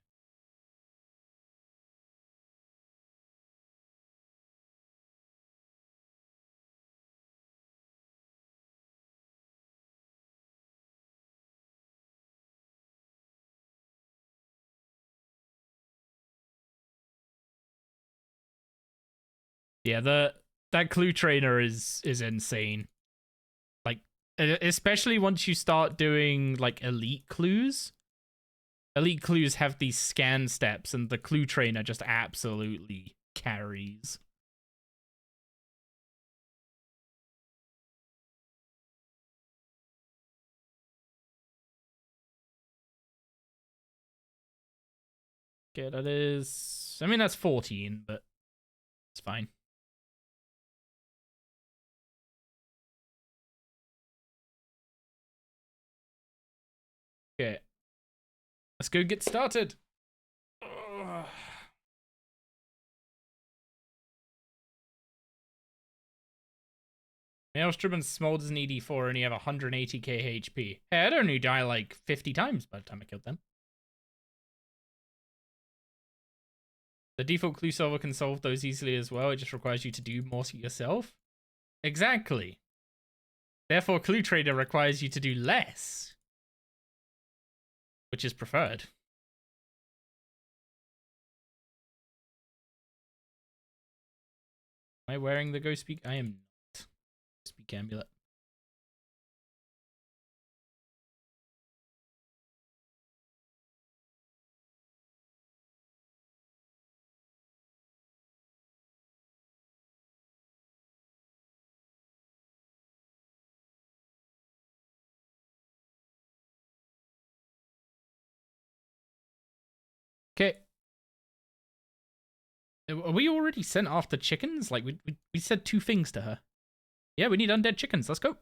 Yeah, that clue trainer is insane. Like, especially once you start doing like elite clues. Elite clues have these scan steps, and the clue trainer just absolutely carries. Okay, that is. I mean, that's 14, but it's fine. Okay. Let's go get started. Ugh. Maelstrom and Smolders and ED4 only have 180k HP. Hey, I'd only die like 50 times by the time I killed them. The default clue solver can solve those easily as well. It just requires you to do more yourself. Exactly. Therefore, clue trader requires you to do less, which is preferred. Am I wearing the Ghost Speak? I am not. Speak amulet. Okay. Are we already sent after chickens? Like, we said 2 things to her. Yeah, we need undead chickens. Let's go.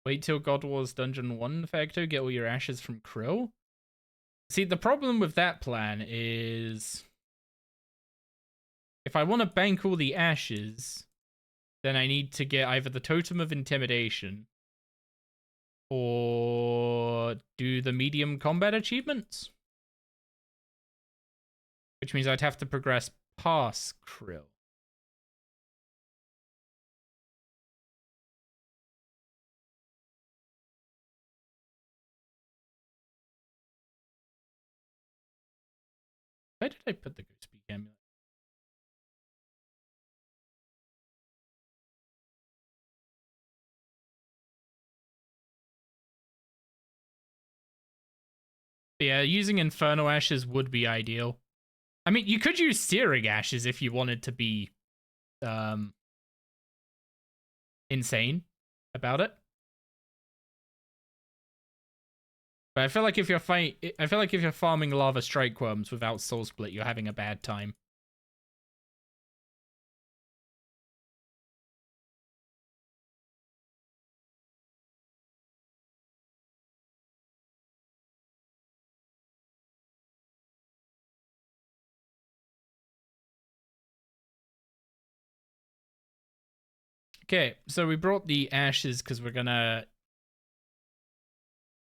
Wait till God Wars Dungeon 1 Facto, get all your ashes from Krill. See, the problem with that plan is if I want to bank all the ashes, then I need to get either the Totem of Intimidation or do the medium combat achievements. Which means I'd have to progress past Krill. Where did I put the Ghost Peak Amulet? But yeah, using Inferno Ashes would be ideal. I mean, you could use Searing Ashes if you wanted to be insane about it. But I feel like if you're farming Lava Strike Worms without Soul Split, you're having a bad time. Okay, so we brought the ashes because we're gonna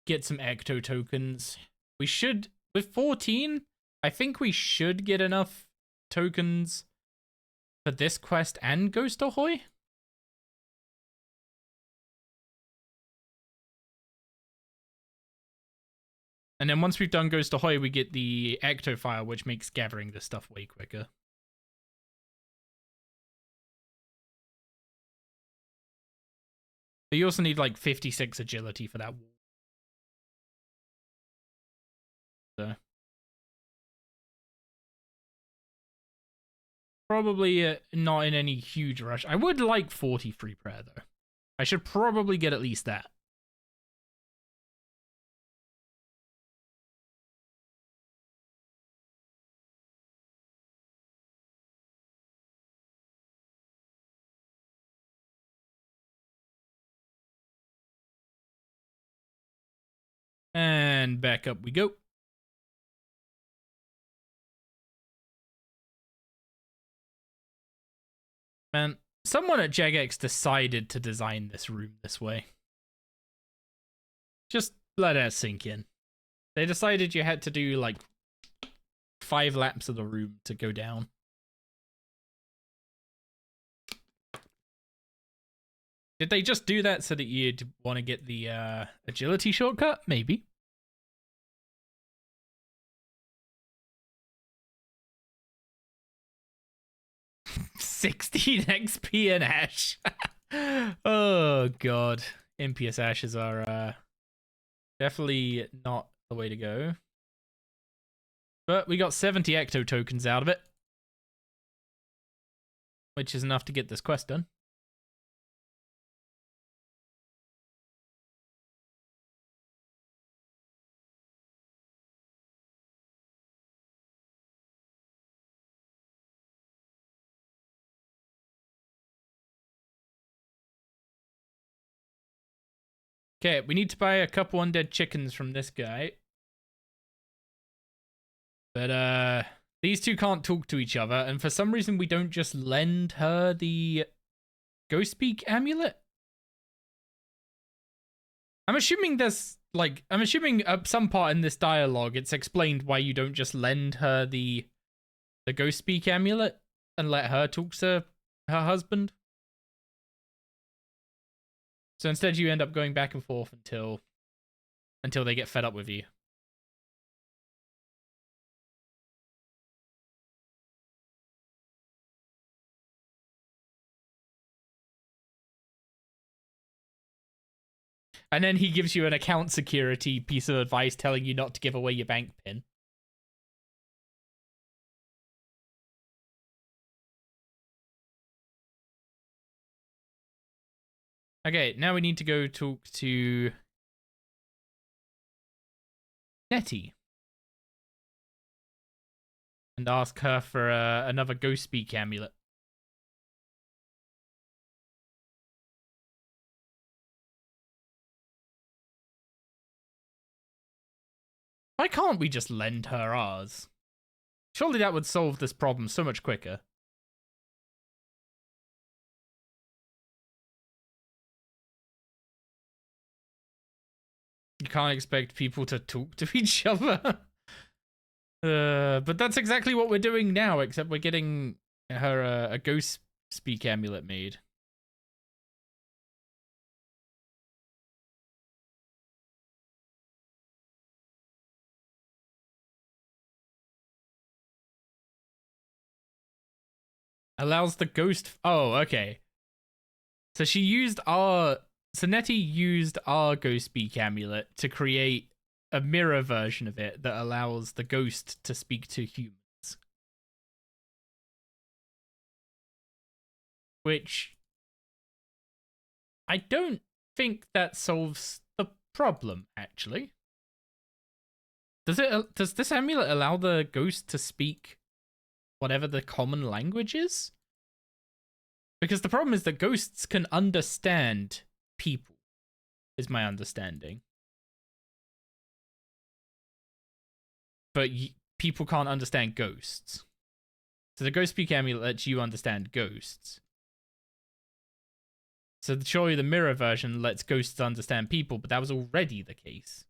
get some Ecto tokens. We should, with 14, I think we should get enough tokens for this quest and Ghost Ahoy. And then once we've done Ghost Ahoy, we get the Ecto File, which makes gathering this stuff way quicker. But you also need like 56 agility for that wall. So. Probably not in any huge rush. I would like 40 free prayer though. I should probably get at least that. And back up we go. Man, someone at Jagex decided to design this room this way. Just let that sink in. They decided you had to do like 5 laps of the room to go down. Did they just do that so that you'd want to get the agility shortcut? Maybe. $16 XP and Ash. Oh god. Impious Ashes are definitely not the way to go. But we got 70 Ecto tokens out of it. Which is enough to get this quest done. Okay, we need to buy a couple undead chickens from this guy. But these two can't talk to each other, and for some reason we don't just lend her the Ghost Peak amulet. I'm assuming there's like at some part in this dialogue it's explained why you don't just lend her the Ghost Peak amulet and let her talk to her husband. So instead you end up going back and forth until they get fed up with you. And then he gives you an account security piece of advice telling you not to give away your bank pin. Okay, now we need to go talk to Nettie. And ask her for another Ghost Speak amulet. Why can't we just lend her ours? Surely that would solve this problem so much quicker. You can't expect people to talk to each other. But that's exactly what we're doing now, except we're getting her a ghost speak amulet made. Allows the ghost... Oh, okay. So she used our... So Nettie used our ghost speak amulet to create a mirror version of it that allows the ghost to speak to humans. Which... I don't think that solves the problem, actually. Does this amulet allow the ghost to speak whatever the common language is? Because the problem is that ghosts can understand people, is my understanding. But people can't understand ghosts. So the ghost speak amulet lets you understand ghosts. So surely the mirror version lets ghosts understand people, but that was already the case.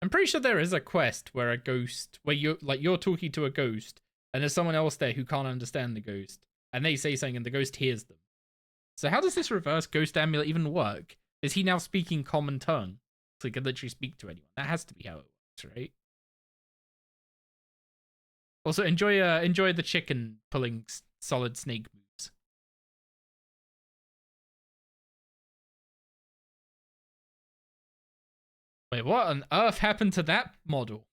I'm pretty sure there is a quest where a ghost, where you're talking to a ghost, and there's someone else there who can't understand the ghost, and they say something, and the ghost hears them. So how does this reverse ghost amulet even work? Is he now speaking common tongue, so he can literally speak to anyone? That has to be how it works, right? Also, enjoy the chicken pulling solid snake moves. Wait, what on earth happened to that model?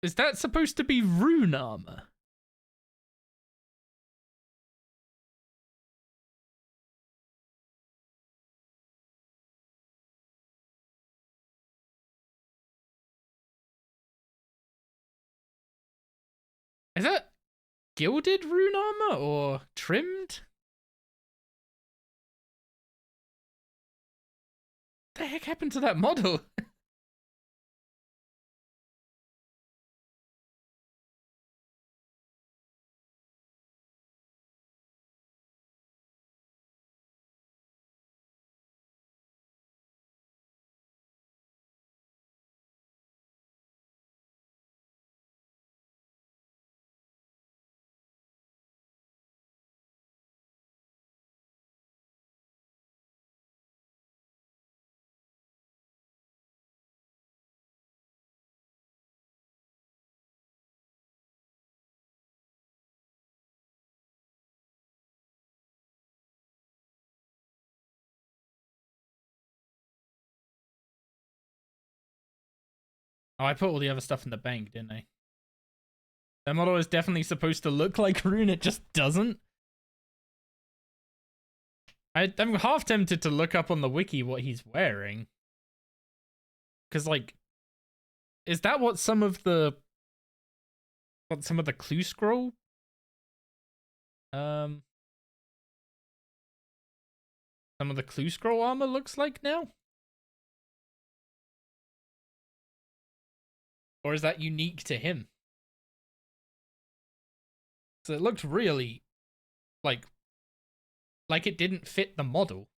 Is that supposed to be rune armor? Is that gilded rune armor or trimmed? What the heck happened to that model? Oh, I put all the other stuff in the bank, didn't I? That model is definitely supposed to look like Rune, it just doesn't. I'm half tempted to look up on the wiki what he's wearing. Because, like, is that what some of the clue scroll? Some of the clue scroll armor looks like now? Or is that unique to him? So it looked really like it didn't fit the model.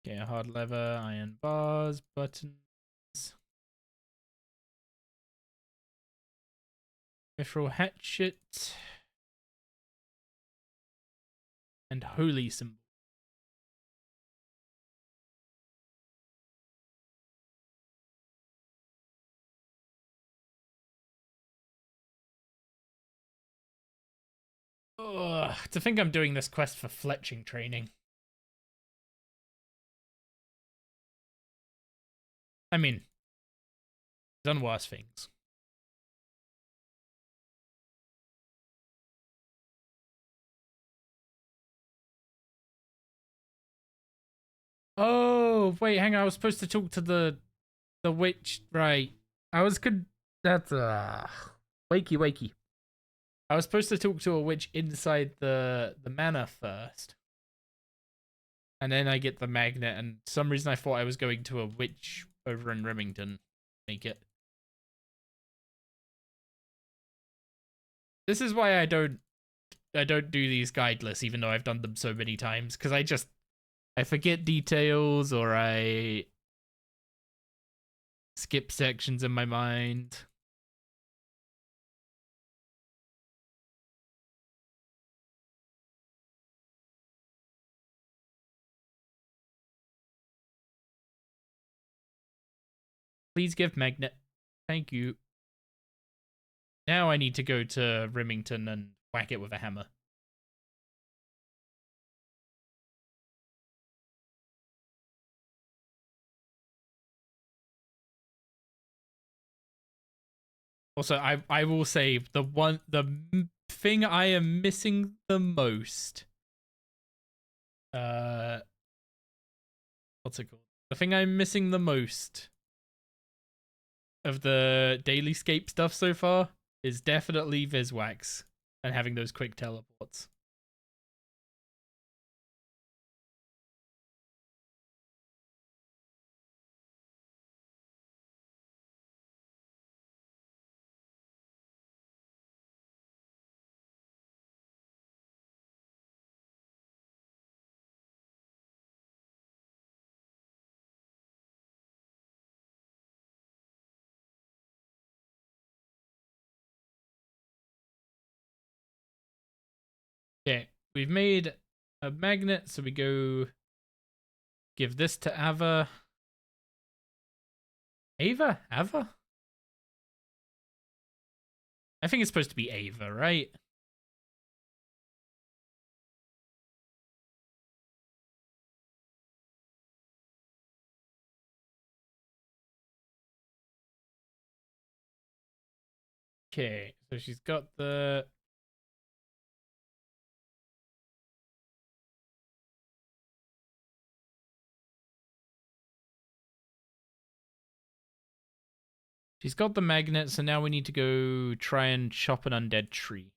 Okay, hard leather, iron bars, buttons. Mithril hatchet. And holy symbol. Ugh, to think I'm doing this quest for fletching training. I mean, done worse things. Oh, wait, hang on. I was supposed to talk to the witch, right? I was that's wakey wakey. I was supposed to talk to a witch inside the manor first. And then I get the magnet, and for some reason I thought I was going to a witch over in Remington. Make it. This is why I don't do these guideless, even though I've done them so many times, because I forget details or I skip sections in my mind. Please give magnet. Thank you. Now I need to go to Remington and whack it with a hammer. Also, I will say the thing I am missing the most. What's it called? The thing I'm missing the most of the dailyscape stuff so far is definitely Viswax and having those quick teleports. Okay, we've made a magnet, so we go give this to Ava. Ava? Ava? I think it's supposed to be Ava, right? Okay, so she's got the... She's got the magnet, so now we need to go try and chop an undead tree.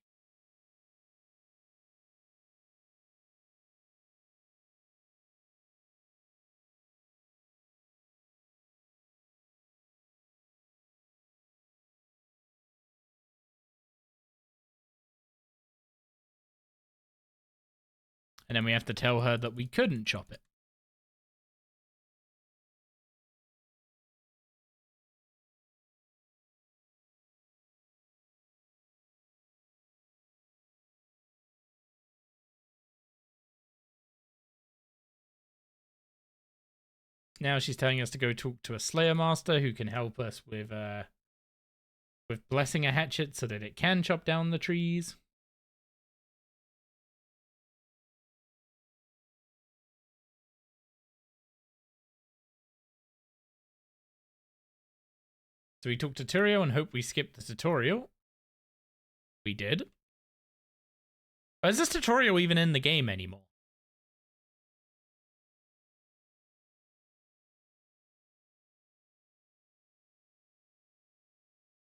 And then we have to tell her that we couldn't chop it. Now she's telling us to go talk to a Slayer Master who can help us with blessing a hatchet so that it can chop down the trees. So we talked to Turio and hope we skipped the tutorial. We did. But is this tutorial even in the game anymore?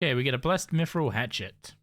Okay, we get a blessed mithril hatchet.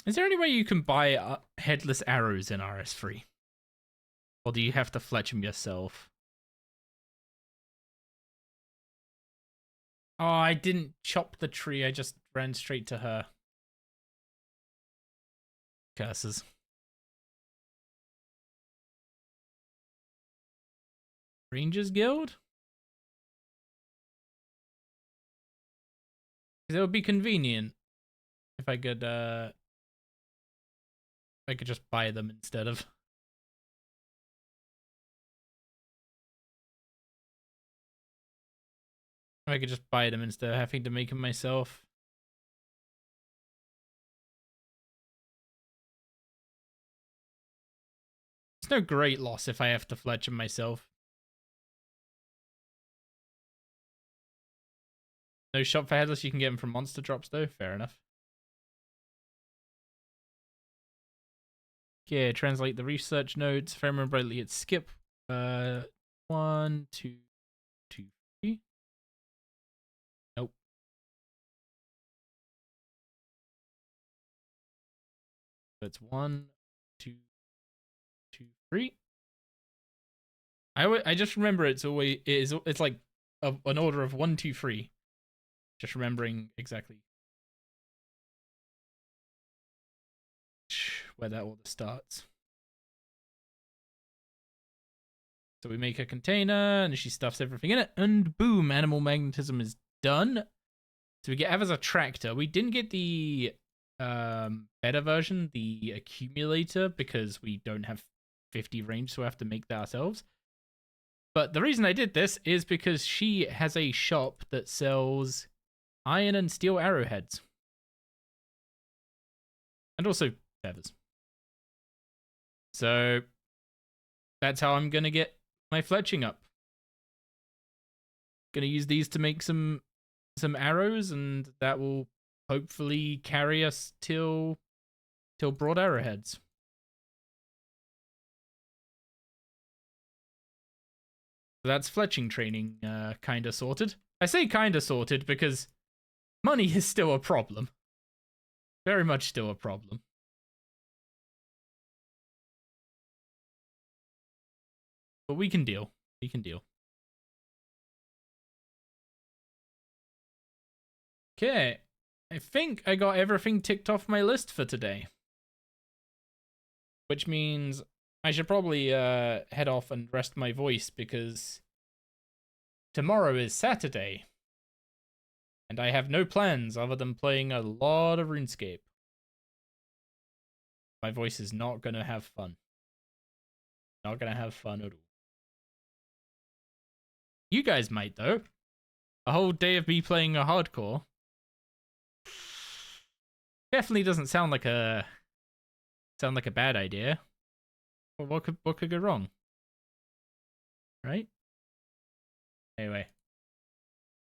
Is there any way you can buy headless arrows in RS3? Or do you have to fletch them yourself? Oh, I didn't chop the tree. I just ran straight to her. Curses. Rangers Guild? Because it would be convenient if I could just buy them instead of. I could just buy them instead of having to make them myself. It's no great loss if I have to fletch them myself. No shop for headless, you can get them from monster drops though. Fair enough. Okay, translate the research notes. If I remember rightly, it's skip 1, 2, 2, 3. Nope. That's 1, 2, 2, 3. I just remember it's like an order of 1, 2, 3. Just remembering exactly where that order starts. So we make a container, and she stuffs everything in it, and boom, animal magnetism is done. So we get Ava's tractor. We didn't get the better version, the accumulator, because we don't have 50 range, so we have to make that ourselves. But the reason I did this is because she has a shop that sells iron and steel arrowheads. And also feathers. So that's how I'm going to get my fletching up. Going to use these to make some arrows, and that will hopefully carry us till broad arrowheads. So that's fletching training kind of sorted. I say kind of sorted because money is still a problem. Very much still a problem. But we can deal. We can deal. Okay. I think I got everything ticked off my list for today. Which means I should probably head off and rest my voice because tomorrow is Saturday. And I have no plans other than playing a lot of RuneScape. My voice is not going to have fun. Not going to have fun at all. You guys might, though. A whole day of me playing a hardcore definitely doesn't sound like a bad idea. Well, what could go wrong? Right? Anyway.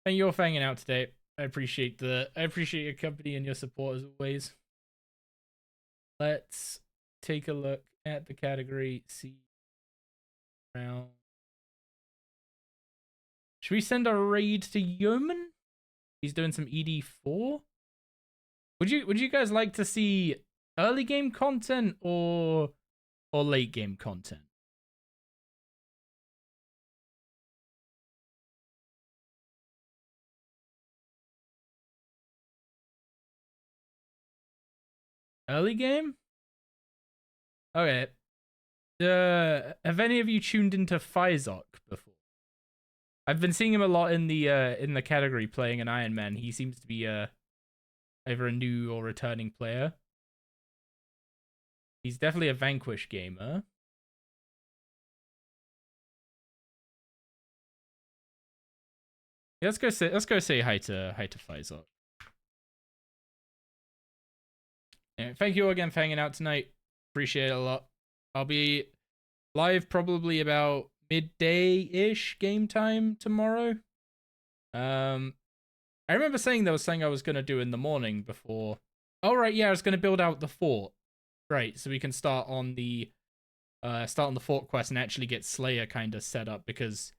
Thank you all for hanging out today. I appreciate your company and your support as always. Let's take a look at the category. See round. Should we send a raid to Yeoman? He's doing some ED4. Would you guys like to see early game content or late game content? Early game? Okay. Have any of you tuned into Fizok before? I've been seeing him a lot in the category playing an Ironman. He seems to be either a new or returning player. He's definitely a Vanquish gamer. Yeah, let's go say hi to Fizok. Yeah, thank you all again for hanging out tonight. Appreciate it a lot. I'll be live probably about midday-ish game time tomorrow. I remember saying there was something I was going to do in the morning before. Oh, right, yeah, I was going to build out the fort. Right, so we can start on the fort quest and actually get Slayer kind of set up, because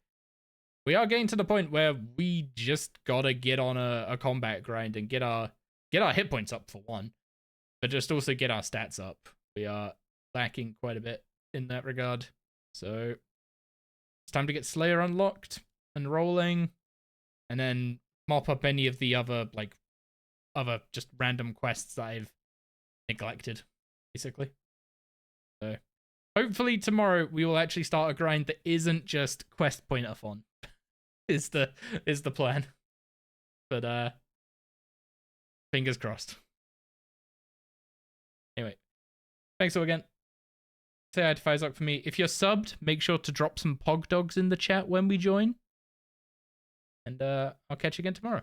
we are getting to the point where we just gotta get on a combat grind and get our hit points up for one, but just also get our stats up. We are lacking quite a bit in that regard. So it's time to get Slayer unlocked and rolling, and then mop up any of the other just random quests that I've neglected, basically. So Hopefully tomorrow we will actually start a grind that isn't just quest pointer-thon. is the plan. But fingers crossed. Anyway, thanks all again. Say hi to Fizok for me. If you're subbed, make sure to drop some pog dogs in the chat when we join. And I'll catch you again tomorrow.